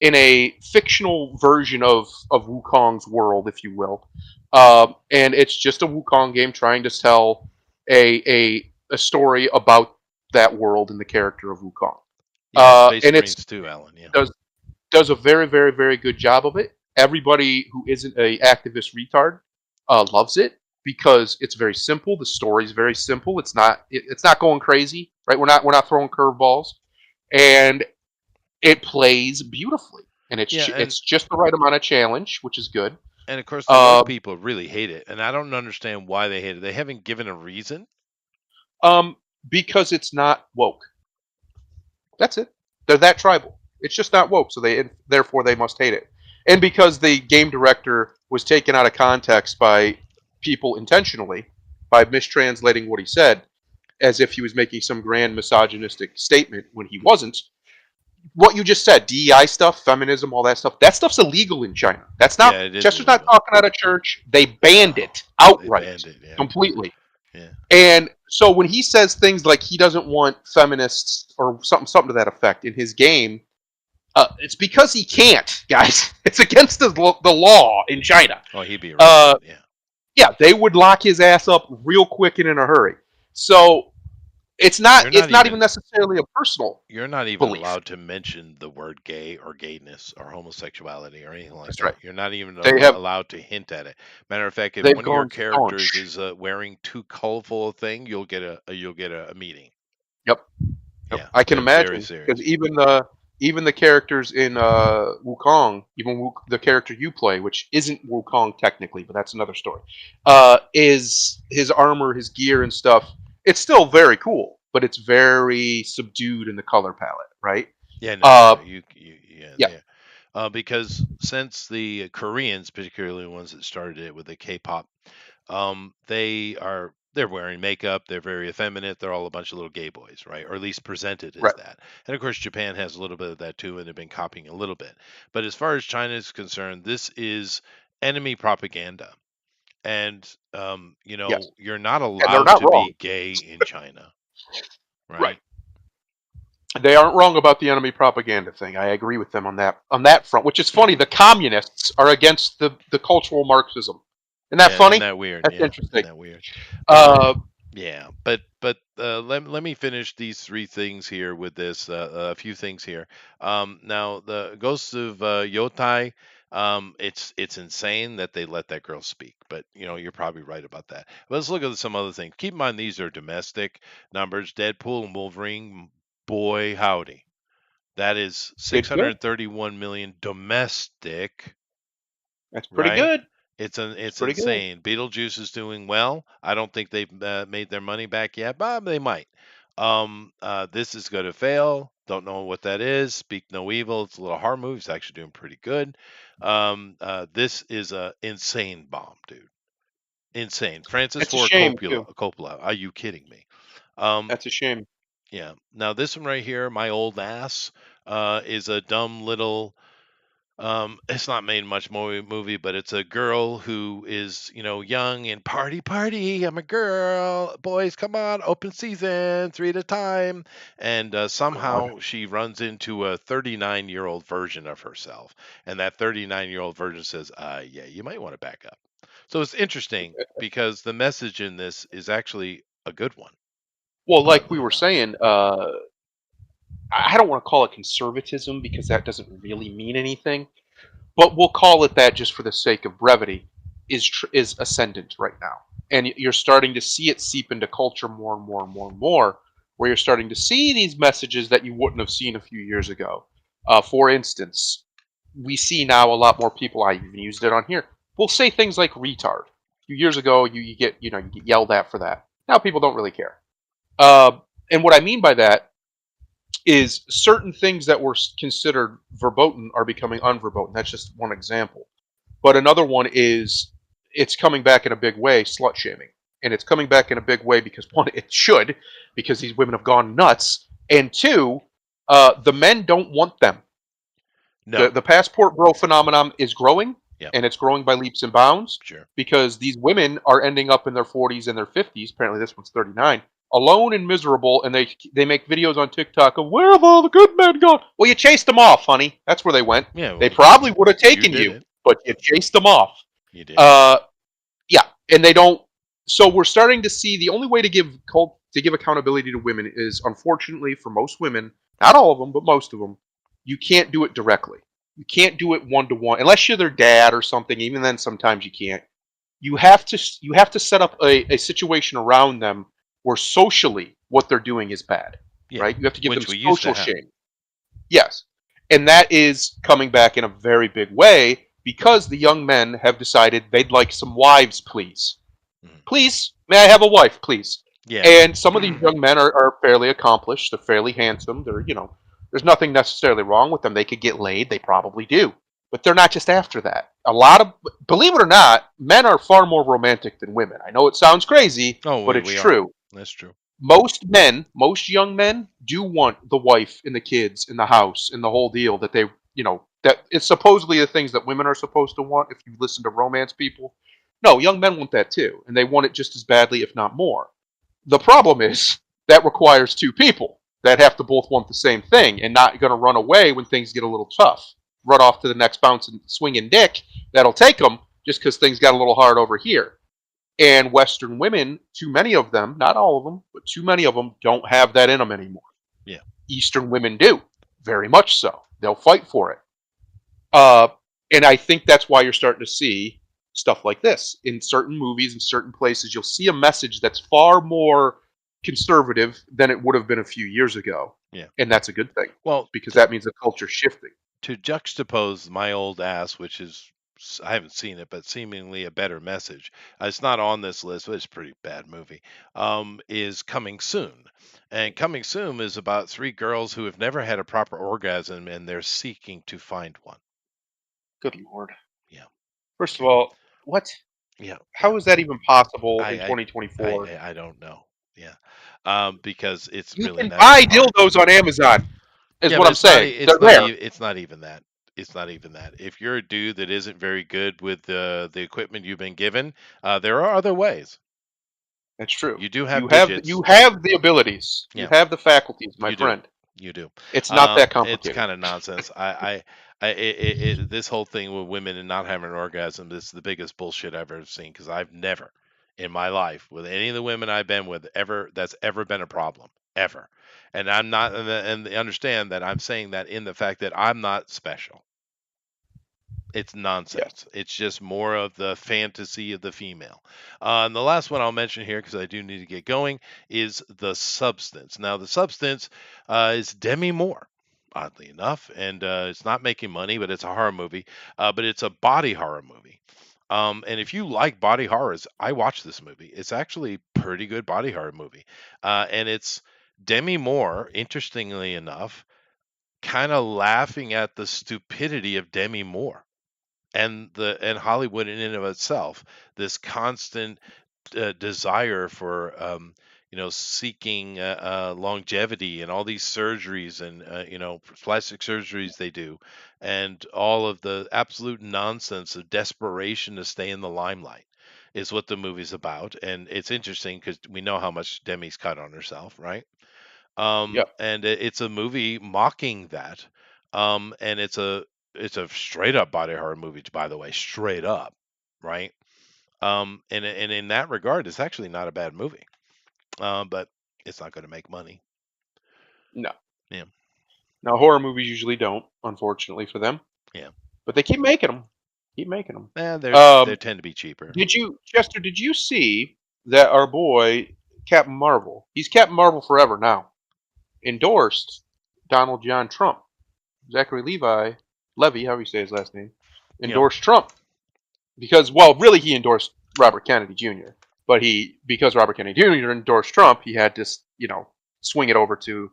Speaker 2: in a fictional version of Wukong's world, if you will, and it's just a Wukong game trying to tell a story about that world and the character of Wukong.
Speaker 1: Yeah, Space
Speaker 2: And it's
Speaker 1: Marines too, Alan. Yeah.
Speaker 2: does does a very very very good job of it. Everybody who isn't a activist retard loves it because it's very simple. The story is very simple. It's not going crazy, right? We're not throwing curveballs, and it plays beautifully, and
Speaker 1: Yeah,
Speaker 2: it's just the right amount of challenge, which is good.
Speaker 1: and of course the
Speaker 2: Uh,
Speaker 1: woke people really hate it, and I don't understand why they hate it. They haven't given a reason.
Speaker 2: um, because it's not woke. That's it. They're that tribal. It's just not woke, so therefore they must hate it. And because the game director was taken out of context by people intentionally by mistranslating what he said as if he was making some grand misogynistic statement when he wasn't. What you just said, DEI stuff, feminism, all that stuff's illegal in China. That's
Speaker 1: Yeah,
Speaker 2: not
Speaker 1: it is
Speaker 2: Chester's not
Speaker 1: illegal.
Speaker 2: talking out of church. They banned it
Speaker 1: They
Speaker 2: outright,
Speaker 1: banned it. Yeah.
Speaker 2: completely.
Speaker 1: Yeah.
Speaker 2: And so when he says things like he doesn't want feminists or something to that effect in his game, it's because he can't, guys. It's against the law in China.
Speaker 1: Oh, he'd be arrested. Yeah.
Speaker 2: Yeah, they would lock his ass up real quick and in a hurry. So it's not
Speaker 1: You're
Speaker 2: it's
Speaker 1: not
Speaker 2: not even
Speaker 1: even
Speaker 2: necessarily a personal
Speaker 1: you're not even
Speaker 2: belief.
Speaker 1: allowed to mention the word gay or gayness or homosexuality or anything like
Speaker 2: That's
Speaker 1: that.
Speaker 2: right.
Speaker 1: You're not even
Speaker 2: They have
Speaker 1: allowed to hint at it. Matter of fact, if
Speaker 2: they've
Speaker 1: one of your
Speaker 2: gone
Speaker 1: characters
Speaker 2: staunch.
Speaker 1: is wearing too colorful a thing, you'll get a meeting.
Speaker 2: Yep.
Speaker 1: Yeah,
Speaker 2: I can
Speaker 1: they're very
Speaker 2: imagine because
Speaker 1: serious.
Speaker 2: even the characters in Wukong, even the character you play, which isn't Wukong technically, but that's another story, is his armor, his gear, and stuff. It's still very cool, but it's very subdued in the color palette, right?
Speaker 1: Yeah, no,
Speaker 2: Uh,
Speaker 1: yeah,
Speaker 2: yeah,
Speaker 1: yeah. Because since the Koreans, particularly the ones that started it with the K-pop, they're wearing makeup, they're very effeminate, they're all a bunch of little gay boys, right? Or at least presented as
Speaker 2: right.
Speaker 1: that. And of course, Japan has a little bit of that too, and they've been copying a little bit. But as far as China is concerned, this is enemy propaganda, and
Speaker 2: Yes,
Speaker 1: you're not
Speaker 2: and they're
Speaker 1: allowed
Speaker 2: not
Speaker 1: to
Speaker 2: wrong.
Speaker 1: be gay in China,
Speaker 2: Right.
Speaker 1: right?
Speaker 2: They aren't wrong about the enemy propaganda thing. I agree with them on that front. Which is funny. The communists are against the cultural Marxism. Isn't that
Speaker 1: Yeah, isn't
Speaker 2: funny?
Speaker 1: that weird?
Speaker 2: That's
Speaker 1: Yeah, isn't
Speaker 2: interesting.
Speaker 1: that weird?
Speaker 2: Uh,
Speaker 1: Yeah, but let me finish these three things here with this a few things here. Now the Ghosts of Yotai, it's insane that they let that girl speak, but you're probably right about that. But let's look at some other things. Keep in mind these are domestic numbers. Deadpool and Wolverine, boy howdy, that is
Speaker 2: did good.
Speaker 1: 631 million domestic,
Speaker 2: That's pretty
Speaker 1: right?
Speaker 2: good. It's
Speaker 1: It's
Speaker 2: pretty good.
Speaker 1: insane. Beetlejuice is doing well. I don't think they've made their money back yet, but they might. This is going to fail. Don't know what that is. Speak No Evil. It's a little horror movie. It's actually doing pretty good. This is a insane bomb, dude. Insane. Francis
Speaker 2: That's a
Speaker 1: Ford
Speaker 2: shame
Speaker 1: Coppola.
Speaker 2: too.
Speaker 1: Coppola. Are you kidding me? Um,
Speaker 2: That's a shame.
Speaker 1: yeah. Now this one right here, My Old Ass, is a dumb little. It's not made much movie, but it's a girl who is, young and party, party. I'm a girl. Boys, come on, open season, three at a time. And
Speaker 2: God.
Speaker 1: somehow she runs into a 39-year-old version of herself. And that 39-year-old version says, yeah, you might want to back up. So it's interesting because the message in this is actually a good one,
Speaker 2: Well, like we
Speaker 1: oddly
Speaker 2: were
Speaker 1: enough.
Speaker 2: saying, I don't want to call it conservatism because that doesn't really mean anything, but we'll call it that just for the sake of brevity. Is ascendant right now, and you're starting to see it seep into culture more and more and more and more, where you're starting to see these messages that you wouldn't have seen a few years ago. For instance, we see now a lot more people. I even used it on here. Will say things like retard. A few years ago, you get you get yelled at for that. Now people don't really care. Uh, and what I mean by that is certain things that were considered verboten are becoming unverboten. That's just one example. But another one is it's coming back in a big way, slut shaming. And it's coming back in a big way because one, it should, because these women have gone nuts. And two, the men don't want them. The
Speaker 1: No.
Speaker 2: the passport bro phenomenon is growing,
Speaker 1: Yeah,
Speaker 2: and it's growing by leaps and bounds
Speaker 1: sure.
Speaker 2: because these women are ending up in their 40s and their 50s. Apparently, this one's 39, alone and miserable, and they make videos on TikTok of where have all the good men gone? Well, you chased them off, honey. That's where they went.
Speaker 1: Yeah,
Speaker 2: They
Speaker 1: well,
Speaker 2: probably would have
Speaker 1: you
Speaker 2: taken
Speaker 1: did
Speaker 2: you,
Speaker 1: it.
Speaker 2: but you chased them off.
Speaker 1: You did.
Speaker 2: Uh, yeah, and they don't. So we're starting to see the only way to give accountability to women is, unfortunately, for most women, not all of them, but most of them, you can't do it directly. You can't do it one to one unless you're their dad or something. Even then, sometimes you can't. You have to set up a situation around them where socially what they're doing is bad,
Speaker 1: Yeah,
Speaker 2: right? You have to give them
Speaker 1: which we used to
Speaker 2: social
Speaker 1: have.
Speaker 2: shame. Yes. And that is coming back in a very big way because the young men have decided they'd like some wives, please.
Speaker 1: Mhm.
Speaker 2: Please, may I have a wife, please?
Speaker 1: Yeah.
Speaker 2: And some of these young men are fairly accomplished. They're fairly handsome. There's nothing necessarily wrong with them. They could get laid. They probably do. But they're not just after that. Believe it or not, men are far more romantic than women. I know it sounds crazy,
Speaker 1: Oh,
Speaker 2: but
Speaker 1: we
Speaker 2: it's
Speaker 1: we are.
Speaker 2: true.
Speaker 1: That's true.
Speaker 2: Most young men do want the wife and the kids in the house and the whole deal that that it's supposedly the things that women are supposed to want if you listen to romance people. No, young men want that too, and they want it just as badly, if not more. The problem is that requires two people that have to both want the same thing and not going to run away when things get a little tough. Run off to the next bouncing, swinging dick that'll take them just because things got a little hard over here. And Western women, too many of them, not all of them, but too many of them don't have that in them anymore.
Speaker 1: Yeah.
Speaker 2: Eastern women do, very much so. They'll fight for it. Uh, and I think that's why you're starting to see stuff like this in certain movies in certain places. You'll see a message that's far more conservative than it would have been a few years ago,
Speaker 1: Yeah.
Speaker 2: and that's a good thing
Speaker 1: Well,
Speaker 2: because that means the culture's shifting.
Speaker 1: to juxtapose My Old Ass, which is I haven't seen it, but seemingly a better message. It's not on this list, but it's a pretty bad movie. Is Coming Soon, and Coming Soon is about three girls who have never had a proper orgasm, and they're seeking to find one.
Speaker 2: Good lord!
Speaker 1: Yeah.
Speaker 2: First of all, what?
Speaker 1: Yeah. Yeah.
Speaker 2: How is that even possible in
Speaker 1: I
Speaker 2: 2024?
Speaker 1: I don't know. Yeah. Because it's
Speaker 2: You
Speaker 1: really
Speaker 2: can
Speaker 1: not
Speaker 2: buy
Speaker 1: that hard.
Speaker 2: dildos on Amazon, is
Speaker 1: Yeah,
Speaker 2: what
Speaker 1: but
Speaker 2: I'm saying. They're there.
Speaker 1: it's not even that. It's not even that. If you're a dude that isn't very good with the equipment you've been given, there are other ways.
Speaker 2: That's true.
Speaker 1: You do have
Speaker 2: You
Speaker 1: digits.
Speaker 2: have the abilities. You
Speaker 1: Yeah,
Speaker 2: have the faculties, my
Speaker 1: you do.
Speaker 2: friend.
Speaker 1: You do.
Speaker 2: It's not that
Speaker 1: It's
Speaker 2: complicated.
Speaker 1: kind of nonsense. This whole thing with women and not having an orgasm, this is the biggest bullshit I've ever seen because I've never in my life with any of the women I've been with that's ever been a problem ever. And I'm not, and they understand that I'm saying that in the fact that I'm not special. It's
Speaker 2: Yes.
Speaker 1: nonsense. It's just more of the fantasy of the female. And the last one I'll mention here, because I do need to get going, is The Substance. Now, The Substance is Demi Moore, oddly enough, and it's not making money, but it's a horror movie. But it's a body horror movie. And if you like body horrors, I watched this movie. It's actually a pretty good body horror movie. And it's Demi Moore, interestingly enough. kind of laughing at the stupidity of Demi Moore and Hollywood in and of itself. This constant desire for seeking longevity and all these surgeries and plastic surgeries they do, and all of the absolute nonsense of desperation to stay in the limelight is what the movie's about. And it's interesting because we know how much Demi's cut on herself, right?
Speaker 2: Yep.
Speaker 1: And it's a movie mocking that. And it's a straight up body horror movie, by the way, straight up, right? And in that regard, it's actually not a bad movie. But it's not going to make money.
Speaker 2: No.
Speaker 1: Yeah,
Speaker 2: Now horror movies usually don't, unfortunately for them,
Speaker 1: yeah.
Speaker 2: but they keep making them. Keep making them.
Speaker 1: And they
Speaker 2: Um,
Speaker 1: tend to be cheaper.
Speaker 2: did you, Chester? Did you see that our boy Captain Marvel? He's Captain Marvel forever now. Endorsed Donald John Trump. Zachary Levy, how do you say his last name?
Speaker 1: Yep.
Speaker 2: Endorsed Trump because, well, really, he endorsed Robert Kennedy Jr. But because Robert Kennedy Jr. endorsed Trump, he had to, swing it over to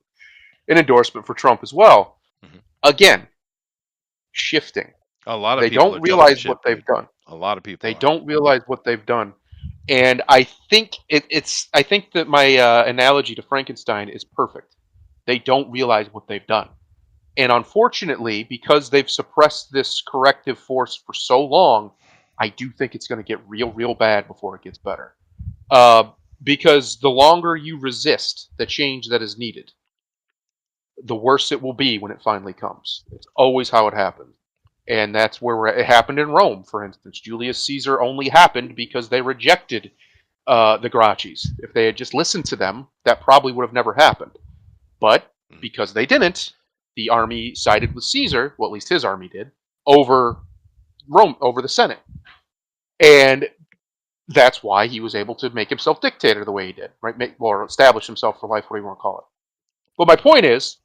Speaker 2: an endorsement for Trump as well.
Speaker 1: Hmm.
Speaker 2: Again, shifting.
Speaker 1: A lot of
Speaker 2: They
Speaker 1: people are
Speaker 2: don't
Speaker 1: jumping
Speaker 2: realize what
Speaker 1: ship,
Speaker 2: they've
Speaker 1: dude.
Speaker 2: done.
Speaker 1: A lot of people
Speaker 2: They
Speaker 1: are.
Speaker 2: don't realize what they've done. And I think it's. I think that my analogy to Frankenstein is perfect. They don't realize what they've done. And unfortunately, because they've suppressed this corrective force for so long, I do think it's going to get real, real bad before it gets better. Uh, because the longer you resist the change that is needed, the worse it will be when it finally comes. It's always how it happens. And that's where it happened in Rome, for instance. Julius Caesar only happened because they rejected the Gracchis. If they had just listened to them, that probably would have never happened. But
Speaker 1: Mhm.
Speaker 2: because they didn't, the army sided with Caesar, well, at least his army did, over Rome, over the Senate. And that's why he was able to make himself dictator the way he did, right? Or establish himself for life, whatever you want to call it. But my point is,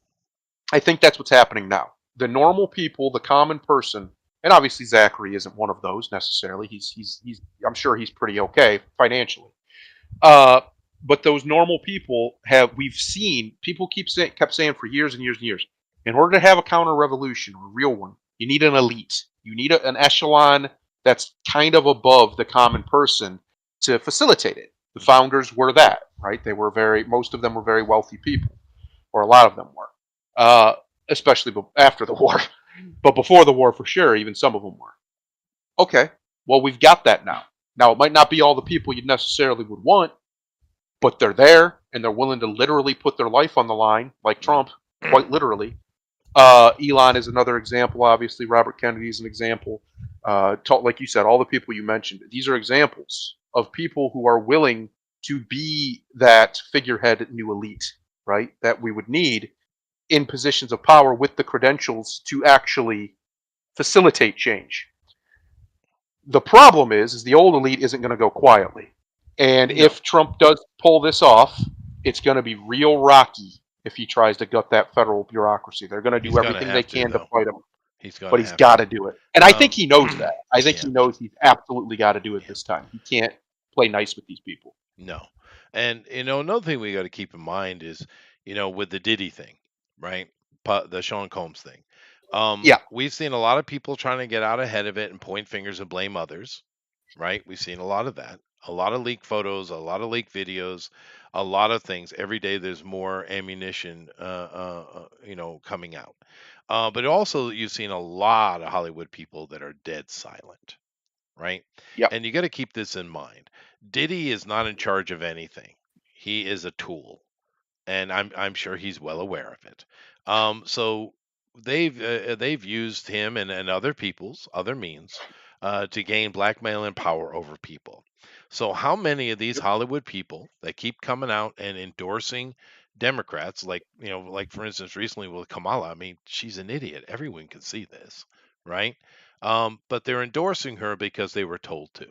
Speaker 2: I think that's what's happening now. The normal people, the common person, and obviously Zachary isn't one of those necessarily. He's I'm sure he's pretty okay financially. Uh, but those normal people we've seen people kept saying for years and years and years. In order to have a counter revolution, a real one, you need an elite. You need an echelon that's kind of above the common person to facilitate it. The founders were that, right? Most of them were very wealthy people, or a lot of them were, uh, especially after the war. But before the war, for sure, even some of them were. Okay, well, we've got that now. Now, it might not be all the people you necessarily would want, but they're there and they're willing to literally put their life on the line, like Trump, quite literally. Elon is another example, obviously. Robert Kennedy is an example. Like you said, all the people you mentioned, these are examples of people who are willing to be that figurehead new elite, right? That we would need in positions of power with the credentials to actually facilitate change. The problem is the old elite isn't going to go quietly. And
Speaker 1: No,
Speaker 2: if Trump does pull this off, it's going to be real rocky if he tries to gut that federal bureaucracy. They're going to
Speaker 1: he's
Speaker 2: do
Speaker 1: gonna
Speaker 2: everything they
Speaker 1: have to
Speaker 2: can to
Speaker 1: though.
Speaker 2: fight him,
Speaker 1: He's
Speaker 2: but
Speaker 1: gonna
Speaker 2: he's
Speaker 1: have
Speaker 2: got
Speaker 1: to.
Speaker 2: to do it. And I think
Speaker 1: Um,
Speaker 2: he knows that. I think
Speaker 1: yeah,
Speaker 2: he knows he's absolutely got to do it
Speaker 1: yeah,
Speaker 2: this time. He can't play nice with these people.
Speaker 1: no. And another thing we got to keep in mind is, with the Diddy thing, right? The Sean Combs thing.
Speaker 2: Yeah.
Speaker 1: We've seen a lot of people trying to get out ahead of it and point fingers and blame others, right? We've seen a lot of that. A lot of leaked photos, a lot of leaked videos, a lot of things. Every day there's more ammunition, coming out. But also you've seen a lot of Hollywood people that are dead silent, right?
Speaker 2: Yep.
Speaker 1: And you got to keep this in mind. Diddy is not in charge of anything. He is a tool, and I'm sure he's well aware of it. So they've used him and other means to gain blackmail and power over people. So how many of these
Speaker 2: Yep.
Speaker 1: Hollywood people that keep coming out and endorsing Democrats, like for instance recently with Kamala? I mean, she's an idiot. Everyone can see this, right? But they're endorsing her because they were told to,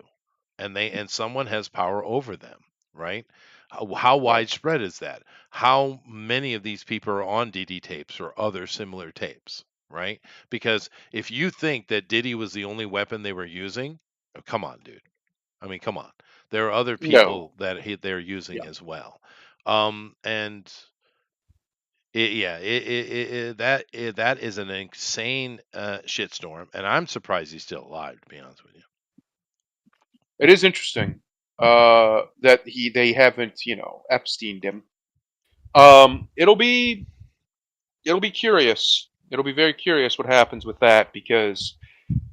Speaker 1: and someone has power over them, right? How
Speaker 2: Right.
Speaker 1: widespread is that? How many of these people are on DD tapes or other similar tapes, right? Because if you think that Diddy was the only weapon they were using, come on, dude. I mean, come on. There are other
Speaker 2: No.
Speaker 1: people that they're using
Speaker 2: Yeah.
Speaker 1: as well. And That is an insane shitstorm, and I'm surprised he's still alive. To be honest with you.
Speaker 2: It is interesting that they haven't Epsteined him. It'll be curious. It'll be very curious what happens with that, because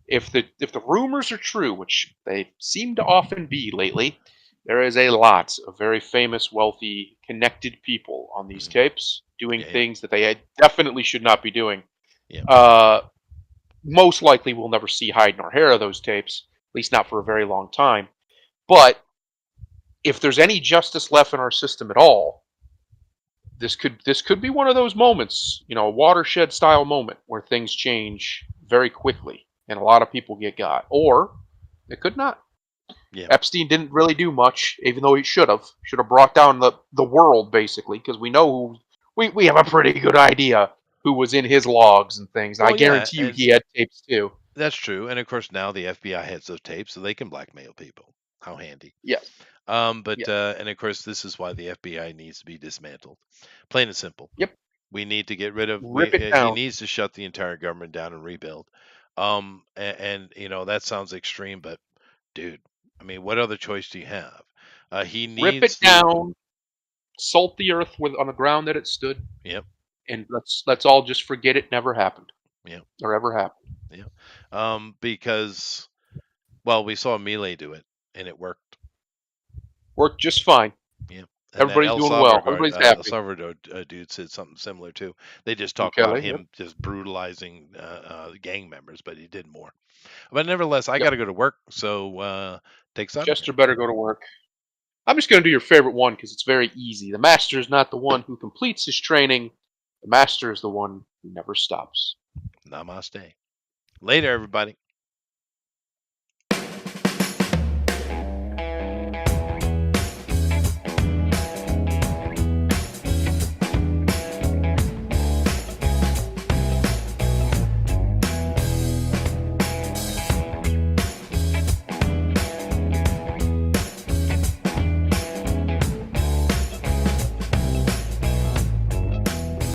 Speaker 2: if the rumors are true, which they seem to often be lately, there is a lot of very famous, wealthy, connected people on these
Speaker 1: Mhm.
Speaker 2: tapes doing
Speaker 1: Yeah,
Speaker 2: things that they definitely should not be doing.
Speaker 1: yeah,
Speaker 2: Uh, Most likely, we'll never see hide nor hair of those tapes, at least not for a very long time. But if there's any justice left in our system at all, this could be one of those moments, a watershed style moment where things change very quickly and a lot of people get got, or it could not.
Speaker 1: yeah.
Speaker 2: Epstein didn't really do much, even though he should have brought down the world, basically, because we know we have a pretty good idea who was in his logs and things. I
Speaker 1: Well, yeah,
Speaker 2: guarantee you
Speaker 1: and
Speaker 2: he had tapes too.
Speaker 1: that's true. And of course, now the FBI has those tapes, so they can blackmail people. How handy.
Speaker 2: Yes,
Speaker 1: But
Speaker 2: yes,
Speaker 1: and of course, this is why the FBI needs to be dismantled. Plain and simple.
Speaker 2: yep.
Speaker 1: We need to get rid of.
Speaker 2: Rip it
Speaker 1: He
Speaker 2: down.
Speaker 1: needs to shut the entire government down and rebuild. And that sounds extreme, but dude, I mean, what other choice do you have? He
Speaker 2: Rip it
Speaker 1: needs to.
Speaker 2: down. Salt the earth on the ground that it stood,
Speaker 1: Yep.
Speaker 2: and let's all just forget it never happened
Speaker 1: Yep.
Speaker 2: or ever happened.
Speaker 1: Yep. Because well, we saw Melee do it, and it worked.
Speaker 2: Worked just fine.
Speaker 1: Yeah. And that
Speaker 2: Everybody's doing well. Everybody's
Speaker 1: El
Speaker 2: happy.
Speaker 1: Salvador dude said something similar too. They just talk about
Speaker 2: Okay. Yep.
Speaker 1: him just brutalizing gang members, but he did more. But nevertheless, I got
Speaker 2: Yep.
Speaker 1: to go to work, so takes out of here.
Speaker 2: Chester better go to work. I'm just going to do your favorite one because it's very easy. The master is not the one who completes his training. The master is the one who never stops.
Speaker 1: Namaste. Later, everybody.